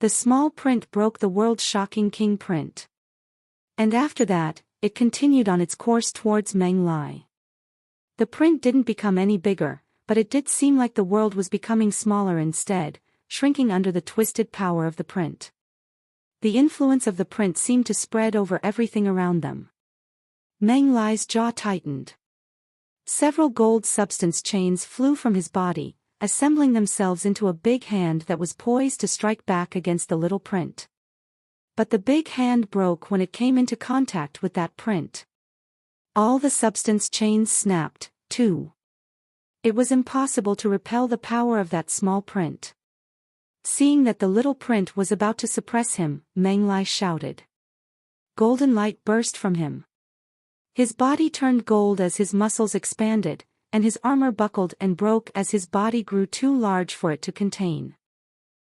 The small print broke the world-shocking king print. And after that, it continued on its course towards Meng Lai. The print didn't become any bigger, but it did seem like the world was becoming smaller instead, shrinking under the twisted power of the print. The influence of the print seemed to spread over everything around them. Meng Lai's jaw tightened. Several gold substance chains flew from his body, assembling themselves into a big hand that was poised to strike back against the little print. But the big hand broke when it came into contact with that print. All the substance chains snapped, too. It was impossible to repel the power of that small print. Seeing that the little print was about to suppress him, Meng Lai shouted. Golden light burst from him. His body turned gold as his muscles expanded, and his armor buckled and broke as his body grew too large for it to contain.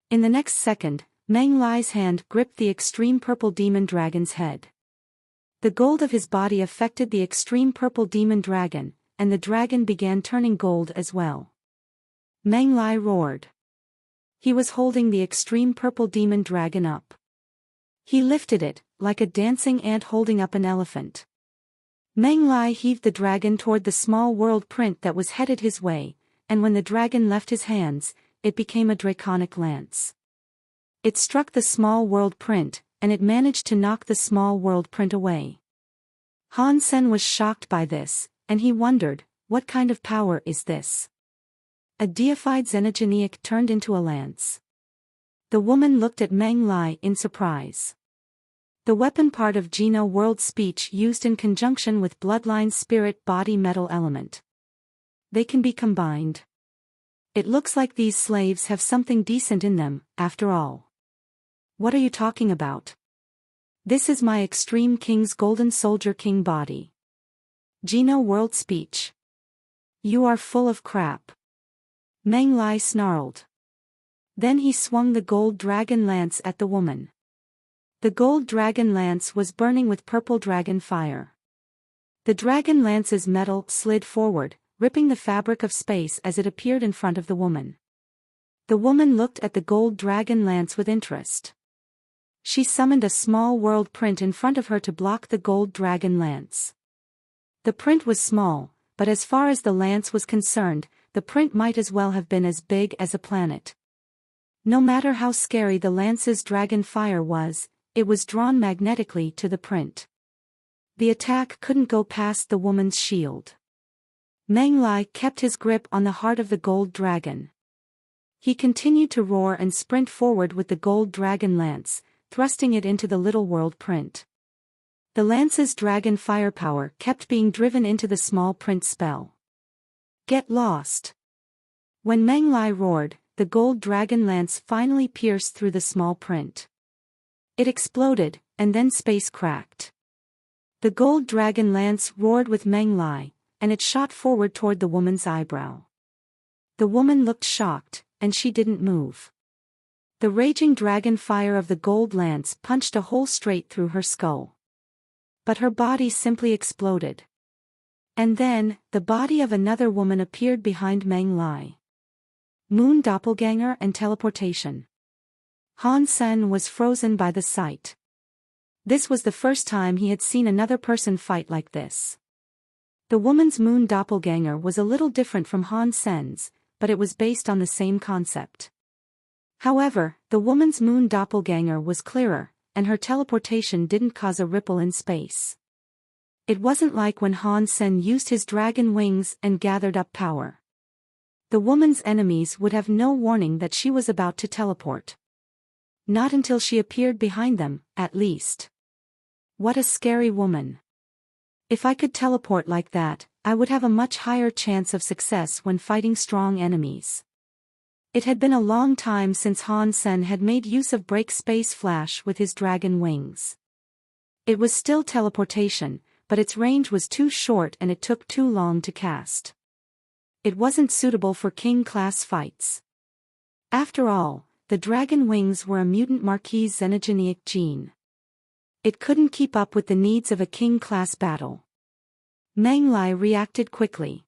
In the next second, Meng Lai's hand gripped the extreme purple demon dragon's head. The gold of his body affected the extreme purple demon dragon, and the dragon began turning gold as well. Meng Lai roared. He was holding the extreme purple demon dragon up. He lifted it, like a dancing ant holding up an elephant. Meng Lai heaved the dragon toward the small world print that was headed his way, and when the dragon left his hands, it became a draconic lance. It struck the small world print, and it managed to knock the small world print away. Han Sen was shocked by this, and he wondered, what kind of power is this? A deified xenogeneic turned into a lance. The woman looked at Meng Lai in surprise. The weapon part of Geno world speech used in conjunction with bloodline spirit body metal element. They can be combined. It looks like these slaves have something decent in them, after all. What are you talking about? This is my Extreme King's Golden Soldier King body. Geno world speech. You are full of crap. Meng Lai snarled. Then he swung the gold dragon lance at the woman. The gold dragon lance was burning with purple dragon fire. The dragon lance's metal slid forward, ripping the fabric of space as it appeared in front of the woman. The woman looked at the gold dragon lance with interest. She summoned a small world print in front of her to block the gold dragon lance. The print was small, but as far as the lance was concerned, the print might as well have been as big as a planet. No matter how scary the lance's dragon fire was, it was drawn magnetically to the print. The attack couldn't go past the woman's shield. Meng Lai kept his grip on the heart of the gold dragon. He continued to roar and sprint forward with the gold dragon lance, thrusting it into the little world print. The lance's dragon firepower kept being driven into the small print spell. Get lost. When Meng Lai roared, the gold dragon lance finally pierced through the small print. It exploded, and then space cracked. The gold dragon lance roared with Meng Lai, and it shot forward toward the woman's eyebrow. The woman looked shocked, and she didn't move. The raging dragon fire of the gold lance punched a hole straight through her skull. But her body simply exploded. And then, the body of another woman appeared behind Meng Lai. Moon doppelganger and teleportation. Han Sen was frozen by the sight. This was the first time he had seen another person fight like this. The woman's moon doppelganger was a little different from Han Sen's, but it was based on the same concept. However, the woman's moon doppelganger was clearer, and her teleportation didn't cause a ripple in space. It wasn't like when Han Sen used his dragon wings and gathered up power. The woman's enemies would have no warning that she was about to teleport. Not until she appeared behind them, at least. What a scary woman. If I could teleport like that, I would have a much higher chance of success when fighting strong enemies. It had been a long time since Han Sen had made use of break space flash with his dragon wings. It was still teleportation, but its range was too short and it took too long to cast. It wasn't suitable for king-class fights. After all, the dragon wings were a mutant Marquis xenogeneic gene. It couldn't keep up with the needs of a king-class battle. Meng Lai reacted quickly.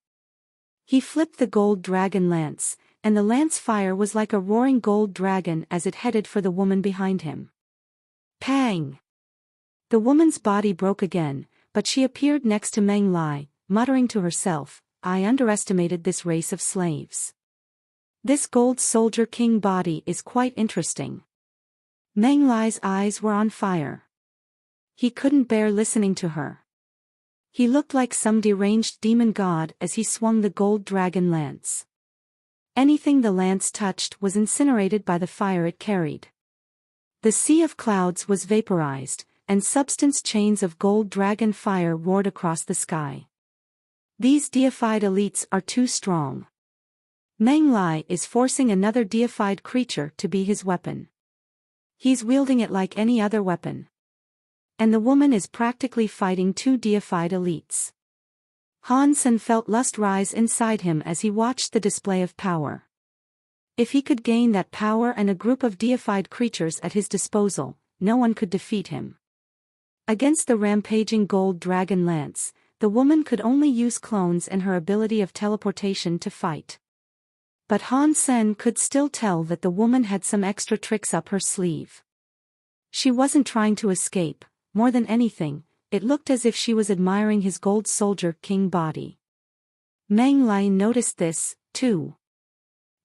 He flipped the gold dragon lance, and the lance fire was like a roaring gold dragon as it headed for the woman behind him. Pang! The woman's body broke again, but she appeared next to Meng Lai, muttering to herself, "I underestimated this race of slaves. This gold soldier king body is quite interesting." Meng Lai's eyes were on fire. He couldn't bear listening to her. He looked like some deranged demon god as he swung the gold dragon lance. Anything the lance touched was incinerated by the fire it carried. The sea of clouds was vaporized, and substance chains of gold dragon fire roared across the sky. These deified elites are too strong. Meng Lai is forcing another deified creature to be his weapon. He's wielding it like any other weapon. And the woman is practically fighting two deified elites. Han Sen felt lust rise inside him as he watched the display of power. If he could gain that power and a group of deified creatures at his disposal, no one could defeat him. Against the rampaging gold dragon lance, the woman could only use clones and her ability of teleportation to fight. But Han Sen could still tell that the woman had some extra tricks up her sleeve. She wasn't trying to escape. More than anything, it looked as if she was admiring his gold soldier king body. Meng Lai noticed this, too.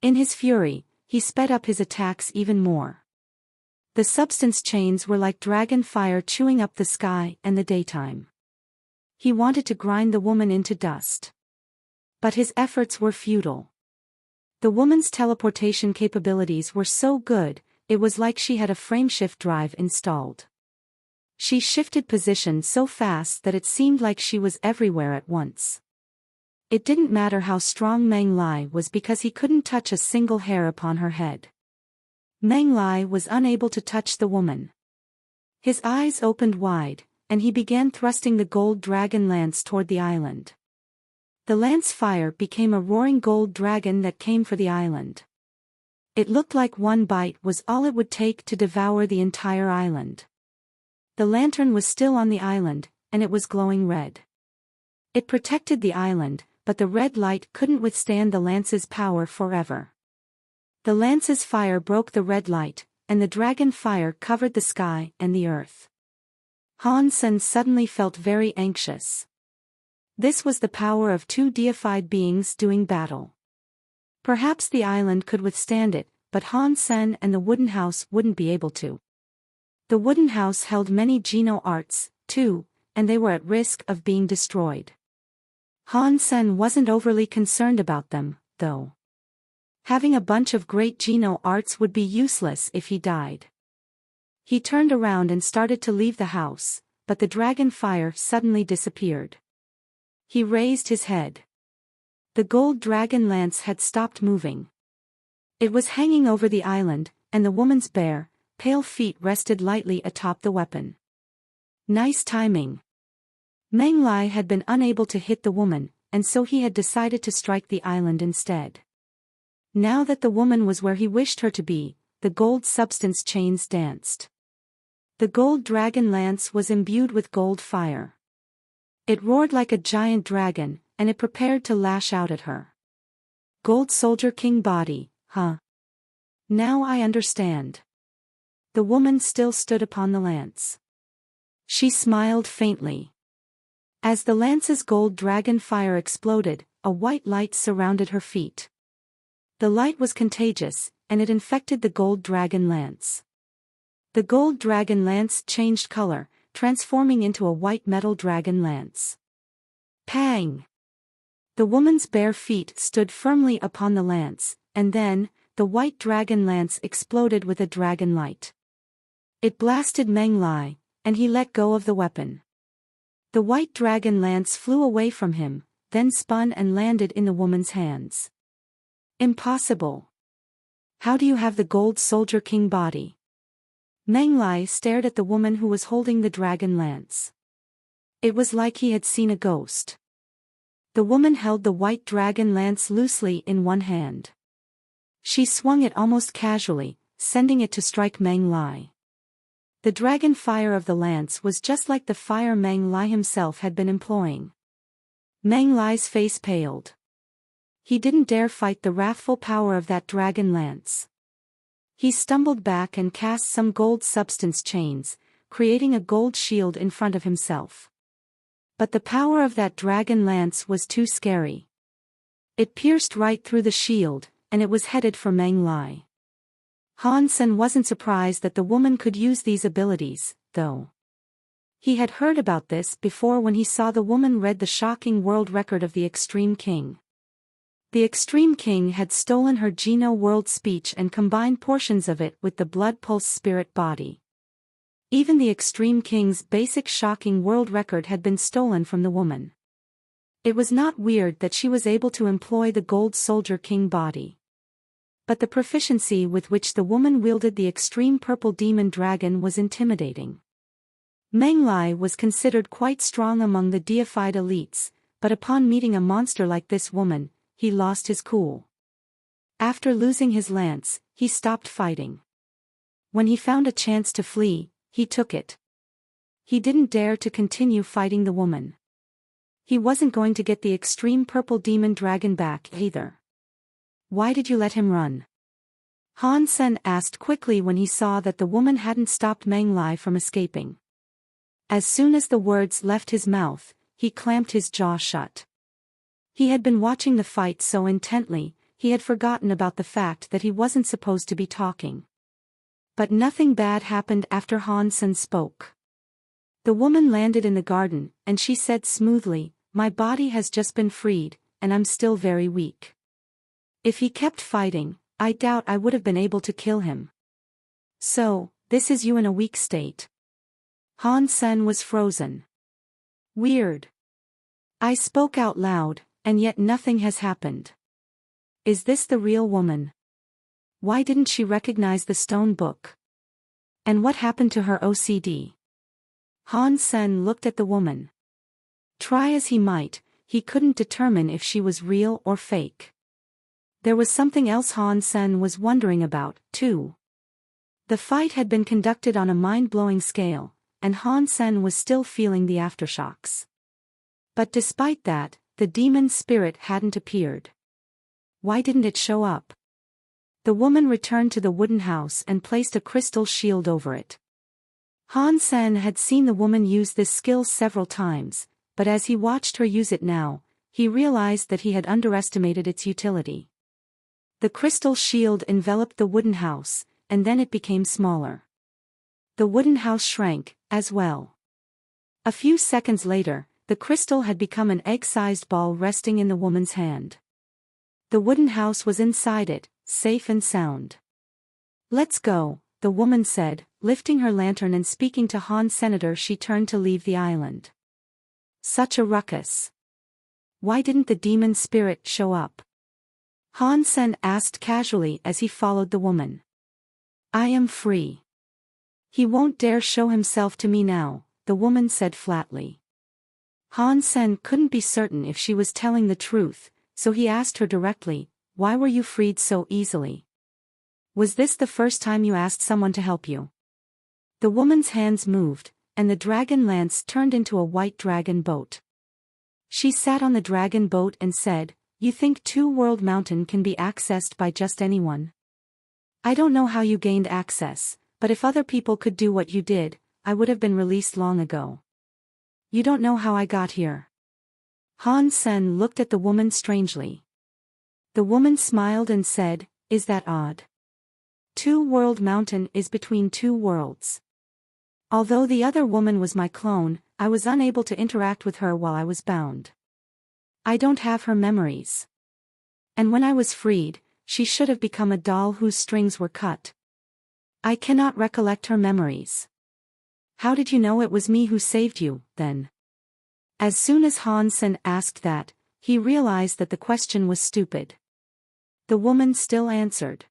In his fury, he sped up his attacks even more. The substance chains were like dragon fire chewing up the sky and the daytime. He wanted to grind the woman into dust. But his efforts were futile. The woman's teleportation capabilities were so good, it was like she had a frameshift drive installed. She shifted position so fast that it seemed like she was everywhere at once. It didn't matter how strong Meng Lai was because he couldn't touch a single hair upon her head. Meng Lai was unable to touch the woman. His eyes opened wide, and he began thrusting the gold dragon lance toward the island. The lance fire became a roaring gold dragon that came for the island. It looked like one bite was all it would take to devour the entire island. The lantern was still on the island, and it was glowing red. It protected the island, but the red light couldn't withstand the lance's power forever. The lance's fire broke the red light, and the dragon fire covered the sky and the earth. Han Sen suddenly felt very anxious. This was the power of two deified beings doing battle. Perhaps the island could withstand it, but Han Sen and the wooden house wouldn't be able to. The wooden house held many Geno arts, too, and they were at risk of being destroyed. Han Sen wasn't overly concerned about them, though. Having a bunch of great Geno arts would be useless if he died. He turned around and started to leave the house, but the dragon fire suddenly disappeared. He raised his head. The gold dragon lance had stopped moving. It was hanging over the island, and the woman's bare, pale feet rested lightly atop the weapon. Nice timing. Meng Lai had been unable to hit the woman, and so he had decided to strike the island instead. Now that the woman was where he wished her to be, the gold substance chains danced. The gold dragon lance was imbued with gold fire. It roared like a giant dragon, and it prepared to lash out at her. Gold soldier king body, huh? Now I understand. The woman still stood upon the lance. She smiled faintly. As the lance's gold dragon fire exploded, a white light surrounded her feet. The light was contagious, and it infected the gold dragon lance. The gold dragon lance changed color, transforming into a white metal dragon lance. Pang! The woman's bare feet stood firmly upon the lance, and then, the white dragon lance exploded with a dragon light. It blasted Meng Lai, and he let go of the weapon. The white dragon lance flew away from him, then spun and landed in the woman's hands. Impossible. How do you have the gold soldier king body? Meng Lai stared at the woman who was holding the dragon lance. It was like he had seen a ghost. The woman held the white dragon lance loosely in one hand. She swung it almost casually, sending it to strike Meng Lai. The dragon fire of the lance was just like the fire Meng Lai himself had been employing. Meng Lai's face paled. He didn't dare fight the wrathful power of that dragon lance. He stumbled back and cast some gold substance chains, creating a gold shield in front of himself. But the power of that dragon lance was too scary. It pierced right through the shield, and it was headed for Meng Lai. Han Sen wasn't surprised that the woman could use these abilities, though. He had heard about this before when he saw the woman read the shocking world record of the Extreme King. The Extreme King had stolen her Geno world speech and combined portions of it with the blood pulse spirit body. Even the Extreme King's basic shocking world record had been stolen from the woman. It was not weird that she was able to employ the Gold Soldier King body. But the proficiency with which the woman wielded the extreme purple demon dragon was intimidating. Meng Lai was considered quite strong among the deified elites, but upon meeting a monster like this woman, he lost his cool. After losing his lance, he stopped fighting. When he found a chance to flee, he took it. He didn't dare to continue fighting the woman. He wasn't going to get the extreme purple demon dragon back either. Why did you let him run? Han Sen asked quickly when he saw that the woman hadn't stopped Meng Lai from escaping. As soon as the words left his mouth, he clamped his jaw shut. He had been watching the fight so intently, he had forgotten about the fact that he wasn't supposed to be talking. But nothing bad happened after Han Sen spoke. The woman landed in the garden, and she said smoothly, "My body has just been freed, and I'm still very weak. If he kept fighting, I doubt I would have been able to kill him." "So, this is you in a weak state?" Han Sen was frozen. "Weird. I spoke out loud, and yet nothing has happened. Is this the real woman? Why didn't she recognize the stone book? And what happened to her OCD?" Han Sen looked at the woman. Try as he might, he couldn't determine if she was real or fake. There was something else Han Sen was wondering about, too. The fight had been conducted on a mind-blowing scale, and Han Sen was still feeling the aftershocks. But despite that, the demon spirit hadn't appeared. Why didn't it show up? The woman returned to the wooden house and placed a crystal shield over it. Han Sen had seen the woman use this skill several times, but as he watched her use it now, he realized that he had underestimated its utility. The crystal shield enveloped the wooden house, and then it became smaller. The wooden house shrank, as well. A few seconds later, the crystal had become an egg-sized ball resting in the woman's hand. The wooden house was inside it, safe and sound. "Let's go," the woman said, lifting her lantern and speaking to Han Senator. She turned to leave the island. Such a ruckus. Why didn't the demon spirit show up? Han Sen asked casually as he followed the woman. "I am free. He won't dare show himself to me now," the woman said flatly. Han Sen couldn't be certain if she was telling the truth, so he asked her directly, "Why were you freed so easily? Was this the first time you asked someone to help you?" The woman's hands moved, and the dragon lance turned into a white dragon boat. She sat on the dragon boat and said, "You think Two World Mountain can be accessed by just anyone? I don't know how you gained access, but if other people could do what you did, I would have been released long ago. You don't know how I got here." Han Sen looked at the woman strangely. The woman smiled and said, "Is that odd? Two World Mountain is between two worlds. Although the other woman was my clone, I was unable to interact with her while I was bound. I don't have her memories. And when I was freed, she should have become a doll whose strings were cut. I cannot recollect her memories." "How did you know it was me who saved you, then?" As soon as Han Sen asked that, he realized that the question was stupid. The woman still answered.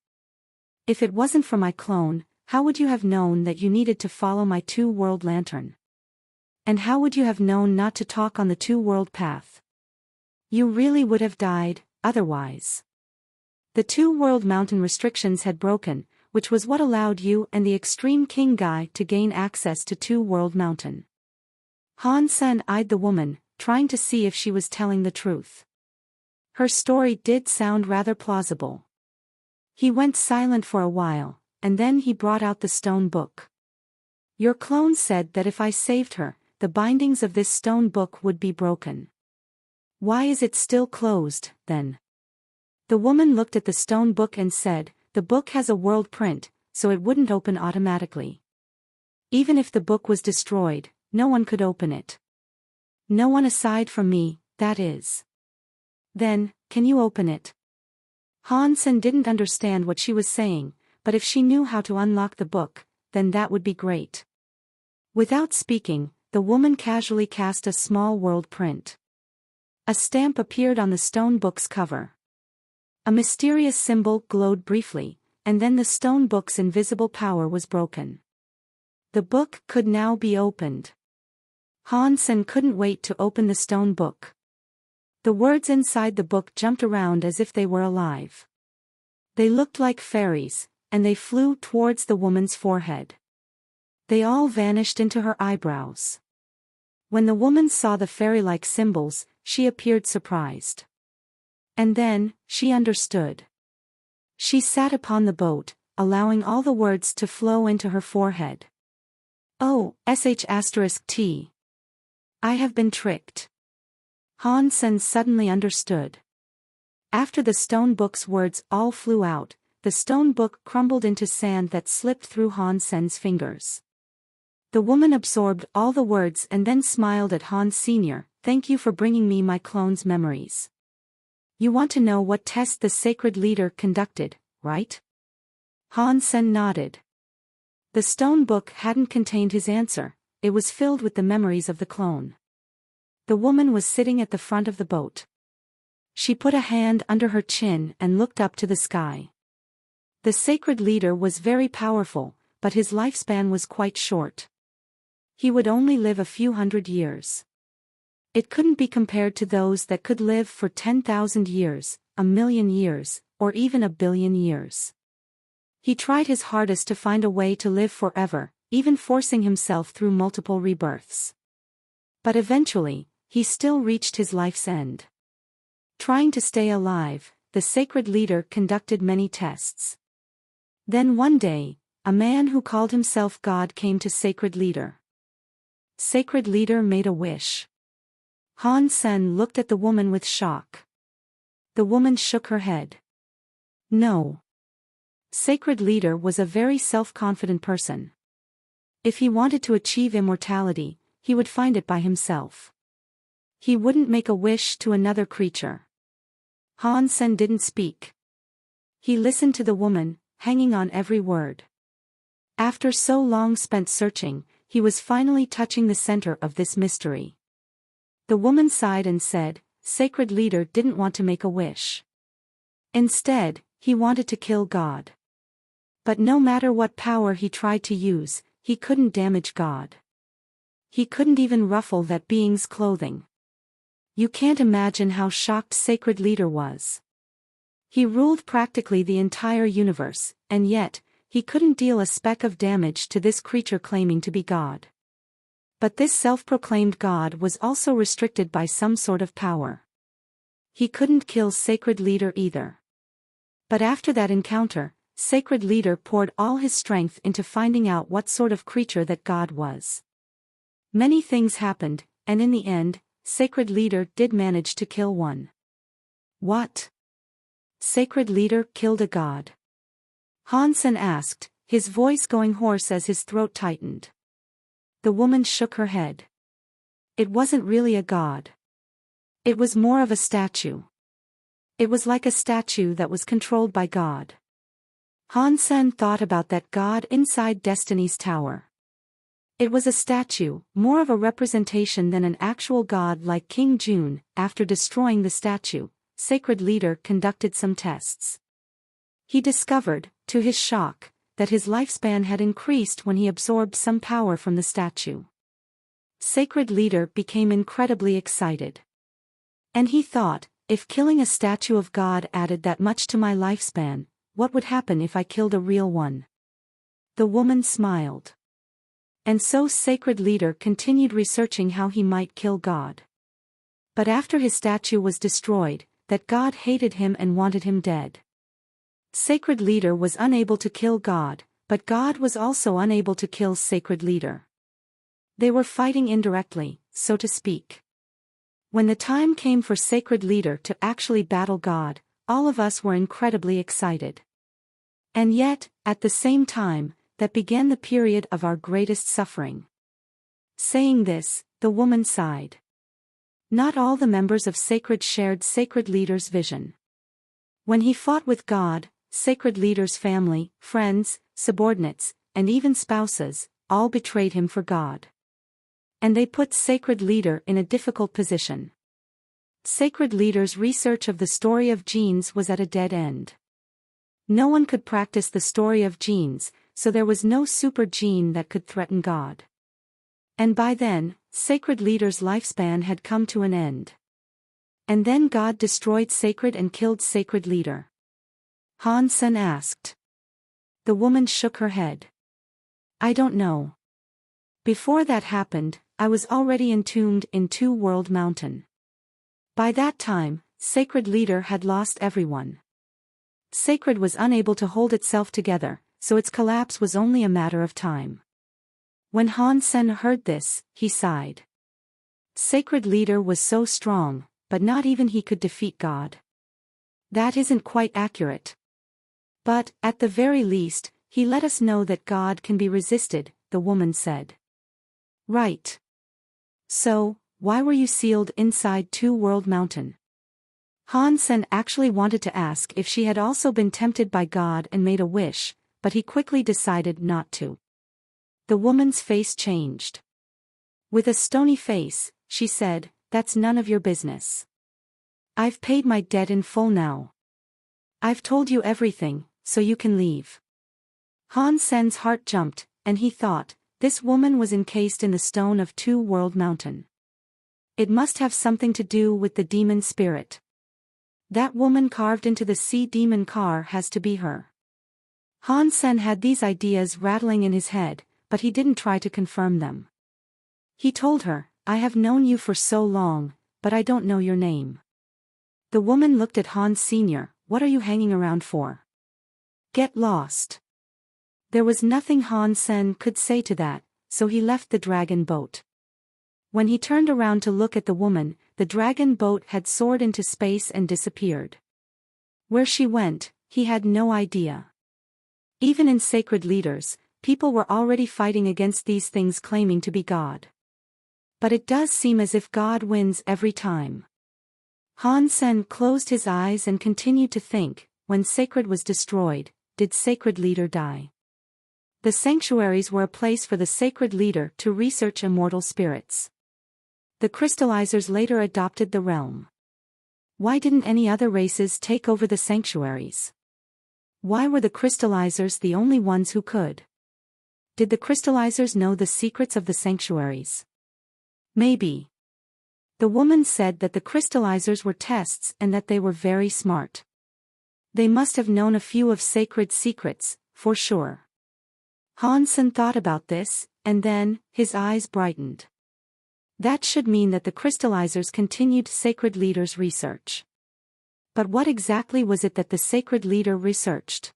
"If it wasn't for my clone, how would you have known that you needed to follow my two-world lantern? And how would you have known not to talk on the two-world path? You really would have died, otherwise." The two-world mountain restrictions had broken, which was what allowed you and the Extreme King guy to gain access to Two-World Mountain. Han Sen eyed the woman, trying to see if she was telling the truth. Her story did sound rather plausible. He went silent for a while, and then he brought out the stone book. Your clone said that if I saved her, the bindings of this stone book would be broken. Why is it still closed, then? The woman looked at the stone book and said, the book has a world print, so it wouldn't open automatically. Even if the book was destroyed, no one could open it. No one aside from me, that is. Then, can you open it? Han Sen didn't understand what she was saying, but if she knew how to unlock the book, then that would be great. Without speaking, the woman casually cast a small world print. A stamp appeared on the stone book's cover. A mysterious symbol glowed briefly, and then the stone book's invisible power was broken. The book could now be opened. Han Sen couldn't wait to open the stone book. The words inside the book jumped around as if they were alive. They looked like fairies, and they flew towards the woman's forehead. They all vanished into her eyebrows. When the woman saw the fairy-like symbols, she appeared surprised. And then, she understood. She sat upon the boat, allowing all the words to flow into her forehead. Oh, *T. I have been tricked. Han Sen suddenly understood. After the stone book's words all flew out, the stone book crumbled into sand that slipped through Han Sen's fingers. The woman absorbed all the words and then smiled at Han Sr., thank you for bringing me my clone's memories. You want to know what test the sacred leader conducted, right? Han Sen nodded. The stone book hadn't contained his answer, it was filled with the memories of the clone. The woman was sitting at the front of the boat. She put a hand under her chin and looked up to the sky. The sacred leader was very powerful, but his lifespan was quite short. He would only live a few hundred years. It couldn't be compared to those that could live for 10,000 years, 1,000,000 years, or even 1,000,000,000 years. He tried his hardest to find a way to live forever, even forcing himself through multiple rebirths. But eventually, he still reached his life's end. Trying to stay alive, the sacred leader conducted many tests. Then one day, a man who called himself God came to sacred leader. Sacred leader made a wish. Han Sen looked at the woman with shock. The woman shook her head. No. Sacred leader was a very self-confident person. If he wanted to achieve immortality, he would find it by himself. He wouldn't make a wish to another creature. Han Sen didn't speak. He listened to the woman, hanging on every word. After so long spent searching, he was finally touching the center of this mystery. The woman sighed and said, Sacred leader didn't want to make a wish. Instead, he wanted to kill God. But no matter what power he tried to use, he couldn't damage God. He couldn't even ruffle that being's clothing. You can't imagine how shocked sacred leader was. He ruled practically the entire universe, and yet, he couldn't deal a speck of damage to this creature claiming to be God. But this self-proclaimed God was also restricted by some sort of power. He couldn't kill sacred leader either. But after that encounter, sacred leader poured all his strength into finding out what sort of creature that God was. Many things happened, and in the end, sacred leader did manage to kill one. What? Sacred leader killed a god? Han Sen asked, his voice going hoarse as his throat tightened. The woman shook her head. It wasn't really a god. It was more of a statue. It was like a statue that was controlled by God. Han Sen thought about that god inside Destiny's Tower. It was a statue, more of a representation than an actual god like King Jun. After destroying the statue, sacred leader conducted some tests. He discovered, to his shock, that his lifespan had increased when he absorbed some power from the statue. Sacred leader became incredibly excited. And he thought, if killing a statue of God added that much to my lifespan, what would happen if I killed a real one? The woman smiled. And so sacred leader continued researching how he might kill God. But after his statue was destroyed, that God hated him and wanted him dead. Sacred Leader was unable to kill God, but God was also unable to kill Sacred Leader. They were fighting indirectly, so to speak. When the time came for Sacred Leader to actually battle God, all of us were incredibly excited. And yet, at the same time, that began the period of our greatest suffering. Saying this, the woman sighed. Not all the members of Sacred shared Sacred Leader's vision. When he fought with God, Sacred Leader's family, friends, subordinates, and even spouses, all betrayed him for God. And they put Sacred Leader in a difficult position. Sacred Leader's research of the story of genes was at a dead end. No one could practice the story of genes, so there was no super gene that could threaten God. And by then, Sacred Leader's lifespan had come to an end. And then God destroyed Sacred and killed Sacred Leader. Han Sen asked. The woman shook her head. I don't know. Before that happened, I was already entombed in Two World Mountain. By that time, Sacred Leader had lost everyone. Sacred was unable to hold itself together, so its collapse was only a matter of time. When Han Sen heard this, he sighed. Sacred Leader was so strong, but not even he could defeat God. That isn't quite accurate. But, at the very least, he let us know that God can be resisted, the woman said. Right. So, why were you sealed inside Two World Mountain? Han Sen actually wanted to ask if she had also been tempted by God and made a wish, but he quickly decided not to. The woman's face changed. With a stony face, she said, That's none of your business. I've paid my debt in full now. I've told you everything, so you can leave. Han Sen's heart jumped, and he thought, this woman was encased in the stone of Two World Mountain. It must have something to do with the demon spirit. That woman carved into the sea demon car has to be her. Han Sen had these ideas rattling in his head, but he didn't try to confirm them. He told her, I have known you for so long, but I don't know your name. The woman looked at Han Sr., what are you hanging around for? Get lost. There was nothing Han Sen could say to that, so he left the dragon boat. When he turned around to look at the woman, the dragon boat had soared into space and disappeared. Where she went, he had no idea. Even in Sacred Leaders, people were already fighting against these things claiming to be God. But it does seem as if God wins every time. Han Sen closed his eyes and continued to think, when Sacred was destroyed, did Sacred Leader die? The sanctuaries were a place for the Sacred Leader to research immortal spirits. The crystallizers later adopted the realm. Why didn't any other races take over the sanctuaries? Why were the crystallizers the only ones who could? Did the crystallizers know the secrets of the sanctuaries? Maybe. The woman said that the crystallizers were tests and that they were very smart. They must have known a few of Sacred's secrets, for sure. Han Sen thought about this, and then, his eyes brightened. That should mean that the crystallizers continued Sacred Leader's research. But what exactly was it that the Sacred Leader researched?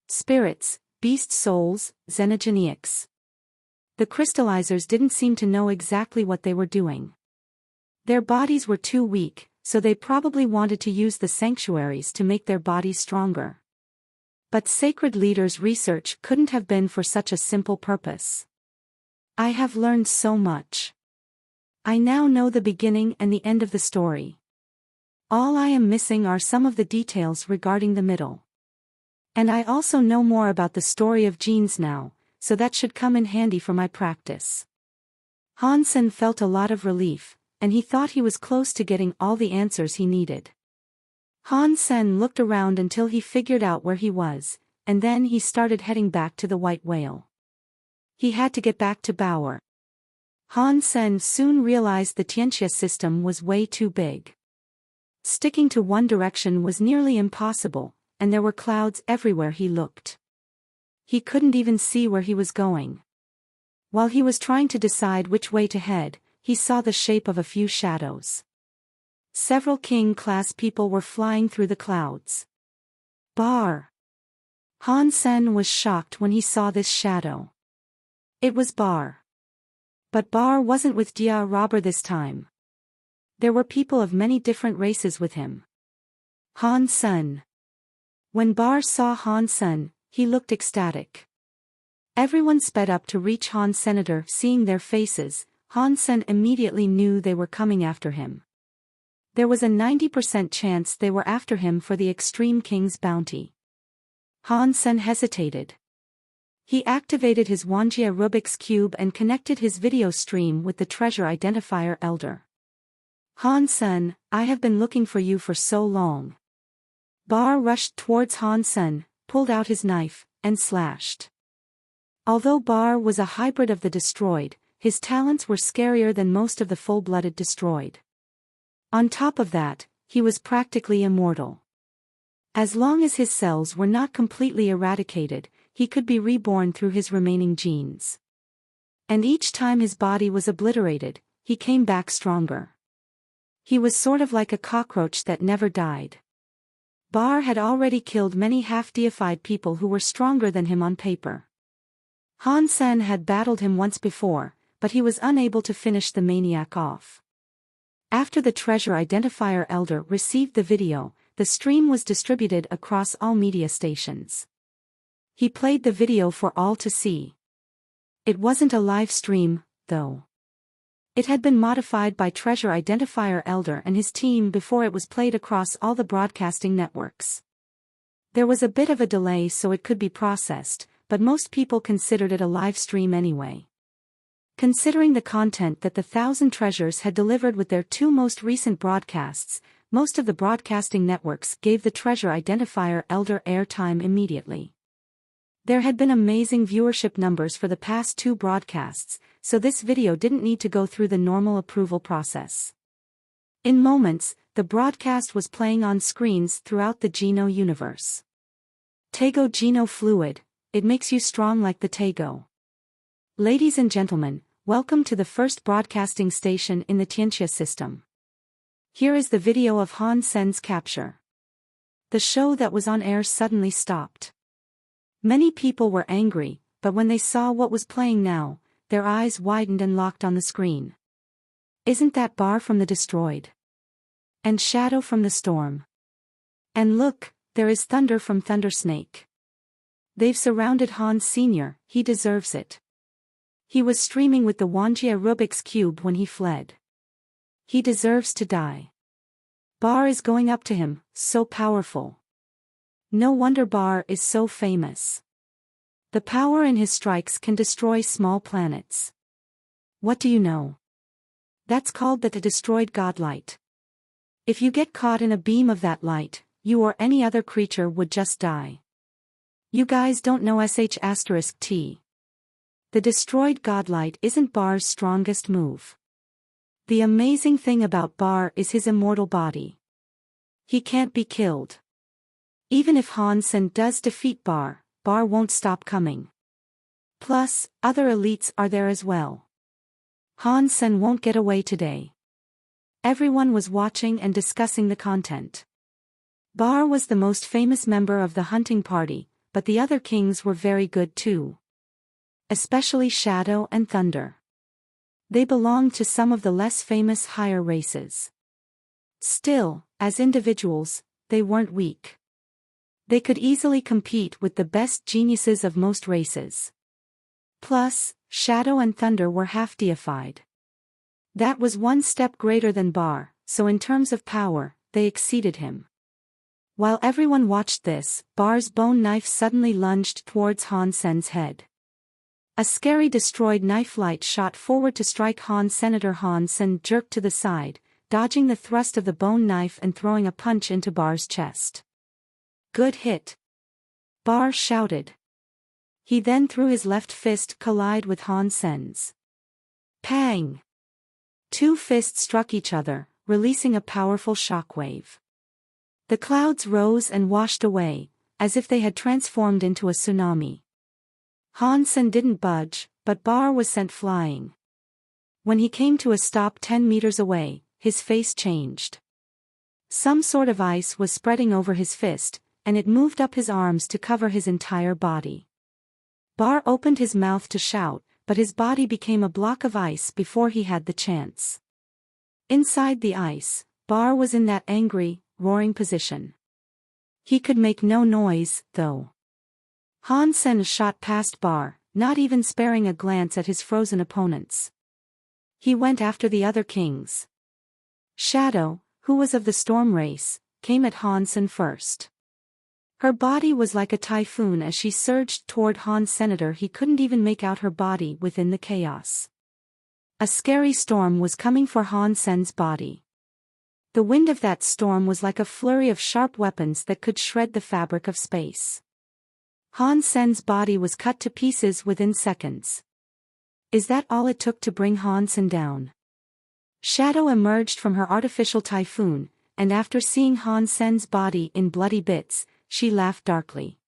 Spirits, beast souls, xenogenics. The crystallizers didn't seem to know exactly what they were doing. Their bodies were too weak, so they probably wanted to use the sanctuaries to make their bodies stronger. But Sacred Leader's research couldn't have been for such a simple purpose. I have learned so much. I now know the beginning and the end of the story. All I am missing are some of the details regarding the middle. And I also know more about the story of genes now, so that should come in handy for my practice. Han Sen felt a lot of relief, and he thought he was close to getting all the answers he needed. Han Sen looked around until he figured out where he was, and then he started heading back to the White Whale. He had to get back to Bauer. Han Sen soon realized the Tianxia system was way too big. Sticking to one direction was nearly impossible, and there were clouds everywhere he looked. He couldn't even see where he was going. While he was trying to decide which way to head, he saw the shape of a few shadows. Several king-class people were flying through the clouds. Bar. Han Sen was shocked when he saw this shadow. It was Bar. But Bar wasn't with Dia Robber this time. There were people of many different races with him. Han Sen. When Bar saw Han Sen, he looked ecstatic. Everyone sped up to reach Han Senator. Seeing their faces, Han Sen immediately knew they were coming after him. There was a 90% chance they were after him for the Extreme King's bounty. Han Sen hesitated. He activated his Wuxia Rubik's Cube and connected his video stream with the treasure identifier Elder. Han Sen, I have been looking for you for so long. Bar rushed towards Han Sen, pulled out his knife, and slashed. Although Bar was a hybrid of the destroyed, his talents were scarier than most of the full-blooded destroyed. On top of that, he was practically immortal. As long as his cells were not completely eradicated, he could be reborn through his remaining genes. And each time his body was obliterated, he came back stronger. He was sort of like a cockroach that never died. Bar had already killed many half-deified people who were stronger than him on paper. Han Sen had battled him once before, but he was unable to finish the maniac off. After the treasure identifier Elder received the video, the stream was distributed across all media stations. He played the video for all to see. It wasn't a live stream, though. It had been modified by treasure identifier Elder and his team before it was played across all the broadcasting networks. There was a bit of a delay so it could be processed, but most people considered it a live stream anyway. Considering the content that the Thousand Treasures had delivered with their two most recent broadcasts, most of the broadcasting networks gave the treasure identifier Elder airtime immediately. There had been amazing viewership numbers for the past two broadcasts, so this video didn't need to go through the normal approval process. In moments, the broadcast was playing on screens throughout the Geno universe. Tego Geno Fluid, it makes you strong like the Tego. Ladies and gentlemen, welcome to the first broadcasting station in the Tianxia system. Here is the video of Han Sen's capture. The show that was on air suddenly stopped. Many people were angry, but when they saw what was playing now, their eyes widened and locked on the screen. Isn't that Bar from the Destroyed? And Shadow from the Storm? And look, there is Thunder from Thunder Snake. They've surrounded Han Sr., he deserves it. He was streaming with the Wuxia Rubik's Cube when he fled. He deserves to die. Bar is going up to him, so powerful. No wonder Bar is so famous. The power in his strikes can destroy small planets. What do you know? That's called the destroyed godlight. If you get caught in a beam of that light, you or any other creature would just die. You guys don't know *T. The destroyed godlight isn't Bar's strongest move. The amazing thing about Bar is his immortal body. He can't be killed. Even if Han Sen does defeat Bar, Bar won't stop coming. Plus, other elites are there as well. Han Sen won't get away today. Everyone was watching and discussing the content. Bar was the most famous member of the hunting party, but the other kings were very good too. Especially Shadow and Thunder. They belonged to some of the less famous higher races. Still, as individuals, they weren't weak. They could easily compete with the best geniuses of most races. Plus, Shadow and Thunder were half-deified. That was one step greater than Bar, so in terms of power, they exceeded him. While everyone watched this, Bar's bone knife suddenly lunged towards Han Sen's head. A scary destroyed knife light shot forward to strike Han. Senator Han Sen jerked to the side, dodging the thrust of the bone knife and throwing a punch into Bar's chest. Good hit. Bar shouted. He then threw his left fist collide with Han Sen's. Pang! Two fists struck each other, releasing a powerful shockwave. The clouds rose and washed away, as if they had transformed into a tsunami. Han Sen didn't budge, but Bar was sent flying. When he came to a stop 10 meters away, his face changed. Some sort of ice was spreading over his fist, and it moved up his arms to cover his entire body. Bar opened his mouth to shout, but his body became a block of ice before he had the chance. Inside the ice, Bar was in that angry, roaring position. He could make no noise, though. Han Sen shot past Bar, not even sparing a glance at his frozen opponents. He went after the other kings. Shadow, who was of the storm race, came at Han Sen first. Her body was like a typhoon as she surged toward Han's senator. He couldn't even make out her body within the chaos. A scary storm was coming for Han Sen's body. The wind of that storm was like a flurry of sharp weapons that could shred the fabric of space. Han Sen's body was cut to pieces within seconds. Is that all it took to bring Han Sen down? Shadow emerged from her artificial typhoon, and after seeing Han Sen's body in bloody bits, she laughed darkly.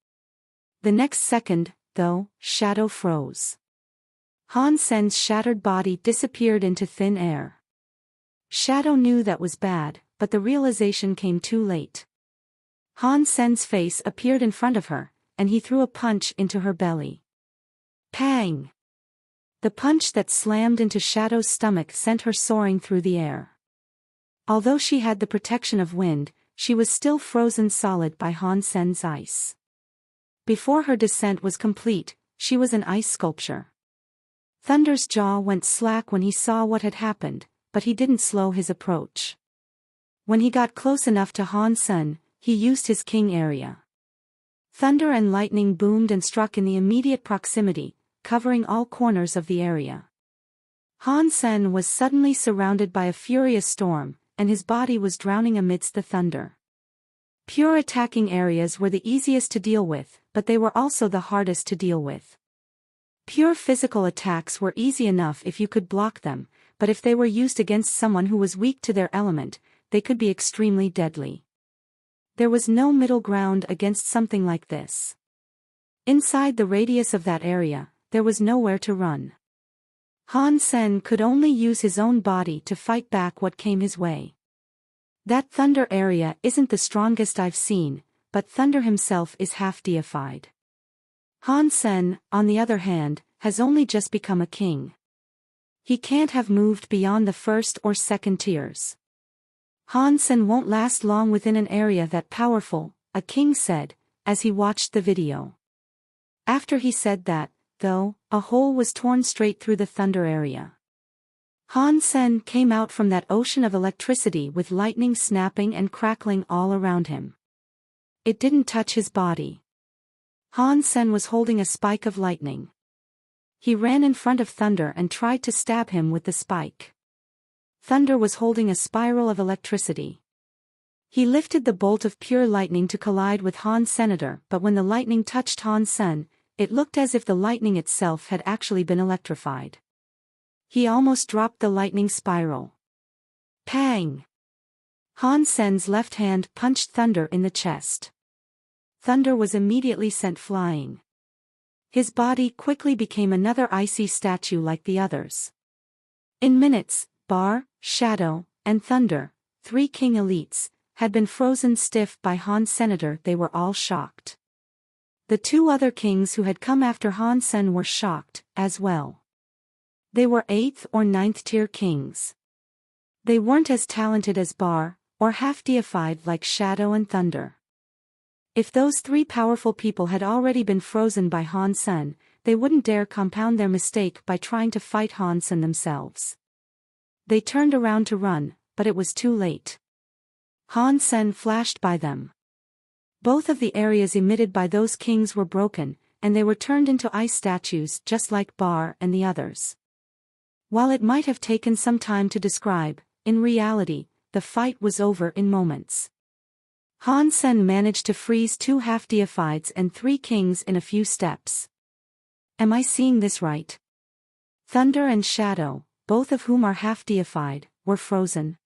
The next second, though, Shadow froze. Han Sen's shattered body disappeared into thin air. Shadow knew that was bad, but the realization came too late. Han Sen's face appeared in front of her, and he threw a punch into her belly. Pang! The punch that slammed into Shadow's stomach sent her soaring through the air. Although she had the protection of wind, she was still frozen solid by Han Sen's ice. Before her descent was complete, she was an ice sculpture. Thunder's jaw went slack when he saw what had happened, but he didn't slow his approach. When he got close enough to Han Sen, he used his king area. Thunder and lightning boomed and struck in the immediate proximity, covering all corners of the area. Han Sen was suddenly surrounded by a furious storm, and his body was drowning amidst the thunder. Pure attacking areas were the easiest to deal with, but they were also the hardest to deal with. Pure physical attacks were easy enough if you could block them, but if they were used against someone who was weak to their element, they could be extremely deadly. There was no middle ground against something like this. Inside the radius of that area, there was nowhere to run. Han Sen could only use his own body to fight back what came his way. That thunder area isn't the strongest I've seen, but Thunder himself is half deified. Han Sen, on the other hand, has only just become a king. He can't have moved beyond the first or second tiers. Han Sen won't last long within an area that powerful, a king said, as he watched the video. After he said that, though, a hole was torn straight through the thunder area. Han Sen came out from that ocean of electricity with lightning snapping and crackling all around him. It didn't touch his body. Han Sen was holding a spike of lightning. He ran in front of Thunder and tried to stab him with the spike. Thunder was holding a spiral of electricity. He lifted the bolt of pure lightning to collide with Han's senator, but when the lightning touched Han Sen, it looked as if the lightning itself had actually been electrified. He almost dropped the lightning spiral. Pang! Han Sen's left hand punched Thunder in the chest. Thunder was immediately sent flying. His body quickly became another icy statue like the others. In minutes, Bar, Shadow, and Thunder, 3 king elites, had been frozen stiff by Han's senator. They were all shocked. The 2 other kings who had come after Han Sen were shocked, as well. They were 8th or 9th tier kings. They weren't as talented as Bar, or half deified like Shadow and Thunder. If those 3 powerful people had already been frozen by Han Sen, they wouldn't dare compound their mistake by trying to fight Han Sen themselves. They turned around to run, but it was too late. Han Sen flashed by them. Both of the areas emitted by those kings were broken, and they were turned into ice statues just like Bar and the others. While it might have taken some time to describe, in reality, the fight was over in moments. Han Sen managed to freeze 2 half-deifieds and 3 kings in a few steps. Am I seeing this right? Thunder and Shadow, both of whom are half-deified, were frozen.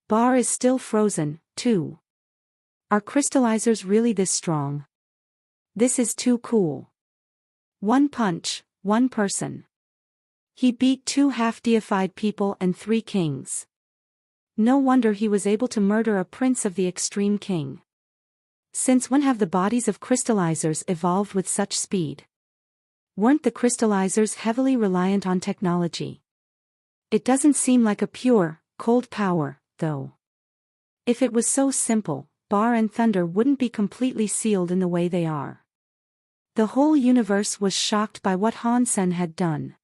Bar is still frozen, too. Are crystallizers really this strong? This is too cool. 1 punch, 1 person. He beat 2 half-deified people and 3 kings. No wonder he was able to murder a prince of the Extreme King. Since when have the bodies of crystallizers evolved with such speed? Weren't the crystallizers heavily reliant on technology? It doesn't seem like a pure, cold power, though. If it was so simple, Bar and Thunder wouldn't be completely sealed in the way they are. The whole universe was shocked by what Han Sen had done.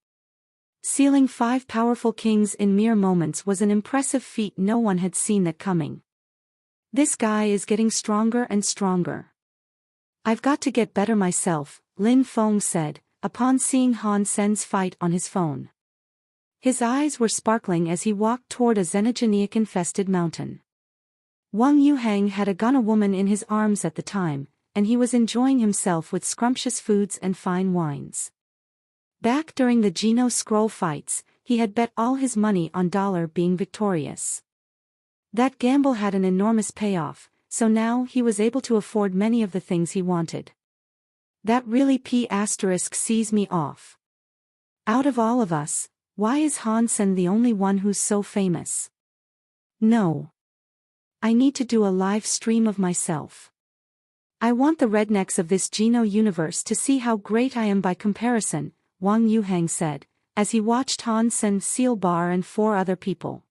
Sealing 5 powerful kings in mere moments was an impressive feat no one had seen that coming. This guy is getting stronger and stronger. I've got to get better myself, Lin Feng said, upon seeing Han Sen's fight on his phone. His eyes were sparkling as he walked toward a xenogeniac-infested mountain. Wang Yuhang had a Ghana woman in his arms at the time, and he was enjoying himself with scrumptious foods and fine wines. Back during the Geno Scroll fights, he had bet all his money on Dollar being victorious. That gamble had an enormous payoff, so now he was able to afford many of the things he wanted. That really sees me off. Out of all of us, why is Han Sen the only one who's so famous? No. I need to do a live stream of myself. I want the rednecks of this Geno universe to see how great I am by comparison, Wang Yuhang said, as he watched Han Sen seal Bar and 4 other people.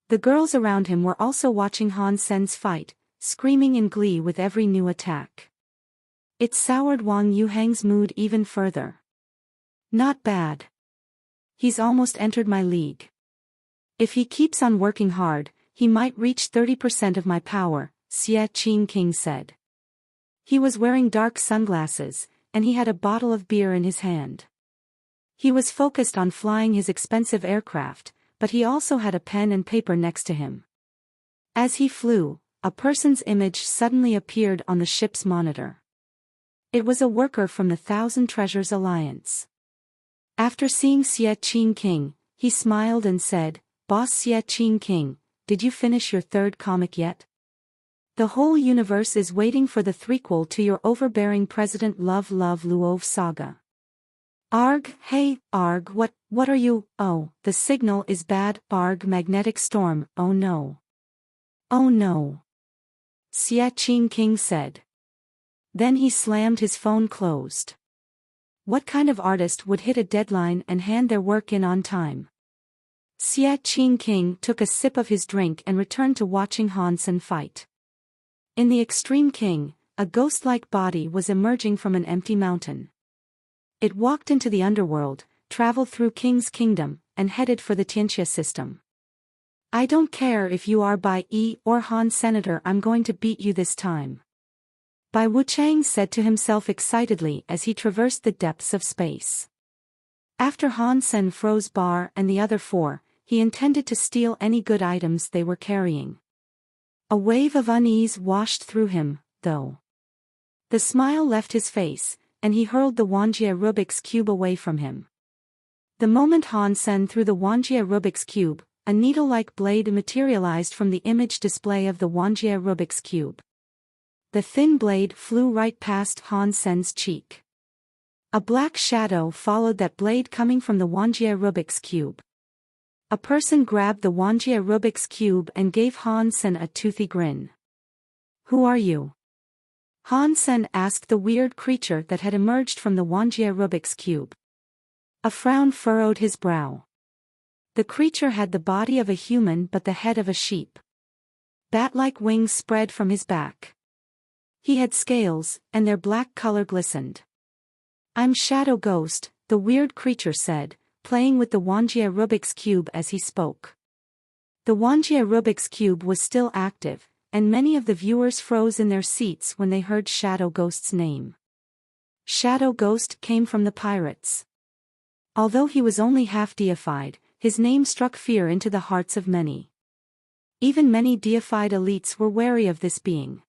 The girls around him were also watching Han Sen's fight, screaming in glee with every new attack. It soured Wang Yuhang's mood even further. Not bad. He's almost entered my league. If he keeps on working hard, he might reach 30% of my power, Xie Qing King said. He was wearing dark sunglasses, and he had a bottle of beer in his hand. He was focused on flying his expensive aircraft, but he also had a pen and paper next to him. As he flew, a person's image suddenly appeared on the ship's monitor. It was a worker from the Thousand Treasures Alliance. After seeing Xie Qing King, he smiled and said, "Boss Xie Qing King, did you finish your 3rd comic yet? The whole universe is waiting for the threequel to your overbearing President Love Luov saga." Arg, hey, Arg, what are you? Oh, the signal is bad, Arg, magnetic storm, oh no. Oh no. Xie Qing King said. Then he slammed his phone closed. What kind of artist would hit a deadline and hand their work in on time? Xie Qing King took a sip of his drink and returned to watching Han Sen fight. In the Extreme King, a ghost-like body was emerging from an empty mountain. It walked into the underworld, traveled through King's Kingdom, and headed for the Tianxia system. I don't care if you are Bai Yi or Han Senator, I'm going to beat you this time. Bai Wuchang said to himself excitedly as he traversed the depths of space. After Han Sen froze Bar and the other 4, he intended to steal any good items they were carrying. A wave of unease washed through him, though. The smile left his face, and he hurled the Wuxia Rubik's Cube away from him. The moment Han Sen threw the Wuxia Rubik's Cube, a needle-like blade materialized from the image display of the Wuxia Rubik's Cube. The thin blade flew right past Han Sen's cheek. A black shadow followed that blade coming from the Wuxia Rubik's Cube. A person grabbed the Wuxia Rubik's Cube and gave Han Sen a toothy grin. Who are you? Han Sen asked the weird creature that had emerged from the Wuxia Rubik's Cube. A frown furrowed his brow. The creature had the body of a human but the head of a sheep. Bat-like wings spread from his back. He had scales, and their black color glistened. I'm Shadow Ghost, the weird creature said, playing with the Wuxia Rubik's Cube as he spoke. The Wuxia Rubik's Cube was still active, and many of the viewers froze in their seats when they heard Shadow Ghost's name. Shadow Ghost came from the pirates. Although he was only half deified, his name struck fear into the hearts of many. Even many deified elites were wary of this being.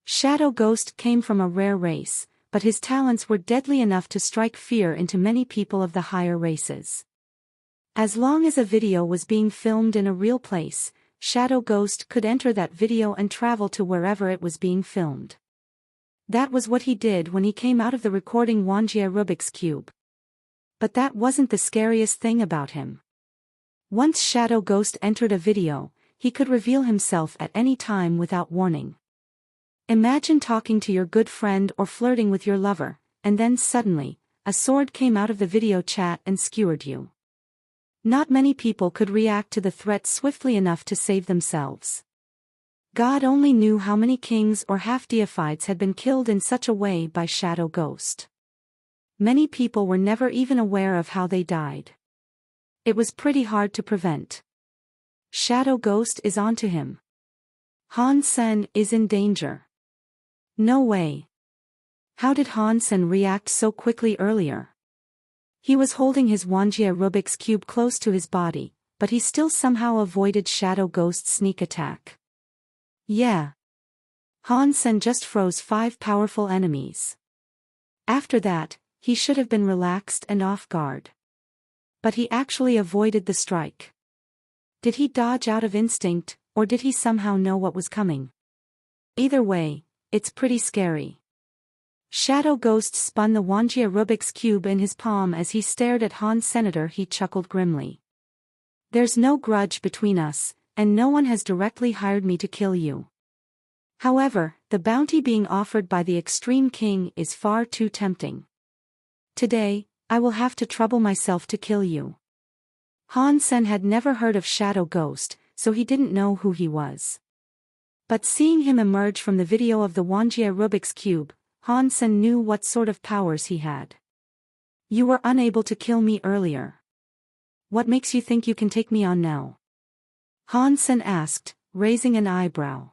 Shadow Ghost came from a rare race, but his talents were deadly enough to strike fear into many people of the higher races. As long as a video was being filmed in a real place, Shadow Ghost could enter that video and travel to wherever it was being filmed. That was what he did when he came out of the recording Wuxia Rubik's Cube. But that wasn't the scariest thing about him. Once Shadow Ghost entered a video, he could reveal himself at any time without warning. Imagine talking to your good friend or flirting with your lover, and then suddenly, a sword came out of the video chat and skewered you. Not many people could react to the threat swiftly enough to save themselves. God only knew how many kings or half-deifieds had been killed in such a way by Shadow Ghost. Many people were never even aware of how they died. It was pretty hard to prevent. Shadow Ghost is onto him. Han Sen is in danger. No way. How did Han Sen react so quickly earlier? He was holding his Wuxia Rubik's Cube close to his body, but he still somehow avoided Shadow Ghost's sneak attack. Yeah. Han Sen just froze 5 powerful enemies. After that, he should have been relaxed and off guard. But he actually avoided the strike. Did he dodge out of instinct, or did he somehow know what was coming? Either way, it's pretty scary. Shadow Ghost spun the Wuxia Rubik's Cube in his palm as he stared at Han Senator. He chuckled grimly. There's no grudge between us, and no one has directly hired me to kill you. However, the bounty being offered by the Extreme King is far too tempting. Today, I will have to trouble myself to kill you. Han Sen had never heard of Shadow Ghost, so he didn't know who he was. But seeing him emerge from the video of the Wuxia Rubik's Cube, Han Sen knew what sort of powers he had. You were unable to kill me earlier. What makes you think you can take me on now? Han Sen asked, raising an eyebrow.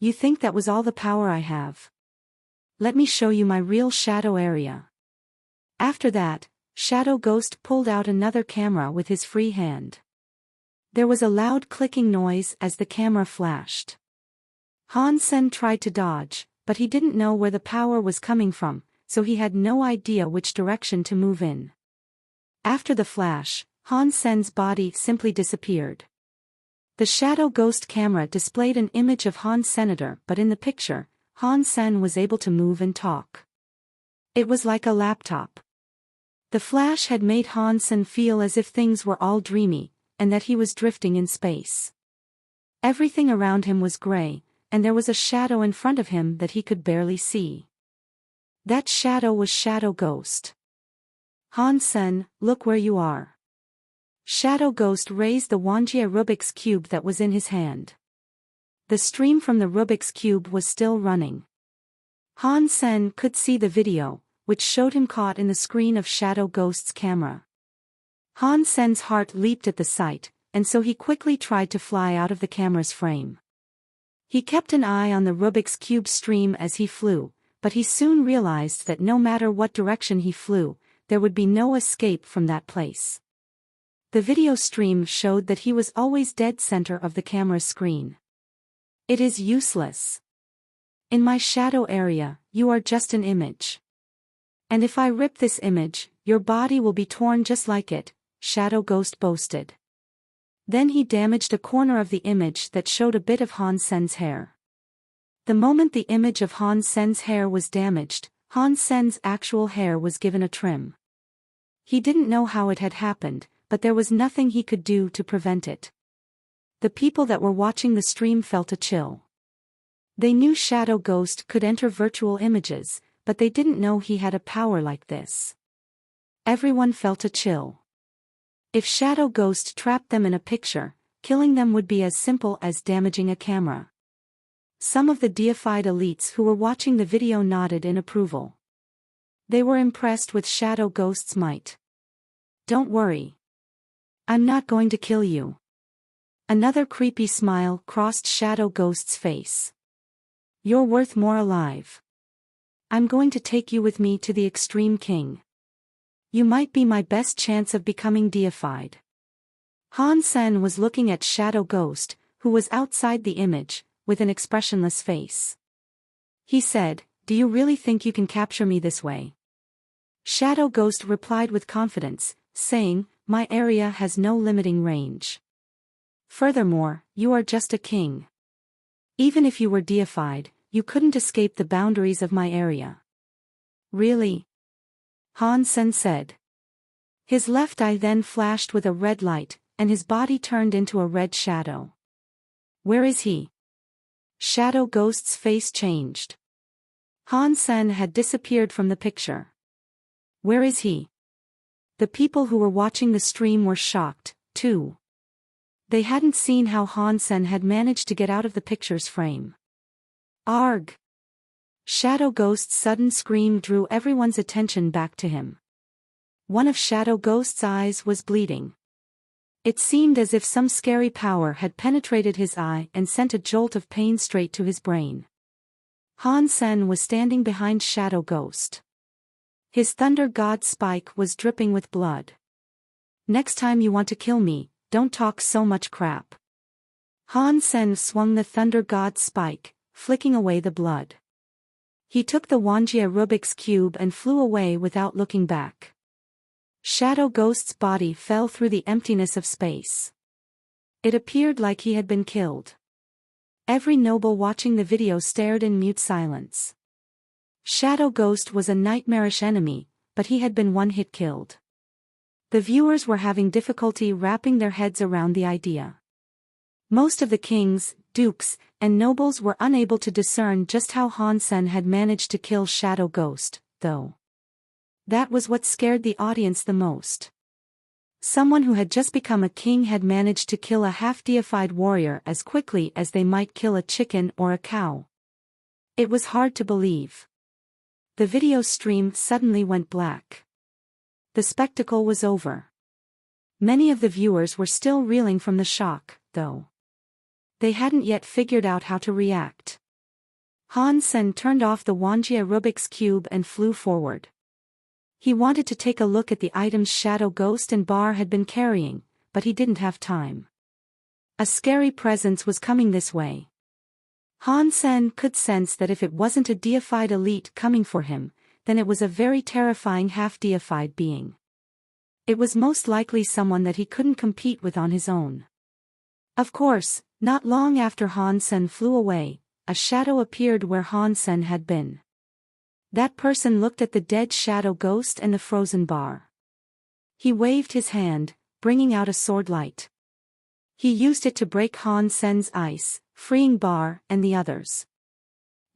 You think that was all the power I have? Let me show you my real shadow area. After that, Shadow Ghost pulled out another camera with his free hand. There was a loud clicking noise as the camera flashed. Han Sen tried to dodge, but he didn't know where the power was coming from, so he had no idea which direction to move in. After the flash, Han Sen's body simply disappeared. The Shadow Ghost camera displayed an image of Han Senator, but in the picture, Han Sen was able to move and talk. It was like a laptop. The flash had made Han Sen feel as if things were all dreamy, and that he was drifting in space. Everything around him was gray, and there was a shadow in front of him that he could barely see. That shadow was Shadow Ghost. Han Sen, look where you are. Shadow Ghost raised the Wuxia Rubik's Cube that was in his hand. The stream from the Rubik's Cube was still running. Han Sen could see the video, which showed him caught in the screen of Shadow Ghost's camera. Han Sen's heart leaped at the sight, and so he quickly tried to fly out of the camera's frame. He kept an eye on the Rubik's Cube stream as he flew, but he soon realized that no matter what direction he flew, there would be no escape from that place. The video stream showed that he was always dead center of the camera's screen. It is useless. In my shadow area, you are just an image. And if I rip this image, your body will be torn just like it, Shadow Ghost boasted. Then he damaged a corner of the image that showed a bit of Han Sen's hair. The moment the image of Han Sen's hair was damaged, Han Sen's actual hair was given a trim. He didn't know how it had happened, but there was nothing he could do to prevent it. The people that were watching the stream felt a chill. They knew Shadow Ghost could enter virtual images, but they didn't know he had a power like this. Everyone felt a chill. If Shadow Ghost trapped them in a picture, killing them would be as simple as damaging a camera. Some of the deified elites who were watching the video nodded in approval. They were impressed with Shadow Ghost's might. Don't worry. I'm not going to kill you. Another creepy smile crossed Shadow Ghost's face. You're worth more alive. I'm going to take you with me to the Extreme King. You might be my best chance of becoming deified. Han Sen was looking at Shadow Ghost, who was outside the image, with an expressionless face. He said, "Do you really think you can capture me this way?" Shadow Ghost replied with confidence, saying, "My area has no limiting range. Furthermore, you are just a king. Even if you were deified, you couldn't escape the boundaries of my area." Really? Han Sen said. His left eye then flashed with a red light, and his body turned into a red shadow. Where is he? Shadow Ghost's face changed. Han Sen had disappeared from the picture. Where is he? The people who were watching the stream were shocked, too. They hadn't seen how Han Sen had managed to get out of the picture's frame. Arg! Shadow Ghost's sudden scream drew everyone's attention back to him. One of Shadow Ghost's eyes was bleeding. It seemed as if some scary power had penetrated his eye and sent a jolt of pain straight to his brain. Han Sen was standing behind Shadow Ghost. His Thunder God spike was dripping with blood. Next time you want to kill me, don't talk so much crap. Han Sen swung the Thunder God spike, flicking away the blood. He took the Wuxia Rubik's Cube and flew away without looking back. Shadow Ghost's body fell through the emptiness of space. It appeared like he had been killed. Every noble watching the video stared in mute silence. Shadow Ghost was a nightmarish enemy, but he had been one-hit killed. The viewers were having difficulty wrapping their heads around the idea. Most of the kings, dukes, and nobles were unable to discern just how Han Sen had managed to kill Shadow Ghost, though. That was what scared the audience the most. Someone who had just become a king had managed to kill a half-deified warrior as quickly as they might kill a chicken or a cow. It was hard to believe. The video stream suddenly went black. The spectacle was over. Many of the viewers were still reeling from the shock, though. They hadn't yet figured out how to react. Han Sen turned off the Wuxia Rubik's Cube and flew forward. He wanted to take a look at the items Shadow Ghost and Bar had been carrying, but he didn't have time. A scary presence was coming this way. Han Sen could sense that if it wasn't a deified elite coming for him, then it was a very terrifying half-deified being. It was most likely someone that he couldn't compete with on his own. Of course, not long after Han Sen flew away, a shadow appeared where Han Sen had been. That person looked at the dead Shadow Ghost and the frozen Bar. He waved his hand, bringing out a sword light. He used it to break Han Sen's ice, freeing Bar and the others.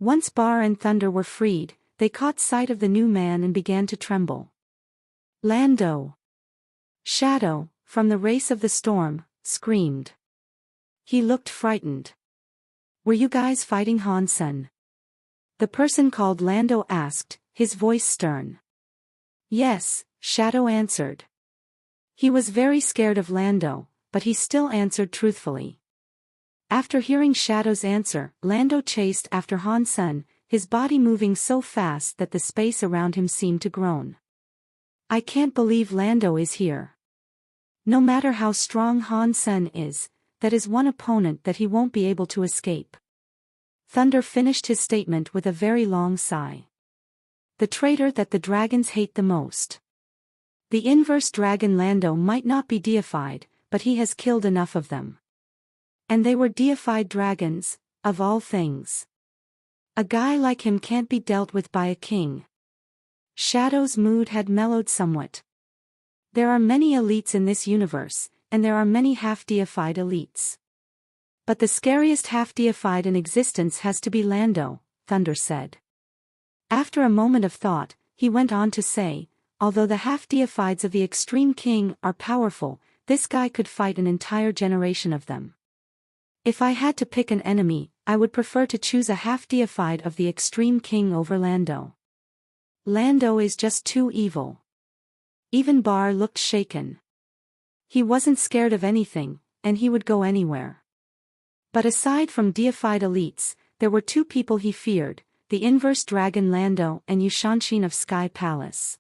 Once Bar and Thunder were freed, they caught sight of the new man and began to tremble. Lando! Shadow, from the race of the storm, screamed. He looked frightened. Were you guys fighting Han Sen? The person called Lando asked, his voice stern. Yes, Shadow answered. He was very scared of Lando, but he still answered truthfully. After hearing Shadow's answer, Lando chased after Han Sen, his body moving so fast that the space around him seemed to groan. I can't believe Lando is here. No matter how strong Han Sen is, that is one opponent that he won't be able to escape. Thunder finished his statement with a very long sigh. The traitor that the dragons hate the most. The inverse dragon Lando might not be deified, but he has killed enough of them. And they were deified dragons, of all things. A guy like him can't be dealt with by a king. Shadow's mood had mellowed somewhat. There are many elites in this universe, and there are many half-deified elites. But the scariest half-deified in existence has to be Lando, Thunder said. After a moment of thought, he went on to say, although the half-deifieds of the Extreme King are powerful, this guy could fight an entire generation of them. If I had to pick an enemy, I would prefer to choose a half-deified of the Extreme King over Lando. Lando is just too evil. Even Bar looked shaken. He wasn't scared of anything, and he would go anywhere. But aside from deified elites, there were two people he feared, the inverse dragon Lando and Yushanshin of Sky Palace.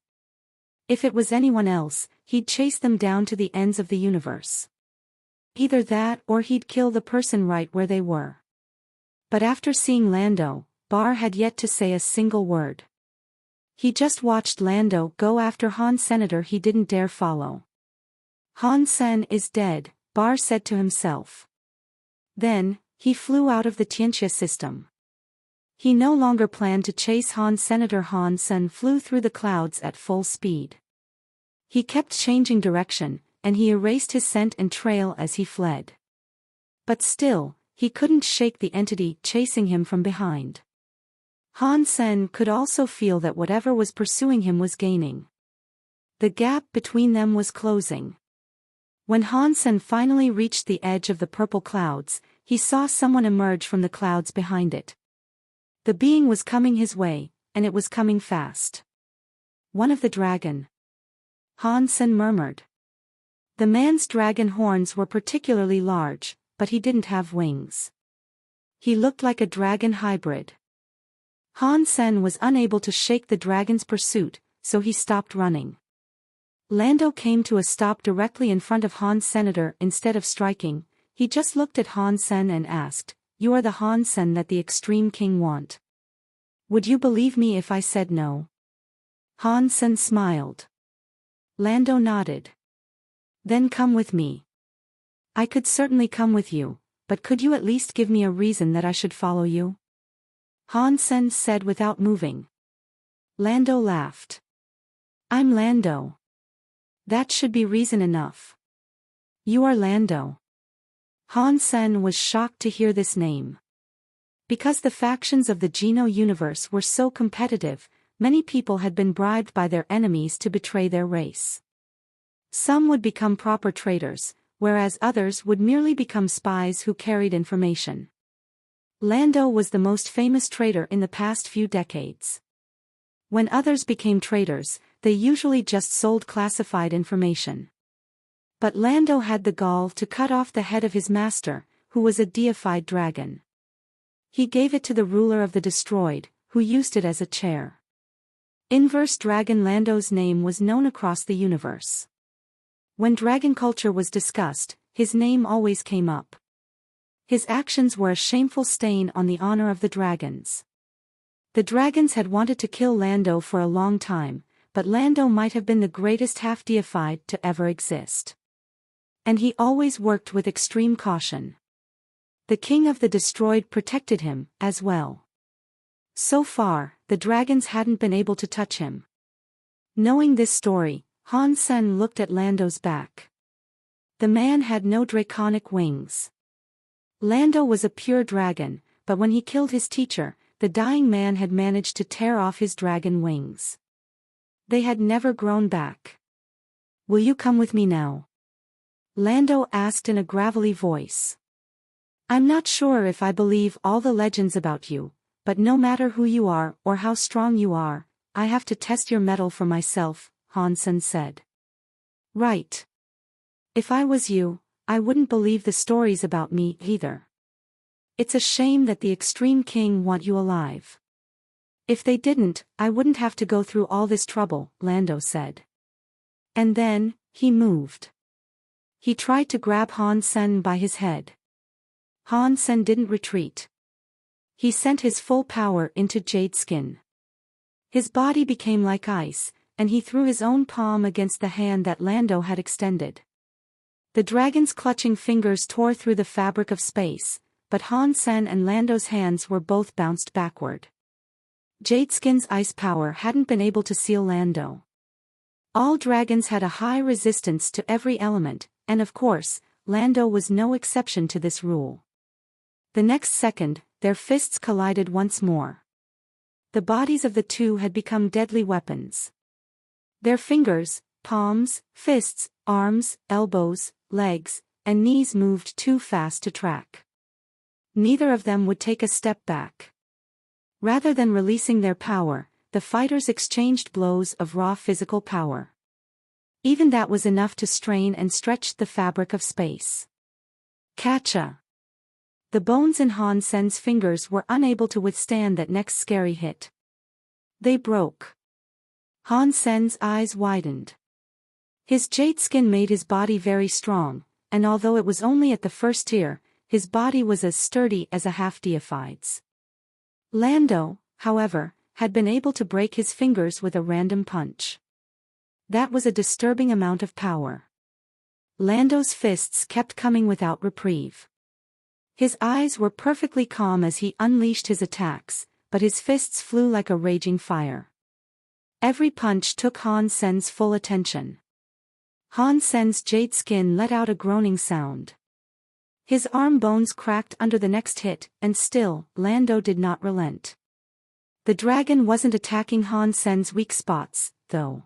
If it was anyone else, he'd chase them down to the ends of the universe. Either that or he'd kill the person right where they were. But after seeing Lando, Bar had yet to say a single word. He just watched Lando go after Han Senator he didn't dare follow. Han Sen is dead, Bar said to himself. Then, he flew out of the Tianxia system. He no longer planned to chase Han Senator. Han Sen flew through the clouds at full speed. He kept changing direction, and he erased his scent and trail as he fled. But still, he couldn't shake the entity chasing him from behind. Han Sen could also feel that whatever was pursuing him was gaining. The gap between them was closing. When Han Sen finally reached the edge of the purple clouds, he saw someone emerge from the clouds behind it. The being was coming his way, and it was coming fast. One of the dragon. Han Sen murmured. The man's dragon horns were particularly large, but he didn't have wings. He looked like a dragon hybrid. Han Sen was unable to shake the dragon's pursuit, so he stopped running. Lando came to a stop directly in front of Han Senator. Instead of striking, he just looked at Han Sen and asked, "You are the Han Sen that the Extreme King want? Would you believe me if I said no?" Han Sen smiled. Lando nodded. "Then come with me." "I could certainly come with you, but could you at least give me a reason that I should follow you?" Han Sen said without moving. Lando laughed. "I'm Lando. That should be reason enough." "You are Lando." Han Sen was shocked to hear this name. Because the factions of the Geno universe were so competitive, many people had been bribed by their enemies to betray their race. Some would become proper traitors, whereas others would merely become spies who carried information. Lando was the most famous traitor in the past few decades. When others became traitors, they usually just sold classified information. But Lando had the gall to cut off the head of his master, who was a deified dragon. He gave it to the ruler of the destroyed, who used it as a chair. Inverse Dragon Lando's name was known across the universe. When dragon culture was discussed, his name always came up. His actions were a shameful stain on the honor of the dragons. The dragons had wanted to kill Lando for a long time, but Lando might have been the greatest half-deified to ever exist. And he always worked with extreme caution. The king of the destroyed protected him, as well. So far, the dragons hadn't been able to touch him. Knowing this story, Han Sen looked at Lando's back. The man had no draconic wings. Lando was a pure dragon, but when he killed his teacher, the dying man had managed to tear off his dragon wings. They had never grown back. "Will you come with me now?" Lando asked in a gravelly voice. "I'm not sure if I believe all the legends about you, but no matter who you are or how strong you are, I have to test your mettle for myself," Han Sen said. "Right. If I was you, I wouldn't believe the stories about me either. It's a shame that the Extreme King want you alive. If they didn't, I wouldn't have to go through all this trouble," Lando said. And then, he moved. He tried to grab Han Sen by his head. Han Sen didn't retreat. He sent his full power into Jade Skin. His body became like ice, and he threw his own palm against the hand that Lando had extended. The dragon's clutching fingers tore through the fabric of space, but Han Sen and Lando's hands were both bounced backward. Jade Skin's ice power hadn't been able to seal Lando. All dragons had a high resistance to every element, and of course, Lando was no exception to this rule. The next second, their fists collided once more. The bodies of the two had become deadly weapons. Their fingers, palms, fists, arms, elbows, legs, and knees moved too fast to track. Neither of them would take a step back. Rather than releasing their power, the fighters exchanged blows of raw physical power. Even that was enough to strain and stretch the fabric of space. Catcha! The bones in Han Sen's fingers were unable to withstand that next scary hit. They broke. Han Sen's eyes widened. His jade skin made his body very strong, and although it was only at the first tier, his body was as sturdy as a half-deified's. Lando, however, had been able to break his fingers with a random punch. That was a disturbing amount of power. Lando's fists kept coming without reprieve. His eyes were perfectly calm as he unleashed his attacks, but his fists flew like a raging fire. Every punch took Han Sen's full attention. Han Sen's jade skin let out a groaning sound. His arm bones cracked under the next hit, and still, Lando did not relent. The dragon wasn't attacking Han Sen's weak spots, though.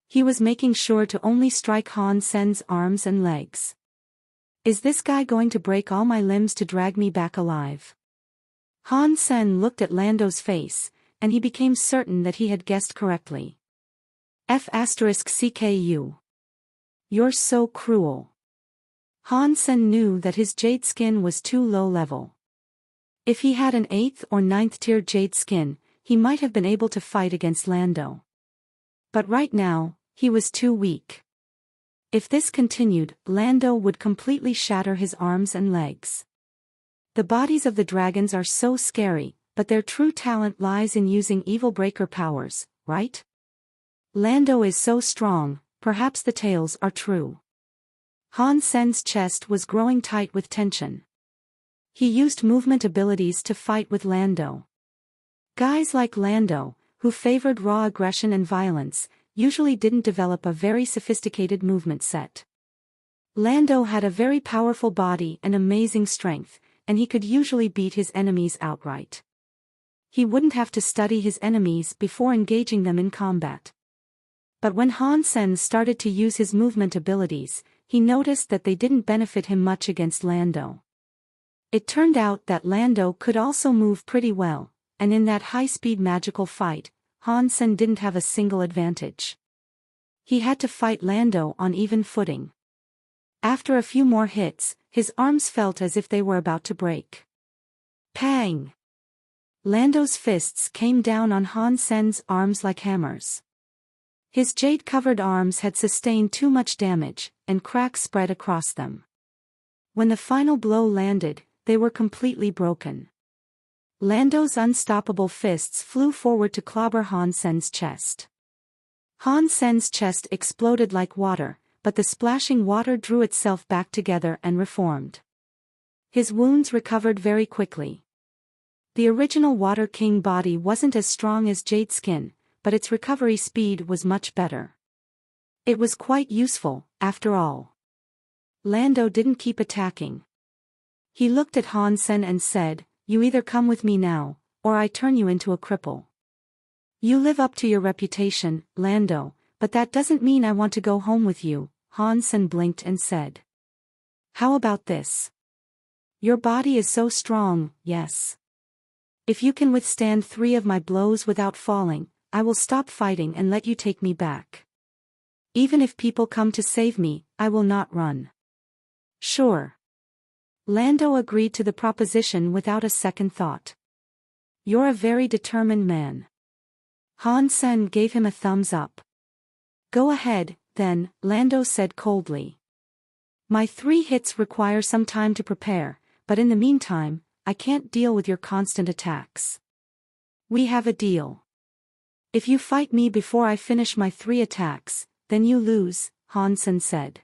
He was making sure to only strike Han Sen's arms and legs. Is this guy going to break all my limbs to drag me back alive? Han Sen looked at Lando's face, and he became certain that he had guessed correctly. F***CKU. You're so cruel. Han Sen knew that his jade skin was too low level. If he had an 8th or 9th tier jade skin, he might have been able to fight against Lando. But right now, he was too weak. If this continued, Lando would completely shatter his arms and legs. The bodies of the dragons are so scary, but their true talent lies in using evil breaker powers, right? Lando is so strong, perhaps the tales are true. Han Sen's chest was growing tight with tension. He used movement abilities to fight with Lando. Guys like Lando, who favored raw aggression and violence, usually didn't develop a very sophisticated movement set. Lando had a very powerful body and amazing strength, and he could usually beat his enemies outright. He wouldn't have to study his enemies before engaging them in combat. But when Han Sen started to use his movement abilities, he noticed that they didn't benefit him much against Lando. It turned out that Lando could also move pretty well, and in that high-speed magical fight, Han Sen didn't have a single advantage. He had to fight Lando on even footing. After a few more hits, his arms felt as if they were about to break. Pang! Lando's fists came down on Han Sen's arms like hammers. His jade-covered arms had sustained too much damage, and cracks spread across them. When the final blow landed, they were completely broken. Lando's unstoppable fists flew forward to clobber Han Sen's chest. Han Sen's chest exploded like water, but the splashing water drew itself back together and reformed. His wounds recovered very quickly. The original Water King body wasn't as strong as Jade Skin, but its recovery speed was much better. It was quite useful, after all. Lando didn't keep attacking. He looked at Han Sen and said, "You either come with me now, or I turn you into a cripple." "You live up to your reputation, Lando, but that doesn't mean I want to go home with you," Han Sen blinked and said. "How about this? Your body is so strong, yes. If you can withstand 3 of my blows without falling, I will stop fighting and let you take me back. Even if people come to save me, I will not run." "Sure." Lando agreed to the proposition without a second thought. "You're a very determined man." Han Sen gave him a thumbs up. "Go ahead, then," Lando said coldly. "My 3 hits require some time to prepare, but in the meantime, I can't deal with your constant attacks. We have a deal. If you fight me before I finish my 3 attacks, then you lose," Han Sen said.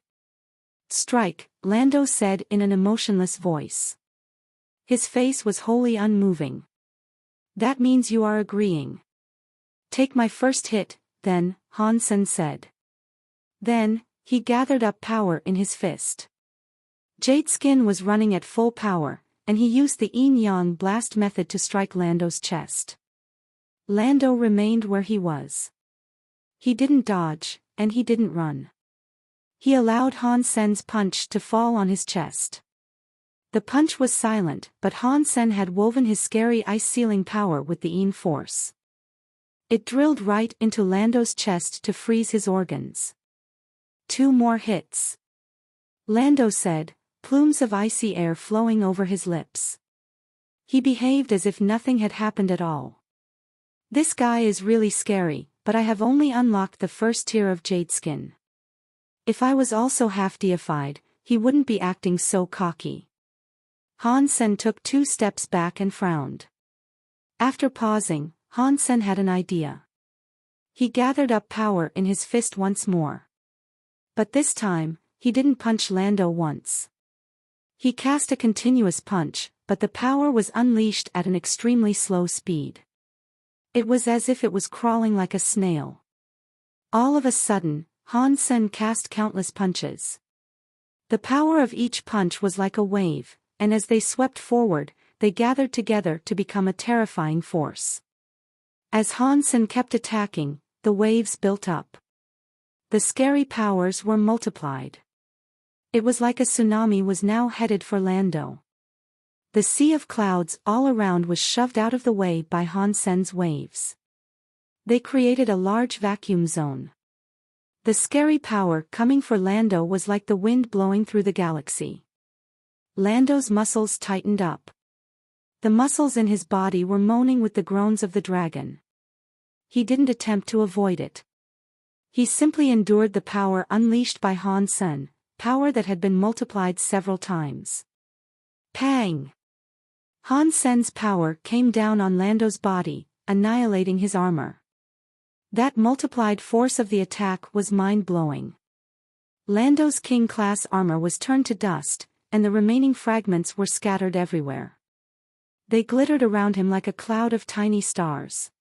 "Strike," Lando said in an emotionless voice. His face was wholly unmoving. "That means you are agreeing." "Take my first hit, then," Han Sen said. Then, he gathered up power in his fist. Jade Skin was running at full power, and he used the yin-yang blast method to strike Lando's chest. Lando remained where he was. He didn't dodge, and he didn't run. He allowed Han Sen's punch to fall on his chest. The punch was silent, but Han Sen had woven his scary ice-sealing power with the yin force. It drilled right into Lando's chest to freeze his organs. 2 more hits. Lando said, plumes of icy air flowing over his lips. He behaved as if nothing had happened at all. "This guy is really scary, but I have only unlocked the first tier of Jade Skin. If I was also half deified, he wouldn't be acting so cocky." Han Sen took 2 steps back and frowned. After pausing, Han Sen had an idea. He gathered up power in his fist once more. But this time, he didn't punch Lando once. He cast a continuous punch, but the power was unleashed at an extremely slow speed. It was as if it was crawling like a snail. All of a sudden, Han Sen cast countless punches. The power of each punch was like a wave, and as they swept forward, they gathered together to become a terrifying force. As Han Sen kept attacking, the waves built up. The scary powers were multiplied. It was like a tsunami was now headed for Lando. The sea of clouds all around was shoved out of the way by Han Sen's waves. They created a large vacuum zone. The scary power coming for Lando was like the wind blowing through the galaxy. Lando's muscles tightened up. The muscles in his body were moaning with the groans of the dragon. He didn't attempt to avoid it. He simply endured the power unleashed by Han Sen, power that had been multiplied several times. Pang! Han Sen's power came down on Lando's body, annihilating his armor. That multiplied force of the attack was mind-blowing. Lando's king-class armor was turned to dust, and the remaining fragments were scattered everywhere. They glittered around him like a cloud of tiny stars.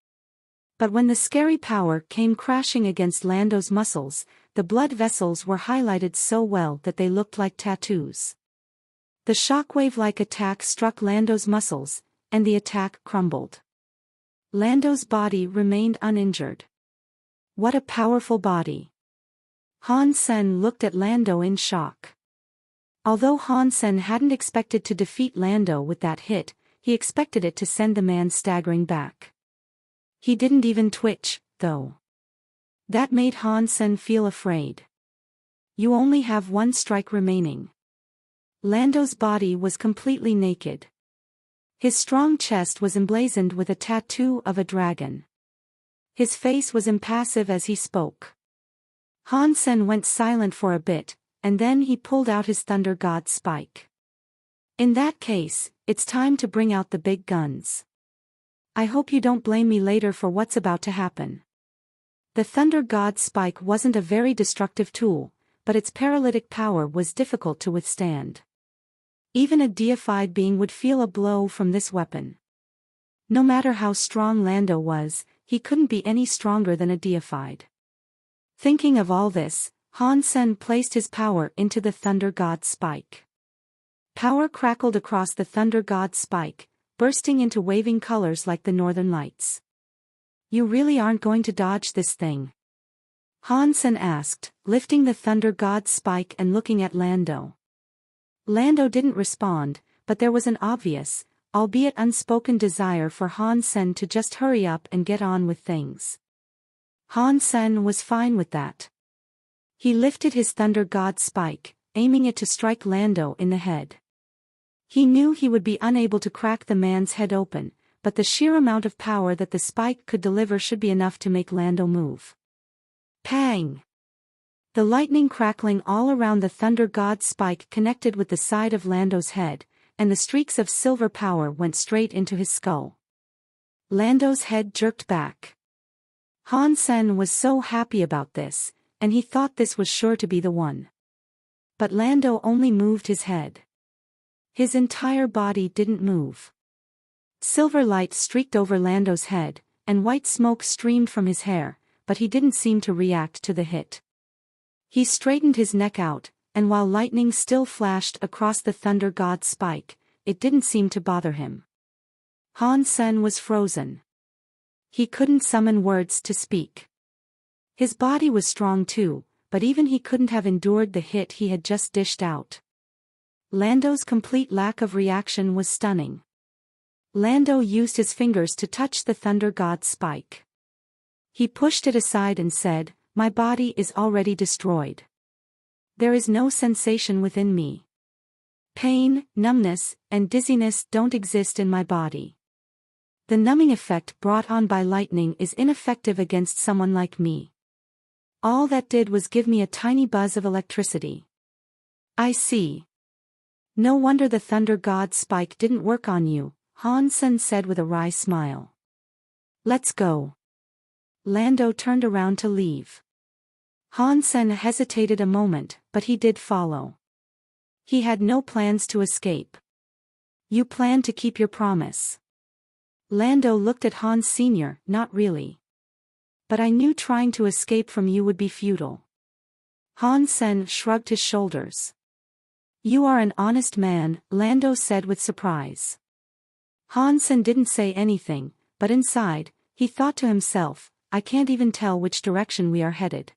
But when the scary power came crashing against Lando's muscles, the blood vessels were highlighted so well that they looked like tattoos. The shockwave-like attack struck Lando's muscles, and the attack crumbled. Lando's body remained uninjured. What a powerful body! Han Sen looked at Lando in shock. Although Han Sen hadn't expected to defeat Lando with that hit, he expected it to send the man staggering back. He didn't even twitch, though. That made Han Sen feel afraid. You only have one strike remaining. Lando's body was completely naked. His strong chest was emblazoned with a tattoo of a dragon. His face was impassive as he spoke. Han Sen went silent for a bit, and then he pulled out his Thunder God spike. In that case, it's time to bring out the big guns. I hope you don't blame me later for what's about to happen. The Thunder God spike wasn't a very destructive tool, but its paralytic power was difficult to withstand. Even a deified being would feel a blow from this weapon. No matter how strong Lando was, he couldn't be any stronger than a deified. Thinking of all this, Han Sen placed his power into the Thunder God spike. Power crackled across the Thunder God spike, bursting into waving colors like the northern lights. You really aren't going to dodge this thing? Han Sen asked, lifting the Thunder God spike and looking at Lando. Lando didn't respond, but there was an obvious, albeit unspoken desire for Han Sen to just hurry up and get on with things. Han Sen was fine with that. He lifted his Thunder God spike, aiming it to strike Lando in the head. He knew he would be unable to crack the man's head open, but the sheer amount of power that the spike could deliver should be enough to make Lando move. Pang! The lightning crackling all around the Thunder God spike connected with the side of Lando's head, and the streaks of silver power went straight into his skull. Lando's head jerked back. Han Sen was so happy about this, and he thought this was sure to be the one. But Lando only moved his head. His entire body didn't move. Silver light streaked over Lando's head, and white smoke streamed from his hair, but he didn't seem to react to the hit. He straightened his neck out, and while lightning still flashed across the Thunder God spike, it didn't seem to bother him. Han Sen was frozen. He couldn't summon words to speak. His body was strong too, but even he couldn't have endured the hit he had just dished out. Lando's complete lack of reaction was stunning. Lando used his fingers to touch the Thunder God spike. He pushed it aside and said, "My body is already destroyed. There is no sensation within me. Pain, numbness, and dizziness don't exist in my body. The numbing effect brought on by lightning is ineffective against someone like me. All that did was give me a tiny buzz of electricity." I see. No wonder the Thunder God spike didn't work on you, Han Sen said with a wry smile. Let's go. Lando turned around to leave. Han Sen hesitated a moment, but he did follow. He had no plans to escape. You plan to keep your promise. Lando looked at Han Sr., not really. But I knew trying to escape from you would be futile. Han Sen shrugged his shoulders. You are an honest man, Lando said with surprise. Han Sen didn't say anything, but inside, he thought to himself, I can't even tell which direction we are headed.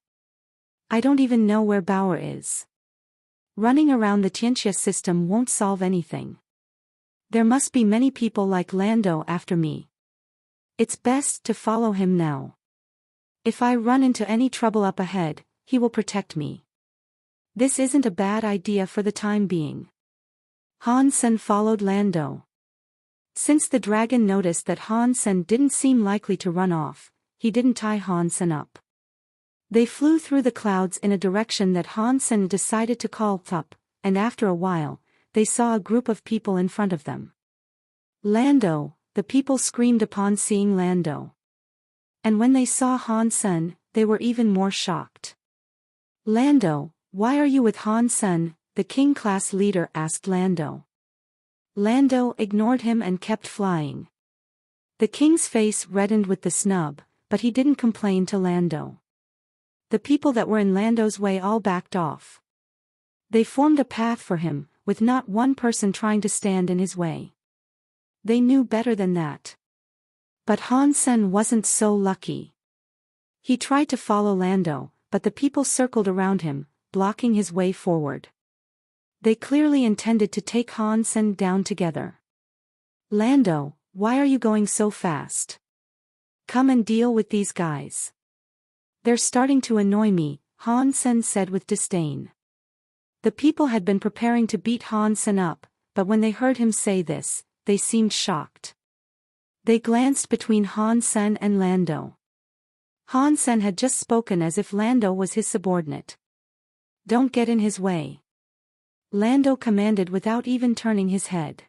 I don't even know where Bauer is. Running around the Tianxia system won't solve anything. There must be many people like Lando after me. It's best to follow him now. If I run into any trouble up ahead, he will protect me. This isn't a bad idea for the time being. Han Sen followed Lando. Since the dragon noticed that Han Sen didn't seem likely to run off, he didn't tie Han Sen up. They flew through the clouds in a direction that Han Sen decided to call up, and after a while, they saw a group of people in front of them. Lando, the people screamed upon seeing Lando. And when they saw Han Sen, they were even more shocked. Lando, why are you with Han Sen? The king class leader asked Lando. Lando ignored him and kept flying. The king's face reddened with the snub, but he didn't complain to Lando. The people that were in Lando's way all backed off. They formed a path for him, with not one person trying to stand in his way. They knew better than that. But Han Sen wasn't so lucky. He tried to follow Lando, but the people circled around him, blocking his way forward. They clearly intended to take Han Sen down together. Lando, why are you going so fast? Come and deal with these guys. They're starting to annoy me, Han Sen said with disdain. The people had been preparing to beat Han Sen up, but when they heard him say this, they seemed shocked. They glanced between Han Sen and Lando. Han Sen had just spoken as if Lando was his subordinate. Don't get in his way. Lando commanded without even turning his head.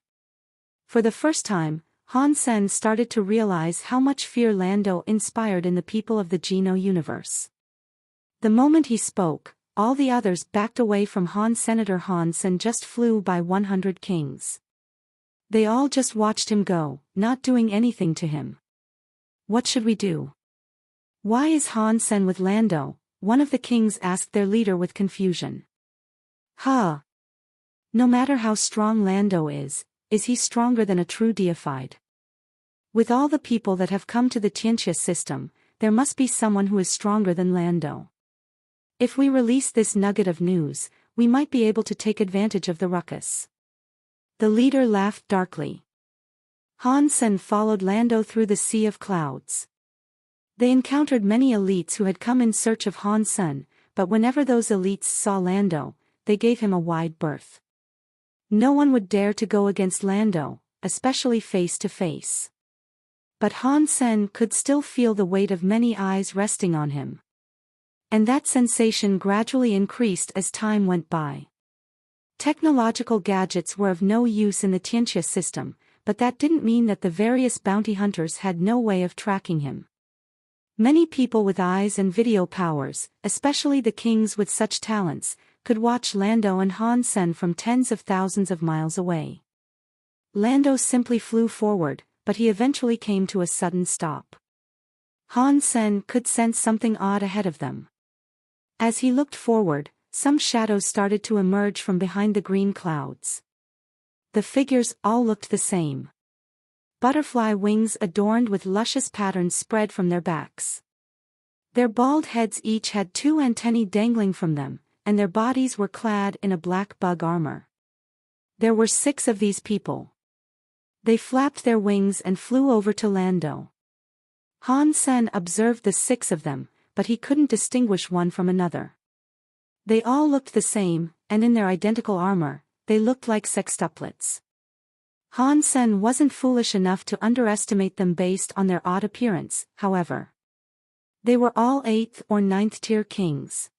For the first time, Han Sen started to realize how much fear Lando inspired in the people of the Geno universe. The moment he spoke, all the others backed away from Han. Senator Han Sen just flew by 100 kings. They all just watched him go, not doing anything to him. What should we do? Why is Han Sen with Lando? One of the kings asked their leader with confusion. Huh. No matter how strong Lando is he stronger than a true deified? With all the people that have come to the Tianxia system, there must be someone who is stronger than Lando. If we release this nugget of news, we might be able to take advantage of the ruckus. The leader laughed darkly. Han Sen followed Lando through the sea of clouds. They encountered many elites who had come in search of Han Sen, but whenever those elites saw Lando, they gave him a wide berth. No one would dare to go against Lando, especially face to face. But Han Sen could still feel the weight of many eyes resting on him. And that sensation gradually increased as time went by. Technological gadgets were of no use in the Tianxia system, but that didn't mean that the various bounty hunters had no way of tracking him. Many people with eyes and video powers, especially the kings with such talents, could watch Lando and Han Sen from tens of thousands of miles away. Lando simply flew forward, but he eventually came to a sudden stop. Han Sen could sense something odd ahead of them. As he looked forward, some shadows started to emerge from behind the green clouds. The figures all looked the same. Butterfly wings adorned with luscious patterns spread from their backs. Their bald heads each had 2 antennae dangling from them, and their bodies were clad in a black bug armor. There were 6 of these people. They flapped their wings and flew over to Lando. Han Sen observed the 6 of them, but he couldn't distinguish one from another. They all looked the same, and in their identical armor, they looked like sextuplets. Han Sen wasn't foolish enough to underestimate them based on their odd appearance, however. They were all 8th or 9th tier kings.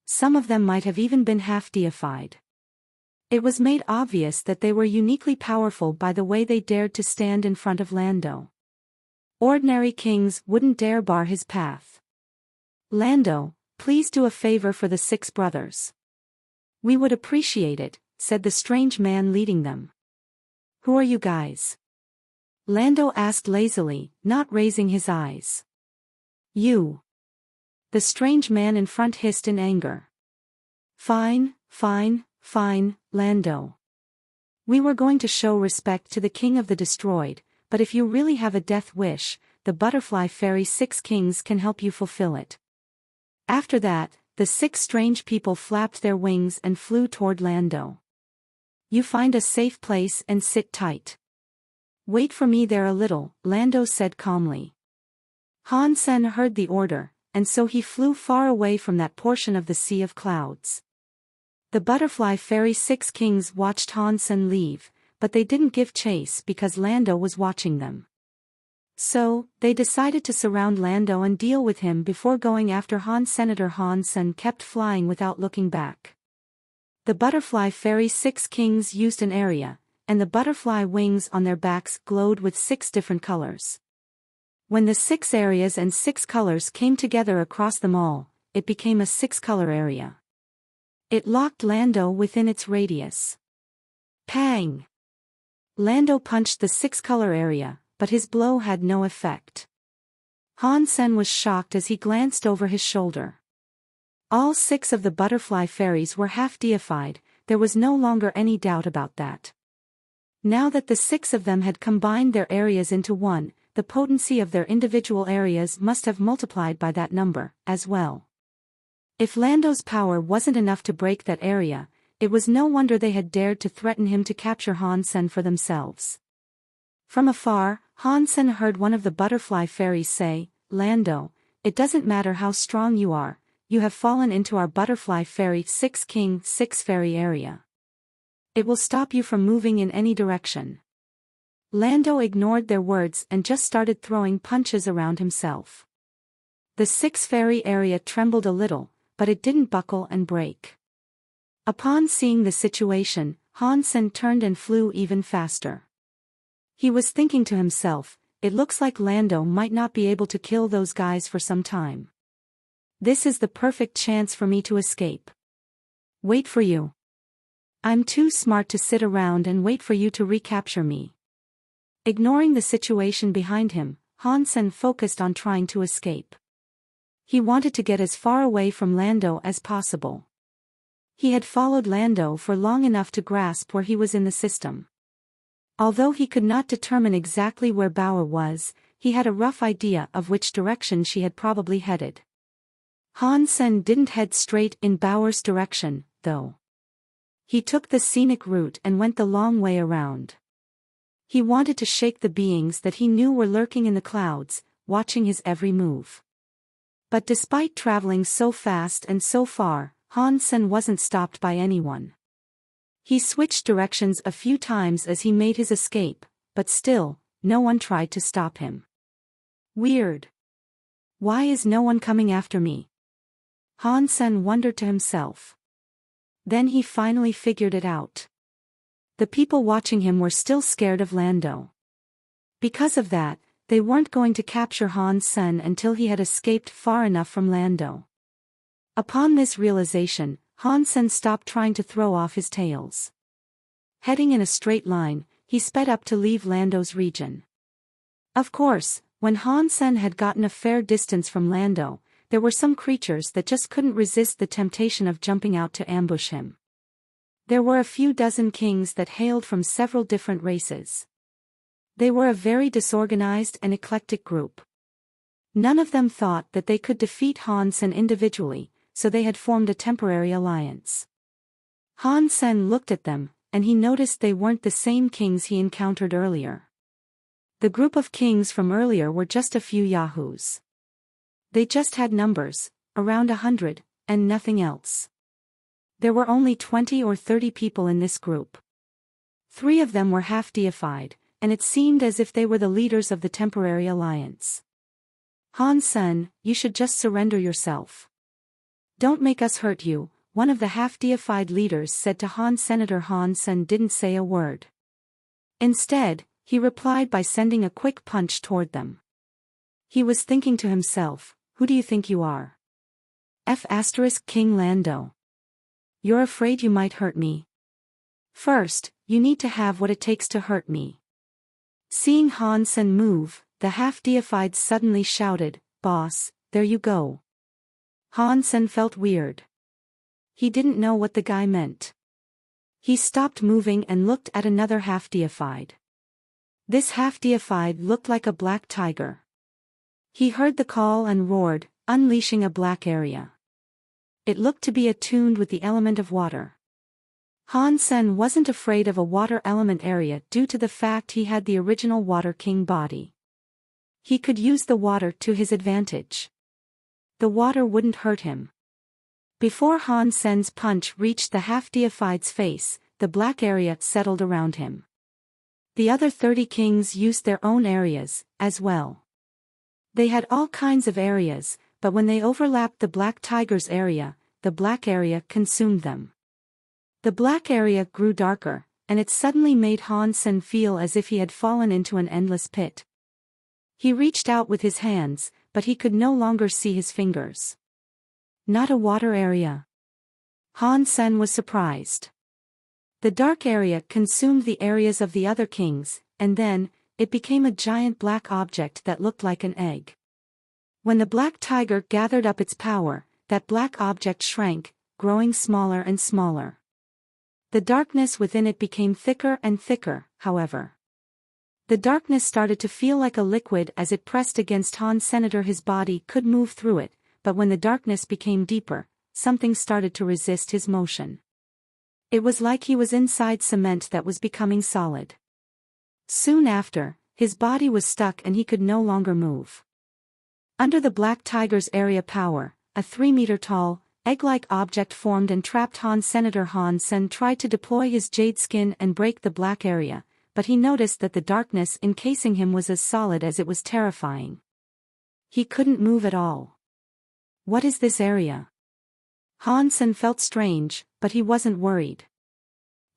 Some of them might have even been half-deified. It was made obvious that they were uniquely powerful by the way they dared to stand in front of Lando. Ordinary kings wouldn't dare bar his path. Lando, please do a favor for the 6 brothers. We would appreciate it, said the strange man leading them. Who are you guys? Lando asked lazily, not raising his eyes. You. The strange man in front hissed in anger. Fine, Fine, Lando. We were going to show respect to the king of the destroyed, but if you really have a death wish, the butterfly fairy 6 kings can help you fulfill it. After that, the 6 strange people flapped their wings and flew toward Lando. You find a safe place and sit tight. Wait for me there a little, Lando said calmly. Han Sen heard the order, and so he flew far away from that portion of the sea of clouds. The butterfly fairy 6 kings watched Han Sen leave, but they didn't give chase because Lando was watching them. So, they decided to surround Lando and deal with him before going after Han. Senator Han Sen kept flying without looking back. The butterfly fairy 6 kings used an area, and the butterfly wings on their backs glowed with 6 different colors. When the 6 areas and 6 colors came together across them all, it became a 6-color area. It locked Lando within its radius. Pang! Lando punched the 6-color area, but his blow had no effect. Han Sen was shocked as he glanced over his shoulder. All 6 of the butterfly fairies were half deified, there was no longer any doubt about that. Now that the 6 of them had combined their areas into one, the potency of their individual areas must have multiplied by that number, as well. If Lando's power wasn't enough to break that area, it was no wonder they had dared to threaten him to capture Han Sen for themselves. From afar, Han Sen heard one of the butterfly fairies say, "Lando, it doesn't matter how strong you are, you have fallen into our butterfly fairy 6 king 6 fairy area. It will stop you from moving in any direction." Lando ignored their words and just started throwing punches around himself. The 6 fairy area trembled a little, but it didn't buckle and break. Upon seeing the situation, Han Sen turned and flew even faster. He was thinking to himself, it looks like Lando might not be able to kill those guys for some time. This is the perfect chance for me to escape. Wait for you. I'm too smart to sit around and wait for you to recapture me. Ignoring the situation behind him, Han Sen focused on trying to escape. He wanted to get as far away from Lando as possible. He had followed Lando for long enough to grasp where he was in the system. Although he could not determine exactly where Bauer was, he had a rough idea of which direction she had probably headed. Han Sen didn't head straight in Bauer's direction, though. He took the scenic route and went the long way around. He wanted to shake the beings that he knew were lurking in the clouds, watching his every move. But despite traveling so fast and so far, Han Sen wasn't stopped by anyone. He switched directions a few times as he made his escape, but still, no one tried to stop him. Weird. Why is no one coming after me? Han Sen wondered to himself. Then he finally figured it out. The people watching him were still scared of Lando. Because of that, they weren't going to capture Han Sen until he had escaped far enough from Lando. Upon this realization, Han Sen stopped trying to throw off his tails. Heading in a straight line, he sped up to leave Lando's region. Of course, when Han Sen had gotten a fair distance from Lando, there were some creatures that just couldn't resist the temptation of jumping out to ambush him. There were a few dozen kings that hailed from several different races. They were a very disorganized and eclectic group. None of them thought that they could defeat Han Sen individually, so they had formed a temporary alliance. Han Sen looked at them, and he noticed they weren't the same kings he encountered earlier. The group of kings from earlier were just a few yahoos. They just had numbers, around 100, and nothing else. There were only 20 or 30 people in this group. 3 of them were half deified, and it seemed as if they were the leaders of the temporary alliance. Han Sen, you should just surrender yourself. Don't make us hurt you, one of the half-deified leaders said to Han. Senator Han Sen didn't say a word. Instead, he replied by sending a quick punch toward them. He was thinking to himself, who do you think you are? King Lando. You're afraid you might hurt me. First, you need to have what it takes to hurt me. Seeing Han Sen move, the half-deified suddenly shouted, "Boss, there you go." Han Sen felt weird. He didn't know what the guy meant. He stopped moving and looked at another half-deified. This half-deified looked like a black tiger. He heard the call and roared, unleashing a black area. It looked to be attuned with the element of water. Han Sen wasn't afraid of a water element area due to the fact he had the original Water King body. He could use the water to his advantage. The water wouldn't hurt him. Before Han Sen's punch reached the half-deified's face, the black area settled around him. The other 30 kings used their own areas, as well. They had all kinds of areas, but when they overlapped the black tiger's area, the black area consumed them. The black area grew darker, and it suddenly made Han Sen feel as if he had fallen into an endless pit. He reached out with his hands, but he could no longer see his fingers. Not a water area. Han Sen was surprised. The dark area consumed the areas of the other kings, and then, it became a giant black object that looked like an egg. When the black tiger gathered up its power, that black object shrank, growing smaller and smaller. The darkness within it became thicker and thicker, however. The darkness started to feel like a liquid as it pressed against Han Senator. His body could move through it, but when the darkness became deeper, something started to resist his motion. It was like he was inside cement that was becoming solid. Soon after, his body was stuck and he could no longer move. Under the black tiger's area power, a 3-meter-tall, egg-like object formed and trapped Han Senator. Han Sen tried to deploy his jade skin and break the black area, but he noticed that the darkness encasing him was as solid as it was terrifying. He couldn't move at all. What is this area? Han Sen felt strange, but he wasn't worried.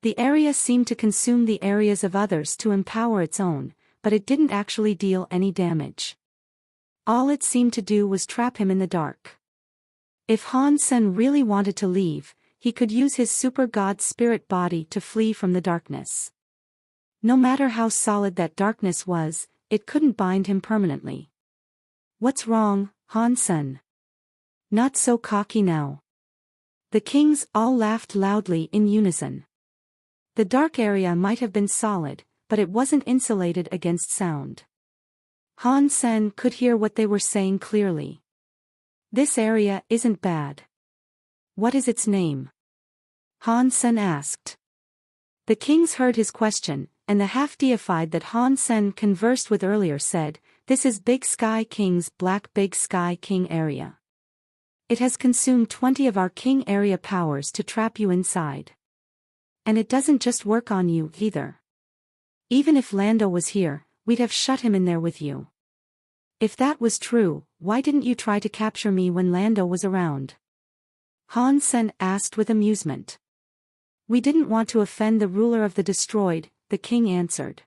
The area seemed to consume the areas of others to empower its own, but it didn't actually deal any damage. All it seemed to do was trap him in the dark. If Han Sen really wanted to leave, he could use his super god spirit body to flee from the darkness. No matter how solid that darkness was, it couldn't bind him permanently. What's wrong, Han Sen? Not so cocky now. The kings all laughed loudly in unison. The dark area might have been solid, but it wasn't insulated against sound. Han Sen could hear what they were saying clearly. This area isn't bad. What is its name? Han Sen asked. The kings heard his question, and the half-deified that Han Sen conversed with earlier said, "This is Big Sky King's Black Big Sky King area. It has consumed 20 of our king area powers to trap you inside. And it doesn't just work on you either. Even if Lando was here, we'd have shut him in there with you. If that was true, why didn't you try to capture me when Lando was around?" Han Sen asked with amusement. "We didn't want to offend the ruler of the destroyed," the king answered.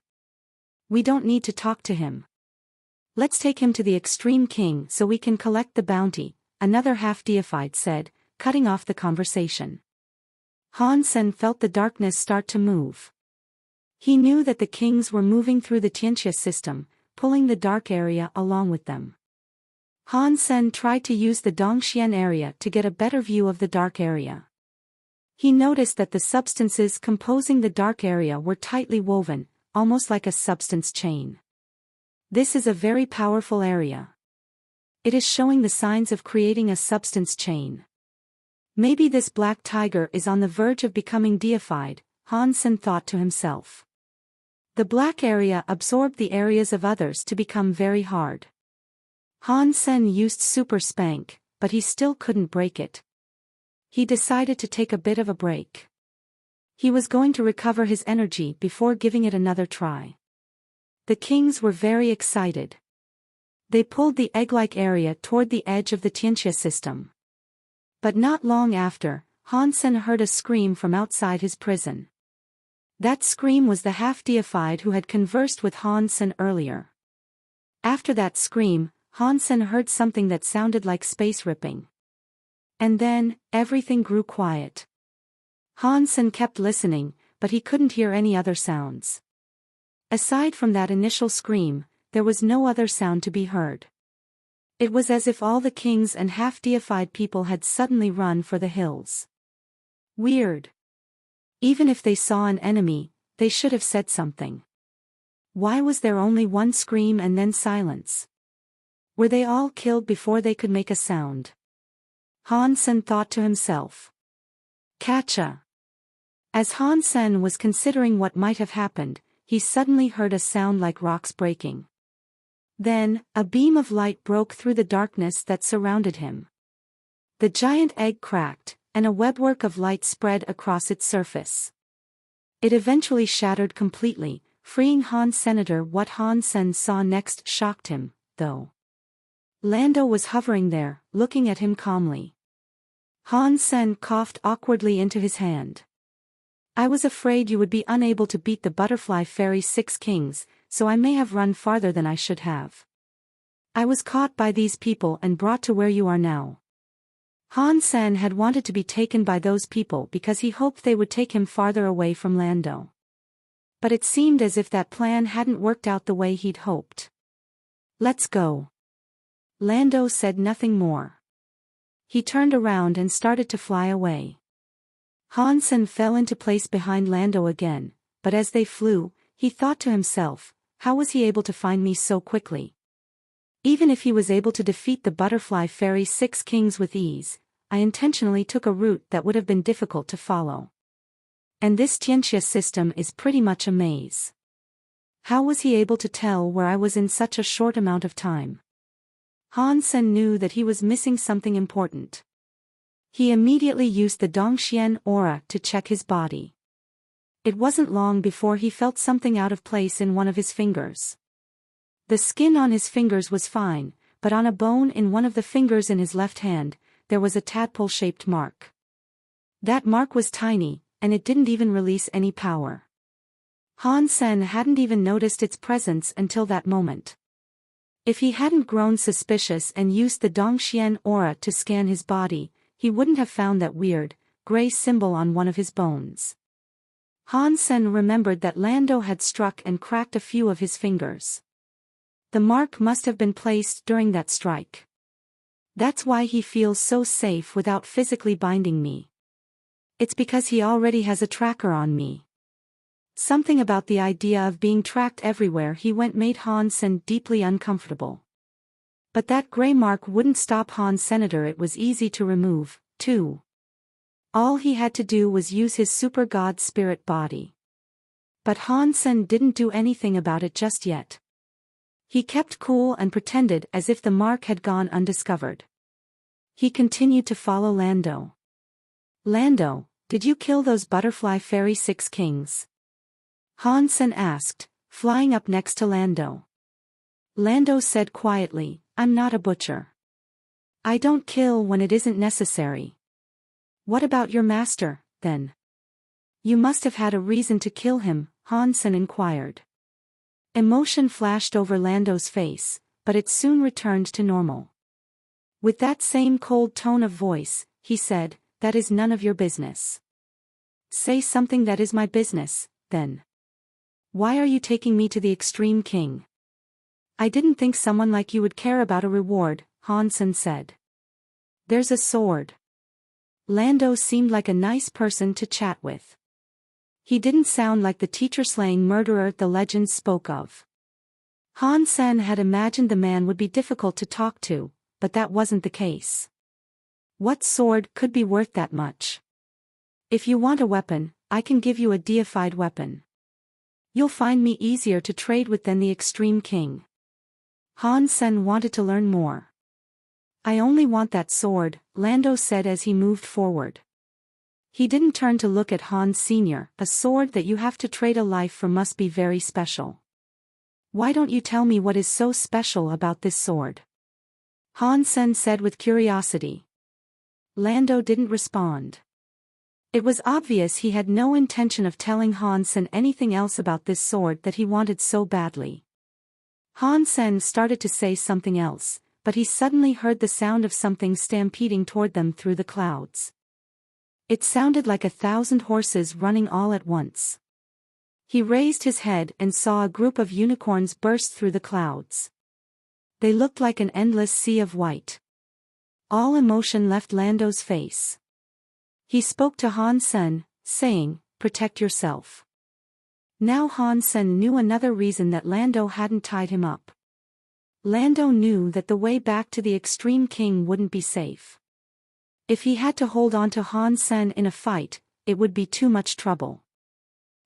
"We don't need to talk to him. Let's take him to the extreme king so we can collect the bounty," another half-deified said, cutting off the conversation. Han Sen felt the darkness start to move. He knew that the kings were moving through the Tianxia system, pulling the dark area along with them. Han Sen tried to use the Dongxian area to get a better view of the dark area. He noticed that the substances composing the dark area were tightly woven, almost like a substance chain. This is a very powerful area. It is showing the signs of creating a substance chain. Maybe this black tiger is on the verge of becoming deified, Han Sen thought to himself. The black area absorbed the areas of others to become very hard. Han Sen used super spank, but he still couldn't break it. He decided to take a bit of a break. He was going to recover his energy before giving it another try. The kings were very excited. They pulled the egg-like area toward the edge of the Tianxia system. But not long after, Han Sen heard a scream from outside his prison. That scream was the half-deified who had conversed with Han Sen earlier. After that scream, Han Sen heard something that sounded like space ripping. And then, everything grew quiet. Han Sen kept listening, but he couldn't hear any other sounds. Aside from that initial scream, there was no other sound to be heard. It was as if all the kings and half-deified people had suddenly run for the hills. Weird. Even if they saw an enemy, they should have said something. Why was there only one scream and then silence? Were they all killed before they could make a sound? Han Sen thought to himself. Catcha. As Han Sen was considering what might have happened, he suddenly heard a sound like rocks breaking. Then, a beam of light broke through the darkness that surrounded him. The giant egg cracked, and a webwork of light spread across its surface. It eventually shattered completely, freeing Han Senator. What Han Sen saw next shocked him, though. Lando was hovering there, looking at him calmly. Han Sen coughed awkwardly into his hand. I was afraid you would be unable to beat the butterfly fairy 6 kings, so I may have run farther than I should have. I was caught by these people and brought to where you are now. Han Sen had wanted to be taken by those people because he hoped they would take him farther away from Lando. But it seemed as if that plan hadn't worked out the way he'd hoped. Let's go. Lando said nothing more. He turned around and started to fly away. Han Sen fell into place behind Lando again, but as they flew, he thought to himself, how was he able to find me so quickly? Even if he was able to defeat the butterfly fairy 6 kings with ease, I intentionally took a route that would have been difficult to follow. And this Tianxia system is pretty much a maze. How was he able to tell where I was in such a short amount of time? Han Sen knew that he was missing something important. He immediately used the Dongxian aura to check his body. It wasn't long before he felt something out of place in one of his fingers. The skin on his fingers was fine, but on a bone in one of the fingers in his left hand, there was a tadpole-shaped mark. That mark was tiny, and it didn't even release any power. Han Sen hadn't even noticed its presence until that moment. If he hadn't grown suspicious and used the Dongxian aura to scan his body, he wouldn't have found that weird, gray symbol on one of his bones. Han Sen remembered that Lando had struck and cracked a few of his fingers. The mark must have been placed during that strike. That's why he feels so safe without physically binding me. It's because he already has a tracker on me. Something about the idea of being tracked everywhere he went made Han Sen deeply uncomfortable. But that gray mark wouldn't stop Han Senator. It was easy to remove, too. All he had to do was use his super god spirit body. But Han Sen didn't do anything about it just yet. He kept cool and pretended as if the mark had gone undiscovered. He continued to follow Lando. Lando, did you kill those butterfly fairy 6 kings? Han Sen asked, flying up next to Lando. Lando said quietly, I'm not a butcher. I don't kill when it isn't necessary. What about your master, then? You must have had a reason to kill him, Han Sen inquired. Emotion flashed over Lando's face, but it soon returned to normal. With that same cold tone of voice, he said, that is none of your business. Say something that is my business, then. Why are you taking me to the Extreme King? I didn't think someone like you would care about a reward, Han Sen said. There's a sword. Lando seemed like a nice person to chat with. He didn't sound like the teacher-slaying murderer the legends spoke of. Han Sen had imagined the man would be difficult to talk to, but that wasn't the case. What sword could be worth that much? If you want a weapon, I can give you a deified weapon. You'll find me easier to trade with than the Extreme King. Han Sen wanted to learn more. I only want that sword, Lando said as he moved forward. He didn't turn to look at Han Sr. A sword that you have to trade a life for must be very special. Why don't you tell me what is so special about this sword? Han Sen said with curiosity. Lando didn't respond. It was obvious he had no intention of telling Han Sen anything else about this sword that he wanted so badly. Han Sen started to say something else, but he suddenly heard the sound of something stampeding toward them through the clouds. It sounded like 1,000 horses running all at once. He raised his head and saw a group of unicorns burst through the clouds. They looked like an endless sea of white. All emotion left Lando's face. He spoke to Han Sen, saying, protect yourself. Now Han Sen knew another reason that Lando hadn't tied him up. Lando knew that the way back to the Extreme King wouldn't be safe. If he had to hold on to Han Sen in a fight, it would be too much trouble.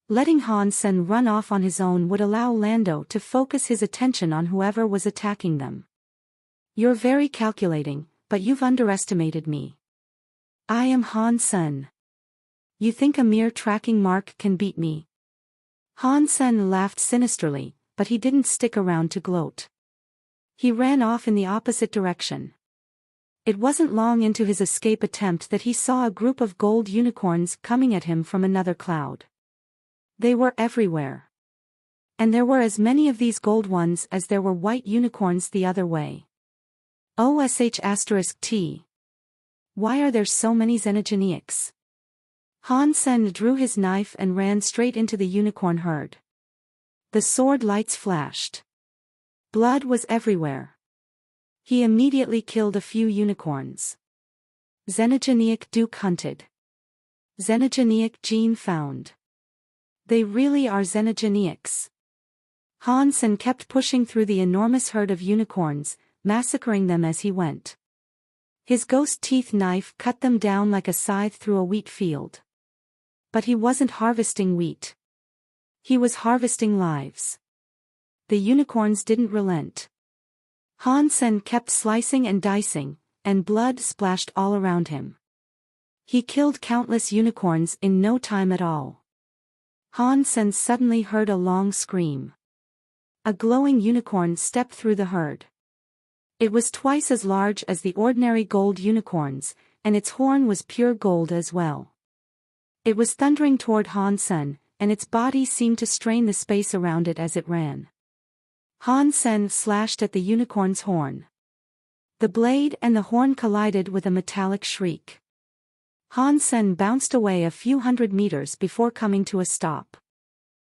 Letting Han Sen run off on his own would allow Lando to focus his attention on whoever was attacking them. You're very calculating, but you've underestimated me. I am Han Sen. You think a mere tracking mark can beat me? Han Sen laughed sinisterly, but he didn't stick around to gloat. He ran off in the opposite direction. It wasn't long into his escape attempt that he saw a group of gold unicorns coming at him from another cloud. They were everywhere. And there were as many of these gold ones as there were white unicorns the other way. OSH*T. Why are there so many xenogeneics? Han Sen drew his knife and ran straight into the unicorn herd. The sword lights flashed. Blood was everywhere. He immediately killed a few unicorns. Xenogeneic Duke hunted. Xenogeneic gene found. They really are xenogeneics. Han Sen kept pushing through the enormous herd of unicorns, massacring them as he went. His ghost teeth knife cut them down like a scythe through a wheat field. But he wasn't harvesting wheat. He was harvesting lives. The unicorns didn't relent. Han Sen kept slicing and dicing, and blood splashed all around him. He killed countless unicorns in no time at all. Han Sen suddenly heard a long scream. A glowing unicorn stepped through the herd. It was twice as large as the ordinary gold unicorns, and its horn was pure gold as well. It was thundering toward Han Sen, and its body seemed to strain the space around it as it ran. Han Sen slashed at the unicorn's horn. The blade and the horn collided with a metallic shriek. Han Sen bounced away a few hundred meters before coming to a stop.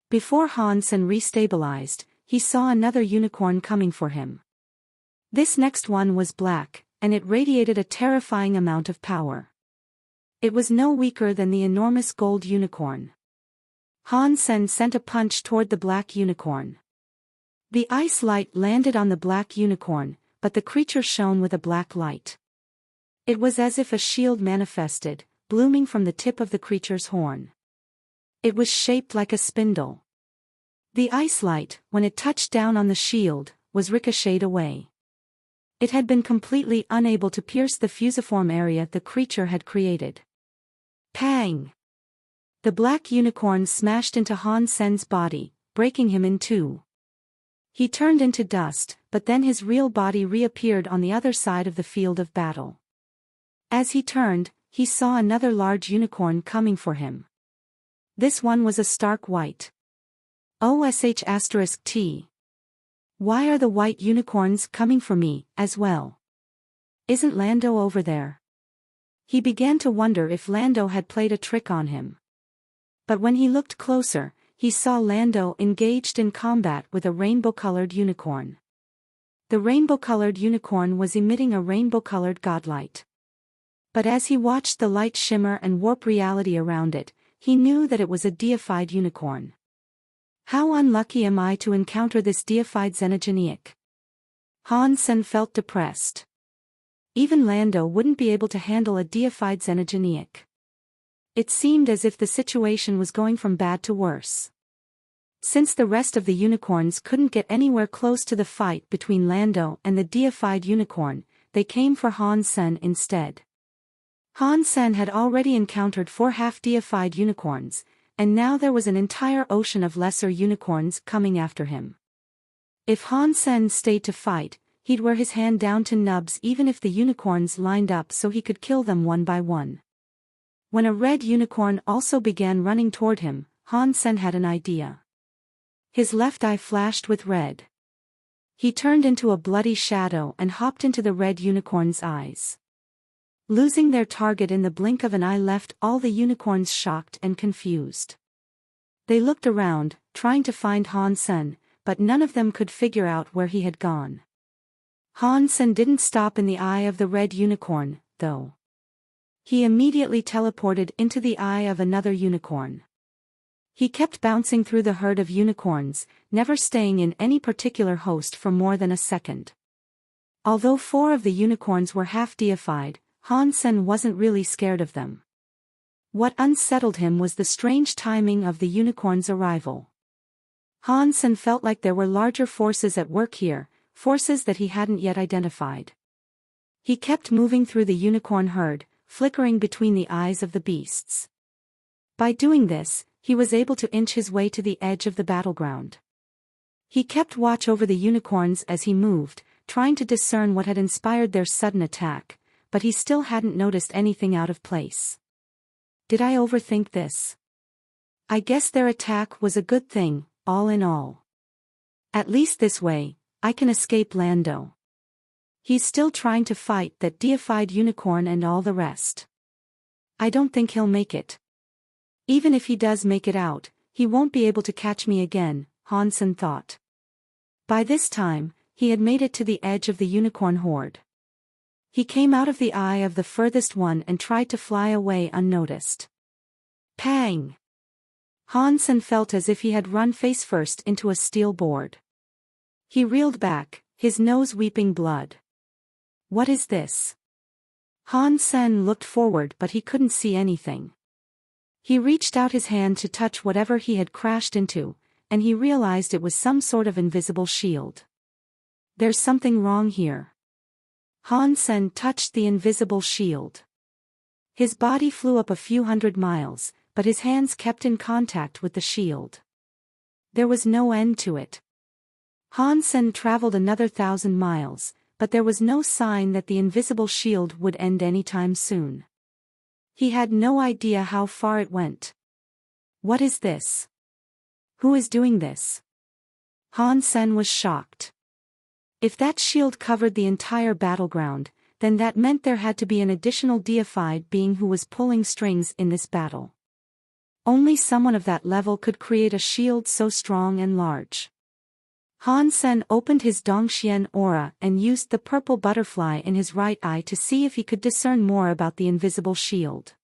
Before Han Sen restabilized, he saw another unicorn coming for him. This next one was black, and it radiated a terrifying amount of power. It was no weaker than the enormous gold unicorn. Han Sen sent a punch toward the black unicorn. The ice light landed on the black unicorn, but the creature shone with a black light. It was as if a shield manifested, blooming from the tip of the creature's horn. It was shaped like a spindle. The ice light, when it touched down on the shield, was ricocheted away. It had been completely unable to pierce the fusiform area the creature had created. Pang! The black unicorn smashed into Han Sen's body, breaking him in two. He turned into dust, but then his real body reappeared on the other side of the field of battle. As he turned, he saw another large unicorn coming for him. This one was a stark white. OSH*T. Why are the white unicorns coming for me, as well? Isn't Lando over there? He began to wonder if Lando had played a trick on him. But when he looked closer, he saw Lando engaged in combat with a rainbow-colored unicorn. The rainbow-colored unicorn was emitting a rainbow-colored godlight. But as he watched the light shimmer and warp reality around it, he knew that it was a deified unicorn. How unlucky am I to encounter this deified xenogeneic? Han Sen felt depressed. Even Lando wouldn't be able to handle a deified xenogeneic. It seemed as if the situation was going from bad to worse. Since the rest of the unicorns couldn't get anywhere close to the fight between Lando and the deified unicorn, they came for Han Sen instead. Han Sen had already encountered 4 half-deified unicorns, and now there was an entire ocean of lesser unicorns coming after him. If Han Sen stayed to fight, he'd wear his hand down to nubs even if the unicorns lined up so he could kill them one by one. When a red unicorn also began running toward him, Han Sen had an idea. His left eye flashed with red. He turned into a bloody shadow and hopped into the red unicorn's eyes. Losing their target in the blink of an eye left all the unicorns shocked and confused. They looked around, trying to find Han Sen, but none of them could figure out where he had gone. Han Sen didn't stop in the eye of the red unicorn, though. He immediately teleported into the eye of another unicorn. He kept bouncing through the herd of unicorns, never staying in any particular host for more than a second. Although 4 of the unicorns were half deified, Han Sen wasn't really scared of them. What unsettled him was the strange timing of the unicorns' arrival. Han Sen felt like there were larger forces at work here, forces that he hadn't yet identified. He kept moving through the unicorn herd, flickering between the eyes of the beasts. By doing this, he was able to inch his way to the edge of the battleground. He kept watch over the unicorns as he moved, trying to discern what had inspired their sudden attack, but he still hadn't noticed anything out of place. Did I overthink this? I guess their attack was a good thing, all in all. At least this way, I can escape Lando. He's still trying to fight that deified unicorn and all the rest. I don't think he'll make it. Even if he does make it out, he won't be able to catch me again, Han Sen thought. By this time, he had made it to the edge of the unicorn horde. He came out of the eye of the furthest one and tried to fly away unnoticed. Pang! Han Sen felt as if he had run face first into a steel board. He reeled back, his nose weeping blood. What is this? Han Sen looked forward but he couldn't see anything. He reached out his hand to touch whatever he had crashed into, and he realized it was some sort of invisible shield. There's something wrong here. Han Sen touched the invisible shield. His body flew up a few hundred miles, but his hands kept in contact with the shield. There was no end to it. Han Sen traveled another 1,000 miles, but there was no sign that the invisible shield would end anytime soon. He had no idea how far it went. What is this? Who is doing this? Han Sen was shocked. If that shield covered the entire battleground, then that meant there had to be an additional deified being who was pulling strings in this battle. Only someone of that level could create a shield so strong and large. Han Sen opened his Dongxian aura and used the purple butterfly in his right eye to see if he could discern more about the invisible shield.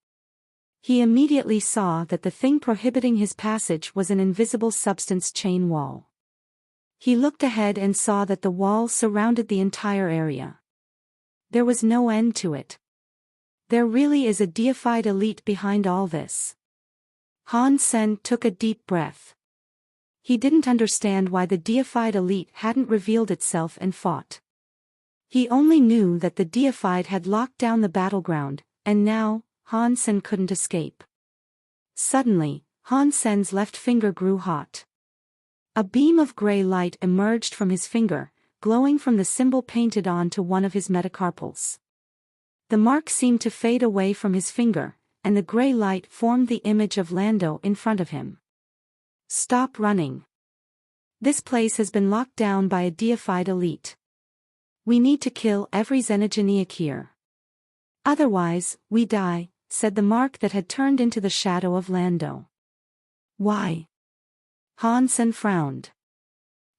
He immediately saw that the thing prohibiting his passage was an invisible substance chain wall. He looked ahead and saw that the wall surrounded the entire area. There was no end to it. There really is a deified elite behind all this. Han Sen took a deep breath. He didn't understand why the deified elite hadn't revealed itself and fought. He only knew that the deified had locked down the battleground, and now, Han Sen couldn't escape. Suddenly, Han Sen's left finger grew hot. A beam of gray light emerged from his finger, glowing from the symbol painted onto one of his metacarpals. The mark seemed to fade away from his finger, and the gray light formed the image of Lando in front of him. Stop running. This place has been locked down by a deified elite. We need to kill every xenogeniac here. Otherwise, we die, said the mark that had turned into the shadow of Lando. Why? Han Sen frowned.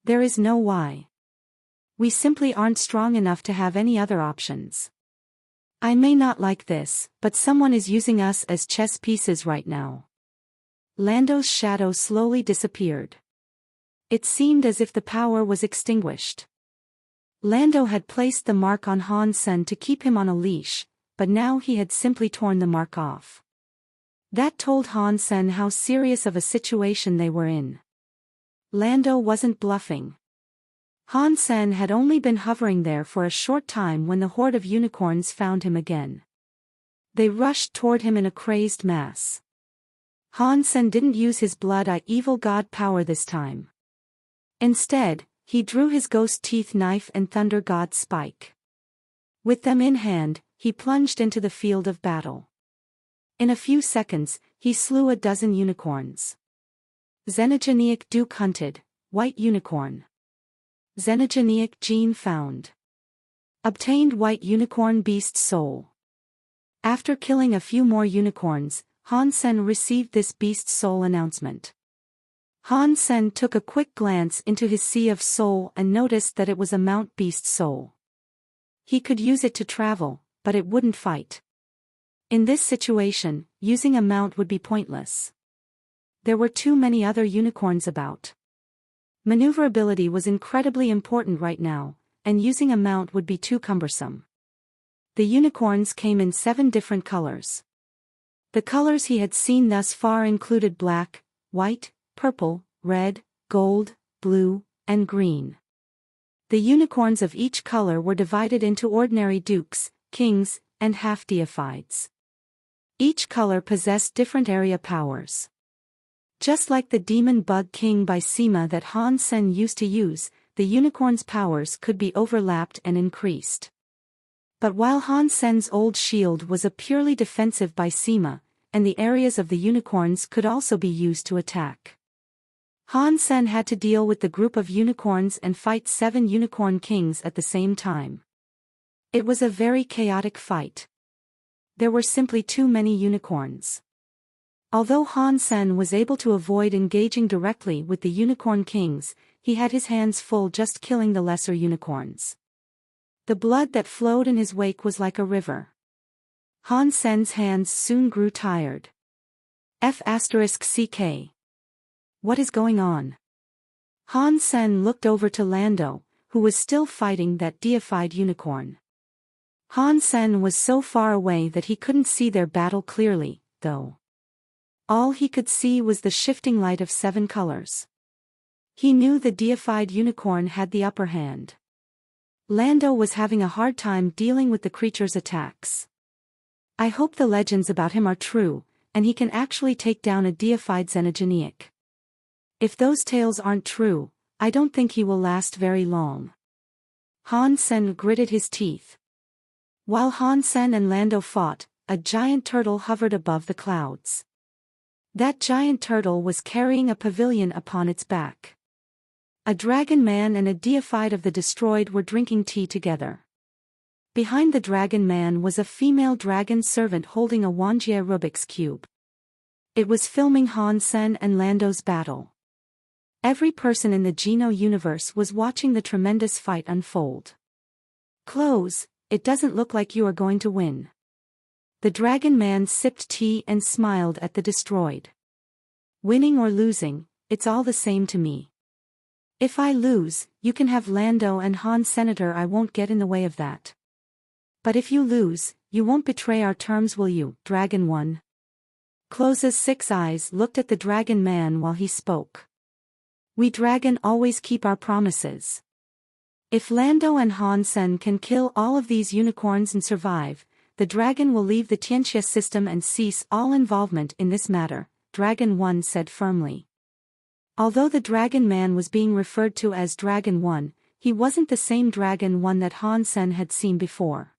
There is no why. We simply aren't strong enough to have any other options. I may not like this, but someone is using us as chess pieces right now. Lando's shadow slowly disappeared. It seemed as if the power was extinguished. Lando had placed the mark on Han Sen to keep him on a leash, but now he had simply torn the mark off. That told Han Sen how serious of a situation they were in. Lando wasn't bluffing. Han Sen had only been hovering there for a short time when the horde of unicorns found him again. They rushed toward him in a crazed mass. Han Sen didn't use his blood-eye evil god power this time. Instead, he drew his ghost teeth knife and thunder god spike. With them in hand, he plunged into the field of battle. In a few seconds, he slew a dozen unicorns. Xenogeniac Duke hunted, white unicorn. Xenogeniac gene found. Obtained white unicorn beast soul. After killing a few more unicorns, Han Sen received this beast soul announcement. Han Sen took a quick glance into his sea of soul and noticed that it was a mount beast soul. He could use it to travel, but it wouldn't fight. In this situation, using a mount would be pointless. There were too many other unicorns about. Maneuverability was incredibly important right now, and using a mount would be too cumbersome. The unicorns came in 7 different colors. The colors he had seen thus far included black, white, purple, red, gold, blue, and green. The unicorns of each color were divided into ordinary dukes, kings, and half-deifieds. Each color possessed different area powers. Just like the demon bug king by Sima that Han Sen used to use, the unicorn's powers could be overlapped and increased. But while Han Sen's old shield was a purely defensive by Sima, and the areas of the unicorns could also be used to attack. Han Sen had to deal with the group of unicorns and fight 7 unicorn kings at the same time. It was a very chaotic fight. There were simply too many unicorns. Although Han Sen was able to avoid engaging directly with the unicorn kings, he had his hands full just killing the lesser unicorns. The blood that flowed in his wake was like a river. Han Sen's hands soon grew tired. F***CK. What is going on? Han Sen looked over to Lando, who was still fighting that deified unicorn. Han Sen was so far away that he couldn't see their battle clearly, though. All he could see was the shifting light of 7 colors. He knew the deified unicorn had the upper hand. Lando was having a hard time dealing with the creature's attacks. I hope the legends about him are true, and he can actually take down a deified xenogeneic. If those tales aren't true, I don't think he will last very long. Han Sen gritted his teeth. While Han Sen and Lando fought, a giant turtle hovered above the clouds. That giant turtle was carrying a pavilion upon its back. A dragon man and a deified of the destroyed were drinking tea together. Behind the dragon man was a female dragon servant holding a Wuxia Rubik's Cube. It was filming Han Sen and Lando's battle. Every person in the Geno universe was watching the tremendous fight unfold. Close, it doesn't look like you are going to win. The dragon man sipped tea and smiled at the destroyed. Winning or losing, it's all the same to me. If I lose, you can have Lando and Han Senator. I won't get in the way of that. But if you lose, you won't betray our terms, will you, Dragon One? Close's 6 eyes looked at the dragon man while he spoke. We dragon always keep our promises. If Lando and Han Sen can kill all of these unicorns and survive, the dragon will leave the Tianxia system and cease all involvement in this matter, Dragon One said firmly. Although the dragon man was being referred to as Dragon One, he wasn't the same Dragon One that Han Sen had seen before.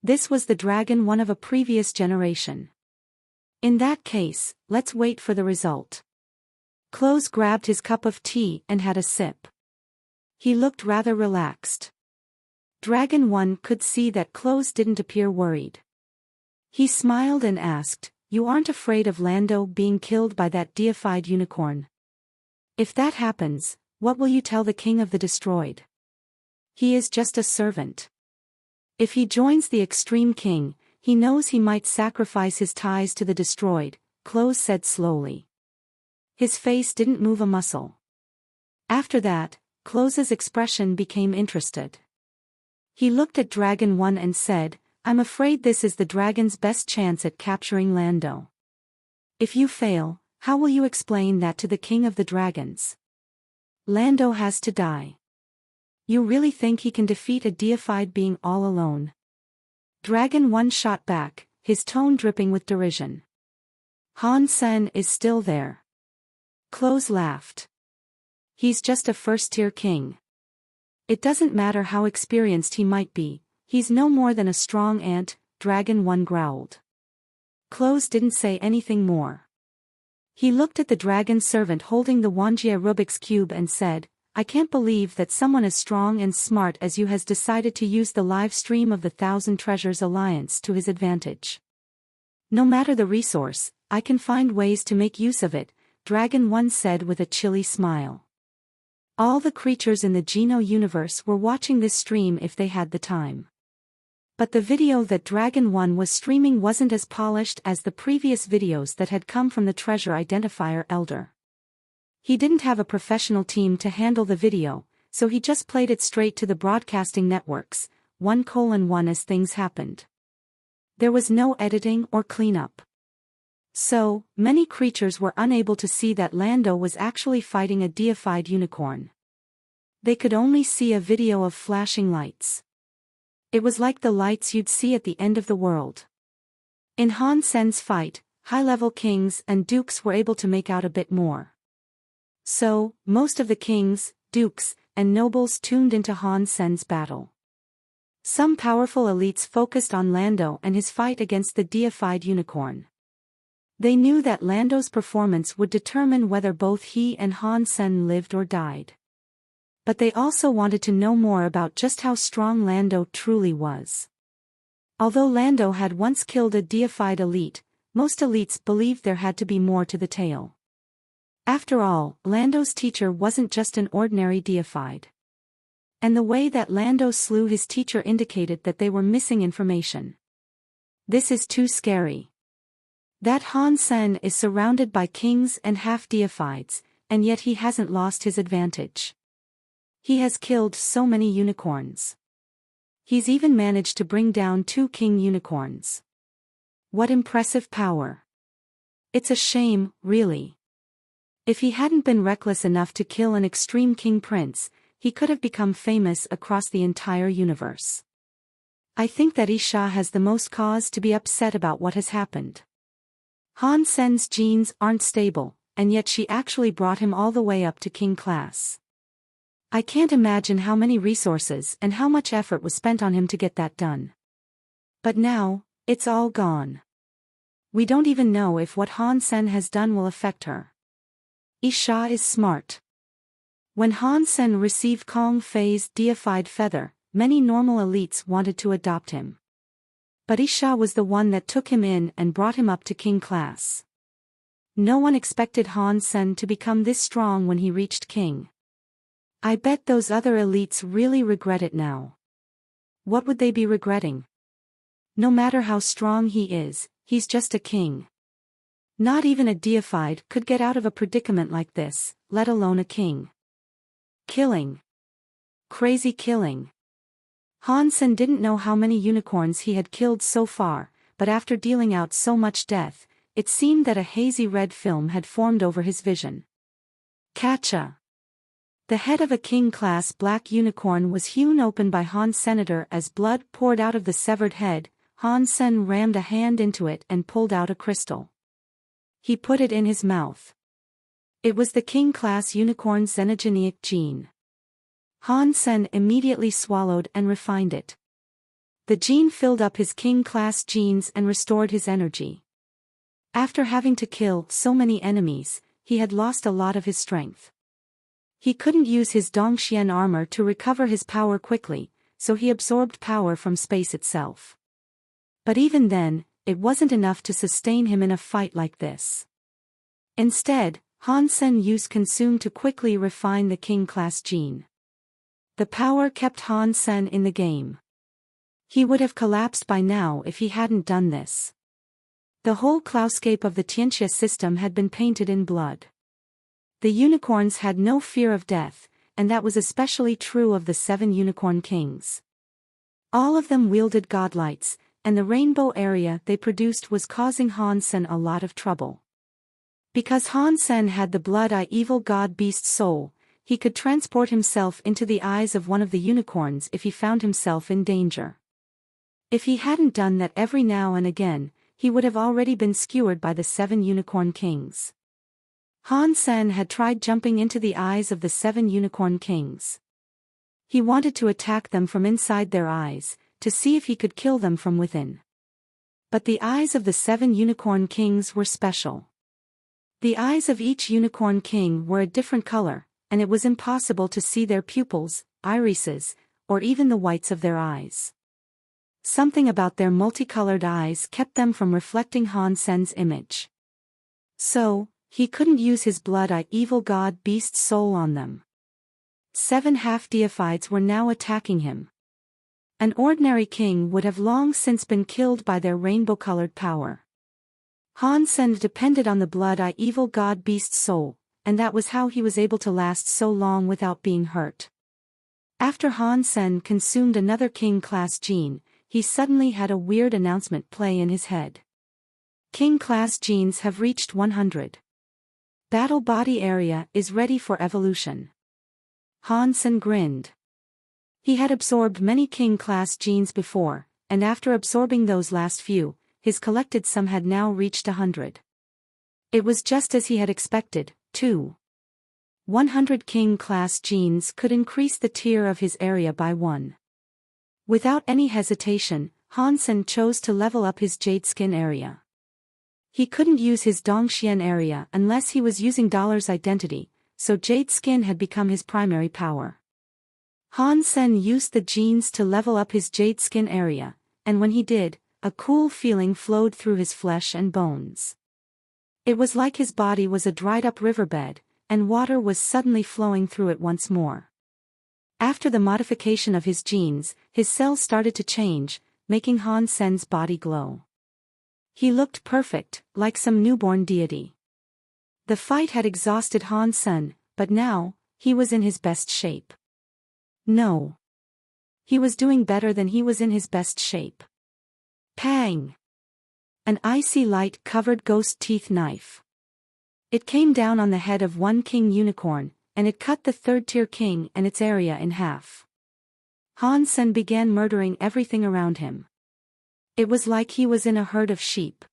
This was the Dragon One of a previous generation. In that case, let's wait for the result. Close grabbed his cup of tea and had a sip. He looked rather relaxed. Dragon One could see that Close didn't appear worried. He smiled and asked, "You aren't afraid of Lando being killed by that deified unicorn? If that happens, what will you tell the king of the destroyed? He is just a servant. If he joins the extreme king, he knows he might sacrifice his ties to the destroyed," Close said slowly. His face didn't move a muscle. After that, Close's expression became interested. He looked at Dragon One and said, "I'm afraid this is the dragon's best chance at capturing Lando. If you fail, how will you explain that to the king of the dragons? Lando has to die. You really think he can defeat a deified being all alone?" Dragon One shot back, his tone dripping with derision. Han Sen is still there. Close laughed. He's just a first-tier king. It doesn't matter how experienced he might be, he's no more than a strong ant, Dragon One growled. Close didn't say anything more. He looked at the dragon servant holding the Wuxia Rubik's Cube and said, "I can't believe that someone as strong and smart as you has decided to use the live stream of the Thousand Treasures Alliance to his advantage. No matter the resource, I can find ways to make use of it," Dragon One said with a chilly smile. All the creatures in the Geno universe were watching this stream if they had the time. But the video that Dragon 1 was streaming wasn't as polished as the previous videos that had come from the treasure identifier elder. He didn't have a professional team to handle the video, so he just played it straight to the broadcasting networks, 1:1 as things happened. There was no editing or cleanup. So, many creatures were unable to see that Lando was actually fighting a deified unicorn. They could only see a video of flashing lights. It was like the lights you'd see at the end of the world. In Han Sen's fight, high-level kings and dukes were able to make out a bit more. So, most of the kings, dukes, and nobles tuned into Han Sen's battle. Some powerful elites focused on Lando and his fight against the deified unicorn. They knew that Lando's performance would determine whether both he and Han Sen lived or died. But they also wanted to know more about just how strong Lando truly was. Although Lando had once killed a deified elite, most elites believed there had to be more to the tale. After all, Lando's teacher wasn't just an ordinary deified. And the way that Lando slew his teacher indicated that they were missing information. This is too scary. That Han Sen is surrounded by kings and half-deifieds, and yet he hasn't lost his advantage. He has killed so many unicorns. He's even managed to bring down 2 king unicorns. What impressive power. It's a shame, really. If he hadn't been reckless enough to kill an extreme king prince, he could have become famous across the entire universe. I think that Isha has the most cause to be upset about what has happened. Han Sen's genes aren't stable, and yet she actually brought him all the way up to king class. I can't imagine how many resources and how much effort was spent on him to get that done. But now, it's all gone. We don't even know if what Han Sen has done will affect her. Isha is smart. When Han Sen received Kong Fei's deified feather, many normal elites wanted to adopt him. But Isha was the one that took him in and brought him up to king class. No one expected Han Sen to become this strong when he reached king. I bet those other elites really regret it now. What would they be regretting? No matter how strong he is, he's just a king. Not even a deified could get out of a predicament like this, let alone a king. Killing. Crazy killing. Han Sen didn't know how many unicorns he had killed so far, but after dealing out so much death, it seemed that a hazy red film had formed over his vision. Catcha. The head of a king-class black unicorn was hewn open by Han's senator as blood poured out of the severed head. Han Sen rammed a hand into it and pulled out a crystal. He put it in his mouth. It was the king-class unicorn's xenogenic gene. Han Sen immediately swallowed and refined it. The gene filled up his king-class genes and restored his energy. After having to kill so many enemies, he had lost a lot of his strength. He couldn't use his Dongxian armor to recover his power quickly, so he absorbed power from space itself. But even then, it wasn't enough to sustain him in a fight like this. Instead, Han Sen used Consume to quickly refine the king-class gene. The power kept Han Sen in the game. He would have collapsed by now if he hadn't done this. The whole cloudscape of the Tianxia system had been painted in blood. The unicorns had no fear of death, and that was especially true of the 7 unicorn kings. All of them wielded godlights, and the rainbow area they produced was causing Han Sen a lot of trouble. Because Han Sen had the blood-eye evil god beast soul, he could transport himself into the eyes of one of the unicorns if he found himself in danger. If he hadn't done that every now and again, he would have already been skewered by the 7 unicorn kings. Han Sen had tried jumping into the eyes of the 7 unicorn kings. He wanted to attack them from inside their eyes, to see if he could kill them from within. But the eyes of the 7 unicorn kings were special. The eyes of each unicorn king were a different color, and it was impossible to see their pupils, irises, or even the whites of their eyes. Something about their multicolored eyes kept them from reflecting Han Sen's image. So, he couldn't use his blood-eye evil god beast soul on them. 7 half-deifieds were now attacking him. An ordinary king would have long since been killed by their rainbow-colored power. Han Sen depended on the blood-eye evil god beast's soul, and that was how he was able to last so long without being hurt. After Han Sen consumed another king-class gene, he suddenly had a weird announcement play in his head. King-class genes have reached 100. Battle body area is ready for evolution. Han Sen grinned. He had absorbed many king-class genes before, and after absorbing those last few, his collected sum had now reached 100. It was just as he had expected, too. 100 king-class genes could increase the tier of his area by 1. Without any hesitation, Han Sen chose to level up his jade skin area. He couldn't use his Dongxian area unless he was using Dollar's identity, so jade skin had become his primary power. Han Sen used the genes to level up his jade skin area, and when he did, a cool feeling flowed through his flesh and bones. It was like his body was a dried-up riverbed, and water was suddenly flowing through it once more. After the modification of his genes, his cells started to change, making Han Sen's body glow. He looked perfect, like some newborn deity. The fight had exhausted Han Sen, but now, he was in his best shape. No. He was doing better than he was in his best shape. Pang! An icy light-covered ghost teeth knife. It came down on the head of one king unicorn, and it cut the third-tier king and its area in half. Han Sen began murdering everything around him. It was like he was in a herd of sheep.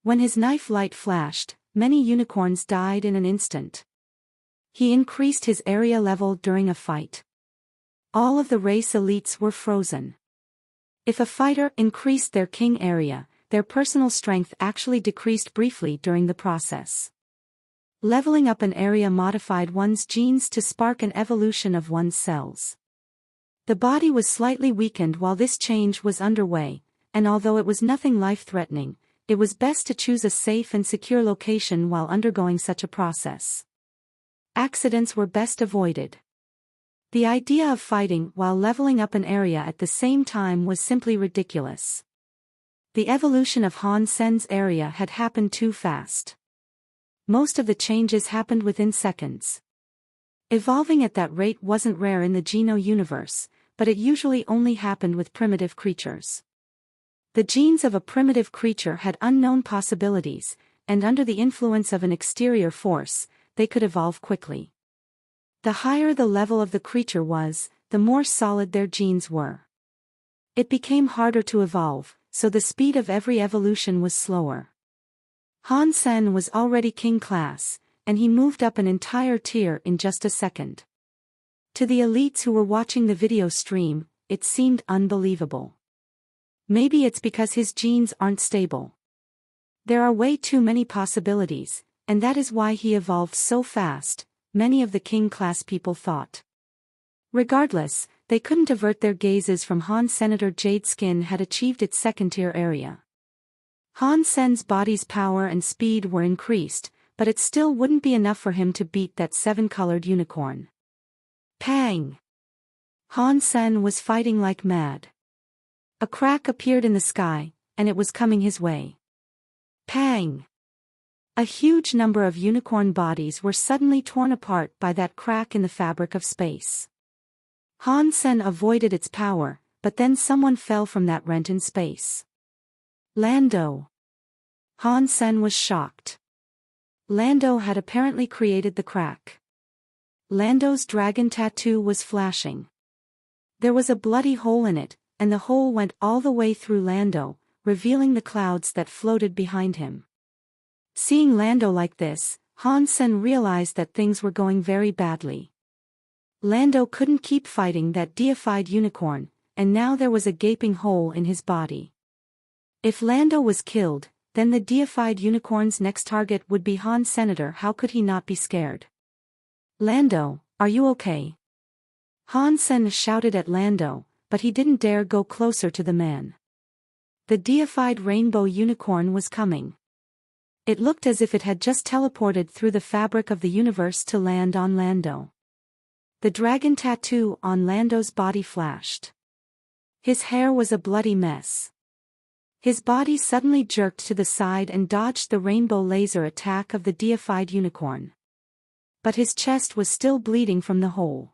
When his knife light flashed, many unicorns died in an instant. He increased his area level during a fight. All of the race elites were frozen. If a fighter increased their king area, their personal strength actually decreased briefly during the process. Leveling up an area modified one's genes to spark an evolution of one's cells. The body was slightly weakened while this change was underway, and although it was nothing life-threatening, it was best to choose a safe and secure location while undergoing such a process. Accidents were best avoided. The idea of fighting while leveling up an area at the same time was simply ridiculous. The evolution of Han Sen's area had happened too fast. Most of the changes happened within seconds. Evolving at that rate wasn't rare in the Geno universe, but it usually only happened with primitive creatures. The genes of a primitive creature had unknown possibilities, and under the influence of an exterior force, they could evolve quickly. The higher the level of the creature was, the more solid their genes were. It became harder to evolve, so the speed of every evolution was slower. Han Sen was already king class, and he moved up an entire tier in just a second. To the elites who were watching the video stream, it seemed unbelievable. Maybe it's because his genes aren't stable. There are way too many possibilities, and that is why he evolved so fast, many of the king-class people thought. Regardless, they couldn't avert their gazes from Han Senator Jade Skin had achieved its second-tier area. Han Sen's body's power and speed were increased, but it still wouldn't be enough for him to beat that 7-colored unicorn. Pang! Han Sen was fighting like mad. A crack appeared in the sky, and it was coming his way. Pang! A huge number of unicorn bodies were suddenly torn apart by that crack in the fabric of space. Han Sen avoided its power, but then someone fell from that rent in space. Lando. Han Sen was shocked. Lando had apparently created the crack. Lando's dragon tattoo was flashing. There was a bloody hole in it, and the hole went all the way through Lando, revealing the clouds that floated behind him. Seeing Lando like this, Han Sen realized that things were going very badly. Lando couldn't keep fighting that deified unicorn, and now there was a gaping hole in his body. If Lando was killed, then the deified unicorn's next target would be Han Senator. How could he not be scared? Lando, are you okay? Han Sen shouted at Lando, but he didn't dare go closer to the man. The deified rainbow unicorn was coming. It looked as if it had just teleported through the fabric of the universe to land on Lando. The dragon tattoo on Lando's body flashed. His hair was a bloody mess. His body suddenly jerked to the side and dodged the rainbow laser attack of the deified unicorn. But his chest was still bleeding from the hole.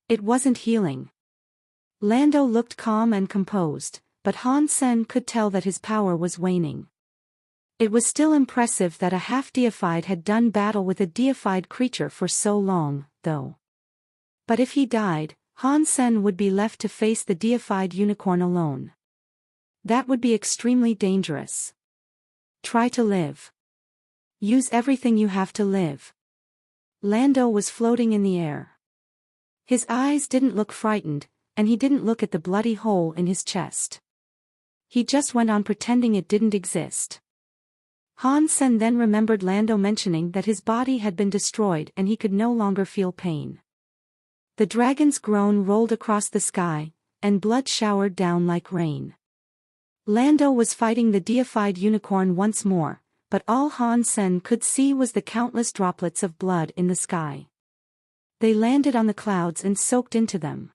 It wasn't healing. Lando looked calm and composed, but Han Sen could tell that his power was waning. It was still impressive that a half-deified had done battle with a deified creature for so long, though. But if he died, Han Sen would be left to face the deified unicorn alone. That would be extremely dangerous. Try to live. Use everything you have to live. Lando was floating in the air. His eyes didn't look frightened, and he didn't look at the bloody hole in his chest. He just went on pretending it didn't exist. Han Sen then remembered Lando mentioning that his body had been destroyed and he could no longer feel pain. The dragon's groan rolled across the sky, and blood showered down like rain. Lando was fighting the deified unicorn once more, but all Han Sen could see was the countless droplets of blood in the sky. They landed on the clouds and soaked into them.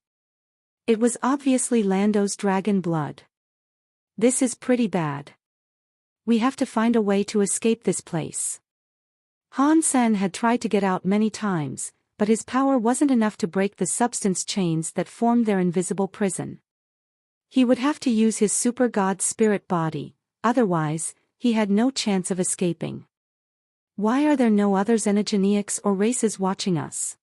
It was obviously Lando's dragon blood. This is pretty bad. We have to find a way to escape this place. Han Sen had tried to get out many times, but his power wasn't enough to break the substance chains that formed their invisible prison. He would have to use his super god spirit body, otherwise, he had no chance of escaping. Why are there no other xenogeneics or races watching us?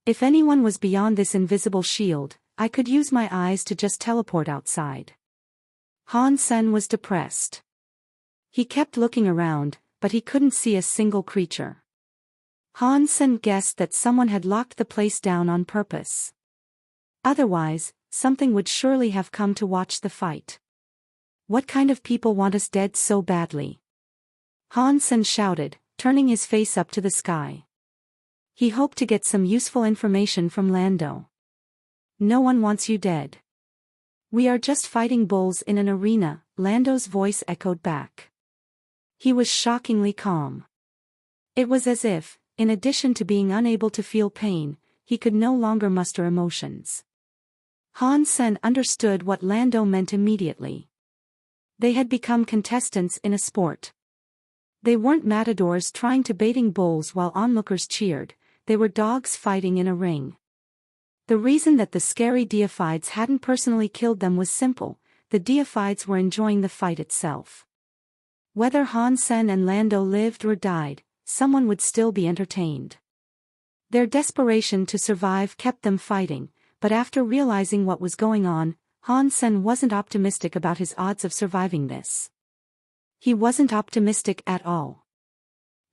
If anyone was beyond this invisible shield, I could use my eyes to just teleport outside. Han Sen was depressed. He kept looking around, but he couldn't see a single creature. Han Sen guessed that someone had locked the place down on purpose. Otherwise, something would surely have come to watch the fight. What kind of people want us dead so badly? Han Sen shouted, turning his face up to the sky. He hoped to get some useful information from Lando. No one wants you dead. We are just fighting bulls in an arena, Lando's voice echoed back. He was shockingly calm. It was as if, in addition to being unable to feel pain, he could no longer muster emotions. Han Sen understood what Lando meant immediately. They had become contestants in a sport. They weren't matadors trying to baiting bulls while onlookers cheered, they were dogs fighting in a ring. The reason that the scary deifieds hadn't personally killed them was simple, the deifieds were enjoying the fight itself. Whether Han Sen and Lando lived or died, someone would still be entertained. Their desperation to survive kept them fighting, but after realizing what was going on, Han Sen wasn't optimistic about his odds of surviving this. He wasn't optimistic at all.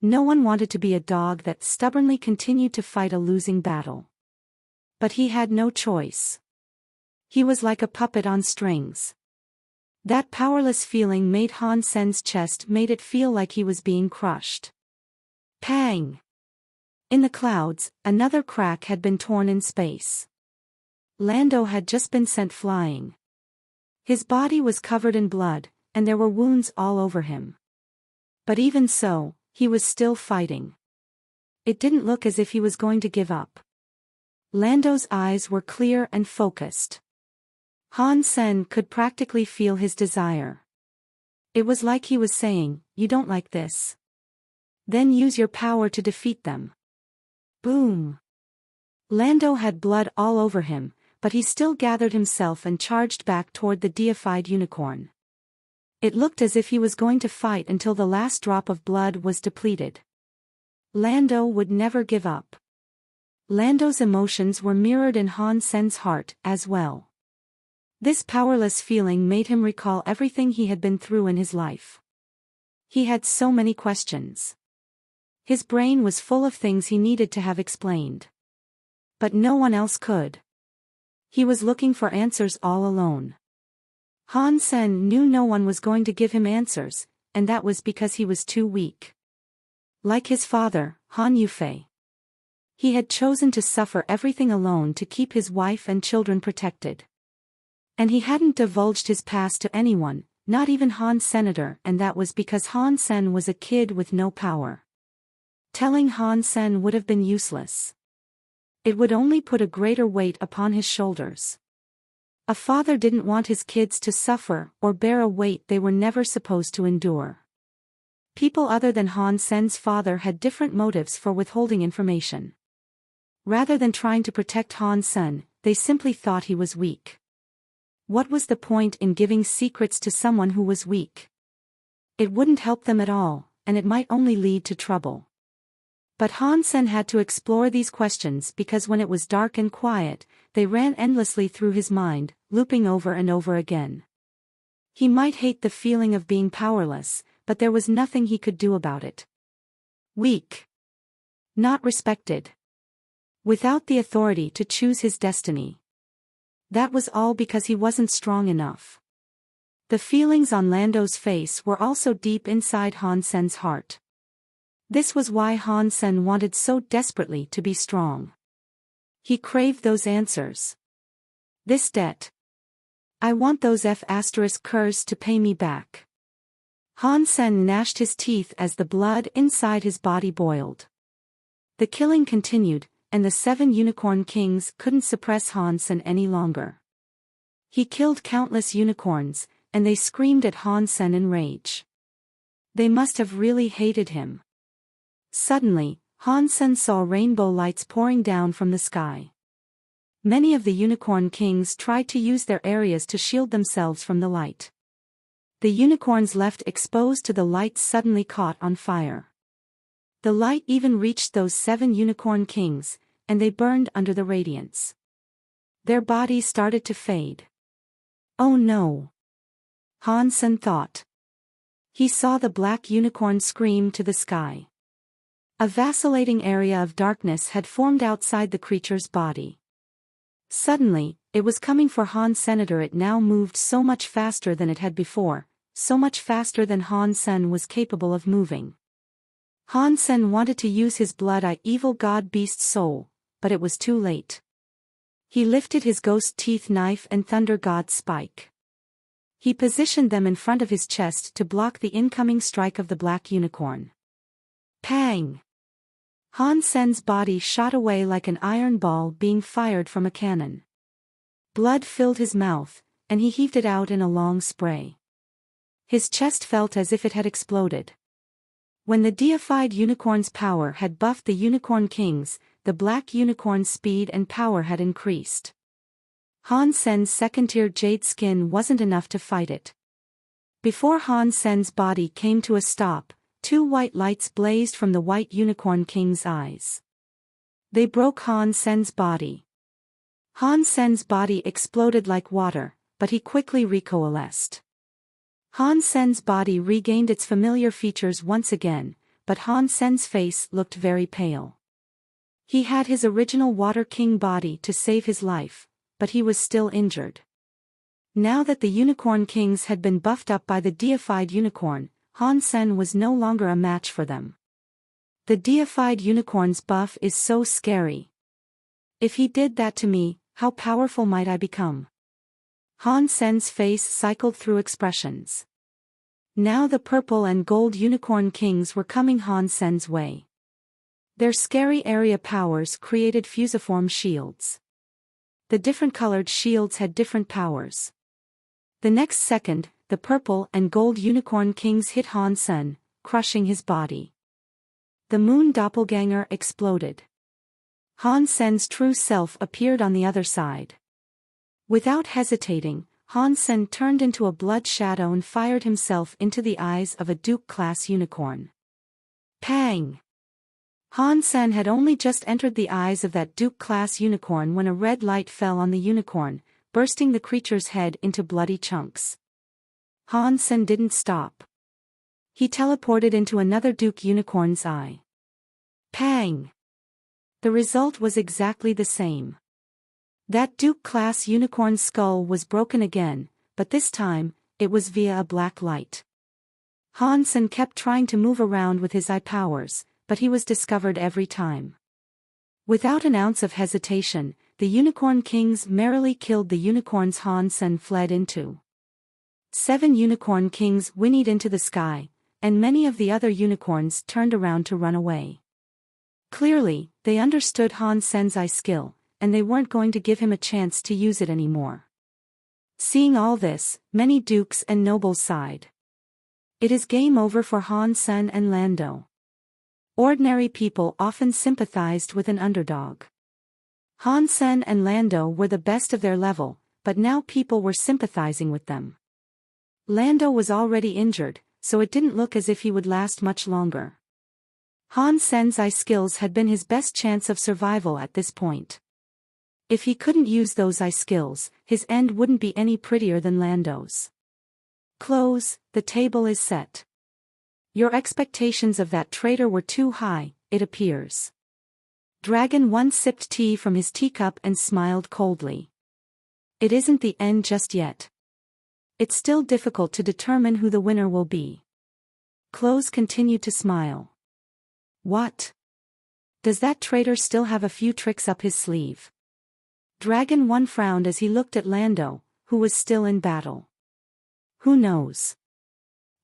No one wanted to be a dog that stubbornly continued to fight a losing battle. But he had no choice. He was like a puppet on strings. That powerless feeling made Han Sen's chest made it feel like he was being crushed. Pang! In the clouds, another crack had been torn in space. Lando had just been sent flying. His body was covered in blood, and there were wounds all over him. But even so, he was still fighting. It didn't look as if he was going to give up. Lando's eyes were clear and focused. Han Sen could practically feel his desire. It was like he was saying, "You don't like this? Then use your power to defeat them." Boom! Lando had blood all over him, but he still gathered himself and charged back toward the deified unicorn. It looked as if he was going to fight until the last drop of blood was depleted. Lando would never give up. Lando's emotions were mirrored in Han Sen's heart as well. This powerless feeling made him recall everything he had been through in his life. He had so many questions. His brain was full of things he needed to have explained. But no one else could. He was looking for answers all alone. Han Sen knew no one was going to give him answers, and that was because he was too weak. Like his father, Han Yufei. He had chosen to suffer everything alone to keep his wife and children protected. And he hadn't divulged his past to anyone, not even Han Senator, and that was because Han Sen was a kid with no power. Telling Han Sen would have been useless. It would only put a greater weight upon his shoulders. A father didn't want his kids to suffer or bear a weight they were never supposed to endure. People other than Han Sen's father had different motives for withholding information. Rather than trying to protect Han Sen, they simply thought he was weak. What was the point in giving secrets to someone who was weak? It wouldn't help them at all, and it might only lead to trouble. But Han Sen had to explore these questions because when it was dark and quiet, they ran endlessly through his mind, looping over and over again. He might hate the feeling of being powerless, but there was nothing he could do about it. Weak. Not respected. Without the authority to choose his destiny. That was all because he wasn't strong enough. The feelings on Lando's face were also deep inside Han Sen's heart. This was why Han Sen wanted so desperately to be strong. He craved those answers. This debt. I want those F***ers to pay me back. Han Sen gnashed his teeth as the blood inside his body boiled. The killing continued, and the 7 unicorn kings couldn't suppress Han Sen any longer. He killed countless unicorns, and they screamed at Han Sen in rage. They must have really hated him. Suddenly, Han Sen saw rainbow lights pouring down from the sky. Many of the unicorn kings tried to use their areas to shield themselves from the light. The unicorns left exposed to the light suddenly caught on fire. The light even reached those 7 unicorn kings, and they burned under the radiance. Their bodies started to fade. Oh no! Han Sen thought. He saw the black unicorn scream to the sky. A vacillating area of darkness had formed outside the creature's body. Suddenly, it was coming for Han Sen. It now moved so much faster than it had before, so much faster than Han Sen was capable of moving. Han Sen wanted to use his evil god beast soul, but it was too late. He lifted his ghost teeth knife and thunder god spike. He positioned them in front of his chest to block the incoming strike of the black unicorn. Pang! Han Sen's body shot away like an iron ball being fired from a cannon. Blood filled his mouth, and he heaved it out in a long spray. His chest felt as if it had exploded. When the deified unicorn's power had buffed the unicorn kings, the black unicorn's speed and power had increased. Han Sen's second-tier jade skin wasn't enough to fight it. Before Han Sen's body came to a stop, 2 white lights blazed from the white unicorn king's eyes. They broke Han Sen's body. Han Sen's body exploded like water, but he quickly recoalesced. Han Sen's body regained its familiar features once again, but Han Sen's face looked very pale. He had his original Water King body to save his life, but he was still injured. Now that the unicorn kings had been buffed up by the deified unicorn, Han Sen was no longer a match for them. The deified unicorn's buff is so scary. If he did that to me, how powerful might I become? Han Sen's face cycled through expressions. Now the purple and gold unicorn kings were coming Han Sen's way. Their scary area powers created fusiform shields. The different colored shields had different powers. The next second, the purple and gold unicorn kings hit Han Sen, crushing his body. The moon doppelganger exploded. Han Sen's true self appeared on the other side. Without hesitating, Han Sen turned into a blood shadow and fired himself into the eyes of a Duke-class unicorn. Pang! Han Sen had only just entered the eyes of that Duke-class unicorn when a red light fell on the unicorn, bursting the creature's head into bloody chunks. Han Sen didn't stop. He teleported into another Duke unicorn's eye. Pang! The result was exactly the same. That Duke-class unicorn's skull was broken again, but this time, it was via a black light. Han Sen kept trying to move around with his eye powers, but he was discovered every time. Without an ounce of hesitation, the unicorn kings merrily killed the unicorns Han Sen fled into. 7 unicorn kings whinnied into the sky, and many of the other unicorns turned around to run away. Clearly, they understood Han Sen's eye skill, and they weren't going to give him a chance to use it anymore. Seeing all this, many dukes and nobles sighed. It is game over for Han Sen and Lando. Ordinary people often sympathized with an underdog. Han Sen and Lando were the best of their level, but now people were sympathizing with them. Lando was already injured, so it didn't look as if he would last much longer. Han Sen's ice skills had been his best chance of survival at this point. If he couldn't use those ice skills, his end wouldn't be any prettier than Lando's. Close, the table is set. Your expectations of that traitor were too high, it appears. Dragon 1 sipped tea from his teacup and smiled coldly. It isn't the end just yet. It's still difficult to determine who the winner will be. Close continued to smile. What? Does that traitor still have a few tricks up his sleeve? Dragon 1 frowned as he looked at Lando, who was still in battle. Who knows?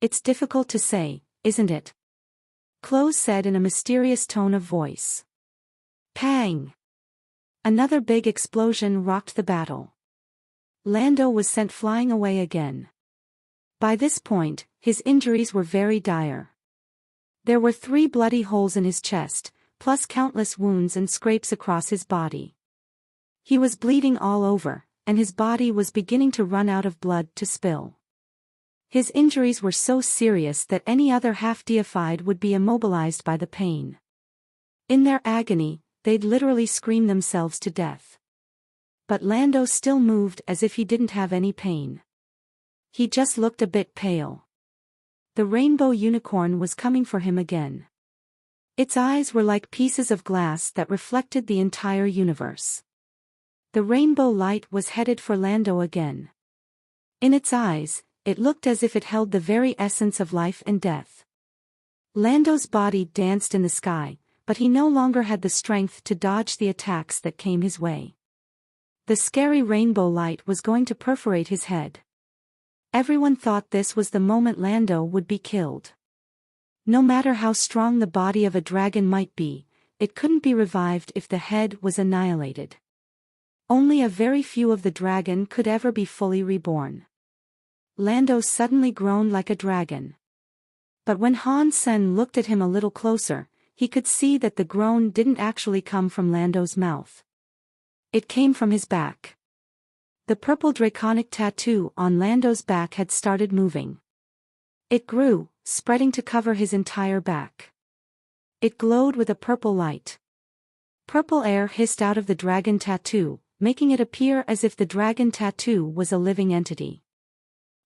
It's difficult to say, isn't it? Close said in a mysterious tone of voice. Pang! Another big explosion rocked the battle. Lando was sent flying away again. By this point, his injuries were very dire. There were 3 bloody holes in his chest, plus countless wounds and scrapes across his body. He was bleeding all over, and his body was beginning to run out of blood to spill. His injuries were so serious that any other half-deified would be immobilized by the pain. In their agony, they'd literally scream themselves to death. But Lando still moved as if he didn't have any pain. He just looked a bit pale. The rainbow unicorn was coming for him again. Its eyes were like pieces of glass that reflected the entire universe. The rainbow light was headed for Lando again. In its eyes, it looked as if it held the very essence of life and death. Lando's body danced in the sky, but he no longer had the strength to dodge the attacks that came his way. The scary rainbow light was going to perforate his head. Everyone thought this was the moment Lando would be killed. No matter how strong the body of a dragon might be, it couldn't be revived if the head was annihilated. Only a very few of the dragon could ever be fully reborn. Lando suddenly groaned like a dragon. But when Han Sen looked at him a little closer, he could see that the groan didn't actually come from Lando's mouth. It came from his back. The purple draconic tattoo on Lando's back had started moving. It grew, spreading to cover his entire back. It glowed with a purple light. Purple air hissed out of the dragon tattoo, making it appear as if the dragon tattoo was a living entity.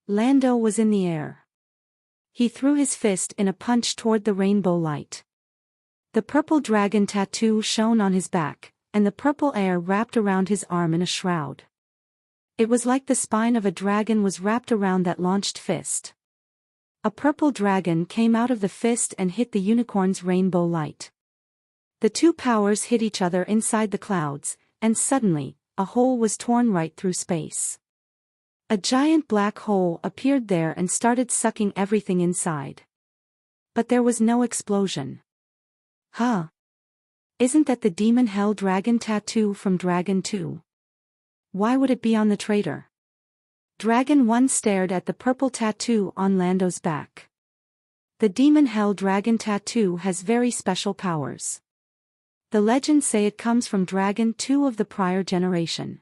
Lando was in the air. He threw his fist in a punch toward the rainbow light. The purple dragon tattoo shone on his back, and the purple air wrapped around his arm in a shroud. It was like the spine of a dragon was wrapped around that launched fist. A purple dragon came out of the fist and hit the unicorn's rainbow light. The 2 powers hit each other inside the clouds, and suddenly, a hole was torn right through space. A giant black hole appeared there and started sucking everything inside. But there was no explosion. Huh? Isn't that the demon hell dragon tattoo from Dragon 2? Why would it be on the traitor? Dragon 1 stared at the purple tattoo on Lando's back. The demon hell dragon tattoo has very special powers. The legends say it comes from Dragon 2 of the prior generation.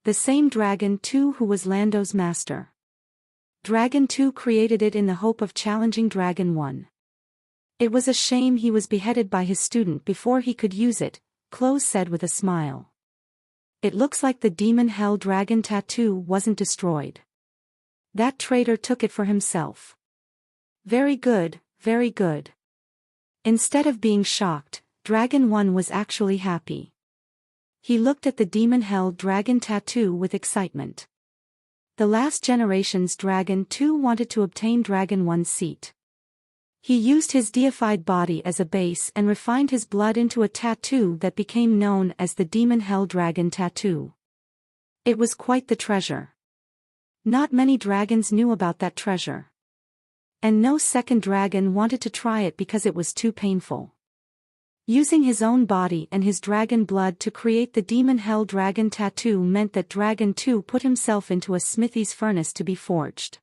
The same Dragon 2 who was Lando's master. Dragon 2 created it in the hope of challenging Dragon 1. It was a shame he was beheaded by his student before he could use it, Close said with a smile. It looks like the demon hell dragon tattoo wasn't destroyed. That traitor took it for himself. Very good, very good. Instead of being shocked, Dragon 1 was actually happy. He looked at the demon hell dragon tattoo with excitement. The last generation's Dragon 2 wanted to obtain Dragon 1's seat. He used his deified body as a base and refined his blood into a tattoo that became known as the demon hell dragon tattoo. It was quite the treasure. Not many dragons knew about that treasure. And no second dragon wanted to try it because it was too painful. Using his own body and his dragon blood to create the demon hell dragon tattoo meant that Dragon 2 put himself into a smithy's furnace to be forged.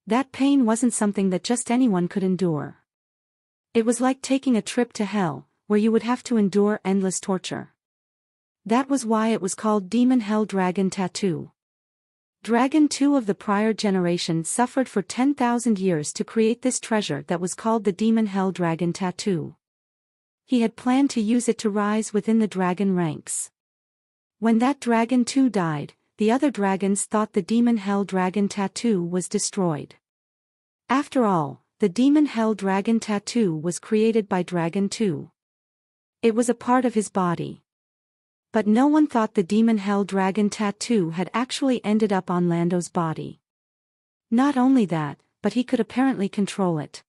That pain wasn't something that just anyone could endure. It was like taking a trip to hell, where you would have to endure endless torture. That was why it was called Demon Hell Dragon Tattoo. Dragon 2 of the prior generation suffered for 10,000 years to create this treasure that was called the Demon Hell Dragon Tattoo. He had planned to use it to rise within the dragon ranks. When that Dragon 2 died, the other dragons thought the Demon Hell Dragon Tattoo was destroyed. After all, the Demon Hell Dragon Tattoo was created by Dragon 2. It was a part of his body. But no one thought the Demon Hell Dragon Tattoo had actually ended up on Lando's body. Not only that, but he could apparently control it.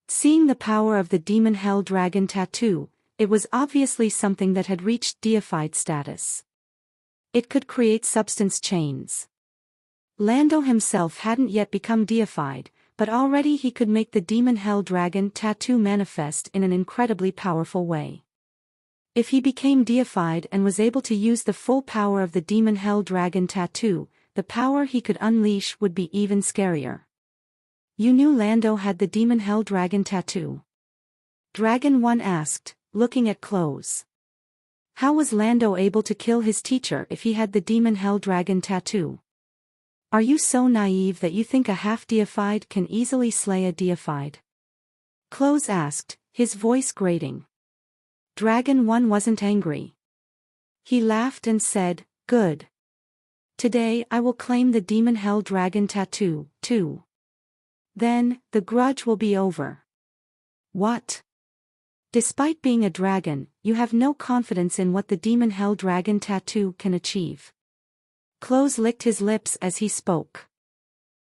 Seeing the power of the Demon Hell Dragon Tattoo, it was obviously something that had reached deified status. It could create substance chains. Lando himself hadn't yet become deified, but already he could make the Demon Hell Dragon Tattoo manifest in an incredibly powerful way. If he became deified and was able to use the full power of the Demon Hell Dragon Tattoo, the power he could unleash would be even scarier. You knew Lando had the Demon Hell Dragon Tattoo? Dragon 1 asked, looking at Close. How was Lando able to kill his teacher if he had the Demon Hell Dragon Tattoo? Are you so naive that you think a half-deified can easily slay a deified? Close asked, his voice grating. Dragon 1 wasn't angry. He laughed and said, "Good. Today I will claim the Demon Hell Dragon Tattoo, too. Then, the grudge will be over." What? Despite being a dragon, you have no confidence in what the Demon Hell Dragon Tattoo can achieve. Close licked his lips as he spoke.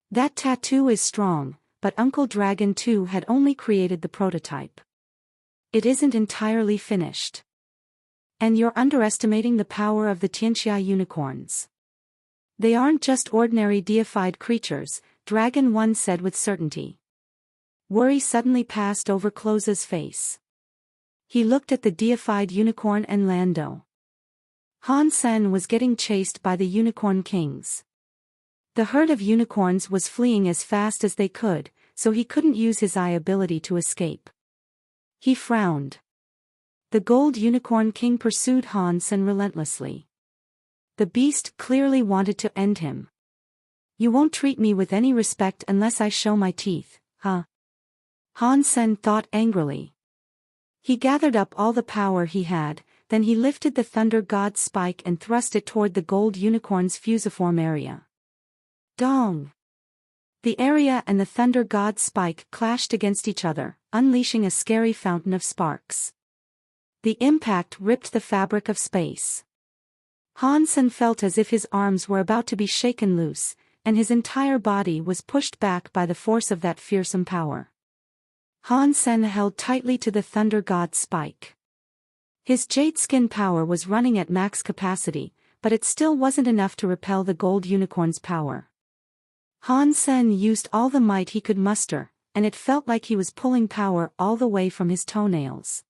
That tattoo is strong, but Uncle Dragon 2 had only created the prototype. It isn't entirely finished. And you're underestimating the power of the Tianxia unicorns. They aren't just ordinary deified creatures, Dragon 1 said with certainty. Worry suddenly passed over Close's face. He looked at the deified unicorn and Lando. Han Sen was getting chased by the unicorn kings. The herd of unicorns was fleeing as fast as they could, so he couldn't use his eye ability to escape. He frowned. The gold unicorn king pursued Han Sen relentlessly. The beast clearly wanted to end him. You won't treat me with any respect unless I show my teeth, huh? Han Sen thought angrily. He gathered up all the power he had, then he lifted the Thunder God's spike and thrust it toward the gold unicorn's fusiform area. Dong! The area and the Thunder God's spike clashed against each other, unleashing a scary fountain of sparks. The impact ripped the fabric of space. Han Sen felt as if his arms were about to be shaken loose, and his entire body was pushed back by the force of that fearsome power. Han Sen held tightly to the Thunder God's spike. His jade skin power was running at max capacity, but it still wasn't enough to repel the gold unicorn's power. Han Sen used all the might he could muster, and it felt like he was pulling power all the way from his toenails.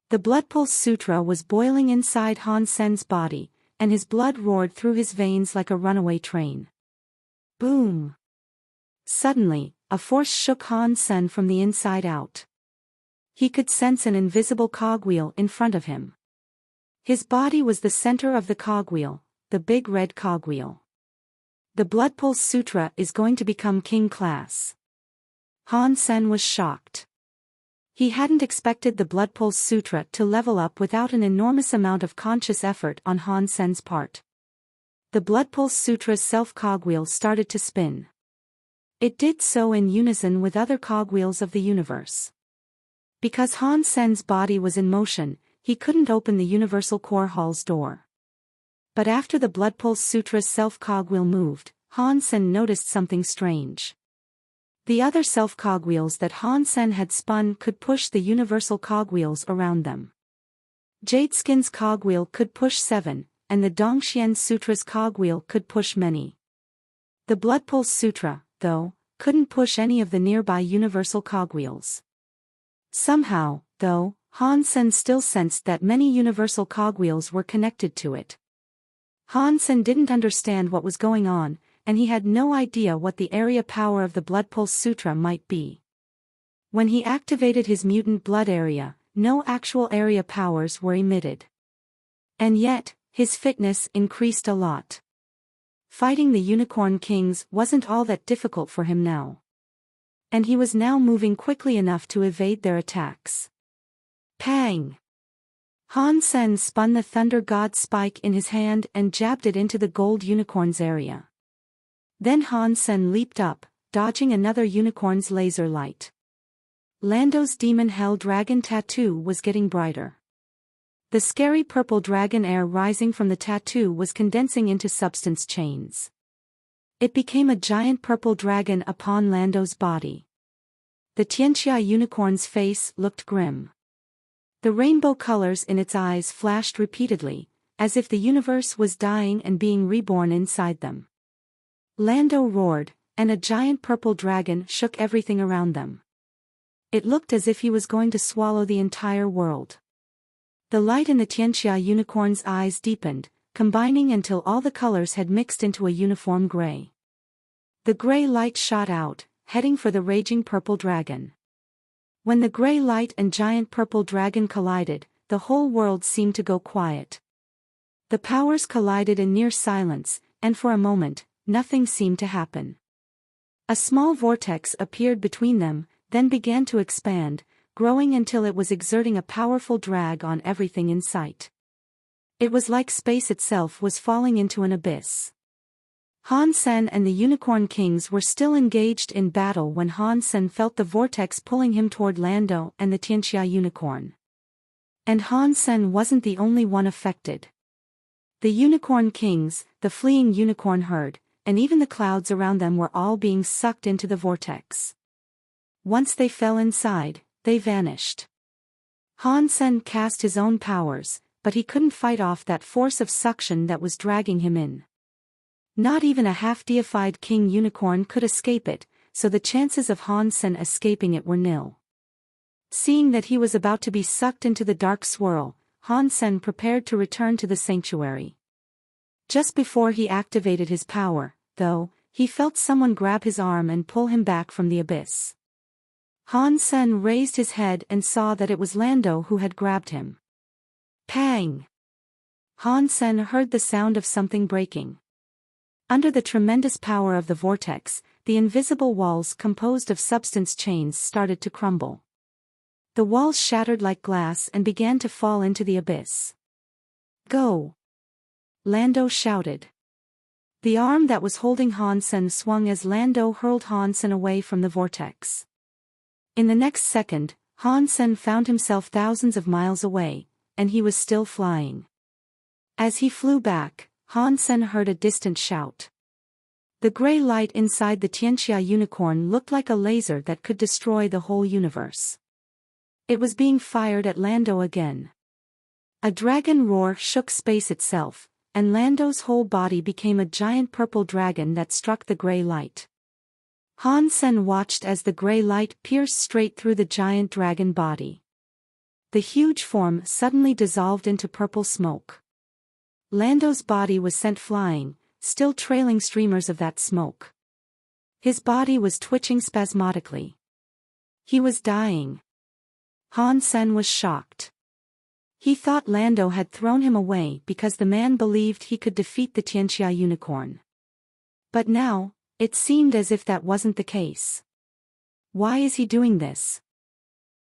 The Blood Pulse Sutra was boiling inside Han Sen's body, and his blood roared through his veins like a runaway train. Boom! Suddenly, a force shook Han Sen from the inside out. He could sense an invisible cogwheel in front of him. His body was the center of the cogwheel, the big red cogwheel. The Blood Pulse Sutra is going to become king class. Han Sen was shocked. He hadn't expected the Blood Pulse Sutra to level up without an enormous amount of conscious effort on Han Sen's part. The Blood Pulse Sutra's self-cogwheel started to spin. It did so in unison with other cogwheels of the universe. Because Han Sen's body was in motion, he couldn't open the Universal Core Hall's door. But after the Blood Pulse Sutra's self-cogwheel moved, Han Sen noticed something strange. The other self-cogwheels that Han Sen had spun could push the universal cogwheels around them. Jadeskin's cogwheel could push 7, and the Dongxian Sutra's cogwheel could push many. The Blood Pulse Sutra, though, couldn't push any of the nearby universal cogwheels. Somehow, though, Han Sen still sensed that many universal cogwheels were connected to it. Han Sen didn't understand what was going on, and he had no idea what the area power of the Blood Pulse Sutra might be. When he activated his mutant blood area, no actual area powers were emitted. And yet, his fitness increased a lot. Fighting the Unicorn Kings wasn't all that difficult for him now. And he was now moving quickly enough to evade their attacks. Pang! Han Sen spun the Thunder God spike in his hand and jabbed it into the gold unicorn's area. Then Han Sen leaped up, dodging another unicorn's laser light. Lando's demon hell dragon tattoo was getting brighter. The scary purple dragon air rising from the tattoo was condensing into substance chains. It became a giant purple dragon upon Lando's body. The Tianxia unicorn's face looked grim. The rainbow colors in its eyes flashed repeatedly, as if the universe was dying and being reborn inside them. Lando roared, and a giant purple dragon shook everything around them. It looked as if he was going to swallow the entire world. The light in the Tianxia unicorn's eyes deepened, combining until all the colors had mixed into a uniform gray. The gray light shot out, heading for the raging purple dragon. When the gray light and giant purple dragon collided, the whole world seemed to go quiet. The powers collided in near silence, and for a moment, nothing seemed to happen. A small vortex appeared between them, then began to expand, growing until it was exerting a powerful drag on everything in sight. It was like space itself was falling into an abyss. Han Sen and the Unicorn Kings were still engaged in battle when Han Sen felt the vortex pulling him toward Lando and the Tianxia unicorn. And Han Sen wasn't the only one affected. The Unicorn Kings, the fleeing unicorn herd, and even the clouds around them were all being sucked into the vortex. Once they fell inside, they vanished. Han Sen cast his own powers, but he couldn't fight off that force of suction that was dragging him in. Not even a half-deified king unicorn could escape it, so the chances of Han Sen escaping it were nil. Seeing that he was about to be sucked into the dark swirl, Han Sen prepared to return to the sanctuary. Just before he activated his power, though, he felt someone grab his arm and pull him back from the abyss. Han Sen raised his head and saw that it was Lando who had grabbed him. Pang! Han Sen heard the sound of something breaking. Under the tremendous power of the vortex, the invisible walls composed of substance chains started to crumble. The walls shattered like glass and began to fall into the abyss. Go! Lando shouted. The arm that was holding Han Sen swung as Lando hurled Han Sen away from the vortex. In the next second, Han Sen found himself thousands of miles away, and he was still flying. As he flew back, Han Sen heard a distant shout. The gray light inside the Tianxia unicorn looked like a laser that could destroy the whole universe. It was being fired at Lando again. A dragon roar shook space itself, and Lando's whole body became a giant purple dragon that struck the gray light. Han Sen watched as the gray light pierced straight through the giant dragon body. The huge form suddenly dissolved into purple smoke. Lando's body was sent flying, still trailing streamers of that smoke. His body was twitching spasmodically. He was dying. Han Sen was shocked. He thought Lando had thrown him away because the man believed he could defeat the Tianxia unicorn. But now, it seemed as if that wasn't the case. Why is he doing this?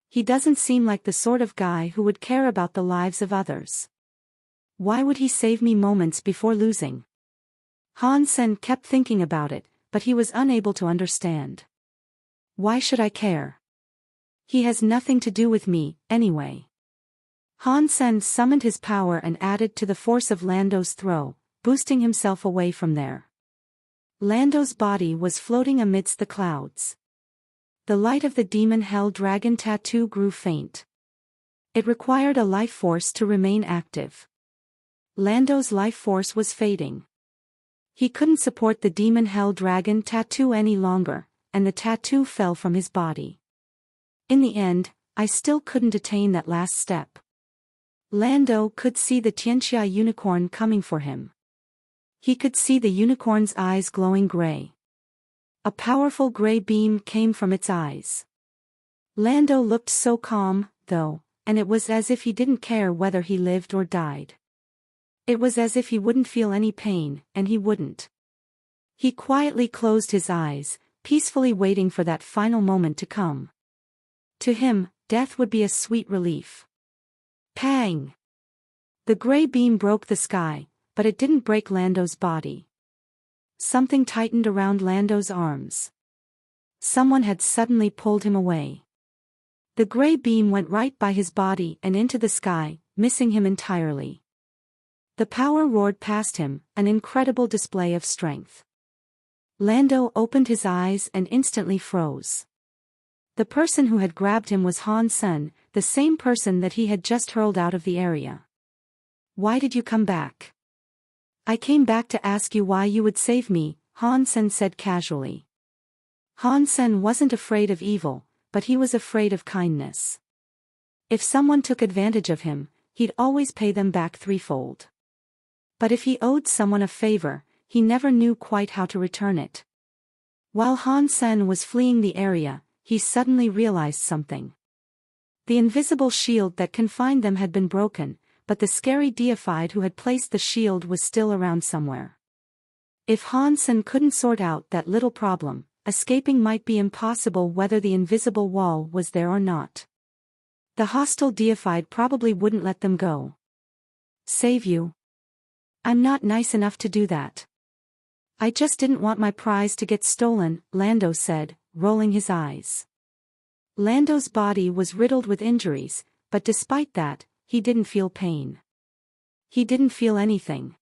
He doesn't seem like the sort of guy who would care about the lives of others. Why would he save me moments before losing? Han Sen kept thinking about it, but he was unable to understand. Why should I care? He has nothing to do with me, anyway. Han Sen summoned his power and added to the force of Lando's throw, boosting himself away from there. Lando's body was floating amidst the clouds. The light of the demon hell dragon tattoo grew faint. It required a life force to remain active. Lando's life force was fading. He couldn't support the demon hell dragon tattoo any longer, and the tattoo fell from his body. In the end, I still couldn't attain that last step. Lando could see the Tianxia unicorn coming for him. He could see the unicorn's eyes glowing gray. A powerful gray beam came from its eyes. Lando looked so calm, though, and it was as if he didn't care whether he lived or died. It was as if he wouldn't feel any pain, and he wouldn't. He quietly closed his eyes, peacefully waiting for that final moment to come. To him, death would be a sweet relief. Pang! The gray beam broke the sky, but it didn't break Lando's body. Something tightened around Lando's arms. Someone had suddenly pulled him away. The gray beam went right by his body and into the sky, missing him entirely. The power roared past him, an incredible display of strength. Lando opened his eyes and instantly froze. The person who had grabbed him was Han Sen, the same person that he had just hurled out of the area. "Why did you come back?" "I came back to ask you why you would save me," Han Sen said casually. Han Sen wasn't afraid of evil, but he was afraid of kindness. If someone took advantage of him, he'd always pay them back threefold. But if he owed someone a favor, he never knew quite how to return it. While Han Sen was fleeing the area, he suddenly realized something. The invisible shield that confined them had been broken, but the scary deified who had placed the shield was still around somewhere. If Han Sen couldn't sort out that little problem, escaping might be impossible whether the invisible wall was there or not. The hostile deified probably wouldn't let them go. "Save you? I'm not nice enough to do that. I just didn't want my prize to get stolen," Lando said, rolling his eyes. Lando's body was riddled with injuries, but despite that, he didn't feel pain. He didn't feel anything.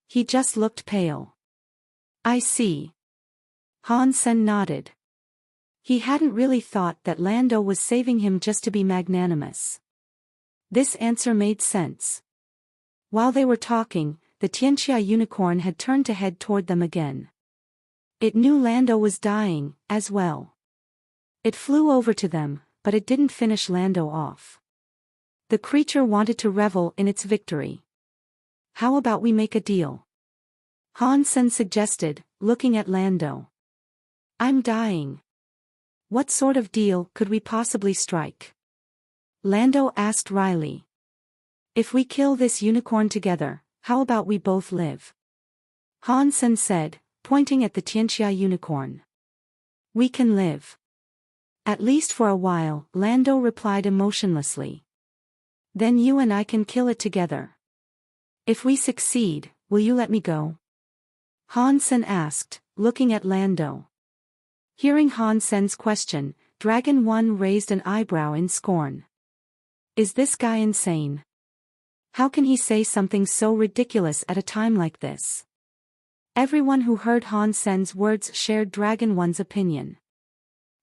He just looked pale. "I see." Han Sen nodded. He hadn't really thought that Lando was saving him just to be magnanimous. This answer made sense. While they were talking, the Tianxia unicorn had turned to head toward them again. It knew Lando was dying, as well. It flew over to them, but it didn't finish Lando off. The creature wanted to revel in its victory. "How about we make a deal?" Han Sen suggested, looking at Lando. "I'm dying. What sort of deal could we possibly strike?" Lando asked wryly. "If we kill this unicorn together, how about we both live?" Han Sen said, pointing at the Tianxia unicorn. "We can live. At least for a while," Lando replied emotionlessly. "Then you and I can kill it together. If we succeed, will you let me go?" Han Sen asked, looking at Lando. Hearing Han Sen's question, Dragon One raised an eyebrow in scorn. "Is this guy insane? How can he say something so ridiculous at a time like this?" Everyone who heard Han Sen's words shared Dragon One's opinion.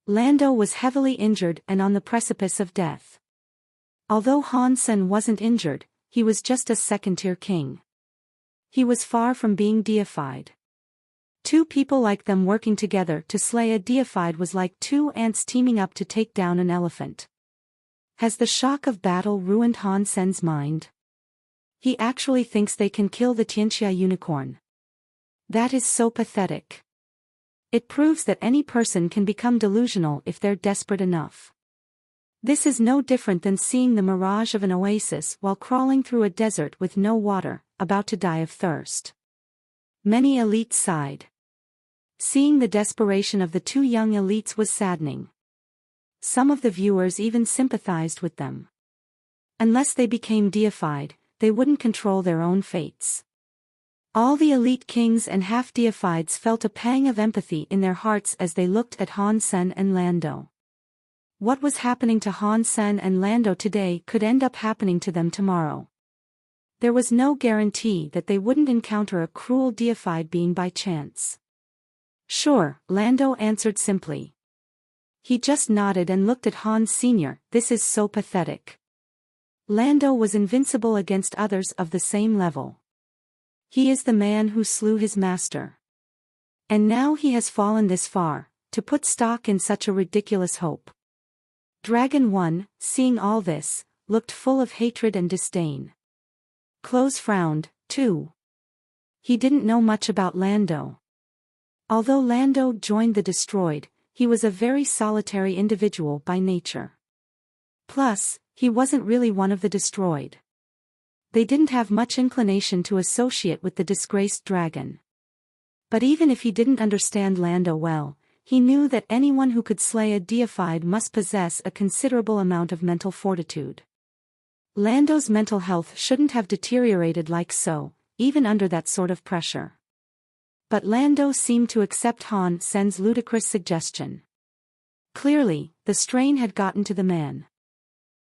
Lando was heavily injured and on the precipice of death. Although Han Sen wasn't injured, he was just a second-tier king. He was far from being deified. Two people like them working together to slay a deified was like two ants teaming up to take down an elephant. Has the shock of battle ruined Han Sen's mind? He actually thinks they can kill the Tianxia unicorn. That is so pathetic. It proves that any person can become delusional if they're desperate enough. This is no different than seeing the mirage of an oasis while crawling through a desert with no water, about to die of thirst. Many elites sighed. Seeing the desperation of the two young elites was saddening. Some of the viewers even sympathized with them. Unless they became deified, they wouldn't control their own fates. All the elite kings and half-deifieds felt a pang of empathy in their hearts as they looked at Han Sen and Lando. What was happening to Han Sen and Lando today could end up happening to them tomorrow. There was no guarantee that they wouldn't encounter a cruel deified being by chance. "Sure," Lando answered simply. He just nodded and looked at Han Sr. "This is so pathetic." Lando was invincible against others of the same level. He is the man who slew his master. And now he has fallen this far, to put stock in such a ridiculous hope. Dragon 1, seeing all this, looked full of hatred and disdain. Close frowned, too. He didn't know much about Lando. Although Lando joined the destroyed, he was a very solitary individual by nature. Plus, he wasn't really one of the destroyed. They didn't have much inclination to associate with the disgraced dragon. But even if he didn't understand Lando well, he knew that anyone who could slay a deified must possess a considerable amount of mental fortitude. Lando's mental health shouldn't have deteriorated like so, even under that sort of pressure. But Lando seemed to accept Han Sen's ludicrous suggestion. Clearly, the strain had gotten to the man.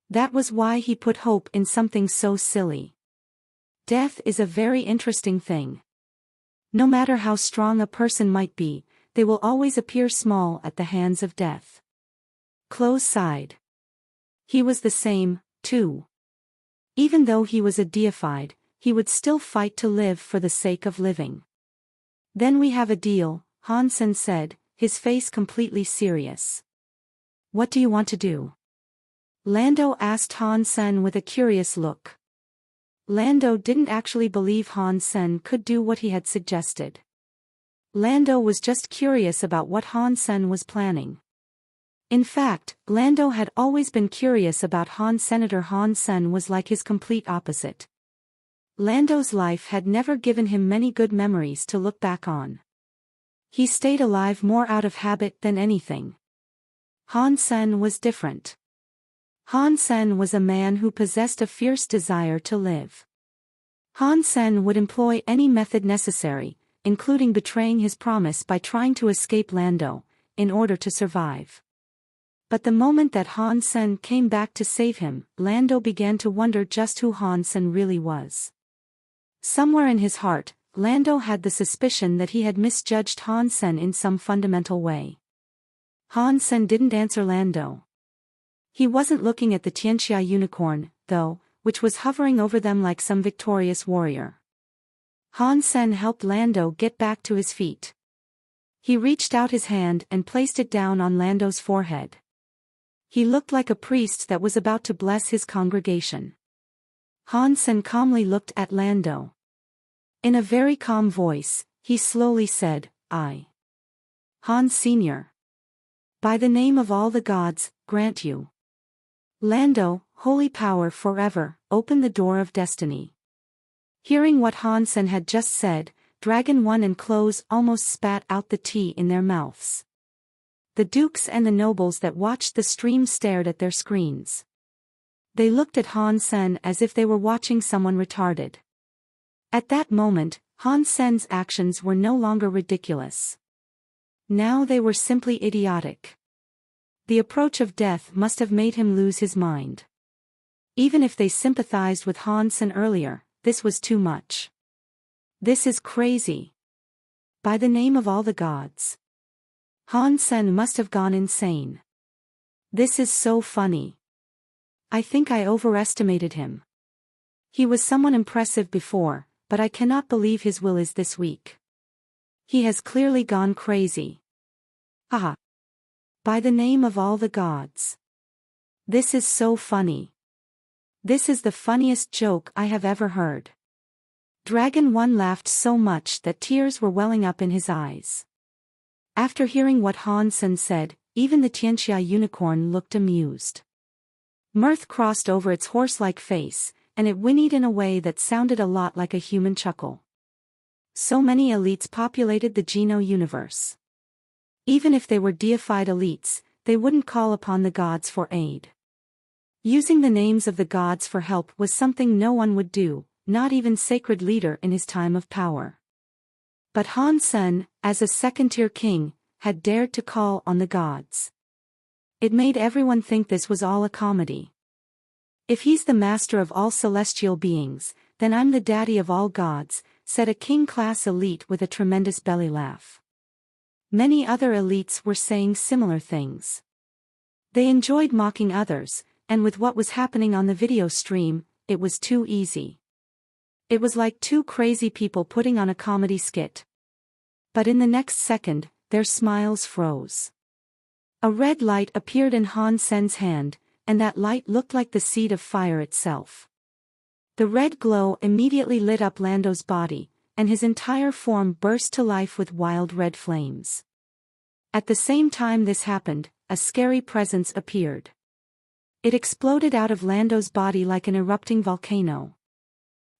That was why he put hope in something so silly. Death is a very interesting thing. No matter how strong a person might be, they will always appear small at the hands of death. Close sighed. He was the same, too. Even though he was a deified, he would still fight to live for the sake of living. Then we have a deal, Han Sen said, his face completely serious. What do you want to do? Lando asked Han Sen with a curious look. Lando didn't actually believe Han Sen could do what he had suggested. Lando was just curious about what Han Sen was planning. In fact, Lando had always been curious about Han. Senator Han Sen was like his complete opposite. Lando's life had never given him many good memories to look back on. He stayed alive more out of habit than anything. Han Sen was different. Han Sen was a man who possessed a fierce desire to live. Han Sen would employ any method necessary, including betraying his promise by trying to escape Lando, in order to survive. But the moment that Han Sen came back to save him, Lando began to wonder just who Han Sen really was. Somewhere in his heart, Lando had the suspicion that he had misjudged Han Sen in some fundamental way. Han Sen didn't answer Lando. He wasn't looking at the Tianxia unicorn, though, which was hovering over them like some victorious warrior. Han Sen helped Lando get back to his feet. He reached out his hand and placed it down on Lando's forehead. He looked like a priest that was about to bless his congregation. Han Sen calmly looked at Lando. In a very calm voice, he slowly said, "I, Han Sr., by the name of all the gods, grant you." Lando, holy power forever, opened the door of destiny. Hearing what Han Sen had just said, Dragon 1 and Close almost spat out the tea in their mouths. The dukes and the nobles that watched the stream stared at their screens. They looked at Han Sen as if they were watching someone retarded. At that moment, Han Sen's actions were no longer ridiculous. Now they were simply idiotic. The approach of death must have made him lose his mind. Even if they sympathized with Han Sen earlier, this was too much. This is crazy. By the name of all the gods. Han Sen must have gone insane. This is so funny. I think I overestimated him. He was someone impressive before, but I cannot believe his will is this weak. He has clearly gone crazy. Haha. By the name of all the gods. This is so funny. This is the funniest joke I have ever heard. Dragon 1 laughed so much that tears were welling up in his eyes. After hearing what Han Sen said, even the Tianxia unicorn looked amused. Mirth crossed over its horse-like face, and it whinnied in a way that sounded a lot like a human chuckle. So many elites populated the Geno universe. Even if they were deified elites, they wouldn't call upon the gods for aid. Using the names of the gods for help was something no one would do, not even sacred leader in his time of power. But Han Sen, as a second-tier king, had dared to call on the gods. It made everyone think this was all a comedy. If he's the master of all celestial beings, then I'm the daddy of all gods, said a king-class elite with a tremendous belly laugh. Many other elites were saying similar things. They enjoyed mocking others, and with what was happening on the video stream, it was too easy. It was like two crazy people putting on a comedy skit. But in the next second, their smiles froze. A red light appeared in Han Sen's hand, and that light looked like the seed of fire itself. The red glow immediately lit up Lando's body, and his entire form burst to life with wild red flames. At the same time this happened, a scary presence appeared. It exploded out of Lando's body like an erupting volcano.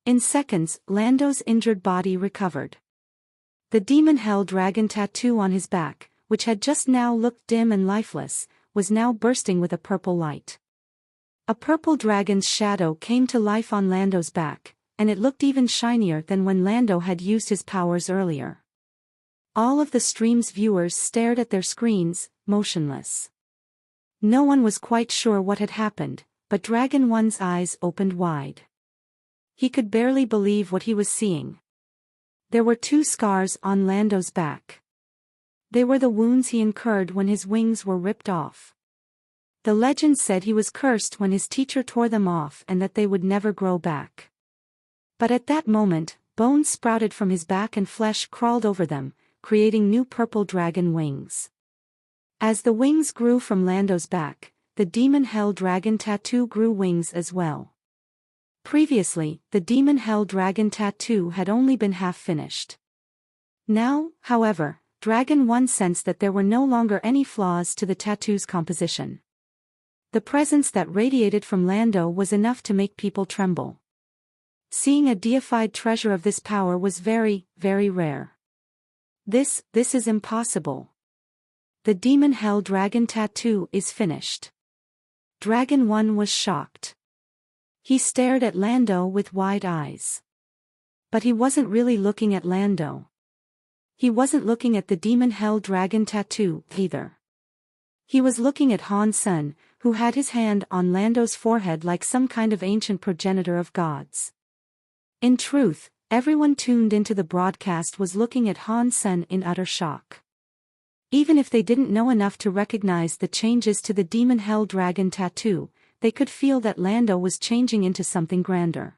In seconds, Lando's injured body recovered. The demon hell dragon tattoo on his back, which had just now looked dim and lifeless, was now bursting with a purple light. A purple dragon's shadow came to life on Lando's back, and it looked even shinier than when Lando had used his powers earlier. All of the stream's viewers stared at their screens, motionless. No one was quite sure what had happened, but Dragon One's eyes opened wide. He could barely believe what he was seeing. There were 2 scars on Lando's back. They were the wounds he incurred when his wings were ripped off. The legend said he was cursed when his teacher tore them off and that they would never grow back. But at that moment, bones sprouted from his back and flesh crawled over them, creating new purple dragon wings. As the wings grew from Lando's back, the demon hell dragon tattoo grew wings as well. Previously, the demon hell dragon tattoo had only been half finished. Now, however, Dragon One sensed that there were no longer any flaws to the tattoo's composition. The presence that radiated from Lando was enough to make people tremble. Seeing a deified treasure of this power was very, very rare. This is impossible. The demon hell dragon tattoo is finished. Dragon One was shocked. He stared at Lando with wide eyes. But he wasn't really looking at Lando. He wasn't looking at the demon hell dragon tattoo, either. He was looking at Han Sen, who had his hand on Lando's forehead like some kind of ancient progenitor of gods. In truth, everyone tuned into the broadcast was looking at Han Sen in utter shock. Even if they didn't know enough to recognize the changes to the demon hell dragon tattoo, they could feel that Lando was changing into something grander.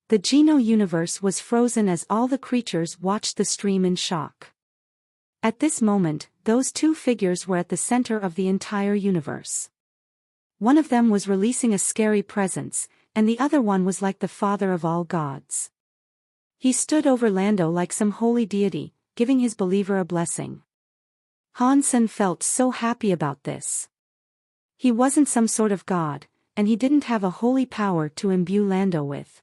The Geno universe was frozen as all the creatures watched the stream in shock. At this moment, those 2 figures were at the center of the entire universe. One of them was releasing a scary presence, and the other one was like the father of all gods. He stood over Lando like some holy deity, giving his believer a blessing. Han Sen felt so happy about this. He wasn't some sort of god, and he didn't have a holy power to imbue Lando with.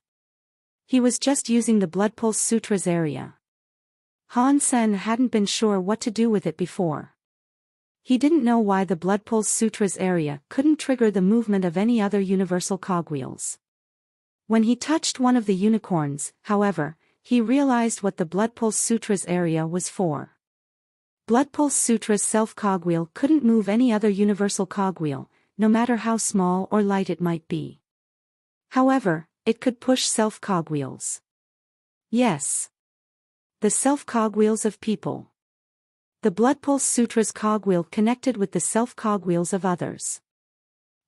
He was just using the Blood Pulse Sutra's area. Han Sen hadn't been sure what to do with it before. He didn't know why the Blood Pulse Sutra's area couldn't trigger the movement of any other universal cogwheels. When he touched one of the unicorns, however, he realized what the Blood Pulse Sutra's area was for. Blood Pulse Sutra's self-cogwheel couldn't move any other universal cogwheel, no matter how small or light it might be. However, it could push self-cogwheels. Yes. The self-cogwheels of people. The Blood Pulse Sutra's cogwheel connected with the self-cogwheels of others.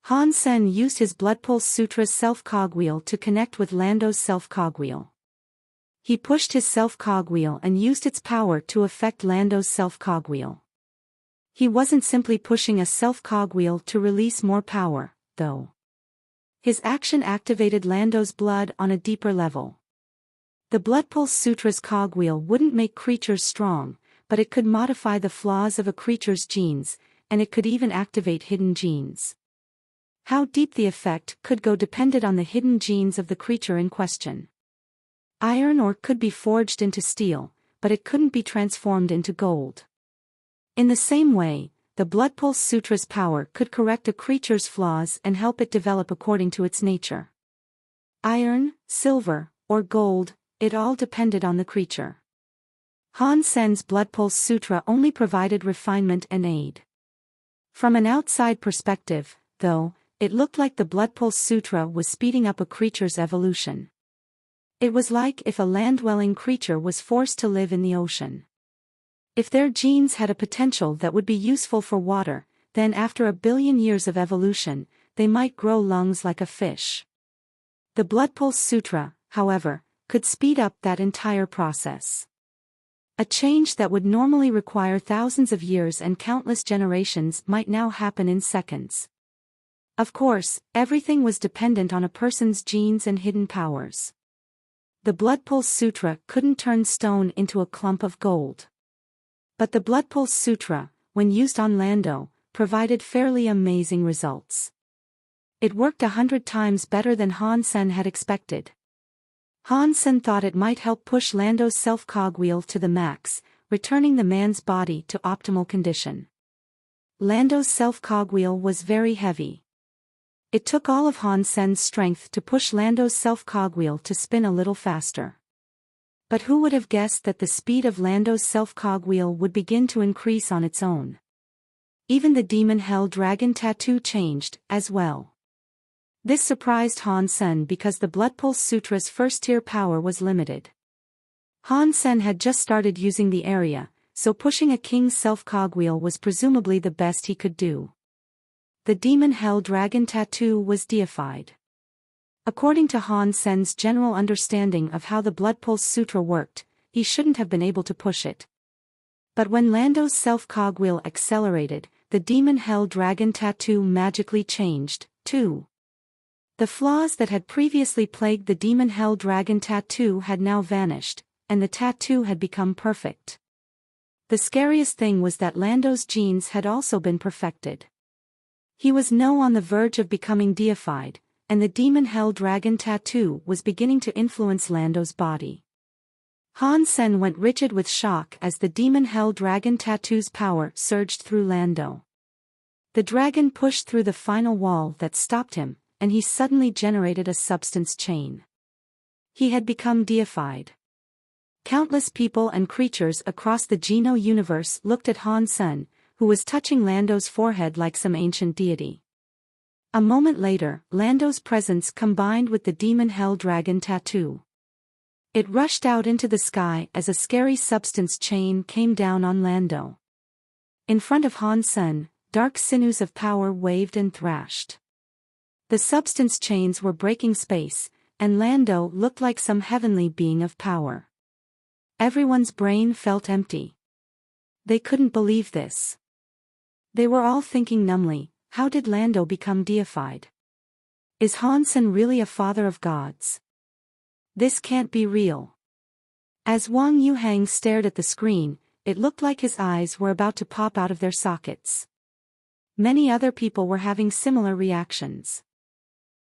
Han Sen used his Blood Pulse Sutra's self-cogwheel to connect with Lando's self-cogwheel. He pushed his self-cogwheel and used its power to affect Lando's self-cogwheel. He wasn't simply pushing a self-cogwheel to release more power, though. His action activated Lando's blood on a deeper level. The Blood Pulse Sutra's cogwheel wouldn't make creatures strong, but it could modify the flaws of a creature's genes, and it could even activate hidden genes. How deep the effect could go depended on the hidden genes of the creature in question. Iron ore could be forged into steel, but it couldn't be transformed into gold. In the same way, the Blood Pulse Sutra's power could correct a creature's flaws and help it develop according to its nature. Iron, silver, or gold, it all depended on the creature. Han Sen's Blood Pulse Sutra only provided refinement and aid. From an outside perspective, though, it looked like the Blood Pulse Sutra was speeding up a creature's evolution. It was like if a land-dwelling creature was forced to live in the ocean. If their genes had a potential that would be useful for water, then after 1 billion years of evolution, they might grow lungs like a fish. The Blood Pulse Sutra, however, could speed up that entire process. A change that would normally require thousands of years and countless generations might now happen in seconds. Of course, everything was dependent on a person's genes and hidden powers. The Blood Pulse Sutra couldn't turn stone into a clump of gold. But the Blood Pulse Sutra, when used on Lando, provided fairly amazing results. It worked 100 times better than Han Sen had expected. Han Sen thought it might help push Lando's self-cogwheel to the max, returning the man's body to optimal condition. Lando's self-cogwheel was very heavy. It took all of Han Sen's strength to push Lando's self-cogwheel to spin a little faster. But who would have guessed that the speed of Lando's self-cogwheel would begin to increase on its own? Even the demon hell dragon tattoo changed, as well. This surprised Han Sen because the Blood Pulse Sutra's first-tier power was limited. Han Sen had just started using the area, so pushing a king's self-cogwheel was presumably the best he could do. The demon hell dragon tattoo was deified. According to Han Sen's general understanding of how the Blood Pulse Sutra worked, he shouldn't have been able to push it. But when Lando's self-cogwheel accelerated, the demon hell dragon tattoo magically changed, too. The flaws that had previously plagued the demon hell dragon tattoo had now vanished, and the tattoo had become perfect. The scariest thing was that Lando's genes had also been perfected. He was now on the verge of becoming deified, and the demon hell dragon tattoo was beginning to influence Lando's body. Han Sen went rigid with shock as the demon hell dragon tattoo's power surged through Lando. The dragon pushed through the final wall that stopped him, and he suddenly generated a substance chain. He had become deified. Countless people and creatures across the Geno universe looked at Han Sen, who was touching Lando's forehead like some ancient deity. A moment later, Lando's presence combined with the demon hell dragon tattoo. It rushed out into the sky as a scary substance chain came down on Lando. In front of Han Sen, dark sinews of power waved and thrashed. The substance chains were breaking space, and Lando looked like some heavenly being of power. Everyone's brain felt empty. They couldn't believe this. They were all thinking numbly, how did Lando become deified? Is Han Sen really a father of gods? This can't be real. As Wang Yuhang stared at the screen, it looked like his eyes were about to pop out of their sockets. Many other people were having similar reactions.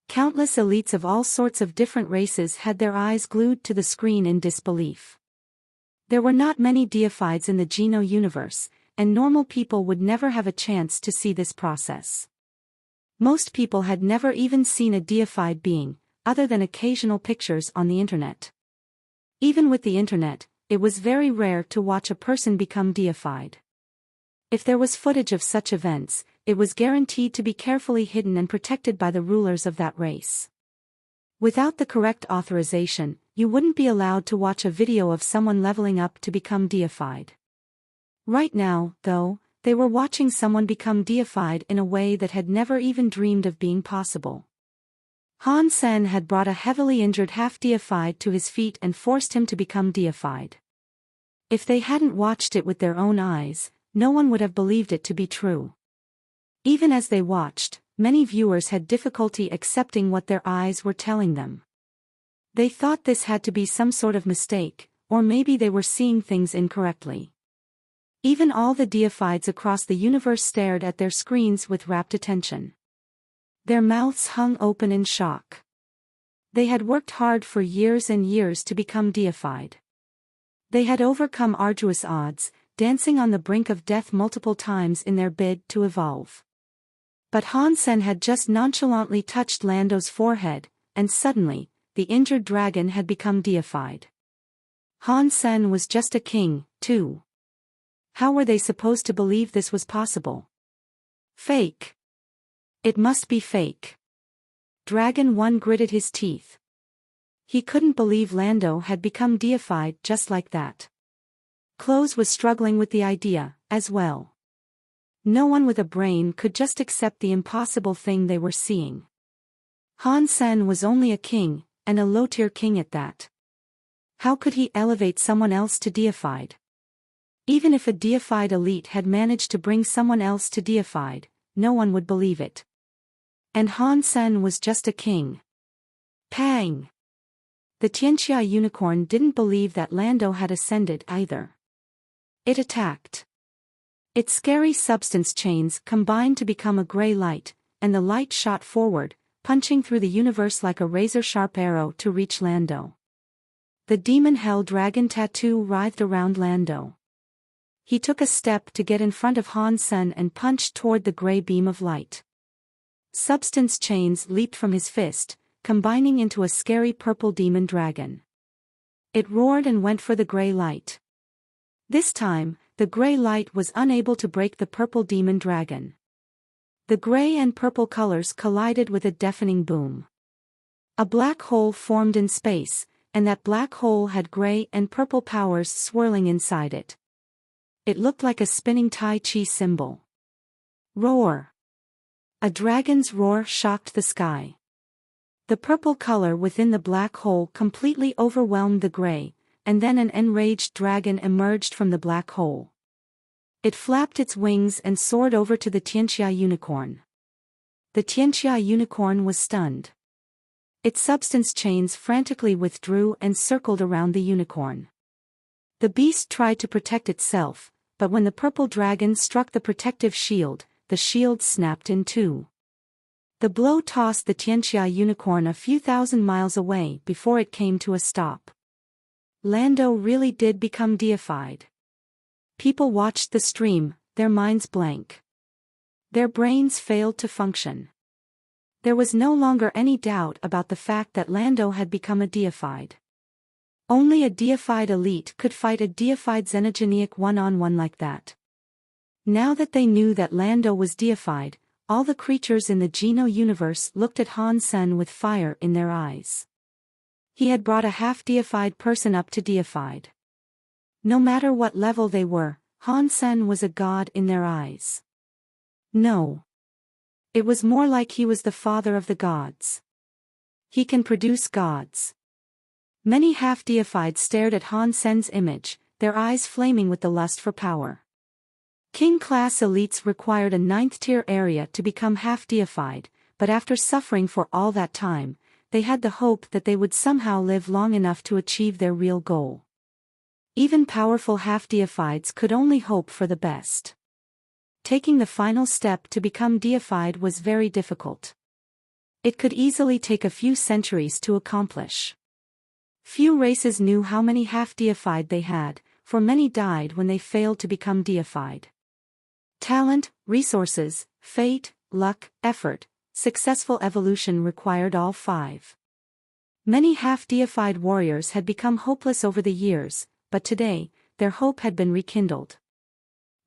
Countless elites of all sorts of different races had their eyes glued to the screen in disbelief. There were not many deifieds in the Geno universe, and normal people would never have a chance to see this process. Most people had never even seen a deified being, other than occasional pictures on the internet. Even with the internet, it was very rare to watch a person become deified. If there was footage of such events, it was guaranteed to be carefully hidden and protected by the rulers of that race. Without the correct authorization, you wouldn't be allowed to watch a video of someone leveling up to become deified. Right now, though, they were watching someone become deified in a way that had never even dreamed of being possible. Han Sen had brought a heavily injured half-deified to his feet and forced him to become deified. If they hadn't watched it with their own eyes, no one would have believed it to be true. Even as they watched, many viewers had difficulty accepting what their eyes were telling them. They thought this had to be some sort of mistake, or maybe they were seeing things incorrectly. Even all the deifieds across the universe stared at their screens with rapt attention. Their mouths hung open in shock. They had worked hard for years and years to become deified. They had overcome arduous odds, dancing on the brink of death multiple times in their bid to evolve. But Han Sen had just nonchalantly touched Lando's forehead, and suddenly, the injured dragon had become deified. Han Sen was just a king, too. How were they supposed to believe this was possible? Fake. It must be fake. Dragon 1 gritted his teeth. He couldn't believe Lando had become deified just like that. Close was struggling with the idea, as well. No one with a brain could just accept the impossible thing they were seeing. Han Sen was only a king, and a low-tier king at that. How could he elevate someone else to deified? Even if a deified elite had managed to bring someone else to deified, no one would believe it. And Han Sen was just a king. Pang! The Tianxia unicorn didn't believe that Lando had ascended either. It attacked. Its scary substance chains combined to become a gray light, and the light shot forward, punching through the universe like a razor-sharp arrow to reach Lando. The demon hell dragon tattoo writhed around Lando. He took a step to get in front of Han Sen and punched toward the gray beam of light. Substance chains leaped from his fist, combining into a scary purple demon dragon. It roared and went for the gray light. This time, the gray light was unable to break the purple demon dragon. The gray and purple colors collided with a deafening boom. A black hole formed in space, and that black hole had gray and purple powers swirling inside it. It looked like a spinning Tai Chi symbol. Roar! A dragon's roar shocked the sky. The purple color within the black hole completely overwhelmed the gray, and then an enraged dragon emerged from the black hole. It flapped its wings and soared over to the Tianxia unicorn. The Tianxia unicorn was stunned. Its substance chains frantically withdrew and circled around the unicorn. The beast tried to protect itself, but when the purple dragon struck the protective shield, the shield snapped in two. The blow tossed the Tianxia unicorn a few thousand miles away before it came to a stop. Lando really did become deified. People watched the stream, their minds blank. Their brains failed to function. There was no longer any doubt about the fact that Lando had become a deified. Only a deified elite could fight a deified xenogenic one-on-one like that. Now that they knew that Lando was deified, all the creatures in the Geno universe looked at Han Sen with fire in their eyes. He had brought a half-deified person up to deified. No matter what level they were, Han Sen was a god in their eyes. No. It was more like he was the father of the gods. He can produce gods. Many half-deified stared at Han Sen's image, their eyes flaming with the lust for power. King-class elites required a 9th-tier area to become half-deified, but after suffering for all that time, they had the hope that they would somehow live long enough to achieve their real goal. Even powerful half-deifieds could only hope for the best. Taking the final step to become deified was very difficult. It could easily take a few centuries to accomplish. Few races knew how many half-deified they had, for many died when they failed to become deified. Talent, resources, fate, luck, effort, successful evolution required all 5. Many half-deified warriors had become hopeless over the years, but today, their hope had been rekindled.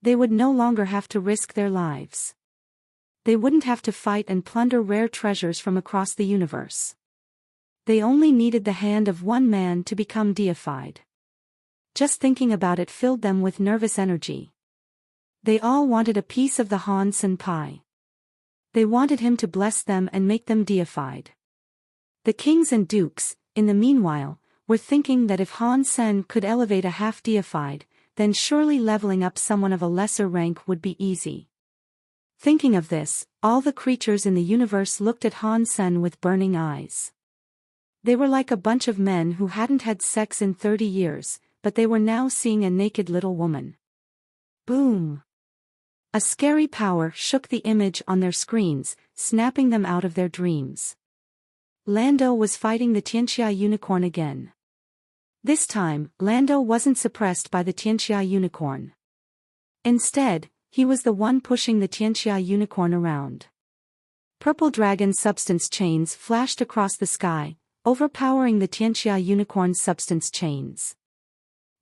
They would no longer have to risk their lives. They wouldn't have to fight and plunder rare treasures from across the universe. They only needed the hand of one man to become deified. Just thinking about it filled them with nervous energy. They all wanted a piece of the Han Sen pie. They wanted him to bless them and make them deified. The kings and dukes, in the meanwhile, were thinking that if Han Sen could elevate a half-deified, then surely leveling up someone of a lesser rank would be easy. Thinking of this, all the creatures in the universe looked at Han Sen with burning eyes. They were like a bunch of men who hadn't had sex in 30 years, but they were now seeing a naked little woman. Boom! A scary power shook the image on their screens, snapping them out of their dreams. Lando was fighting the Tianxia unicorn again. This time, Lando wasn't suppressed by the Tianxia unicorn. Instead, he was the one pushing the Tianxia unicorn around. Purple dragon substance chains flashed across the sky, overpowering the Tianxia unicorn's substance chains.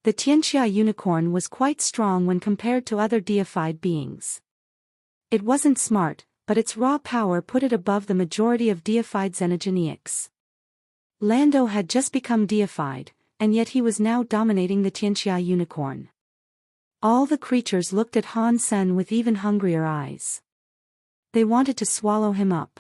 The Tianxia unicorn was quite strong when compared to other deified beings. It wasn't smart, but its raw power put it above the majority of deified xenogenics. Lando had just become deified, and yet he was now dominating the Tianxia unicorn. All the creatures looked at Han Sen with even hungrier eyes. They wanted to swallow him up.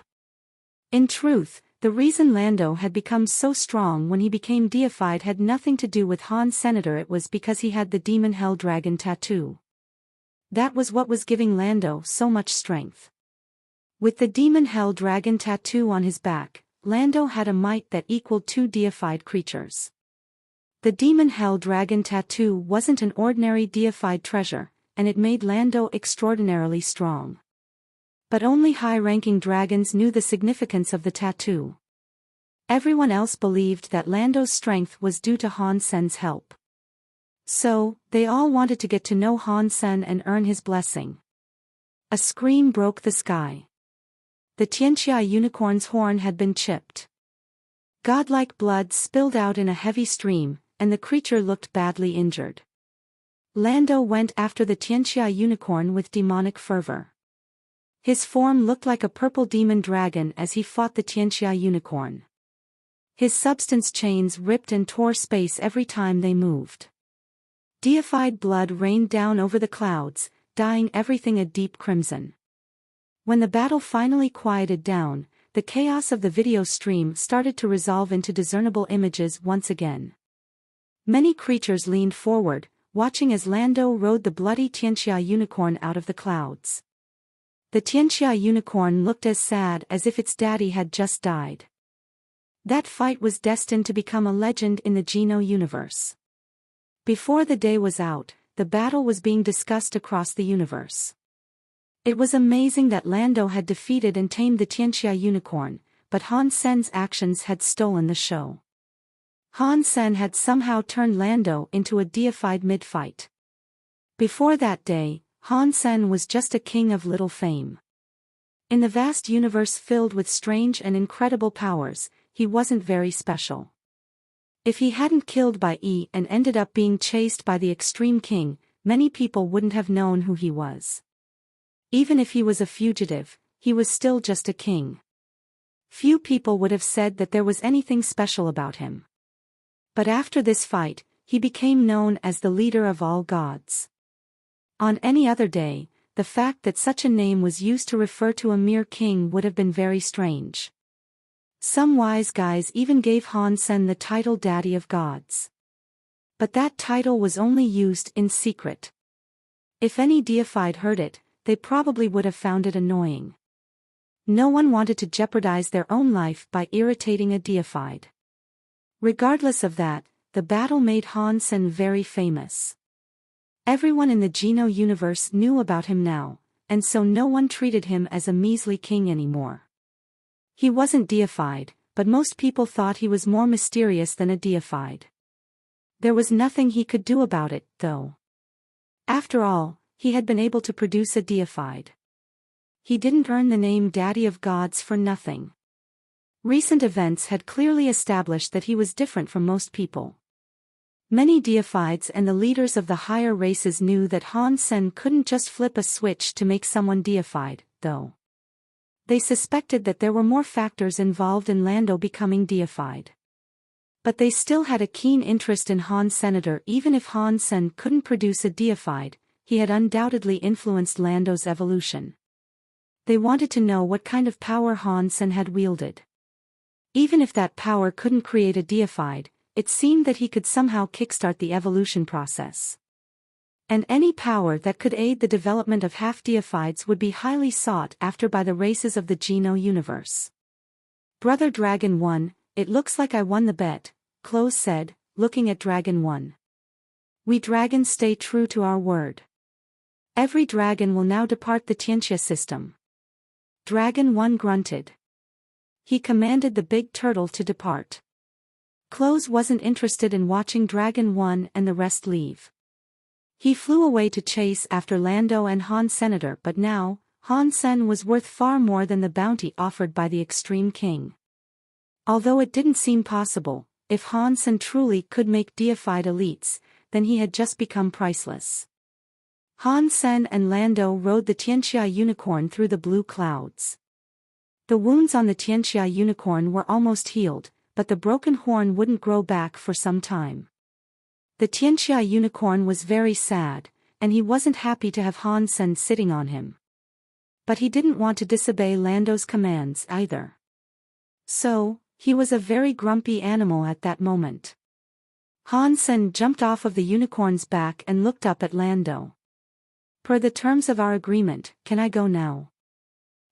In truth, the The reason Lando had become so strong when he became deified had nothing to do with Han Senator, it was because he had the demon hell dragon tattoo. That was what was giving Lando so much strength. With the demon hell dragon tattoo on his back, Lando had a might that equaled 2 deified creatures. The demon hell dragon tattoo wasn't an ordinary deified treasure, and it made Lando extraordinarily strong. But only high-ranking dragons knew the significance of the tattoo. Everyone else believed that Lando's strength was due to Han Sen's help. So, they all wanted to get to know Han Sen and earn his blessing. A scream broke the sky. The Tianxia unicorn's horn had been chipped. Godlike blood spilled out in a heavy stream, and the creature looked badly injured. Lando went after the Tianxia unicorn with demonic fervor. His form looked like a purple demon dragon as he fought the Tianxia unicorn. His substance chains ripped and tore space every time they moved. Deified blood rained down over the clouds, dyeing everything a deep crimson. When the battle finally quieted down, the chaos of the video stream started to resolve into discernible images once again. Many creatures leaned forward, watching as Lando rode the bloody Tianxia unicorn out of the clouds. The Tianxia unicorn looked as sad as if its daddy had just died. That fight was destined to become a legend in the Geno universe. Before the day was out, the battle was being discussed across the universe. It was amazing that Lando had defeated and tamed the Tianxia unicorn, but Han Sen's actions had stolen the show. Han Sen had somehow turned Lando into a deified mid-fight. Before that day, Han Sen was just a king of little fame. In the vast universe filled with strange and incredible powers, he wasn't very special. If he hadn't killed Bai Yi and ended up being chased by the Extreme King, many people wouldn't have known who he was. Even if he was a fugitive, he was still just a king. Few people would have said that there was anything special about him. But after this fight, he became known as the leader of all gods. On any other day, the fact that such a name was used to refer to a mere king would have been very strange. Some wise guys even gave Han Sen the title Daddy of Gods. But that title was only used in secret. If any deified heard it, they probably would have found it annoying. No one wanted to jeopardize their own life by irritating a deified. Regardless of that, the battle made Han Sen very famous. Everyone in the Geno universe knew about him now, and so no one treated him as a measly king anymore. He wasn't deified, but most people thought he was more mysterious than a deified. There was nothing he could do about it, though. After all, he had been able to produce a deified. He didn't earn the name Daddy of Gods for nothing. Recent events had clearly established that he was different from most people. Many deifieds and the leaders of the higher races knew that Han Sen couldn't just flip a switch to make someone deified, though. They suspected that there were more factors involved in Lando becoming deified. But they still had a keen interest in Han Senator. Even if Han Sen couldn't produce a deified, he had undoubtedly influenced Lando's evolution. They wanted to know what kind of power Han Sen had wielded. Even if that power couldn't create a deified, it seemed that he could somehow kickstart the evolution process. And any power that could aid the development of half-deifieds would be highly sought after by the races of the Geno universe. Brother Dragon 1, it looks like I won the bet, Close said, looking at Dragon 1. We dragons stay true to our word. Every dragon will now depart the Tianxia system. Dragon 1 grunted. He commanded the big turtle to depart. Close wasn't interested in watching Dragon 1 and the rest leave. He flew away to chase after Lando and Han Senator, but now, Han Sen was worth far more than the bounty offered by the Extreme King. Although it didn't seem possible, if Han Sen truly could make deified elites, then he had just become priceless. Han Sen and Lando rode the Tianxia unicorn through the blue clouds. The wounds on the Tianxia unicorn were almost healed, but the broken horn wouldn't grow back for some time. The Tianxia unicorn was very sad, and he wasn't happy to have Han Sen sitting on him. But he didn't want to disobey Lando's commands either. So, he was a very grumpy animal at that moment. Han Sen jumped off of the unicorn's back and looked up at Lando. Per the terms of our agreement, can I go now?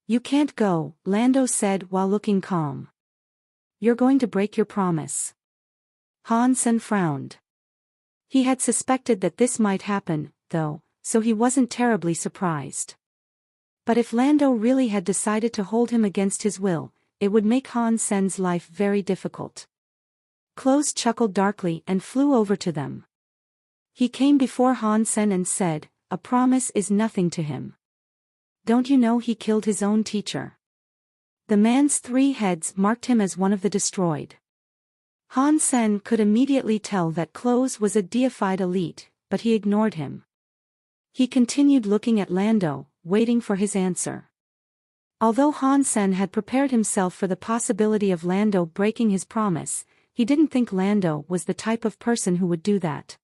You can't go, Lando said while looking calm. You're going to break your promise. Han Sen frowned. He had suspected that this might happen, though, so he wasn't terribly surprised. But if Lando really had decided to hold him against his will, it would make Han Sen's life very difficult. Close chuckled darkly and flew over to them. He came before Han Sen and said, "A promise is nothing to him. Don't you know he killed his own teacher?" The man's 3 heads marked him as one of the destroyed. Han Sen could immediately tell that Close was a deified elite, but he ignored him. He continued looking at Lando, waiting for his answer. Although Han Sen had prepared himself for the possibility of Lando breaking his promise, he didn't think Lando was the type of person who would do that.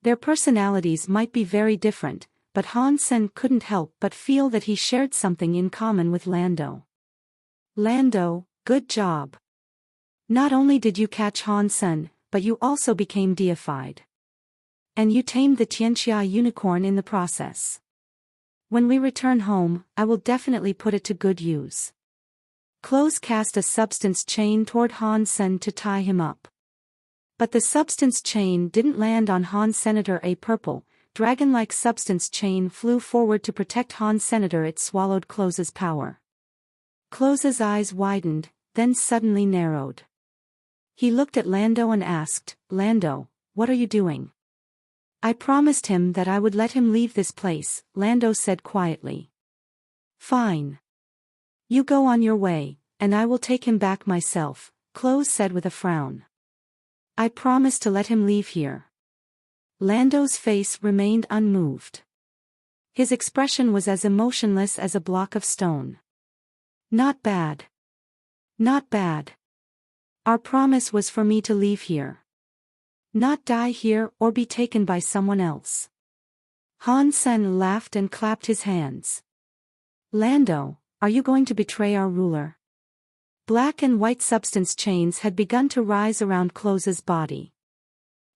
Their personalities might be very different, but Han Sen couldn't help but feel that he shared something in common with Lando. Lando, good job. Not only did you catch Han Sen, but you also became deified. And you tamed the Tianxia unicorn in the process. When we return home, I will definitely put it to good use. Close cast a substance chain toward Han Sen to tie him up. But the substance chain didn't land on Han Senator. A purple, dragon-like substance chain flew forward to protect Han Senator. It swallowed Close's power. Close's eyes widened, then suddenly narrowed. He looked at Lando and asked, "Lando, what are you doing?" "I promised him that I would let him leave this place," Lando said quietly. "Fine. You go on your way, and I will take him back myself," Close said with a frown. "I promise to let him leave here." Lando's face remained unmoved. His expression was as emotionless as a block of stone. "Not bad. Not bad. Our promise was for me to leave here. Not die here or be taken by someone else." Han Sen laughed and clapped his hands. "Lando, are you going to betray our ruler?" Black and white substance chains had begun to rise around Close's body.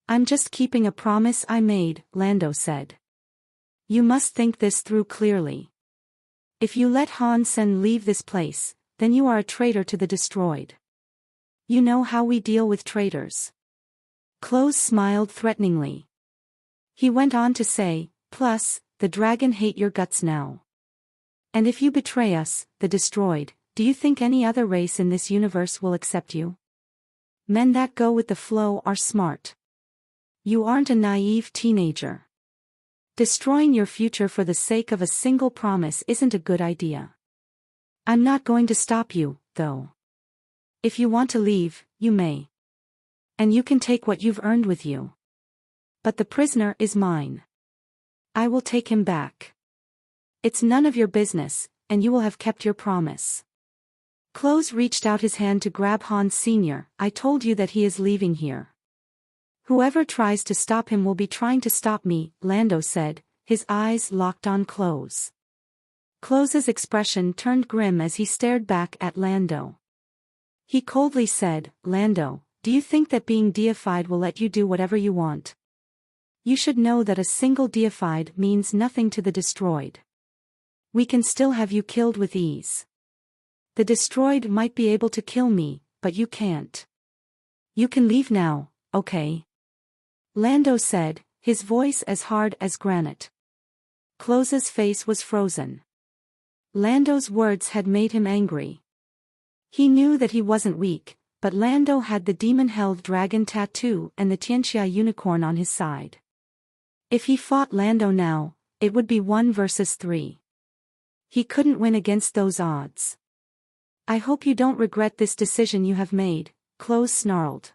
"I'm just keeping a promise I made," Lando said. "You must think this through clearly. If you let Han Sen leave this place, then you are a traitor to the destroyed. You know how we deal with traitors." Close smiled threateningly. He went on to say, "Plus, the dragon hate your guts now. And if you betray us, the destroyed, do you think any other race in this universe will accept you? Men that go with the flow are smart. You aren't a naive teenager. Destroying your future for the sake of a single promise isn't a good idea. I'm not going to stop you, though. If you want to leave, you may. And you can take what you've earned with you. But the prisoner is mine. I will take him back. It's none of your business, and you will have kept your promise." Close reached out his hand to grab Hans Sr. "I told you that he is leaving here. Whoever tries to stop him will be trying to stop me," Lando said, his eyes locked on Close. Close's expression turned grim as he stared back at Lando. He coldly said, "Lando, do you think that being deified will let you do whatever you want? You should know that a single deified means nothing to the destroyed. We can still have you killed with ease. The destroyed might be able to kill me, but you can't. You can leave now, okay?" Lando said, his voice as hard as granite. Close's face was frozen. Lando's words had made him angry. He knew that he wasn't weak, but Lando had the demon-held dragon tattoo and the Tianxia unicorn on his side. If he fought Lando now, it would be 1 versus 3. He couldn't win against those odds. "I hope you don't regret this decision you have made," Close snarled.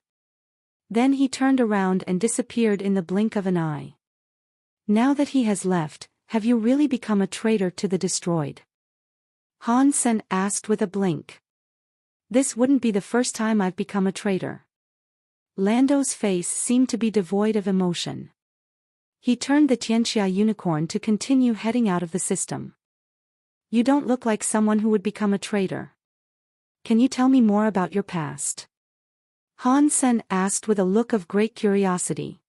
Then he turned around and disappeared in the blink of an eye. "Now that he has left, have you really become a traitor to the destroyed?" Han Sen asked with a blink. "This wouldn't be the first time I've become a traitor." Lando's face seemed to be devoid of emotion. He turned the Tianxia unicorn to continue heading out of the system. "You don't look like someone who would become a traitor. Can you tell me more about your past? Han Sen asked with a look of great curiosity.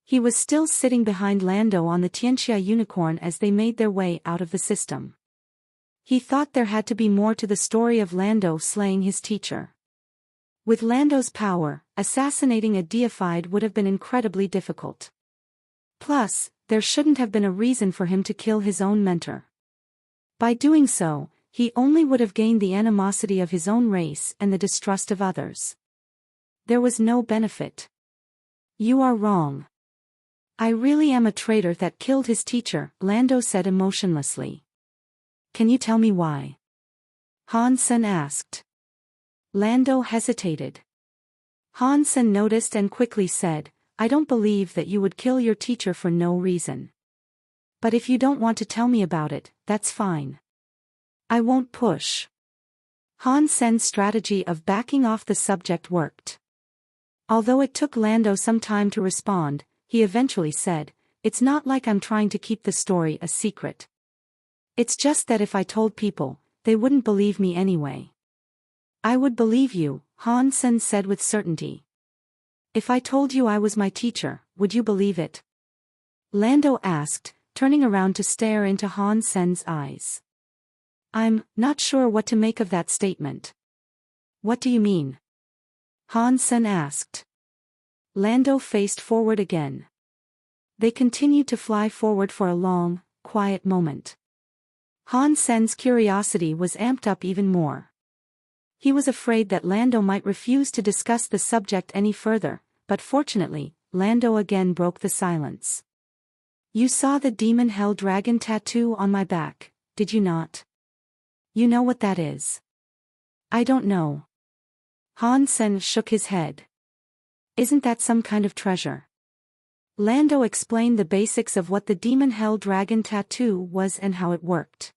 He was still sitting behind Lando on the Tianxia unicorn as they made their way out of the system. He thought there had to be more to the story of Lando slaying his teacher. With Lando's power, assassinating a deified would have been incredibly difficult. Plus, there shouldn't have been a reason for him to kill his own mentor. By doing so, he only would have gained the animosity of his own race and the distrust of others. There was no benefit. You are wrong. I really am a traitor that killed his teacher, Lando said emotionlessly. Can you tell me why? Han Sen asked. Lando hesitated. Han Sen noticed and quickly said, I don't believe that you would kill your teacher for no reason. But if you don't want to tell me about it, that's fine. I won't push. Han Sen's strategy of backing off the subject worked. Although it took Lando some time to respond, he eventually said, It's not like I'm trying to keep the story a secret. It's just that if I told people, they wouldn't believe me anyway. I would believe you, Han Sen said with certainty. If I told you I was my teacher, would you believe it? Lando asked, turning around to stare into Han Sen's eyes. I'm not sure what to make of that statement. What do you mean? Han Sen asked. Lando faced forward again. They continued to fly forward for a long, quiet moment. Han Sen's curiosity was amped up even more. He was afraid that Lando might refuse to discuss the subject any further, but fortunately, Lando again broke the silence. You saw the demon hell dragon tattoo on my back, did you not? You know what that is? I don't know. Han Sen shook his head. Isn't that some kind of treasure? Lando explained the basics of what the demon hell dragon tattoo was and how it worked.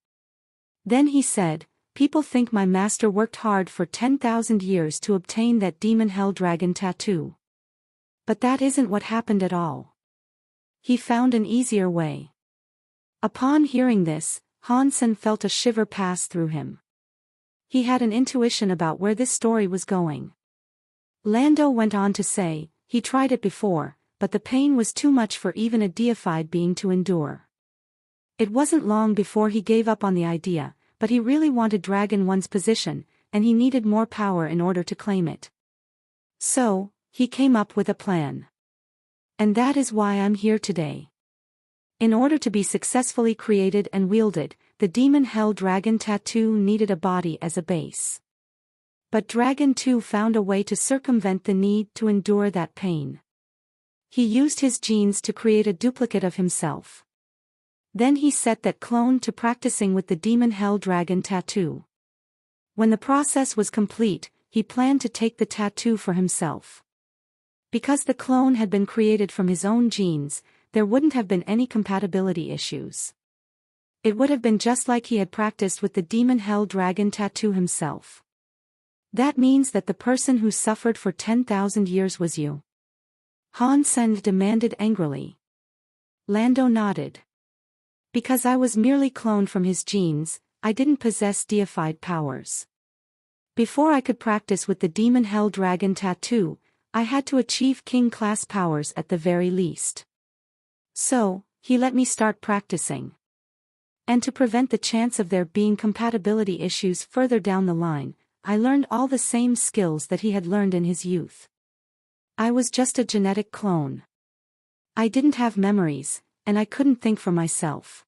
Then he said, People think my master worked hard for 10,000 years to obtain that demon hell dragon tattoo. But that isn't what happened at all. He found an easier way. Upon hearing this, Han Sen felt a shiver pass through him. He had an intuition about where this story was going. Lando went on to say, he tried it before, but the pain was too much for even a deified being to endure. It wasn't long before he gave up on the idea, but he really wanted Dragon One's position, and he needed more power in order to claim it. So, he came up with a plan. And that is why I'm here today. In order to be successfully created and wielded, the demon hell dragon tattoo needed a body as a base. But Dragon 2 found a way to circumvent the need to endure that pain. He used his genes to create a duplicate of himself. Then he set that clone to practicing with the demon hell dragon tattoo. When the process was complete, he planned to take the tattoo for himself. Because the clone had been created from his own genes, there wouldn't have been any compatibility issues. It would have been just like he had practiced with the demon hell dragon tattoo himself. That means that the person who suffered for 10,000 years was you? Han Sen demanded angrily. Lando nodded. Because I was merely cloned from his genes, I didn't possess deified powers. Before I could practice with the demon hell dragon tattoo, I had to achieve king-class powers at the very least. So, he let me start practicing. And to prevent the chance of there being compatibility issues further down the line, I learned all the same skills that he had learned in his youth. I was just a genetic clone. I didn't have memories, and I couldn't think for myself.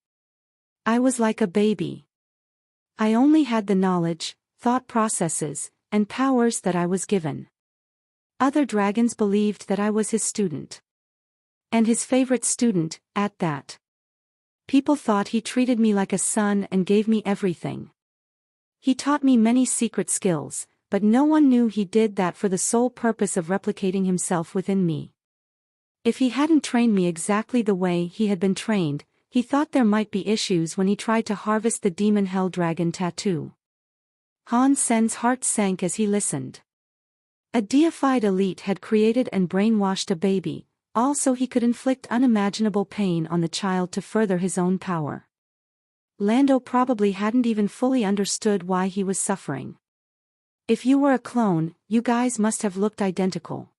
I was like a baby. I only had the knowledge, thought processes, and powers that I was given. Other dragons believed that I was his student. And his favorite student, at that. People thought he treated me like a son and gave me everything. He taught me many secret skills, but no one knew he did that for the sole purpose of replicating himself within me. If he hadn't trained me exactly the way he had been trained, he thought there might be issues when he tried to harvest the demon hell dragon tattoo. Han Sen's heart sank as he listened. A deified elite had created and brainwashed a baby, all so he could inflict unimaginable pain on the child to further his own power. Lando probably hadn't even fully understood why he was suffering. If you were a clone, you guys must have looked identical.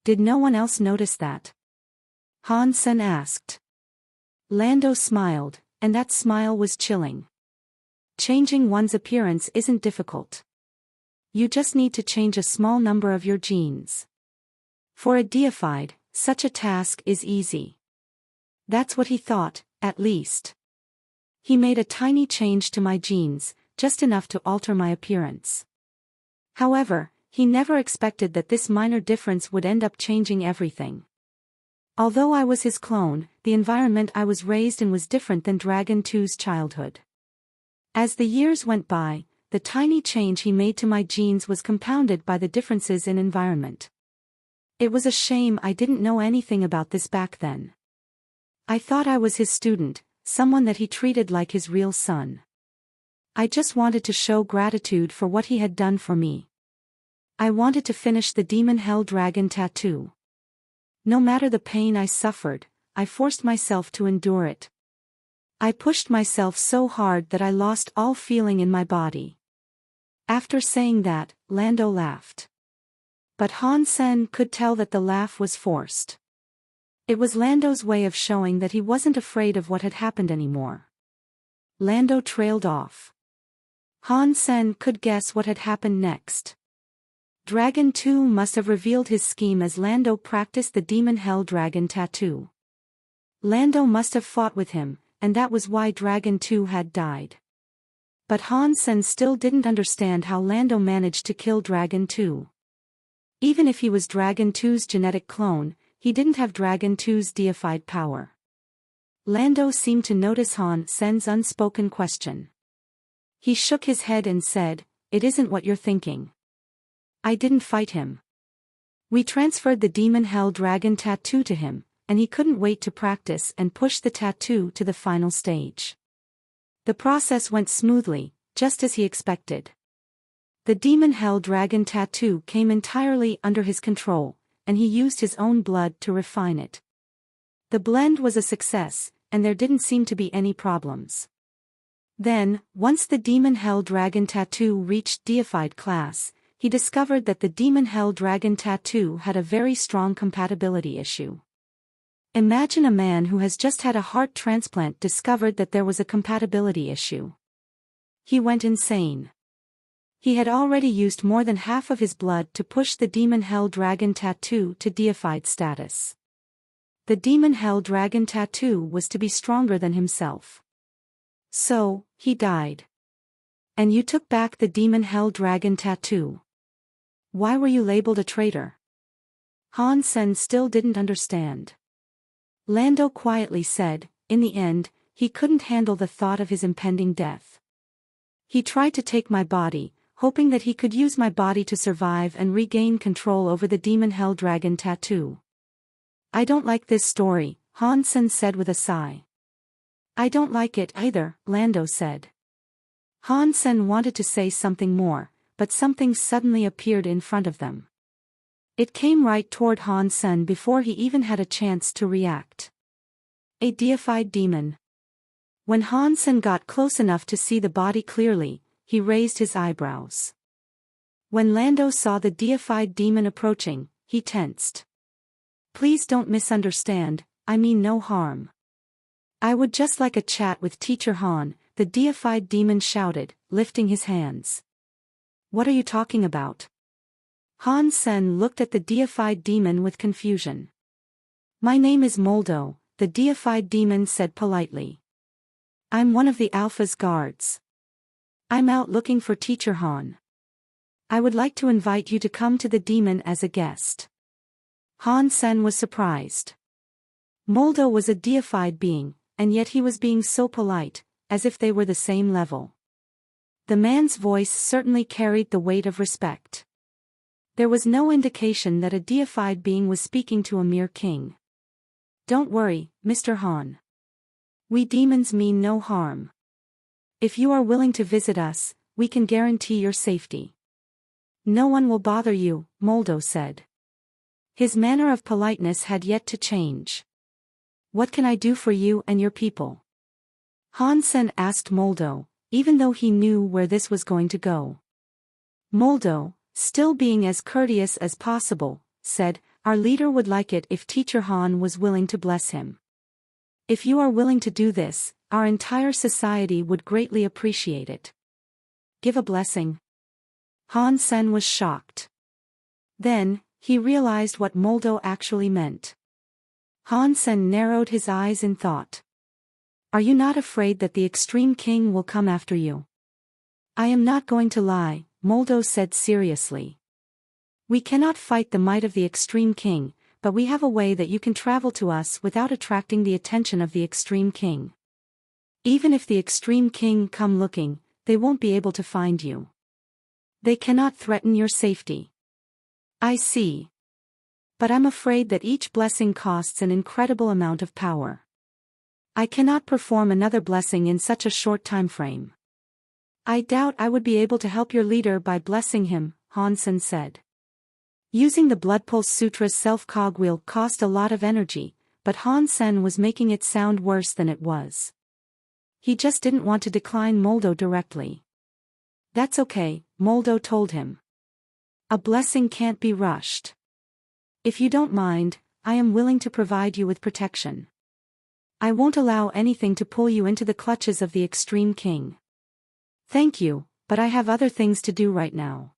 Did no one else notice that? Han Sen asked. Lando smiled, and that smile was chilling. Changing one's appearance isn't difficult. You just need to change a small number of your genes. For a deified, such a task is easy. That's what he thought, at least. He made a tiny change to my genes, just enough to alter my appearance. However, he never expected that this minor difference would end up changing everything. Although I was his clone, the environment I was raised in was different than Dragon 2's childhood. As the years went by, the tiny change he made to my genes was compounded by the differences in environment. It was a shame I didn't know anything about this back then. I thought I was his student, someone that he treated like his real son. I just wanted to show gratitude for what he had done for me. I wanted to finish the Demon Hell Dragon tattoo. No matter the pain I suffered, I forced myself to endure it. I pushed myself so hard that I lost all feeling in my body. After saying that, Lando laughed. But Han Sen could tell that the laugh was forced. It was Lando's way of showing that he wasn't afraid of what had happened anymore. Lando trailed off. Han Sen could guess what had happened next. Dragon 2 must have revealed his scheme as Lando practiced the Demon Hell Dragon tattoo. Lando must have fought with him, and that was why Dragon 2 had died. But Han Sen still didn't understand how Lando managed to kill Dragon 2. Even if he was Dragon 2's genetic clone, he didn't have Dragon 2's deified power. Lando seemed to notice Han Sen's unspoken question. He shook his head and said, "It isn't what you're thinking. I didn't fight him. We transferred the Demon Hell Dragon tattoo to him, and he couldn't wait to practice and push the tattoo to the final stage. The process went smoothly, just as he expected. The Demon Hell Dragon tattoo came entirely under his control, and he used his own blood to refine it. The blend was a success, and there didn't seem to be any problems. Then, once the Demon Hell Dragon tattoo reached deified class, he discovered that the Demon Hell Dragon tattoo had a very strong compatibility issue. Imagine a man who has just had a heart transplant discovered that there was a compatibility issue. He went insane. He had already used more than half of his blood to push the Demon Hell Dragon tattoo to deified status. The Demon Hell Dragon tattoo was to be stronger than himself. So, he died. And you took back the Demon Hell Dragon tattoo. Why were you labeled a traitor? Han Sen still didn't understand. Lando quietly said, in the end, he couldn't handle the thought of his impending death. He tried to take my body, hoping that he could use my body to survive and regain control over the Demon Hell Dragon tattoo. I don't like this story, Han Sen said with a sigh. I don't like it either, Lando said. Han Sen wanted to say something more, but something suddenly appeared in front of them. It came right toward Han Sen before he even had a chance to react. A deified demon. When Han Sen got close enough to see the body clearly, he raised his eyebrows. When Lando saw the deified demon approaching, he tensed. Please don't misunderstand, I mean no harm. I would just like a chat with Teacher Han, the deified demon shouted, lifting his hands. What are you talking about? Han Sen looked at the deified demon with confusion. My name is Moldo, the deified demon said politely. I'm one of the Alpha's guards. I'm out looking for Teacher Han. I would like to invite you to come to the demon as a guest. Han Sen was surprised. Moldo was a deified being, and yet he was being so polite, as if they were the same level. The man's voice certainly carried the weight of respect. There was no indication that a deified being was speaking to a mere king. Don't worry, Mr. Han. We demons mean no harm. If you are willing to visit us, we can guarantee your safety. No one will bother you, Moldo said. His manner of politeness had yet to change. What can I do for you and your people? Han Sen asked Moldo, even though he knew where this was going to go. Moldo, still being as courteous as possible, said, "Our leader would like it if Teacher Han was willing to bless him. If you are willing to do this, our entire society would greatly appreciate it. Give a blessing." Han Sen was shocked. Then, he realized what Moldo actually meant. Han Sen narrowed his eyes in thought. "Are you not afraid that the Extreme King will come after you?" "I am not going to lie," Moldo said seriously. "We cannot fight the might of the Extreme King, but we have a way that you can travel to us without attracting the attention of the Extreme King. Even if the Extreme King come looking, they won't be able to find you. They cannot threaten your safety." "I see. But I'm afraid that each blessing costs an incredible amount of power. I cannot perform another blessing in such a short time frame." "I doubt I would be able to help your leader by blessing him," Han Sen said. Using the Blood Pulse Sutra's self-cogwheel cost a lot of energy, but Han Sen was making it sound worse than it was. He just didn't want to decline Moldo directly. "That's okay," Moldo told him. "A blessing can't be rushed. If you don't mind, I am willing to provide you with protection. I won't allow anything to pull you into the clutches of the Extreme King." "Thank you, but I have other things to do right now.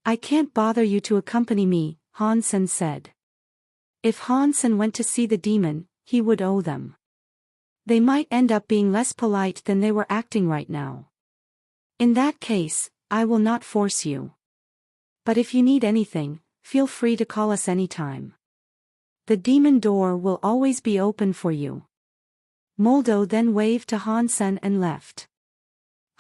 I can't bother you to accompany me," Han Sen said. If Han Sen went to see the demon, he would owe them. They might end up being less polite than they were acting right now. "In that case, I will not force you. But if you need anything, feel free to call us anytime. The demon door will always be open for you." Moldo then waved to Han Sen and left.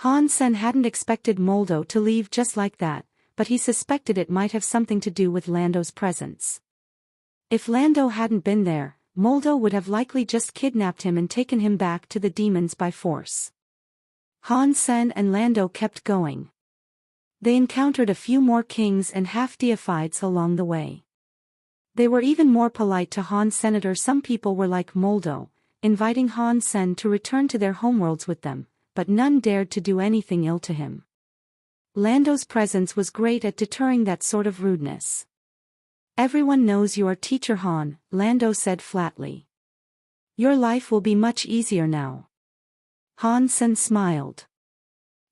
Han Sen hadn't expected Moldo to leave just like that, but he suspected it might have something to do with Lando's presence. If Lando hadn't been there, Moldo would have likely just kidnapped him and taken him back to the demons by force. Han Sen and Lando kept going. They encountered a few more kings and half-deifieds along the way. They were even more polite to Han Senator. Some people were like Moldo, inviting Han Sen to return to their homeworlds with them, but none dared to do anything ill to him. Lando's presence was great at deterring that sort of rudeness. "Everyone knows you are Teacher Han," Lando said flatly. "Your life will be much easier now." Han Sen smiled.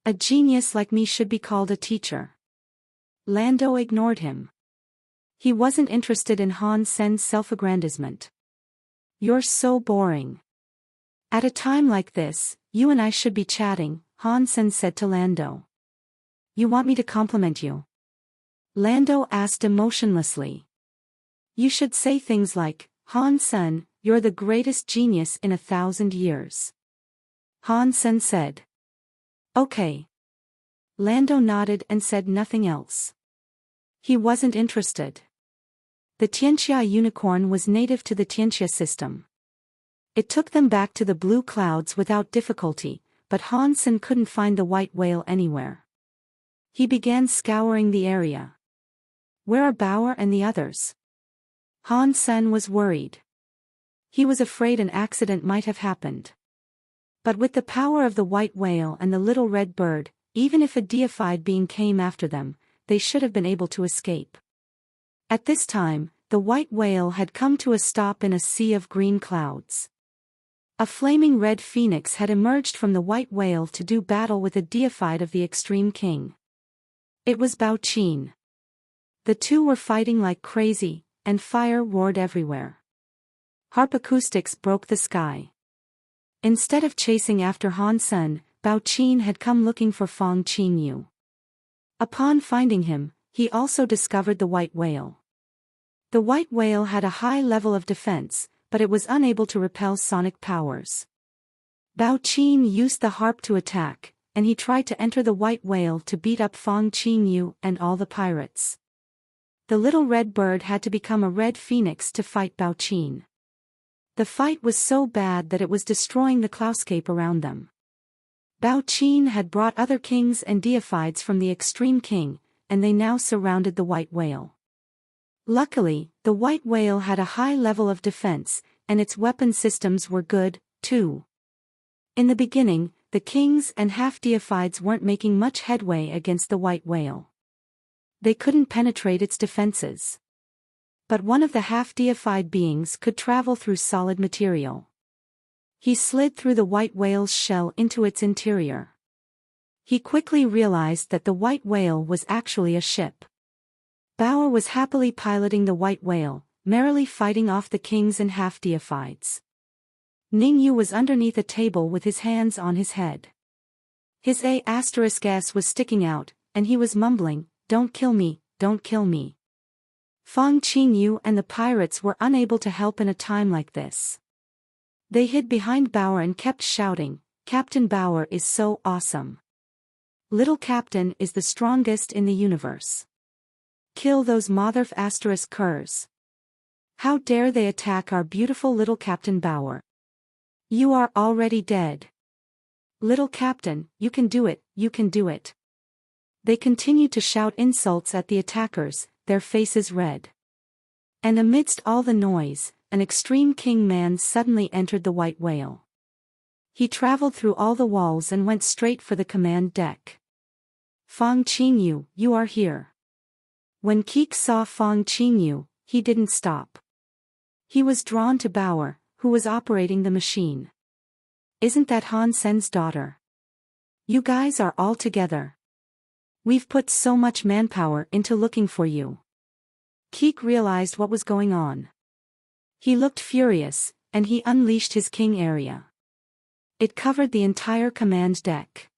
"A genius like me should be called a teacher." Lando ignored him. He wasn't interested in Han Sen's self-aggrandizement. "You're so boring. At a time like this, you and I should be chatting," Han Sen said to Lando. "You want me to compliment you?" Lando asked emotionlessly. "You should say things like, 'Han Sen, you're the greatest genius in 1,000 years.'" Han Sen said. "Okay." Lando nodded and said nothing else. He wasn't interested. The Tianxia unicorn was native to the Tianxia system. It took them back to the blue clouds without difficulty, but Han Sen couldn't find the white whale anywhere. He began scouring the area. "Where are Bauer and the others?" Han Sen was worried. He was afraid an accident might have happened. But with the power of the white whale and the little red bird, even if a deified being came after them, they should have been able to escape. At this time, the white whale had come to a stop in a sea of green clouds. A flaming red phoenix had emerged from the white whale to do battle with a deified of the Extreme King. It was Bao Qin. The two were fighting like crazy, and fire roared everywhere. Harp acoustics broke the sky. Instead of chasing after Han Sen, Bao Qin had come looking for Fang Qinyu. Upon finding him, he also discovered the white whale. The white whale had a high level of defense, but it was unable to repel sonic powers. Bao Qin used the harp to attack, and he tried to enter the white whale to beat up Fang Qinyu and all the pirates. The little red bird had to become a red phoenix to fight Bao Qin. The fight was so bad that it was destroying the cloudscape around them. Bao Qin had brought other kings and deifieds from the Extreme King, and they now surrounded the white whale. Luckily, the white whale had a high level of defense, and its weapon systems were good, too. In the beginning, the kings and half-deifieds weren't making much headway against the white whale. They couldn't penetrate its defenses. But one of the half-deified beings could travel through solid material. He slid through the white whale's shell into its interior. He quickly realized that the white whale was actually a ship. Bauer was happily piloting the white whale, merrily fighting off the kings and half-deifieds. Ningyu was underneath a table with his hands on his head. His A*S was sticking out, and he was mumbling, "Don't kill me, don't kill me." Fang Qingyu and the pirates were unable to help in a time like this. They hid behind Bauer and kept shouting, "Captain Bauer is so awesome. Little Captain is the strongest in the universe. Kill those curs. How dare they attack our beautiful little Captain Bauer? You are already dead. Little Captain, you can do it, you can do it." They continued to shout insults at the attackers, their faces red. And amidst all the noise, an extreme king man suddenly entered the white whale. He traveled through all the walls and went straight for the command deck. "Fang Qingyu, you are here." When Keek saw Fang Qingyu, he didn't stop. He was drawn to Bauer, who was operating the machine. "Isn't that Han Sen's daughter? You guys are all together. We've put so much manpower into looking for you." Keek realized what was going on. He looked furious, and he unleashed his king area. It covered the entire command deck.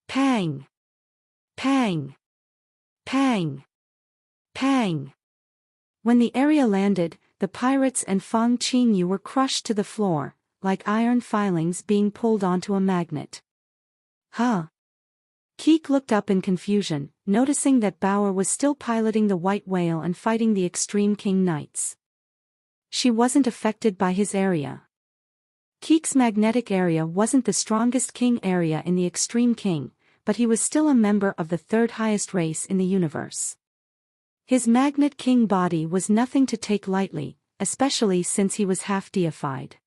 Pang! Pang! Pang! Pang! When the area landed, the pirates and Fang Qingyu were crushed to the floor, like iron filings being pulled onto a magnet. Huh? Keek looked up in confusion, noticing that Bauer was still piloting the white whale and fighting the extreme king knights. She wasn't affected by his area. Keek's magnetic area wasn't the strongest king area in the extreme king, but he was still a member of the third highest race in the universe. His magnet king body was nothing to take lightly, especially since he was half-deified.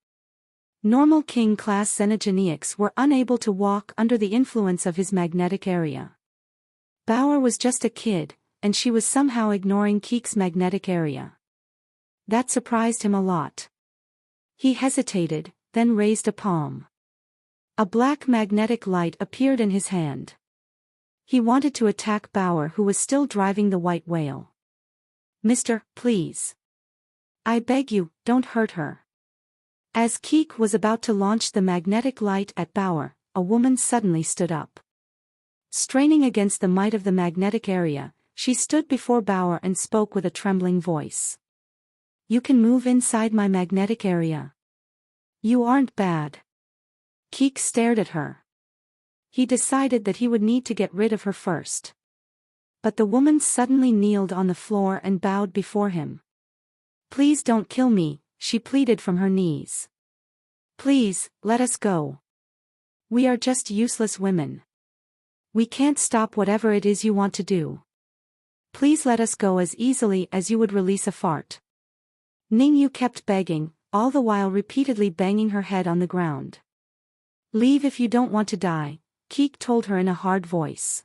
Normal king-class xenogeneics were unable to walk under the influence of his magnetic area. Bauer was just a kid, and she was somehow ignoring Keek's magnetic area. That surprised him a lot. He hesitated, then raised a palm. A black magnetic light appeared in his hand. He wanted to attack Bauer, who was still driving the white whale. "Mister, please. I beg you, don't hurt her." As Keek was about to launch the magnetic light at Bauer, a woman suddenly stood up. Straining against the might of the magnetic area, she stood before Bauer and spoke with a trembling voice. "You can move inside my magnetic area. You aren't bad." Keek stared at her. He decided that he would need to get rid of her first. But the woman suddenly kneeled on the floor and bowed before him. "Please don't kill me," she pleaded from her knees. "Please, let us go. We are just useless women. We can't stop whatever it is you want to do. Please let us go as easily as you would release a fart." Ningyu kept begging, all the while repeatedly banging her head on the ground. "Leave if you don't want to die," Keek told her in a hard voice.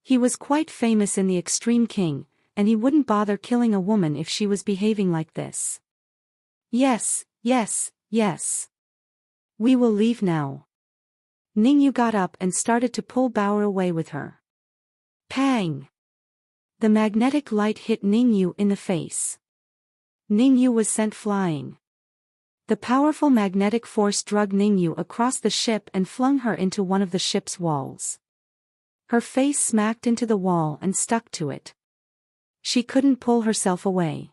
He was quite famous in the Extreme King, and he wouldn't bother killing a woman if she was behaving like this. "Yes, yes, yes. We will leave now." Ningyu got up and started to pull Bauer away with her. Pang! The magnetic light hit Ningyu in the face. Ningyu was sent flying. The powerful magnetic force dragged Ningyu across the ship and flung her into one of the ship's walls. Her face smacked into the wall and stuck to it. She couldn't pull herself away.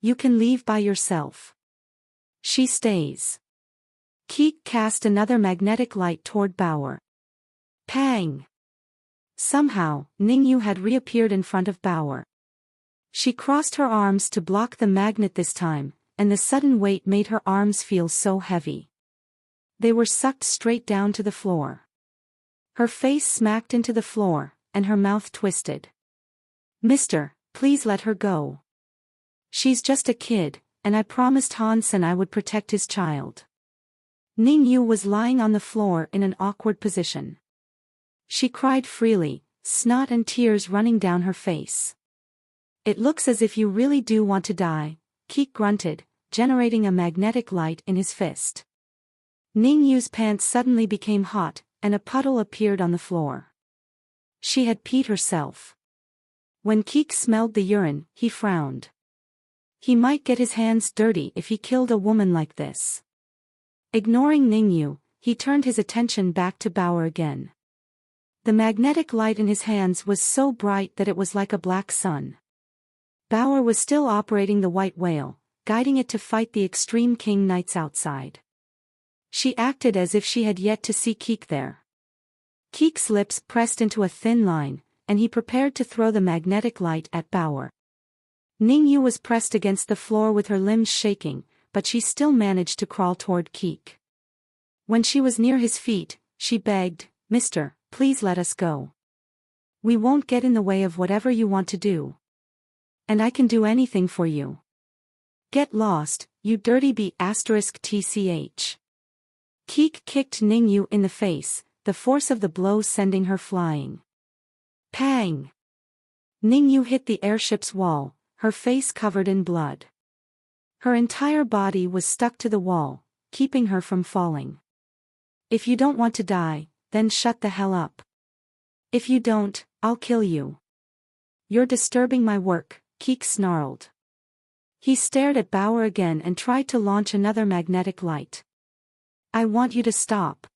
"You can leave by yourself." "She stays." Keek cast another magnetic light toward Bauer. Pang! Somehow, Ningyu had reappeared in front of Bauer. She crossed her arms to block the magnet this time, and the sudden weight made her arms feel so heavy. They were sucked straight down to the floor. Her face smacked into the floor, and her mouth twisted. "Mister, please let her go. She's just a kid, and I promised Hansen I would protect his child." Ningyu was lying on the floor in an awkward position. She cried freely, snot and tears running down her face. It looks as if you really do want to die, Keek grunted, generating a magnetic light in his fist. Ningyu's pants suddenly became hot, and a puddle appeared on the floor. She had peed herself. When Keek smelled the urine, he frowned. He might get his hands dirty if he killed a woman like this. Ignoring Ningyu, he turned his attention back to Bauer again. The magnetic light in his hands was so bright that it was like a black sun. Bauer was still operating the white whale, guiding it to fight the extreme king knights outside. She acted as if she had yet to see Keek there. Keek's lips pressed into a thin line, and he prepared to throw the magnetic light at Bauer. Ningyu was pressed against the floor with her limbs shaking, but she still managed to crawl toward Keek. When she was near his feet, she begged, "Mister, please let us go. We won't get in the way of whatever you want to do. And I can do anything for you. Get lost, you dirty B***tch." Keek kicked Ningyu in the face, the force of the blow sending her flying. Pang! Ningyu hit the airship's wall, her face covered in blood. Her entire body was stuck to the wall, keeping her from falling. If you don't want to die, then shut the hell up. If you don't, I'll kill you. You're disturbing my work, Keek snarled. He stared at Bauer again and tried to launch another magnetic light. I want you to stop.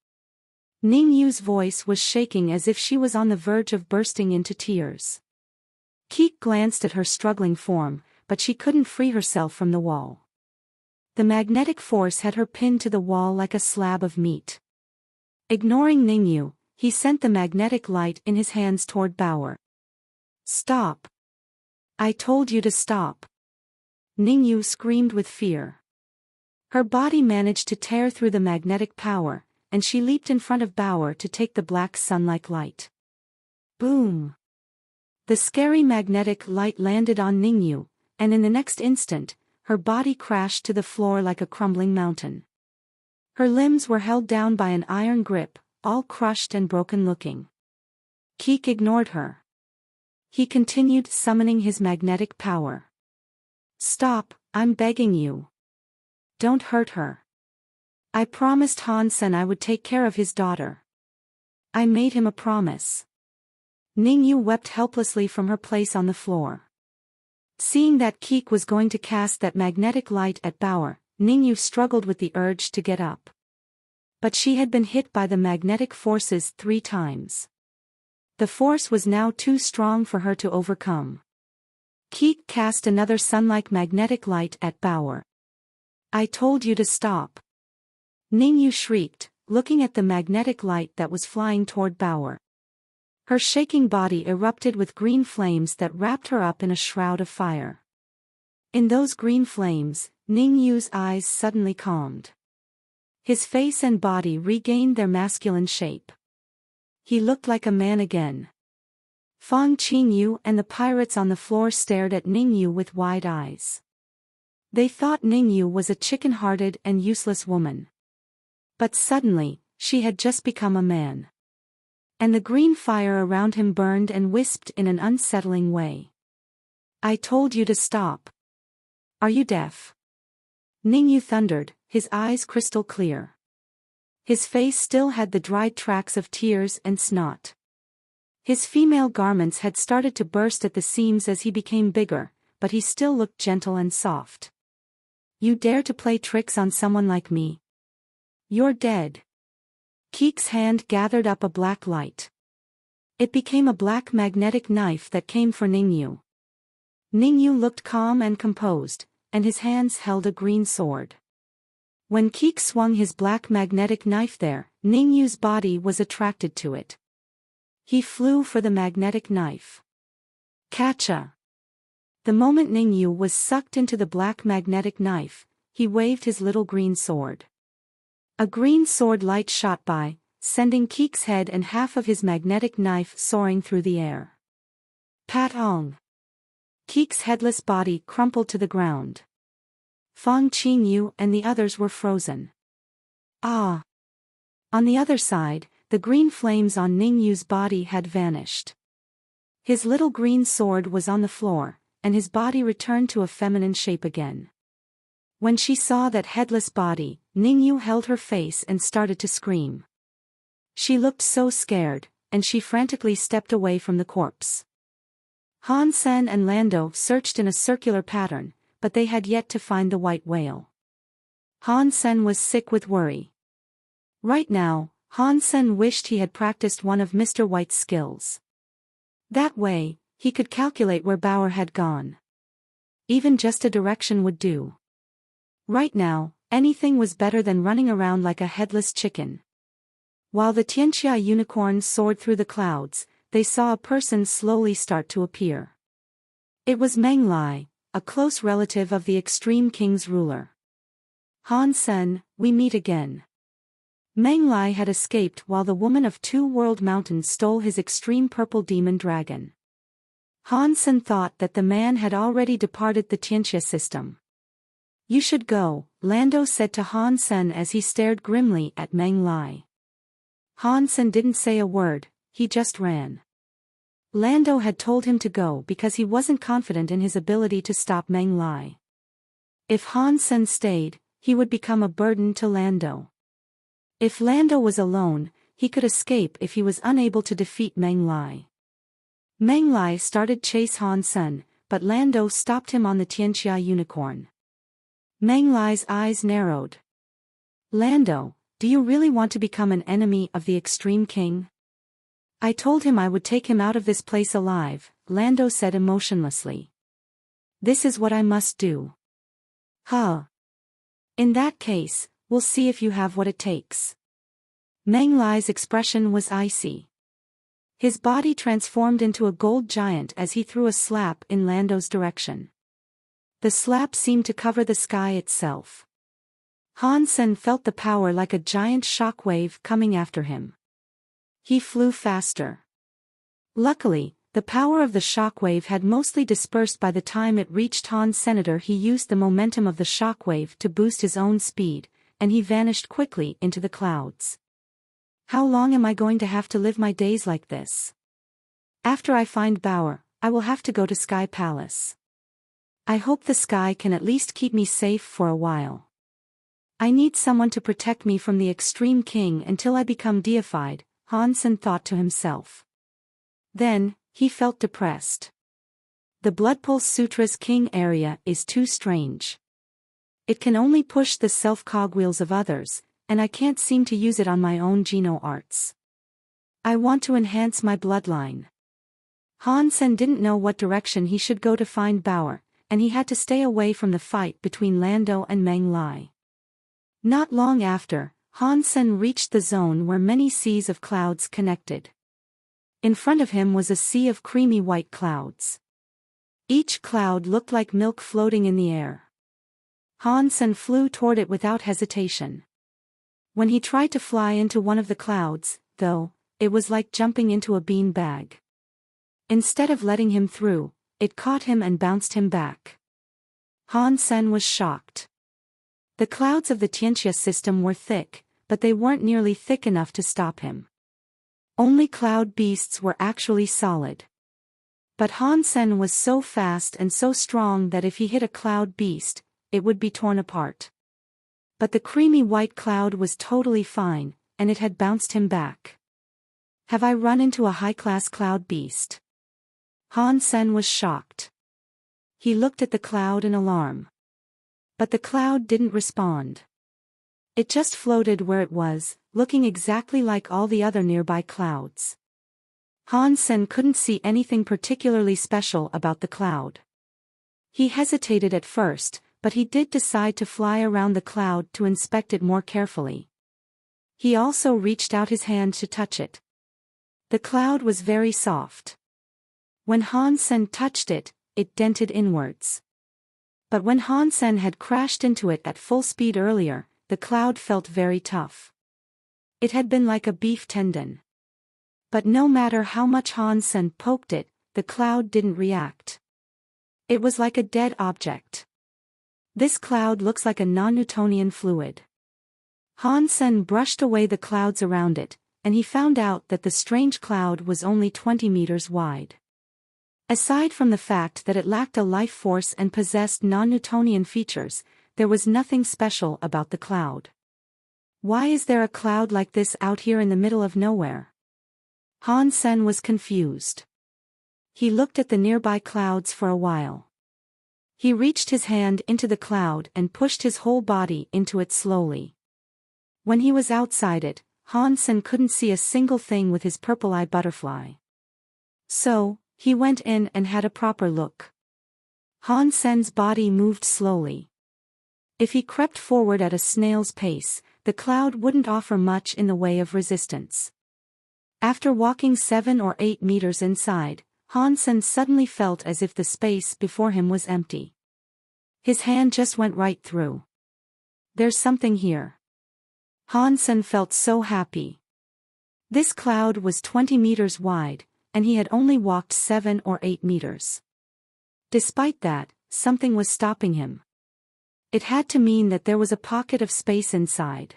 Ningyu's voice was shaking as if she was on the verge of bursting into tears. Keek glanced at her struggling form, but she couldn't free herself from the wall. The magnetic force had her pinned to the wall like a slab of meat. Ignoring Ningyu, he sent the magnetic light in his hands toward Bauer. Stop. I told you to stop. Ningyu screamed with fear. Her body managed to tear through the magnetic power, and she leaped in front of Bauer to take the black sun-like light. Boom! The scary magnetic light landed on Ningyu, and in the next instant, her body crashed to the floor like a crumbling mountain. Her limbs were held down by an iron grip, all crushed and broken-looking. Keek ignored her. He continued summoning his magnetic power. Stop, I'm begging you. Don't hurt her. I promised Hansen I would take care of his daughter. I made him a promise. Ningyu wept helplessly from her place on the floor. Seeing that Keek was going to cast that magnetic light at Bauer, Ningyu struggled with the urge to get up. But she had been hit by the magnetic forces 3 times. The force was now too strong for her to overcome. Keek cast another sun-like magnetic light at Bauer. I told you to stop. Ningyu shrieked, looking at the magnetic light that was flying toward Bauer. Her shaking body erupted with green flames that wrapped her up in a shroud of fire. In those green flames, Ningyu's eyes suddenly calmed. His face and body regained their masculine shape. He looked like a man again. Fang Qingyu and the pirates on the floor stared at Ningyu with wide eyes. They thought Ningyu was a chicken-hearted and useless woman. But suddenly, she had just become a man. And the green fire around him burned and wisped in an unsettling way. I told you to stop. Are you deaf? Ningyu thundered, his eyes crystal clear. His face still had the dried tracks of tears and snot. His female garments had started to burst at the seams as he became bigger, but he still looked gentle and soft. You dare to play tricks on someone like me? You're dead. Keek's hand gathered up a black light. It became a black magnetic knife that came for Ningyu. Ningyu looked calm and composed, and his hands held a green sword. When Keek swung his black magnetic knife there, Ningyu's body was attracted to it. He flew for the magnetic knife. Catcha! The moment Ningyu was sucked into the black magnetic knife, he waved his little green sword. A green sword light shot by, sending Keek's head and half of his magnetic knife soaring through the air. Patong! Keek's headless body crumpled to the ground. Fang Qingyu and the others were frozen. Ah! On the other side, the green flames on Ningyu's body had vanished. His little green sword was on the floor, and his body returned to a feminine shape again. When she saw that headless body, Ningyu held her face and started to scream. She looked so scared, and she frantically stepped away from the corpse. Han Sen and Lando searched in a circular pattern, but they had yet to find the white whale. Han Sen was sick with worry. Right now, Han Sen wished he had practiced one of Mr. White's skills. That way, he could calculate where Bauer had gone. Even just a direction would do. Right now, anything was better than running around like a headless chicken. While the Tianxia unicorn soared through the clouds, they saw a person slowly start to appear. It was Meng Lai, a close relative of the Extreme King's ruler. Han Sen, we meet again. Meng Lai had escaped while the woman of Two World Mountains stole his extreme purple demon dragon. Han Sen thought that the man had already departed the Tianxia system. You should go, Lando said to Han Sen as he stared grimly at Meng Lai. Han Sen didn't say a word, he just ran. Lando had told him to go because he wasn't confident in his ability to stop Meng Lai. If Han Sen stayed, he would become a burden to Lando. If Lando was alone, he could escape if he was unable to defeat Meng Lai. Meng Lai started chase Han Sen, but Lando stopped him on the Tianxia unicorn. Meng Lai's eyes narrowed. Lando, do you really want to become an enemy of the Extreme King? I told him I would take him out of this place alive, Lando said emotionlessly. This is what I must do. Huh. In that case, we'll see if you have what it takes. Meng Lai's expression was icy. His body transformed into a gold giant as he threw a slap in Lando's direction. The slap seemed to cover the sky itself. Han Sen felt the power like a giant shock wave coming after him. He flew faster. Luckily, the power of the shock wave had mostly dispersed by the time it reached Han Senator. He used the momentum of the shock wave to boost his own speed, and he vanished quickly into the clouds. How long am I going to have to live my days like this? After I find Bauer, I will have to go to Sky Palace. I hope the sky can at least keep me safe for a while. I need someone to protect me from the Extreme King until I become deified, Han Sen thought to himself. Then, he felt depressed. The Bloodpulse Sutra's king area is too strange. It can only push the self-cogwheels of others, and I can't seem to use it on my own Geno arts. I want to enhance my bloodline. Han Sen didn't know what direction he should go to find Bauer, and he had to stay away from the fight between Lando and Meng Lai. Not long after, Han Sen reached the zone where many seas of clouds connected. In front of him was a sea of creamy white clouds. Each cloud looked like milk floating in the air. Han Sen flew toward it without hesitation. When he tried to fly into one of the clouds, though, it was like jumping into a bean bag. Instead of letting him through, it caught him and bounced him back. Han Sen was shocked. The clouds of the Tianxia system were thick, but they weren't nearly thick enough to stop him. Only cloud beasts were actually solid. But Han Sen was so fast and so strong that if he hit a cloud beast, it would be torn apart. But the creamy white cloud was totally fine, and it had bounced him back. Have I run into a high-class cloud beast? Han Sen was shocked. He looked at the cloud in alarm. But the cloud didn't respond. It just floated where it was, looking exactly like all the other nearby clouds. Han Sen couldn't see anything particularly special about the cloud. He hesitated at first, but he did decide to fly around the cloud to inspect it more carefully. He also reached out his hand to touch it. The cloud was very soft. When Han Sen touched it, it dented inwards. But when Han Sen had crashed into it at full speed earlier, the cloud felt very tough. It had been like a beef tendon. But no matter how much Han Sen poked it, the cloud didn't react. It was like a dead object. This cloud looks like a non-Newtonian fluid. Han Sen brushed away the clouds around it, and he found out that the strange cloud was only 20 meters wide. Aside from the fact that it lacked a life force and possessed non-Newtonian features, there was nothing special about the cloud. Why is there a cloud like this out here in the middle of nowhere? Han Sen was confused. He looked at the nearby clouds for a while. He reached his hand into the cloud and pushed his whole body into it slowly. When he was outside it, Han Sen couldn't see a single thing with his purple-eye butterfly. So, he went in and had a proper look. Han Sen's body moved slowly. If he crept forward at a snail's pace, the cloud wouldn't offer much in the way of resistance. After walking 7 or 8 meters inside, Han Sen suddenly felt as if the space before him was empty. His hand just went right through. There's something here. Han Sen felt so happy. This cloud was 20 meters wide, and he had only walked 7 or 8 meters. Despite that, something was stopping him. It had to mean that there was a pocket of space inside.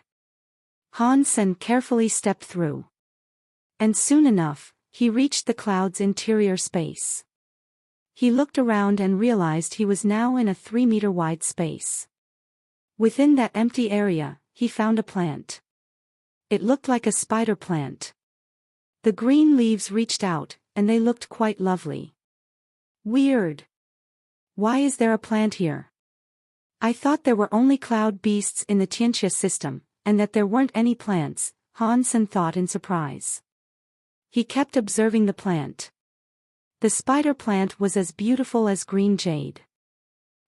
Han Sen carefully stepped through. And soon enough, he reached the cloud's interior space. He looked around and realized he was now in a 3-meter wide space. Within that empty area, he found a plant. It looked like a spider plant. The green leaves reached out, and they looked quite lovely. Weird. Why is there a plant here? I thought there were only cloud beasts in the Tianxia system, and that there weren't any plants, Han Sen thought in surprise. He kept observing the plant. The spider plant was as beautiful as green jade.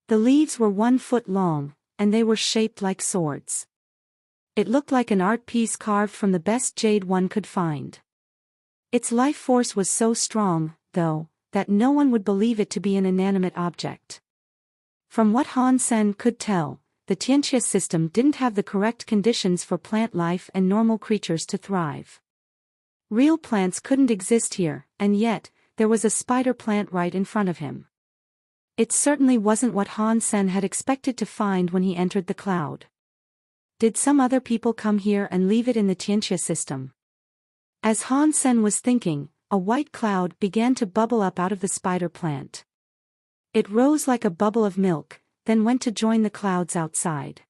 The leaves were 1 foot long, and they were shaped like swords. It looked like an art piece carved from the best jade one could find. Its life force was so strong, though, that no one would believe it to be an inanimate object. From what Han Sen could tell, the Tianxia system didn't have the correct conditions for plant life and normal creatures to thrive. Real plants couldn't exist here, and yet, there was a spider plant right in front of him. It certainly wasn't what Han Sen had expected to find when he entered the cloud. Did some other people come here and leave it in the Tianxia system? As Han Sen was thinking, a white cloud began to bubble up out of the spider plant. It rose like a bubble of milk, then went to join the clouds outside.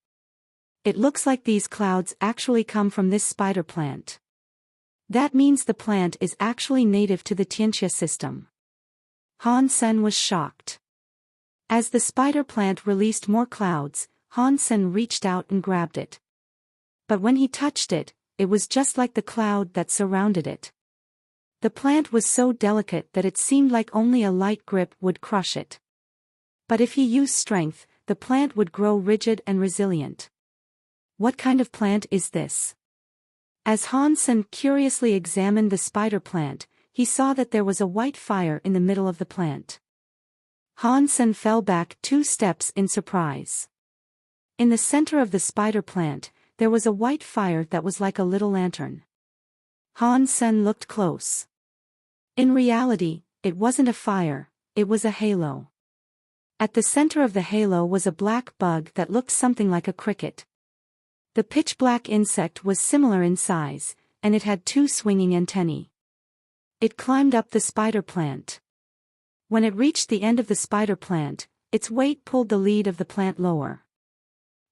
It looks like these clouds actually come from this spider plant. That means the plant is actually native to the Tianxia system. Han Sen was shocked. As the spider plant released more clouds, Han Sen reached out and grabbed it. But when he touched it, it was just like the cloud that surrounded it. The plant was so delicate that it seemed like only a light grip would crush it. But if he used strength, the plant would grow rigid and resilient. What kind of plant is this? As Han Sen curiously examined the spider plant, he saw that there was a white fire in the middle of the plant. Han Sen fell back 2 steps in surprise. In the center of the spider plant, there was a white fire that was like a little lantern. Han Sen looked close. In reality, it wasn't a fire, it was a halo. At the center of the halo was a black bug that looked something like a cricket. The pitch-black insect was similar in size, and it had 2 swinging antennae. It climbed up the spider plant. When it reached the end of the spider plant, its weight pulled the lead of the plant lower.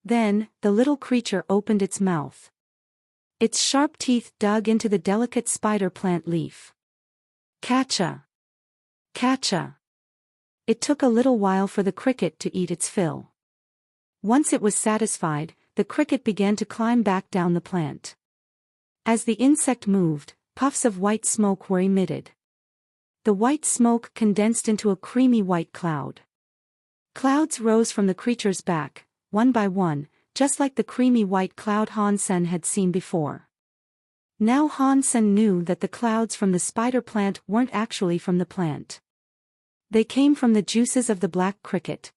Then, the little creature opened its mouth. Its sharp teeth dug into the delicate spider plant leaf. Catcha! Catcha! It took a little while for the cricket to eat its fill. Once it was satisfied, the cricket began to climb back down the plant. As the insect moved, puffs of white smoke were emitted. The white smoke condensed into a creamy white cloud. Clouds rose from the creature's back, one by one, just like the creamy white cloud Han Sen had seen before. Now Han Sen knew that the clouds from the spider plant weren't actually from the plant. They came from the juices of the black cricket.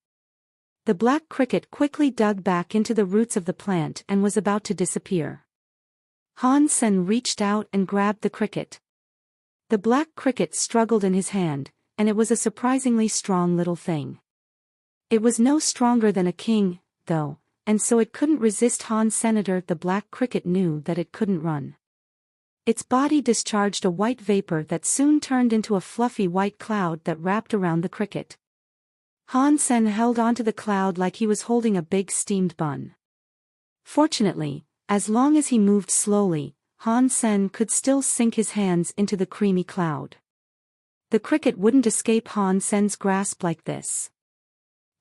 The black cricket quickly dug back into the roots of the plant and was about to disappear. Han Sen reached out and grabbed the cricket. The black cricket struggled in his hand, and it was a surprisingly strong little thing. It was no stronger than a king, though, and so it couldn't resist Han Senator. The black cricket knew that it couldn't run. Its body discharged a white vapor that soon turned into a fluffy white cloud that wrapped around the cricket. Han Sen held onto the cloud like he was holding a big steamed bun. Fortunately, as long as he moved slowly, Han Sen could still sink his hands into the creamy cloud. The cricket wouldn't escape Han Sen's grasp like this.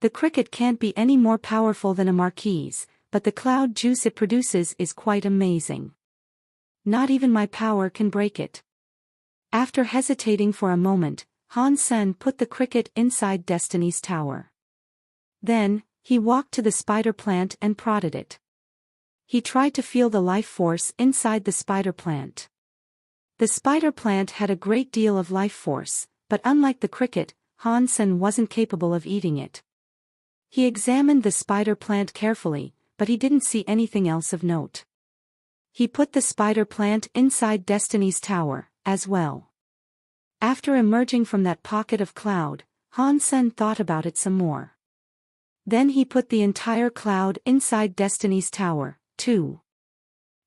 The cricket can't be any more powerful than a marquise, but the cloud juice it produces is quite amazing. Not even my power can break it. After hesitating for a moment, Han Sen put the cricket inside Destiny's tower. Then, he walked to the spider plant and prodded it. He tried to feel the life force inside the spider plant. The spider plant had a great deal of life force, but unlike the cricket, Han Sen wasn't capable of eating it. He examined the spider plant carefully, but he didn't see anything else of note. He put the spider plant inside Destiny's tower, as well. After emerging from that pocket of cloud, Han Sen thought about it some more. Then he put the entire cloud inside Destiny's tower, too.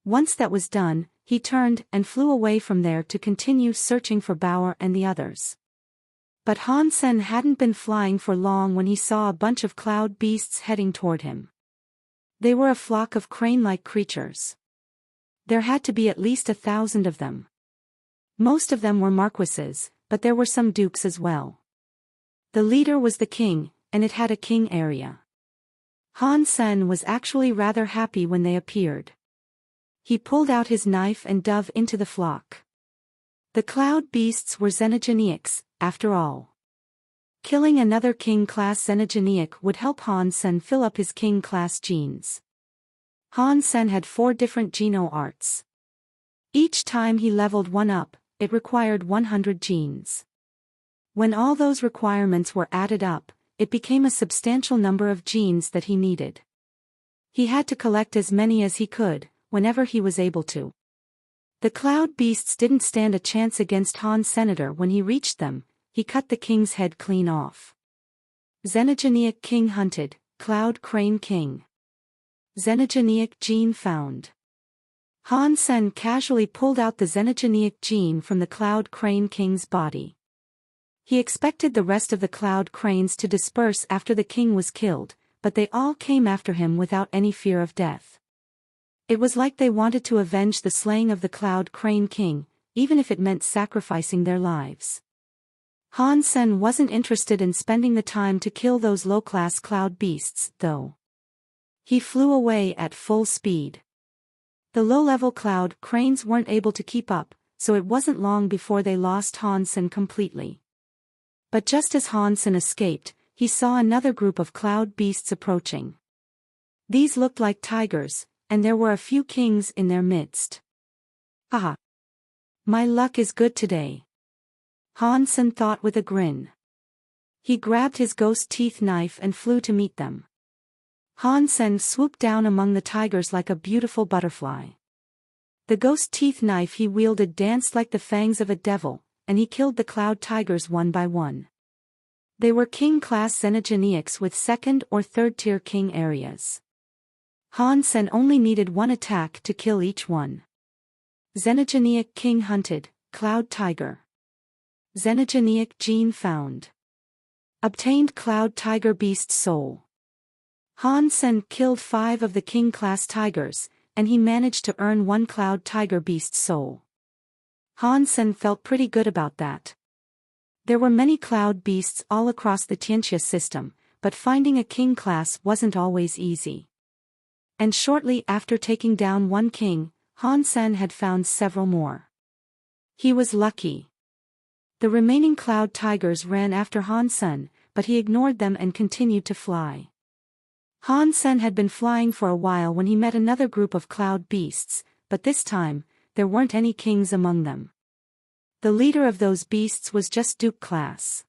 Once that was done, he turned and flew away from there to continue searching for Bauer and the others. But Han Sen hadn't been flying for long when he saw a bunch of cloud beasts heading toward him. They were a flock of crane-like creatures. There had to be at least 1,000 of them. Most of them were marquises, but there were some dukes as well. The leader was the king, and it had a king area. Han Sen was actually rather happy when they appeared. He pulled out his knife and dove into the flock. The cloud beasts were xenogeneics, after all. Killing another king-class xenogeneic would help Han Sen fill up his king-class genes. Han Sen had 4 different geno arts. Each time he leveled one up, it required 100 genes. When all those requirements were added up, it became a substantial number of genes that he needed. He had to collect as many as he could, whenever he was able to. The cloud beasts didn't stand a chance against Han Senator when he reached them. He cut the king's head clean off. Xenogeneic king hunted, cloud crane king. Xenogeneic gene found. Han Sen casually pulled out the xenogeneic gene from the cloud crane king's body. He expected the rest of the cloud cranes to disperse after the king was killed, but they all came after him without any fear of death. It was like they wanted to avenge the slaying of the cloud crane king, even if it meant sacrificing their lives. Han Sen wasn't interested in spending the time to kill those low-class cloud beasts, though. He flew away at full speed. The low-level cloud cranes weren't able to keep up, so it wasn't long before they lost Han Sen completely. But just as Han Sen escaped, he saw another group of cloud beasts approaching. These looked like tigers, and there were a few kings in their midst. Haha! My luck is good today. Han Sen thought with a grin. He grabbed his ghost teeth knife and flew to meet them. Han Sen swooped down among the tigers like a beautiful butterfly. The ghost teeth knife he wielded danced like the fangs of a devil, and he killed the cloud tigers one by one. They were king-class xenogeneics with 2nd or 3rd tier king areas. Han Sen only needed one attack to kill each one. Xenogeneic king hunted, cloud tiger. Xenogeneic gene found. Obtained cloud tiger beast soul. Han Sen killed 5 of the king-class tigers, and he managed to earn 1 cloud tiger beast soul. Han Sen felt pretty good about that. There were many cloud beasts all across the Tianxia system, but finding a king class wasn't always easy. And shortly after taking down 1 king, Han Sen had found several more. He was lucky. The remaining cloud tigers ran after Han Sen, but he ignored them and continued to fly. Han Sen had been flying for a while when he met another group of cloud beasts, but this time, there weren't any kings among them. The leader of those beasts was just Duke class.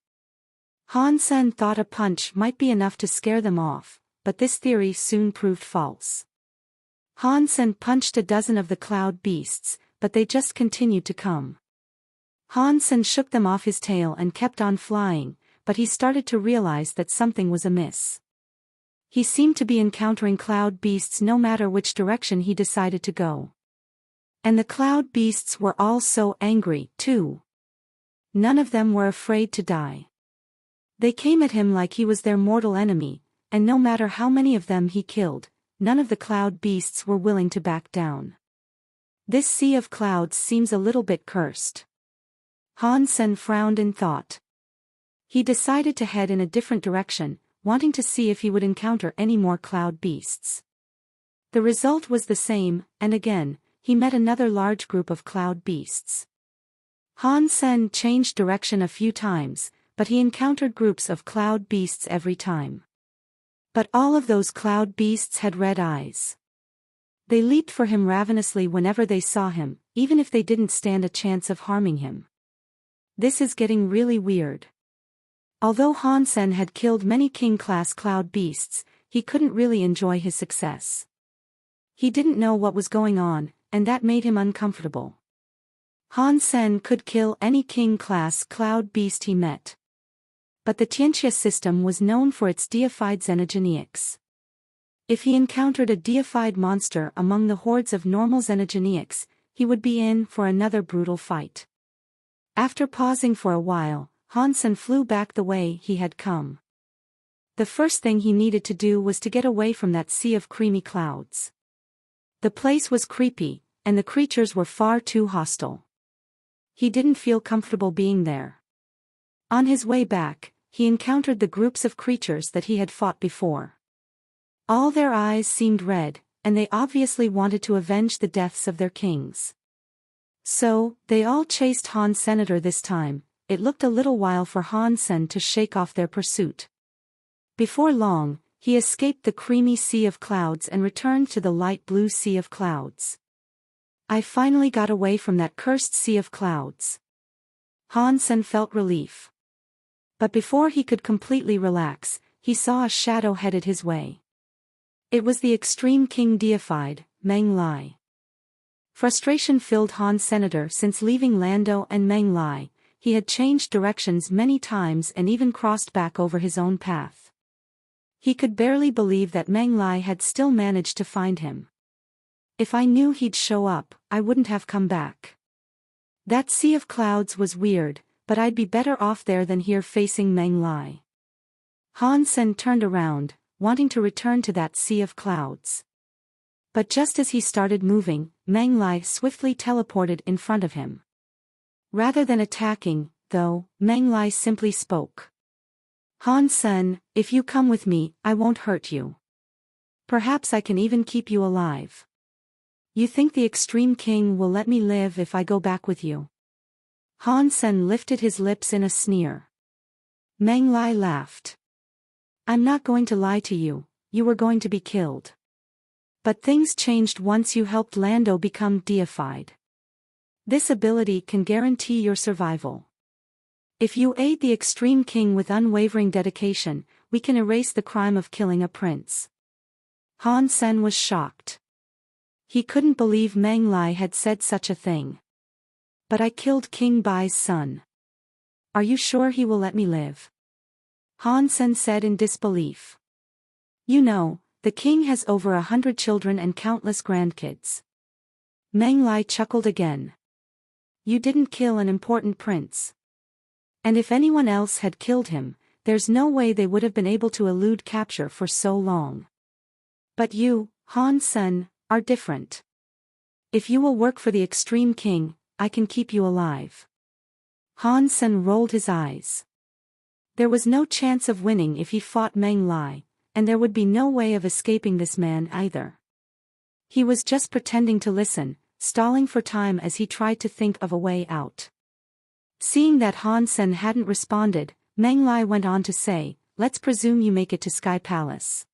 Han Sen thought a punch might be enough to scare them off, but this theory soon proved false. Han Sen punched a dozen of the cloud beasts, but they just continued to come. Han Sen shook them off his tail and kept on flying, but he started to realize that something was amiss. He seemed to be encountering cloud beasts no matter which direction he decided to go. And the cloud beasts were all so angry, too. None of them were afraid to die. They came at him like he was their mortal enemy, and no matter how many of them he killed, none of the cloud beasts were willing to back down. This sea of clouds seems a little bit cursed. Han Sen frowned in thought. He decided to head in a different direction, wanting to see if he would encounter any more cloud beasts. The result was the same, and again, he met another large group of cloud beasts. Han Sen changed direction a few times, but he encountered groups of cloud beasts every time. But all of those cloud beasts had red eyes. They leaped for him ravenously whenever they saw him, even if they didn't stand a chance of harming him. This is getting really weird. Although Han Sen had killed many king-class cloud beasts, he couldn't really enjoy his success. He didn't know what was going on, and that made him uncomfortable. Han Sen could kill any king-class cloud beast he met. But the Tianxia system was known for its deified xenogeneics. If he encountered a deified monster among the hordes of normal xenogeneics, he would be in for another brutal fight. After pausing for a while, Han Sen flew back the way he had come. The first thing he needed to do was to get away from that sea of creamy clouds. The place was creepy, and the creatures were far too hostile. He didn't feel comfortable being there. On his way back, he encountered the groups of creatures that he had fought before. All their eyes seemed red, and they obviously wanted to avenge the deaths of their kings. So, they all chased Han Senator this time. It looked a little while for Han Sen to shake off their pursuit. Before long, he escaped the creamy sea of clouds and returned to the light blue sea of clouds. I finally got away from that cursed sea of clouds. Han Sen felt relief. But before he could completely relax, he saw a shadow headed his way. It was the extreme king deified, Meng Lai. Frustration filled Han Senator since leaving Lando and Meng Lai. He had changed directions many times and even crossed back over his own path. He could barely believe that Meng Lai had still managed to find him. If I knew he'd show up, I wouldn't have come back. That sea of clouds was weird, but I'd be better off there than here facing Meng Lai. Han Sen turned around, wanting to return to that sea of clouds. But just as he started moving, Meng Lai swiftly teleported in front of him. Rather than attacking, though, Meng Lai simply spoke. Han Sen, if you come with me, I won't hurt you. Perhaps I can even keep you alive. You think the Extreme King will let me live if I go back with you? Han Sen lifted his lips in a sneer. Meng Lai laughed. I'm not going to lie to you, you were going to be killed. But things changed once you helped Lando become deified. This ability can guarantee your survival. If you aid the Extreme King with unwavering dedication, we can erase the crime of killing a prince. Han Sen was shocked. He couldn't believe Meng Lai had said such a thing. But I killed King Bai's son. Are you sure he will let me live? Han Sen said in disbelief. You know, the king has over 100 children and countless grandkids. Meng Lai chuckled again. You didn't kill an important prince. And if anyone else had killed him, there's no way they would have been able to elude capture for so long. But you, Han Sen, are different. If you will work for the Extreme King, I can keep you alive. Han Sen rolled his eyes. There was no chance of winning if he fought Meng Lai, and there would be no way of escaping this man either. He was just pretending to listen, stalling for time as he tried to think of a way out. Seeing that Han Sen hadn't responded, Meng Lai went on to say, let's presume you make it to Sky Palace.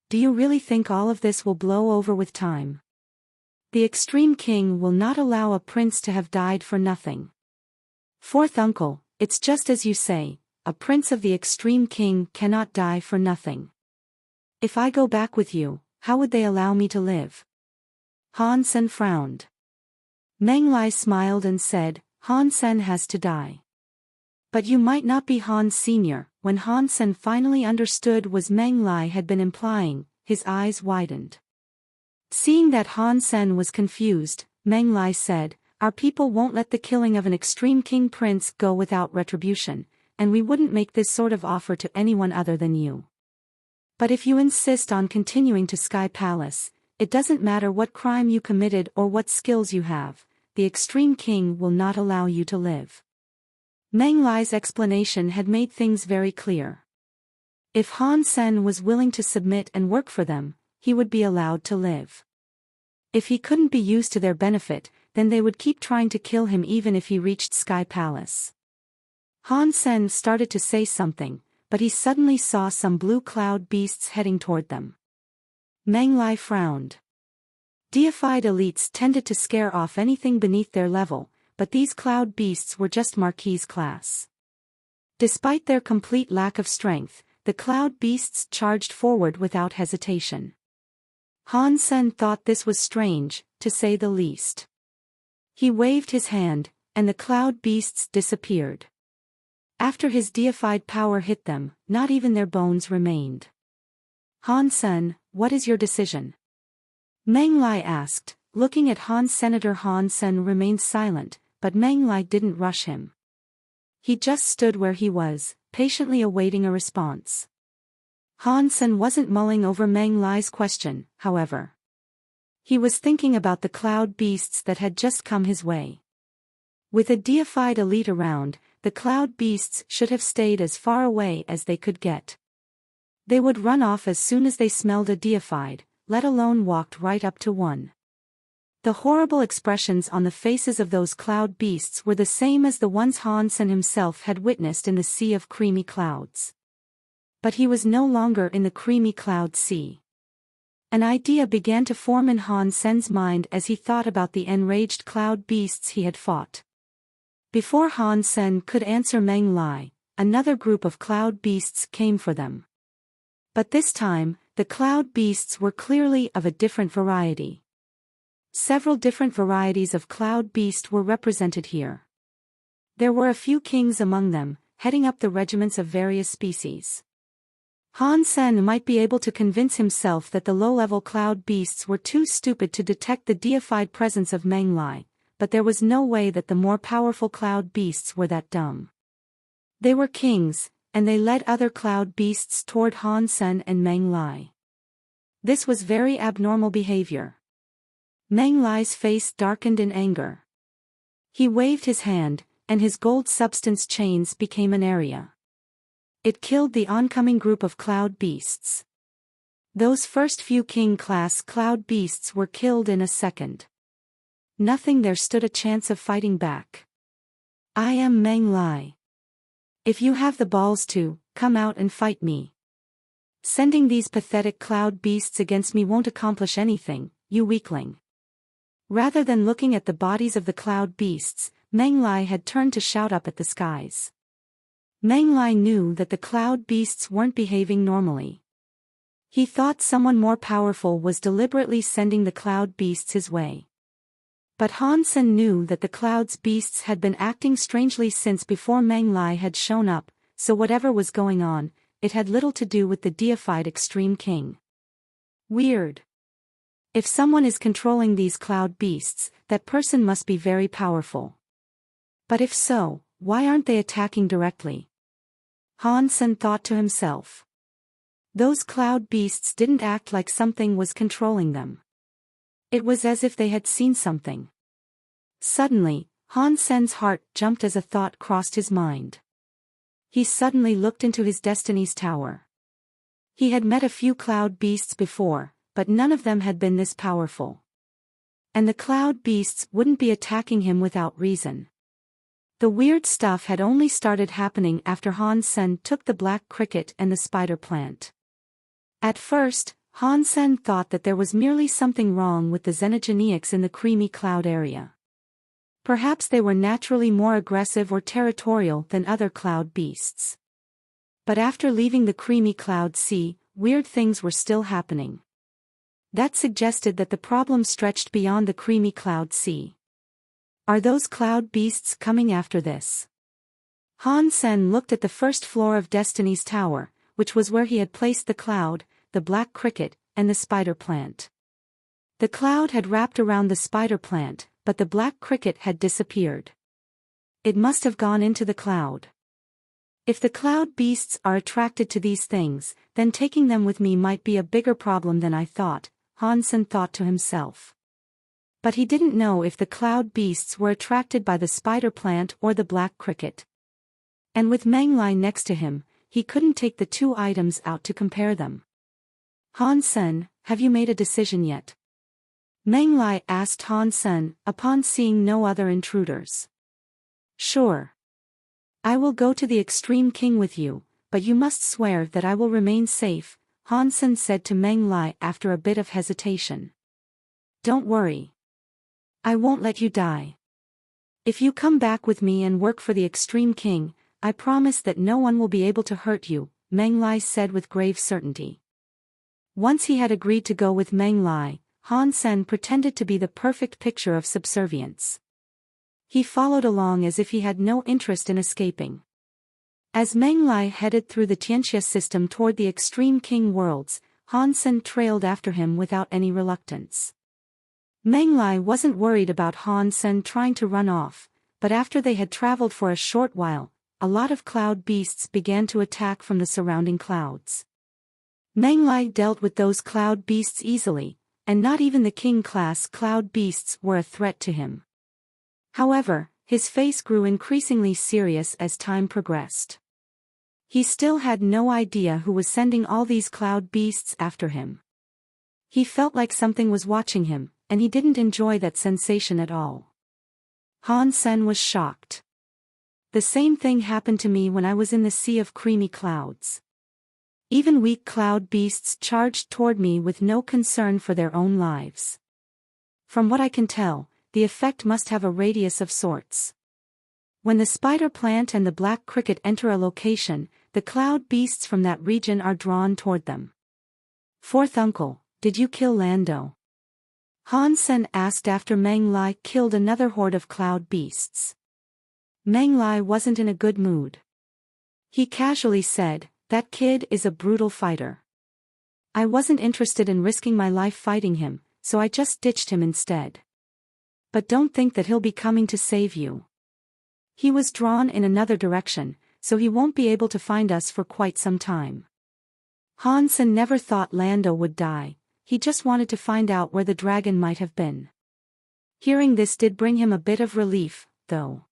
Do you really think all of this will blow over with time? The Extreme King will not allow a prince to have died for nothing. Fourth uncle, it's just as you say, a prince of the Extreme King cannot die for nothing. If I go back with you, how would they allow me to live? Han Sen frowned. Meng Lai smiled and said, Han Sen has to die. But you might not be Han Sr. When Han Sen finally understood what Meng Lai had been implying, his eyes widened. Seeing that Han Sen was confused, Meng Lai said, our people won't let the killing of an extreme king prince go without retribution, and we wouldn't make this sort of offer to anyone other than you. But if you insist on continuing to Sky Palace, it doesn't matter what crime you committed or what skills you have, the extreme king will not allow you to live. Meng Lai's explanation had made things very clear. If Han Sen was willing to submit and work for them, he would be allowed to live. If he couldn't be used to their benefit, then they would keep trying to kill him even if he reached Sky Palace. Han Sen started to say something, but he suddenly saw some blue cloud beasts heading toward them. Meng Lai frowned. Deified elites tended to scare off anything beneath their level, but these cloud beasts were just Marquis class. Despite their complete lack of strength, the cloud beasts charged forward without hesitation. Han Sen thought this was strange, to say the least. He waved his hand, and the cloud beasts disappeared. After his deified power hit them, not even their bones remained. Han Sen, what is your decision? Meng Lai asked, looking at Han. Senator Han Sen remained silent, but Meng Lai didn't rush him. He just stood where he was, patiently awaiting a response. Han Sen wasn't mulling over Meng Lai's question, however. He was thinking about the cloud beasts that had just come his way. With a deified elite around, the cloud beasts should have stayed as far away as they could get. They would run off as soon as they smelled a deified, let alone walked right up to one. The horrible expressions on the faces of those cloud beasts were the same as the ones Han Sen himself had witnessed in the sea of creamy clouds. But he was no longer in the creamy cloud sea. An idea began to form in Han Sen's mind as he thought about the enraged cloud beasts he had fought. Before Han Sen could answer Meng Lai, another group of cloud beasts came for them. But this time, the cloud beasts were clearly of a different variety. Several different varieties of cloud beast were represented here. There were a few kings among them, heading up the regiments of various species. Han Sen might be able to convince himself that the low-level cloud beasts were too stupid to detect the deified presence of Meng Lai, but there was no way that the more powerful cloud beasts were that dumb. They were kings, and they led other cloud beasts toward Han Sen and Meng Lai. This was very abnormal behavior. Meng Lai's face darkened in anger. He waved his hand, and his gold substance chains became an area. It killed the oncoming group of cloud beasts. Those first few king-class cloud beasts were killed in a second. Nothing there stood a chance of fighting back. I am Meng Lai. If you have the balls to, come out and fight me. Sending these pathetic cloud beasts against me won't accomplish anything, you weakling. Rather than looking at the bodies of the cloud beasts, Meng Lai had turned to shout up at the skies. Meng Lai knew that the cloud beasts weren't behaving normally. He thought someone more powerful was deliberately sending the cloud beasts his way. But Han Sen knew that the cloud's beasts had been acting strangely since before Meng Lai had shown up, so whatever was going on, it had little to do with the deified extreme king. Weird. If someone is controlling these cloud beasts, that person must be very powerful. But if so, why aren't they attacking directly? Han Sen thought to himself. Those cloud beasts didn't act like something was controlling them. It was as if they had seen something. Suddenly, Han Sen's heart jumped as a thought crossed his mind. He suddenly looked into his destiny's tower. He had met a few cloud beasts before, but none of them had been this powerful. And the cloud beasts wouldn't be attacking him without reason. The weird stuff had only started happening after Han Sen took the black cricket and the spider plant. At first, Han Sen thought that there was merely something wrong with the xenogeneics in the creamy cloud area. Perhaps they were naturally more aggressive or territorial than other cloud beasts. But after leaving the creamy cloud sea, weird things were still happening. That suggested that the problem stretched beyond the creamy cloud sea. Are those cloud beasts coming after this? Han Sen looked at the first floor of Destiny's Tower, which was where he had placed the cloud, the black cricket, and the spider plant. The cloud had wrapped around the spider plant, but the black cricket had disappeared. It must have gone into the cloud. If the cloud beasts are attracted to these things, then taking them with me might be a bigger problem than I thought, Hansen thought to himself. But he didn't know if the cloud beasts were attracted by the spider plant or the black cricket. And with Menglai next to him, he couldn't take the two items out to compare them. Hansen, have you made a decision yet? Menglai asked Hansen, upon seeing no other intruders. Sure. I will go to the Extreme King with you, but you must swear that I will remain safe, Hansen said to Menglai after a bit of hesitation. Don't worry. I won't let you die. If you come back with me and work for the Extreme King, I promise that no one will be able to hurt you, Menglai said with grave certainty. Once he had agreed to go with Menglai, Hansen pretended to be the perfect picture of subservience. He followed along as if he had no interest in escaping. As Menglai headed through the Tianxia system toward the Extreme King worlds, Hansen trailed after him without any reluctance. Menglai wasn't worried about Hansen trying to run off, but after they had traveled for a short while, a lot of cloud beasts began to attack from the surrounding clouds. Menglai dealt with those cloud beasts easily, and not even the king-class cloud beasts were a threat to him. However, his face grew increasingly serious as time progressed. He still had no idea who was sending all these cloud beasts after him. He felt like something was watching him, and he didn't enjoy that sensation at all. Hansen was shocked. The same thing happened to me when I was in the sea of creamy clouds. Even weak cloud beasts charged toward me with no concern for their own lives. From what I can tell, the effect must have a radius of sorts. When the spider plant and the black cricket enter a location, the cloud beasts from that region are drawn toward them. Fourth uncle, did you kill Lando? Hansen asked after Menglai killed another horde of cloud beasts. Menglai wasn't in a good mood. He casually said, that kid is a brutal fighter. I wasn't interested in risking my life fighting him, so I just ditched him instead. But don't think that he'll be coming to save you. He was drawn in another direction, so he won't be able to find us for quite some time. Hansen never thought Lando would die, he just wanted to find out where the dragon might have been. Hearing this did bring him a bit of relief, though.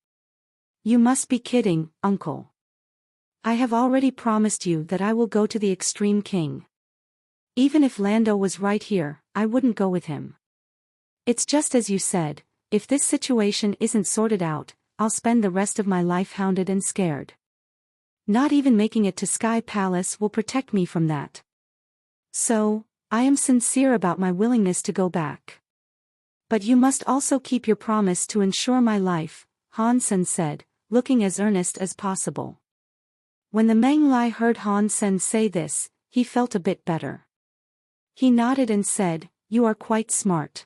You must be kidding, uncle. I have already promised you that I will go to the Extreme King. Even if Lando was right here, I wouldn't go with him. It's just as you said, if this situation isn't sorted out, I'll spend the rest of my life hounded and scared. Not even making it to Sky Palace will protect me from that. So, I am sincere about my willingness to go back. But you must also keep your promise to ensure my life, Hansen said, looking as earnest as possible. When the Menglai heard Hansen say this, he felt a bit better. He nodded and said, you are quite smart.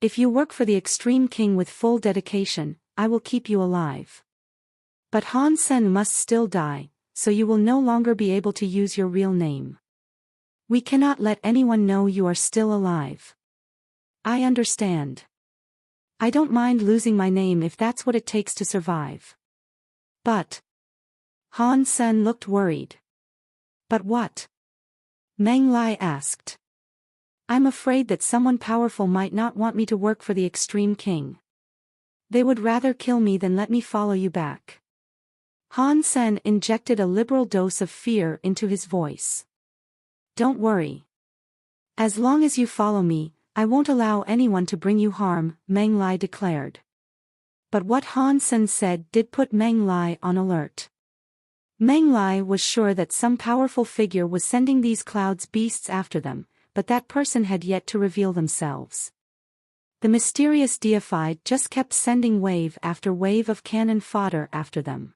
If you work for the Extreme King with full dedication, I will keep you alive. But Hansen must still die, so you will no longer be able to use your real name. We cannot let anyone know you are still alive. I understand. I don't mind losing my name if that's what it takes to survive. But Hansen looked worried. But what? Menglai asked. I'm afraid that someone powerful might not want me to work for the Extreme King. They would rather kill me than let me follow you back. Hansen injected a liberal dose of fear into his voice. Don't worry. As long as you follow me, I won't allow anyone to bring you harm, Menglai declared. But what Hansen said did put Menglai on alert. Menglai was sure that some powerful figure was sending these clouds beasts after them, but that person had yet to reveal themselves. The mysterious deified just kept sending wave after wave of cannon fodder after them.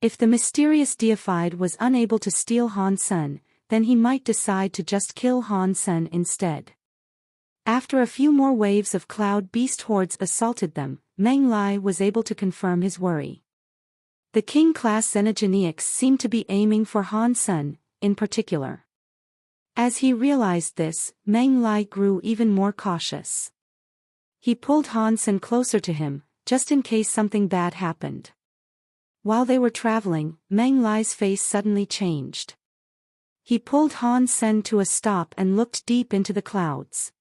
If the mysterious deified was unable to steal Hansen, then he might decide to just kill Hansen instead. After a few more waves of cloud beast hordes assaulted them, Menglai was able to confirm his worry. The king-class Xenogeneics seemed to be aiming for Hansen, in particular. As he realized this, Menglai grew even more cautious. He pulled Han Sen closer to him, just in case something bad happened. While they were traveling, Meng Lai's face suddenly changed. He pulled Han Sen to a stop and looked deep into the clouds.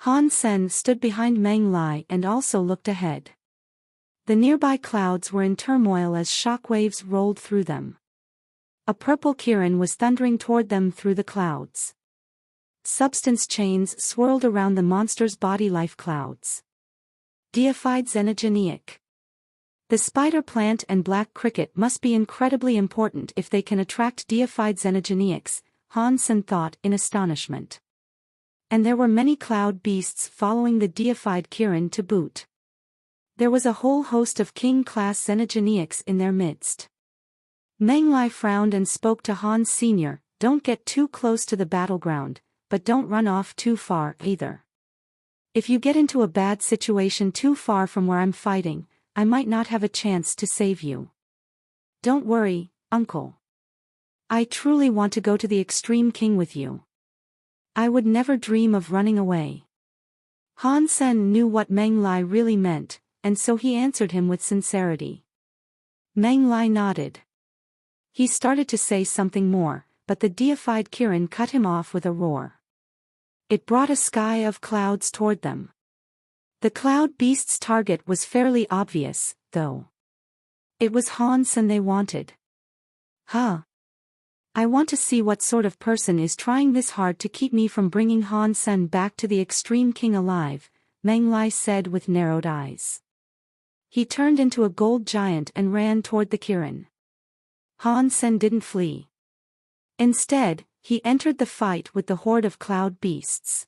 Han Sen stood behind Meng Lai and also looked ahead. The nearby clouds were in turmoil as shock waves rolled through them. A purple kirin was thundering toward them through the clouds. Substance chains swirled around the monster's body life clouds. Deified xenogeneic. The spider plant and black cricket must be incredibly important if they can attract deified xenogeneics, Han Sen thought in astonishment. And there were many cloud beasts following the deified kirin to boot. There was a whole host of king-class xenogeneics in their midst. Meng Lai frowned and spoke to Han Sr., "Don't get too close to the battleground, but don't run off too far either. If you get into a bad situation too far from where I'm fighting, I might not have a chance to save you. Don't worry, uncle. I truly want to go to the Extreme King with you. I would never dream of running away." Han Sen knew what Meng Lai really meant, and so he answered him with sincerity. Meng Lai nodded. He started to say something more, but the deified kirin cut him off with a roar. It brought a sky of clouds toward them. The cloud beast's target was fairly obvious, though. It was Han Sen they wanted. Huh. I want to see what sort of person is trying this hard to keep me from bringing Han Sen back to the Extreme King alive, Meng Lai said with narrowed eyes. He turned into a gold giant and ran toward the kirin. Han Sen didn't flee. Instead, he entered the fight with the horde of cloud beasts.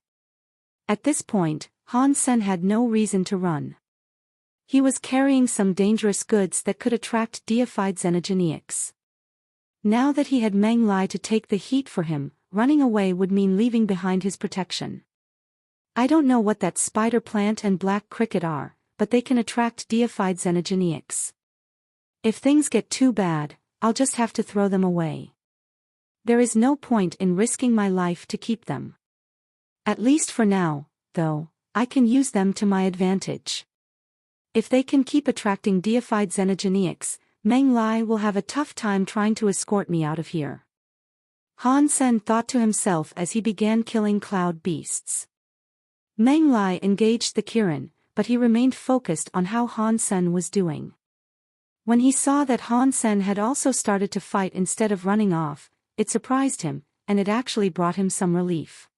At this point, Han Sen had no reason to run. He was carrying some dangerous goods that could attract deified xenogeneics. Now that he had Meng Lai to take the heat for him, running away would mean leaving behind his protection. I don't know what that spider plant and black cricket are, but they can attract deified xenogeneics. If things get too bad, I'll just have to throw them away. There is no point in risking my life to keep them. At least for now, though, I can use them to my advantage. If they can keep attracting deified xenogeneics, Meng Lai will have a tough time trying to escort me out of here. Han Sen thought to himself as he began killing cloud beasts. Meng Lai engaged the kirin, but he remained focused on how Han Sen was doing. When he saw that Han Sen had also started to fight instead of running off, it surprised him, and it actually brought him some relief.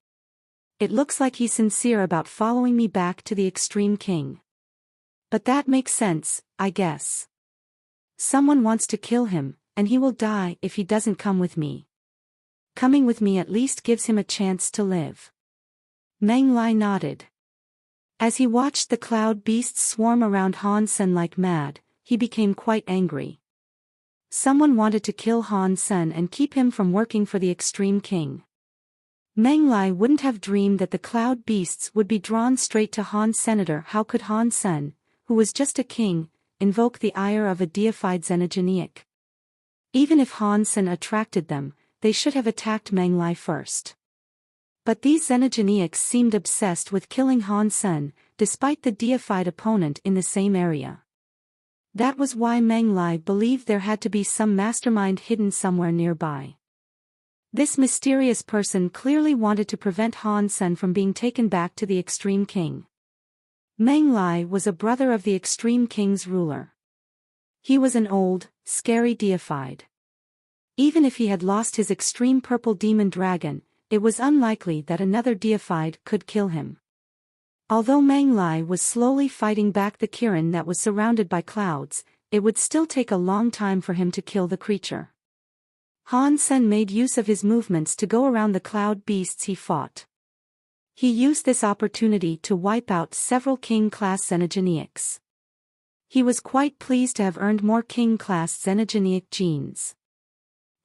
It looks like he's sincere about following me back to the Extreme King. But that makes sense, I guess. Someone wants to kill him, and he will die if he doesn't come with me. Coming with me at least gives him a chance to live. Meng Lai nodded. As he watched the cloud beasts swarm around Han Sen like mad, he became quite angry. Someone wanted to kill Han Sen and keep him from working for the Extreme King. Meng Lai wouldn't have dreamed that the cloud beasts would be drawn straight to Han Senator. How could Han Sen, who was just a king, invoke the ire of a deified xenogeneic? Even if Han Sen attracted them, they should have attacked Meng Lai first. But these xenogeneics seemed obsessed with killing Han Sen, despite the deified opponent in the same area. That was why Meng Lai believed there had to be some mastermind hidden somewhere nearby. This mysterious person clearly wanted to prevent Han Sen from being taken back to the Extreme King. Meng Lai was a brother of the Extreme King's ruler. He was an old, scary deified. Even if he had lost his extreme purple demon dragon, it was unlikely that another deified could kill him. Although Meng Lai was slowly fighting back the kirin that was surrounded by clouds, it would still take a long time for him to kill the creature. Han Sen made use of his movements to go around the cloud beasts he fought. He used this opportunity to wipe out several king-class xenogeneics. He was quite pleased to have earned more king-class xenogeneic genes.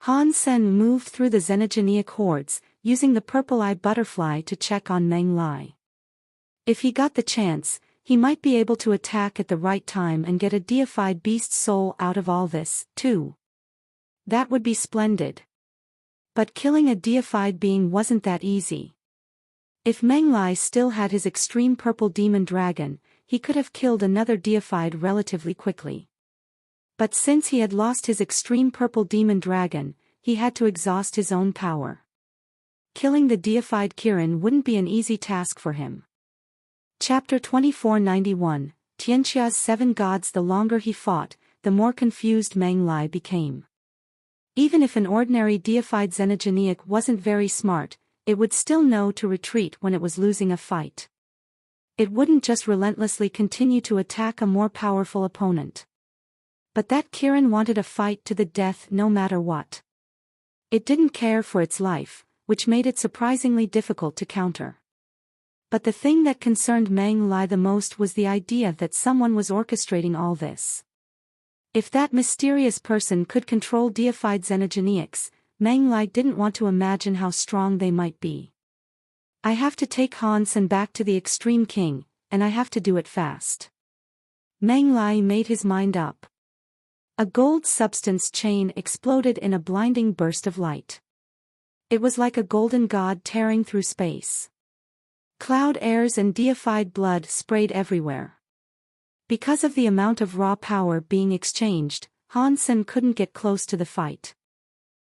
Han Sen moved through the xenogeneic hordes, using the purple-eye butterfly to check on Meng Lai. If he got the chance, he might be able to attack at the right time and get a deified beast soul out of all this, too. That would be splendid. But killing a deified being wasn't that easy. If Meng Lai still had his extreme purple demon dragon, he could have killed another deified relatively quickly. But since he had lost his extreme purple demon dragon, he had to exhaust his own power. Killing the deified Kirin wouldn't be an easy task for him. Chapter 2491, Tianxia's 7 Gods. The longer he fought, the more confused Meng Lai became. Even if an ordinary deified xenogeneic wasn't very smart, it would still know to retreat when it was losing a fight. It wouldn't just relentlessly continue to attack a more powerful opponent. But that Kirin wanted a fight to the death no matter what. It didn't care for its life, which made it surprisingly difficult to counter. But the thing that concerned Meng Lai the most was the idea that someone was orchestrating all this. If that mysterious person could control deified xenogeneics, Meng Lai didn't want to imagine how strong they might be. I have to take Han Sen back to the Extreme King, and I have to do it fast. Meng Lai made his mind up. A gold substance chain exploded in a blinding burst of light. It was like a golden god tearing through space. Cloud airs and deified blood sprayed everywhere. Because of the amount of raw power being exchanged, Han Sen couldn't get close to the fight.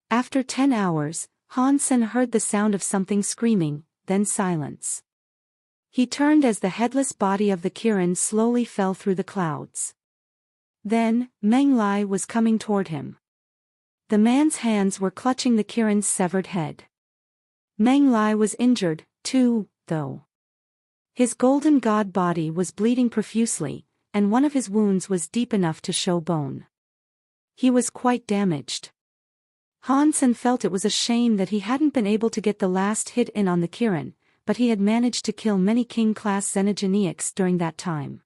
After 10 hours, Han Sen heard the sound of something screaming, then silence. He turned as the headless body of the Kirin slowly fell through the clouds. Then, Meng Lai was coming toward him. The man's hands were clutching the Kirin's severed head. Meng Lai was injured, too, though. His golden god body was bleeding profusely, and one of his wounds was deep enough to show bone. He was quite damaged. Han Sen felt it was a shame that he hadn't been able to get the last hit in on the Kirin, but he had managed to kill many king-class xenogeneics during that time.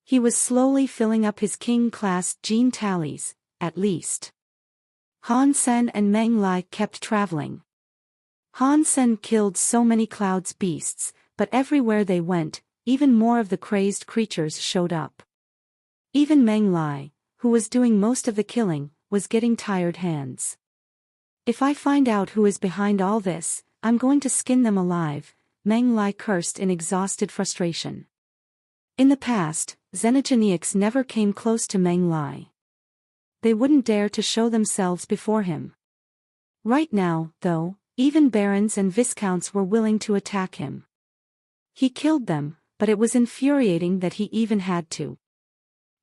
He was slowly filling up his king-class gene tallies, at least. Han Sen and Meng Lai kept traveling. Han Sen killed so many clouds beasts, but everywhere they went, even more of the crazed creatures showed up. Even Meng Lai, who was doing most of the killing, was getting tired hands. If I find out who is behind all this, I'm going to skin them alive, Meng Lai cursed in exhausted frustration. In the past, xenogeneics never came close to Meng Lai. They wouldn't dare to show themselves before him. Right now, though, even barons and viscounts were willing to attack him. He killed them, but it was infuriating that he even had to.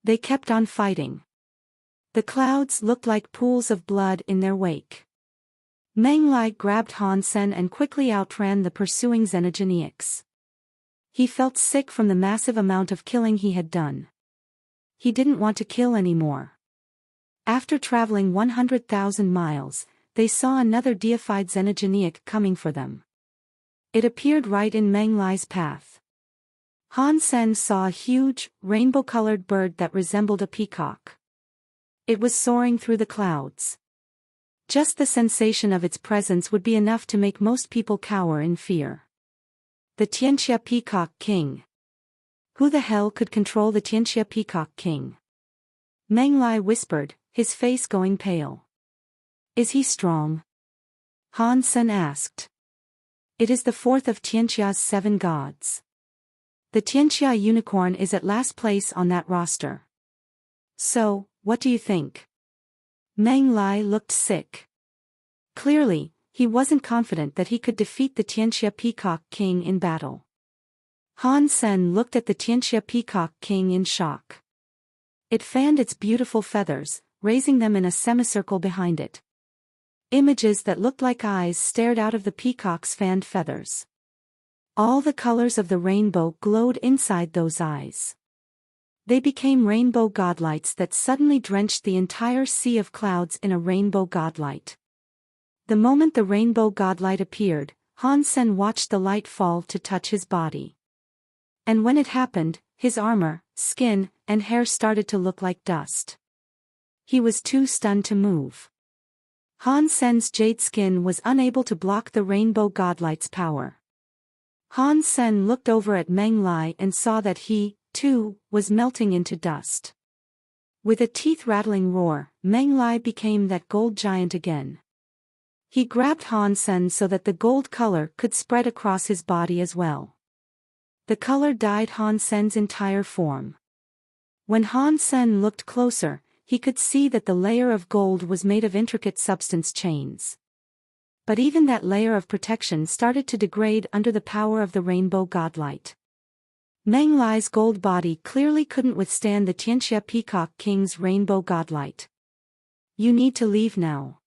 They kept on fighting. The clouds looked like pools of blood in their wake. Meng Lai grabbed Han Sen and quickly outran the pursuing xenogeneics. He felt sick from the massive amount of killing he had done. He didn't want to kill anymore. After traveling 100,000 miles, they saw another deified xenogeneic coming for them. It appeared right in Meng Lai's path. Han Sen saw a huge, rainbow-colored bird that resembled a peacock. It was soaring through the clouds. Just the sensation of its presence would be enough to make most people cower in fear. The Tianxia Peacock King. Who the hell could control the Tianxia Peacock King? Meng Lai whispered, his face going pale. Is he strong? Han Sen asked. It is the 4th of Tianxia's 7 gods. The Tianxia unicorn is at last place on that roster. So, what do you think? Meng Lai looked sick. Clearly, he wasn't confident that he could defeat the Tianxia Peacock King in battle. Han Sen looked at the Tianxia Peacock King in shock. It fanned its beautiful feathers, raising them in a semicircle behind it. Images that looked like eyes stared out of the peacock's fanned feathers. All the colors of the rainbow glowed inside those eyes. They became rainbow godlights that suddenly drenched the entire sea of clouds in a rainbow godlight. The moment the rainbow godlight appeared, Han Sen watched the light fall to touch his body. And when it happened, his armor, skin, and hair started to look like dust. He was too stunned to move. Han Sen's jade skin was unable to block the rainbow godlight's power. Han Sen looked over at Meng Lai and saw that he, too, was melting into dust. With a teeth-rattling roar, Meng Lai became that gold giant again. He grabbed Han Sen so that the gold color could spread across his body as well. The color dyed Han Sen's entire form. When Han Sen looked closer, he could see that the layer of gold was made of intricate substance chains. But even that layer of protection started to degrade under the power of the rainbow godlight. Meng Lai's gold body clearly couldn't withstand the Tianxia Peacock King's rainbow godlight. You need to leave now.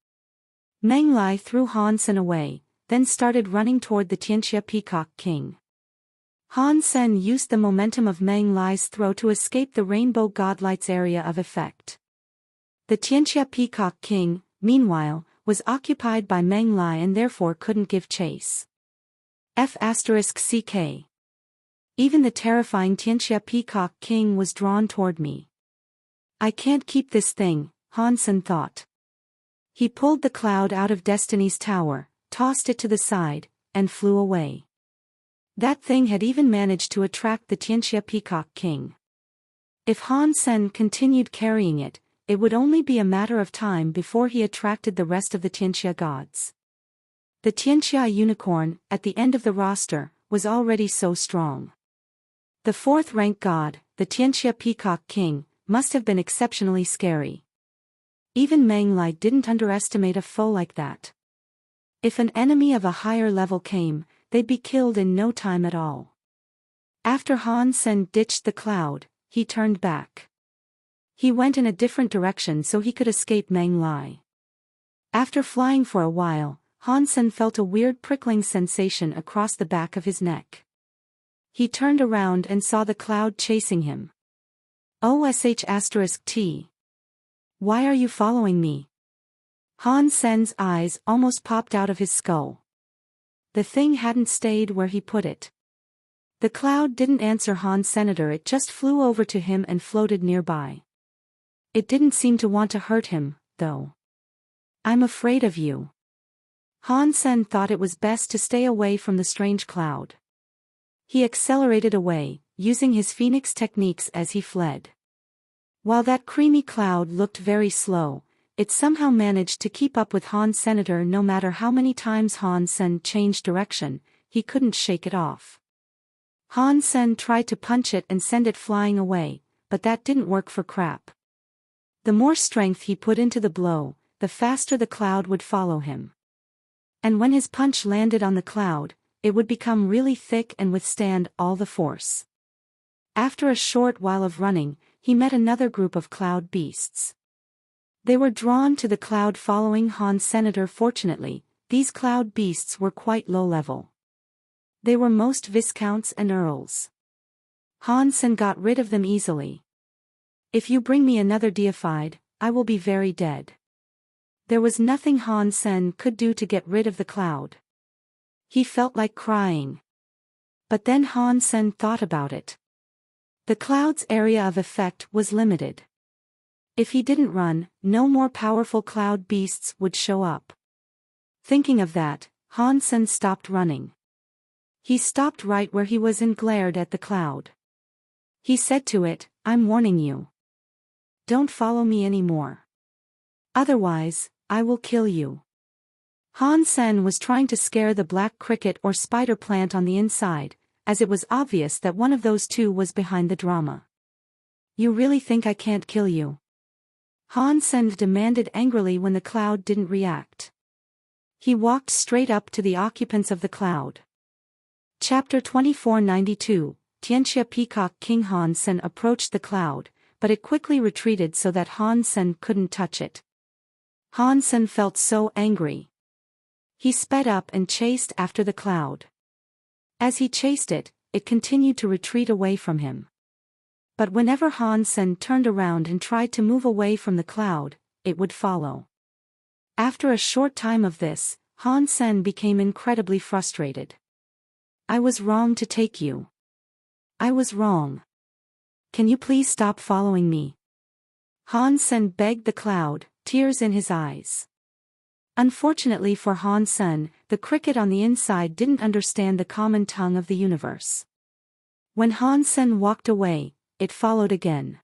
Meng Lai threw Han Sen away, then started running toward the Tianxia Peacock King. Han Sen used the momentum of Meng Lai's throw to escape the rainbow godlight's area of effect. The Tianxia Peacock King, meanwhile, was occupied by Meng Lai and therefore couldn't give chase. F***ck. Even the terrifying Tianxia Peacock King was drawn toward me. I can't keep this thing, Han Sen thought. He pulled the cloud out of Destiny's tower, tossed it to the side, and flew away. That thing had even managed to attract the Tianxia Peacock King. If Han Sen continued carrying it, it would only be a matter of time before he attracted the rest of the Tianxia gods. The Tianxia unicorn, at the end of the roster, was already so strong. The fourth-rank god, the Tianxia Peacock King, must have been exceptionally scary. Even Meng Lai didn't underestimate a foe like that. If an enemy of a higher level came, they'd be killed in no time at all. After Han Sen ditched the cloud, he turned back. He went in a different direction so he could escape Meng Lai. After flying for a while, Han Sen felt a weird prickling sensation across the back of his neck. He turned around and saw the cloud chasing him. OSH*T. Why are you following me? Han Sen's eyes almost popped out of his skull. The thing hadn't stayed where he put it. The cloud didn't answer Han Senator, it just flew over to him and floated nearby. It didn't seem to want to hurt him, though. I'm afraid of you. Han Sen thought it was best to stay away from the strange cloud. He accelerated away, using his phoenix techniques as he fled. While that creamy cloud looked very slow, it somehow managed to keep up with Han Senator. No matter how many times Han Sen changed direction, he couldn't shake it off. Han Sen tried to punch it and send it flying away, but that didn't work for crap. The more strength he put into the blow, the faster the cloud would follow him. And when his punch landed on the cloud, it would become really thick and withstand all the force. After a short while of running, he met another group of cloud beasts. They were drawn to the cloud following Han Senator. Fortunately, these cloud beasts were quite low level. They were most viscounts and earls. Han Sen got rid of them easily. If you bring me another deified, I will be very dead. There was nothing Han Sen could do to get rid of the cloud. He felt like crying. But then Han Sen thought about it. The cloud's area of effect was limited. If he didn't run, no more powerful cloud beasts would show up. Thinking of that, Han Sen stopped running. He stopped right where he was and glared at the cloud. He said to it, I'm warning you. Don't follow me anymore. Otherwise, I will kill you. Han Sen was trying to scare the black cricket or spider plant on the inside, as it was obvious that one of those two was behind the drama. You really think I can't kill you? Han Sen demanded angrily when the cloud didn't react. He walked straight up to the occupants of the cloud. Chapter 2492, Tianxia Peacock King. Han Sen approached the cloud, but it quickly retreated so that Han Sen couldn't touch it. Han Sen felt so angry. He sped up and chased after the cloud. As he chased it, it continued to retreat away from him. But whenever Han Sen turned around and tried to move away from the cloud, it would follow. After a short time of this, Han Sen became incredibly frustrated. I was wrong to take you. I was wrong. Can you please stop following me? Han Sen begged the cloud, tears in his eyes. Unfortunately for Han Sen, the cricket on the inside didn't understand the common tongue of the universe. When Han Sen walked away, it followed again.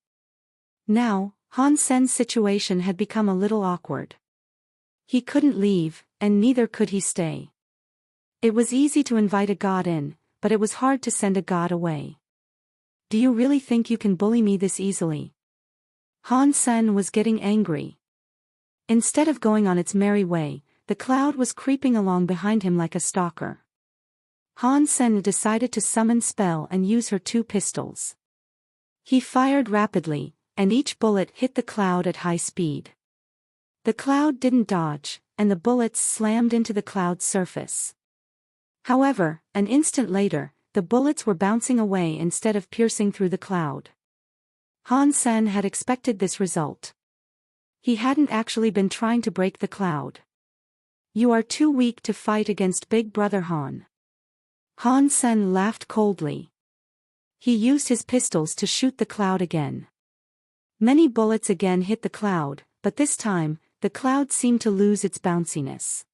Now, Han Sen's situation had become a little awkward. He couldn't leave, and neither could he stay. It was easy to invite a god in, but it was hard to send a god away. Do you really think you can bully me this easily? Han Sen was getting angry. Instead of going on its merry way, the cloud was creeping along behind him like a stalker. Han Sen decided to summon spell and use her 2 pistols. He fired rapidly, and each bullet hit the cloud at high speed. The cloud didn't dodge, and the bullets slammed into the cloud's surface. However, an instant later, the bullets were bouncing away instead of piercing through the cloud. Han Sen had expected this result. He hadn't actually been trying to break the cloud. You are too weak to fight against Big Brother Han. Han Sen laughed coldly. He used his pistols to shoot the cloud again. Many bullets again hit the cloud, but this time, the cloud seemed to lose its bounciness.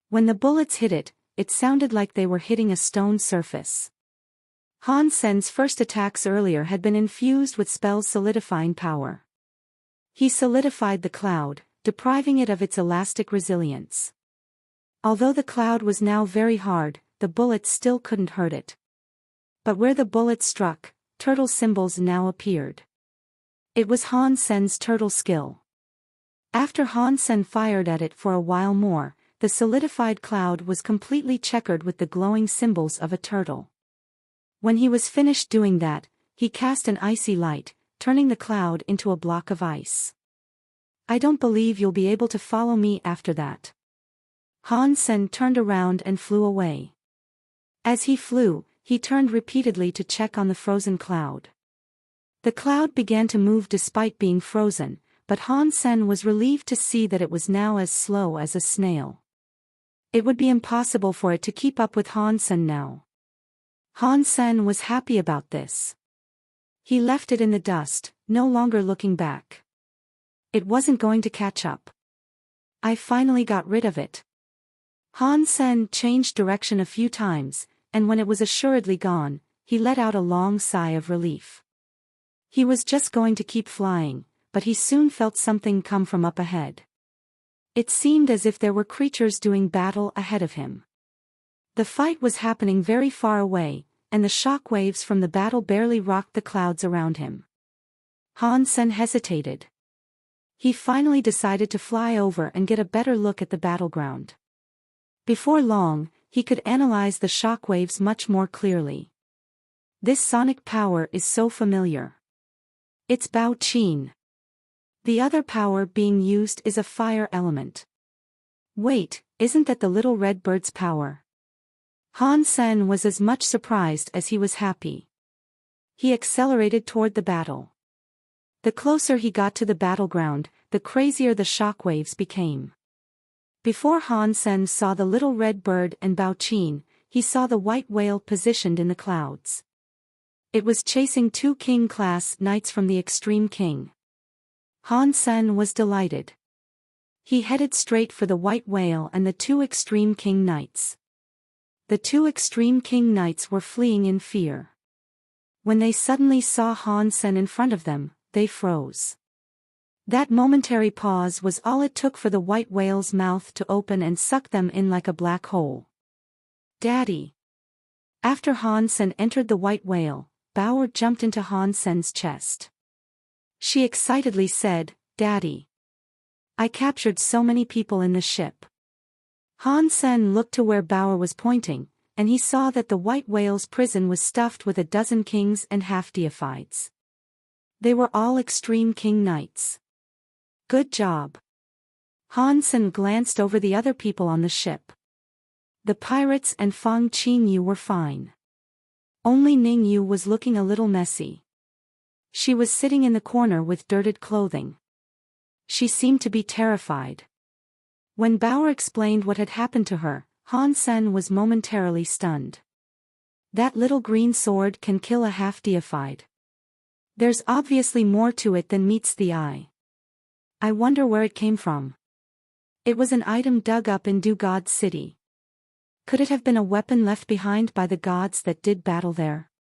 When the bullets hit it, it sounded like they were hitting a stone surface. Han Sen's first attacks earlier had been infused with spell's solidifying power. He solidified the cloud, depriving it of its elastic resilience. Although the cloud was now very hard, the bullets still couldn't hurt it. But where the bullets struck, turtle symbols now appeared. It was Han Sen's turtle skill. After Han Sen fired at it for a while more, the solidified cloud was completely checkered with the glowing symbols of a turtle. When he was finished doing that, he cast an icy light, turning the cloud into a block of ice. I don't believe you'll be able to follow me after that. Han Sen turned around and flew away. As he flew, he turned repeatedly to check on the frozen cloud. The cloud began to move despite being frozen, but Han Sen was relieved to see that it was now as slow as a snail. It would be impossible for it to keep up with Han Sen now. Han Sen was happy about this. He left it in the dust, no longer looking back. It wasn't going to catch up. I finally got rid of it. Han Sen changed direction a few times, and when it was assuredly gone, he let out a long sigh of relief. He was just going to keep flying, but he soon felt something come from up ahead. It seemed as if there were creatures doing battle ahead of him. The fight was happening very far away, and the shock waves from the battle barely rocked the clouds around him. Han Sen hesitated. He finally decided to fly over and get a better look at the battleground. Before long, he could analyze the shock waves much more clearly. This sonic power is so familiar. It's Bao Qin. The other power being used is a fire element. Wait, isn't that the little red bird's power? Han Sen was as much surprised as he was happy. He accelerated toward the battle. The closer he got to the battleground, the crazier the shockwaves became. Before Han Sen saw the little red bird and Bao Qin, he saw the white whale positioned in the clouds. It was chasing 2 king-class knights from the Extreme King. Han Sen was delighted. He headed straight for the white whale and the 2 Extreme King knights. The 2 Extreme King knights were fleeing in fear. When they suddenly saw Han Sen in front of them, they froze. That momentary pause was all it took for the white whale's mouth to open and suck them in like a black hole. Daddy! After Han Sen entered the white whale, Bauer jumped into Han Sen's chest. She excitedly said, Daddy! I captured so many people in the ship. Han Sen looked to where Bauer was pointing, and he saw that the white whale's prison was stuffed with a dozen kings and half-deifieds. They were all Extreme King knights. Good job. Han Sen glanced over the other people on the ship. The pirates and Fang Qinyu were fine. Only Ning Yu was looking a little messy. She was sitting in the corner with dirted clothing. She seemed to be terrified. When Bauer explained what had happened to her, Han Sen was momentarily stunned. That little green sword can kill a half-deified. There's obviously more to it than meets the eye. I wonder where it came from. It was an item dug up in Du God's city. Could it have been a weapon left behind by the gods that did battle there?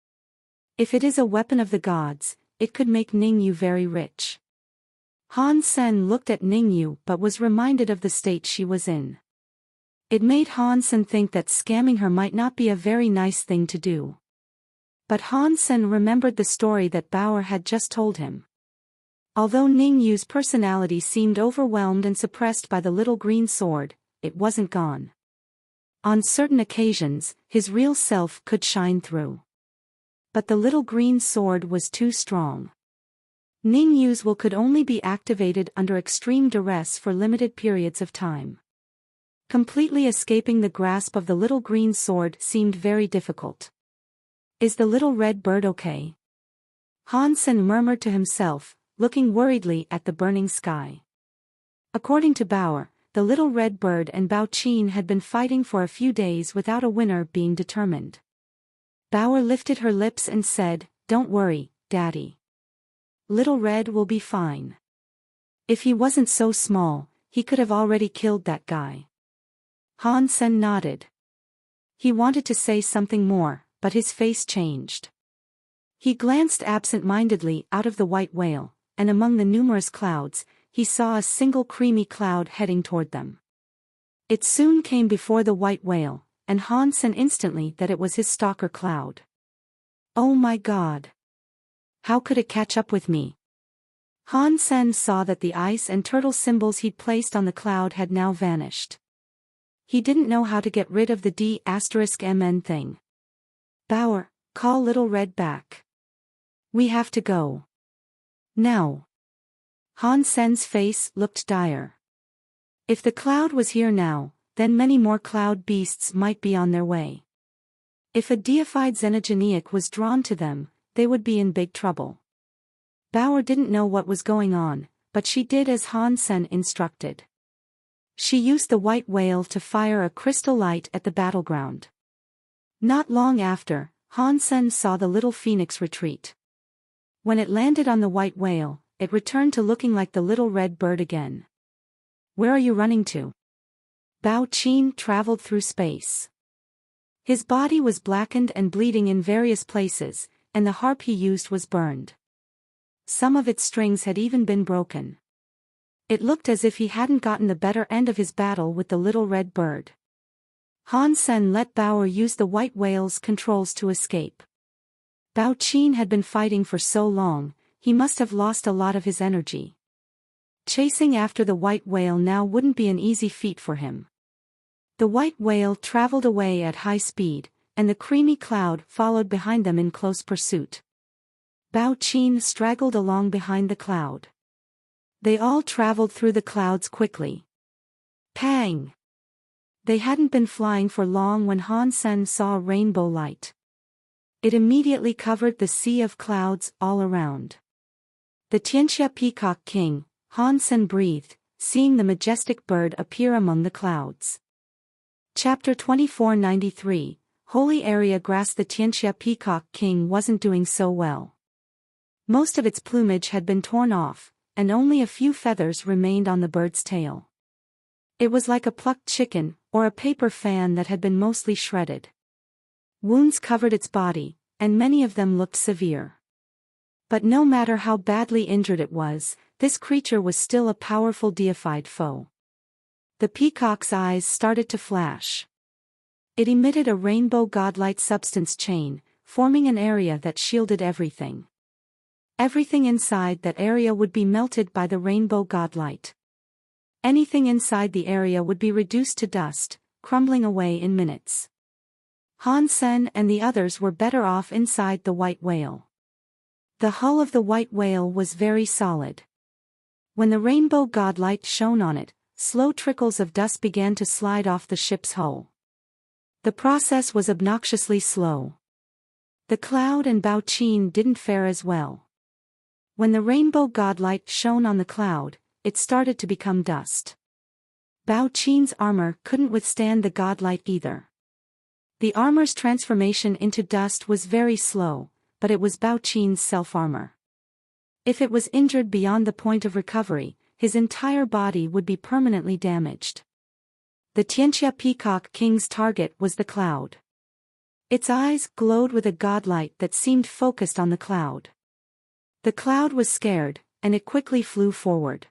If it is a weapon of the gods, it could make Ning Yu very rich. Han Sen looked at Ningyu but was reminded of the state she was in. It made Han Sen think that scamming her might not be a very nice thing to do. But Han Sen remembered the story that Bauer had just told him. Although Ningyu's personality seemed overwhelmed and suppressed by the little green sword, it wasn't gone. On certain occasions, his real self could shine through. But the little green sword was too strong. Ningyu's will could only be activated under extreme duress for limited periods of time. Completely escaping the grasp of the little green sword seemed very difficult. Is the little red bird okay? Han Sen murmured to himself, looking worriedly at the burning sky. According to Bauer, the little red bird and Bao Qin had been fighting for a few days without a winner being determined. Bauer lifted her lips and said, "Don't worry, Daddy. Little Red will be fine. If he wasn't so small, he could have already killed that guy." Han Sen nodded. He wanted to say something more, but his face changed. He glanced absent-mindedly out of the white whale, and among the numerous clouds, he saw a single creamy cloud heading toward them. It soon came before the white whale, and Han Sen instantly that it was his stalker cloud. Oh my God! How could it catch up with me? Han Sen saw that the ice and turtle symbols he'd placed on the cloud had now vanished. He didn't know how to get rid of the D**MN thing. Bauer, call Little Red back. We have to go. Now. Han Sen's face looked dire. If the cloud was here now, then many more cloud beasts might be on their way. If a deified xenogeniac was drawn to them, they would be in big trouble. Bauer didn't know what was going on, but she did as Han Sen instructed. She used the white whale to fire a crystal light at the battleground. Not long after, Han Sen saw the little phoenix retreat. When it landed on the white whale, it returned to looking like the little red bird again. Where are you running to? Bao Qin traveled through space. His body was blackened and bleeding in various places, and the harp he used was burned. Some of its strings had even been broken. It looked as if he hadn't gotten the better end of his battle with the little red bird. Han Sen let Bauer use the white whale's controls to escape. Bao Qin had been fighting for so long, he must have lost a lot of his energy. Chasing after the white whale now wouldn't be an easy feat for him. The white whale traveled away at high speed, and the creamy cloud followed behind them in close pursuit. Bao Qin straggled along behind the cloud. They all traveled through the clouds quickly. Pang! They hadn't been flying for long when Han Sen saw a rainbow light. It immediately covered the sea of clouds all around. The Tianxia Peacock King, Han Sen breathed, seeing the majestic bird appear among the clouds. Chapter 2493, Holy Area Grass. The Tianxia Peacock King wasn't doing so well. Most of its plumage had been torn off, and only a few feathers remained on the bird's tail. It was like a plucked chicken, or a paper fan that had been mostly shredded. Wounds covered its body, and many of them looked severe. But no matter how badly injured it was, this creature was still a powerful deified foe. The peacock's eyes started to flash. It emitted a rainbow godlight substance chain, forming an area that shielded everything. Everything inside that area would be melted by the rainbow godlight. Anything inside the area would be reduced to dust, crumbling away in minutes. Han Sen and the others were better off inside the white whale. The hull of the white whale was very solid. When the rainbow godlight shone on it, slow trickles of dust began to slide off the ship's hull. The process was obnoxiously slow. The cloud and Bao Qin didn't fare as well. When the rainbow godlight shone on the cloud, it started to become dust. Bao Qin's armor couldn't withstand the godlight either. The armor's transformation into dust was very slow, but it was Bao Qin's self-armor. If it was injured beyond the point of recovery, his entire body would be permanently damaged. The Tianxia Peacock King's target was the cloud. Its eyes glowed with a godlight that seemed focused on the cloud. The cloud was scared, and it quickly flew forward.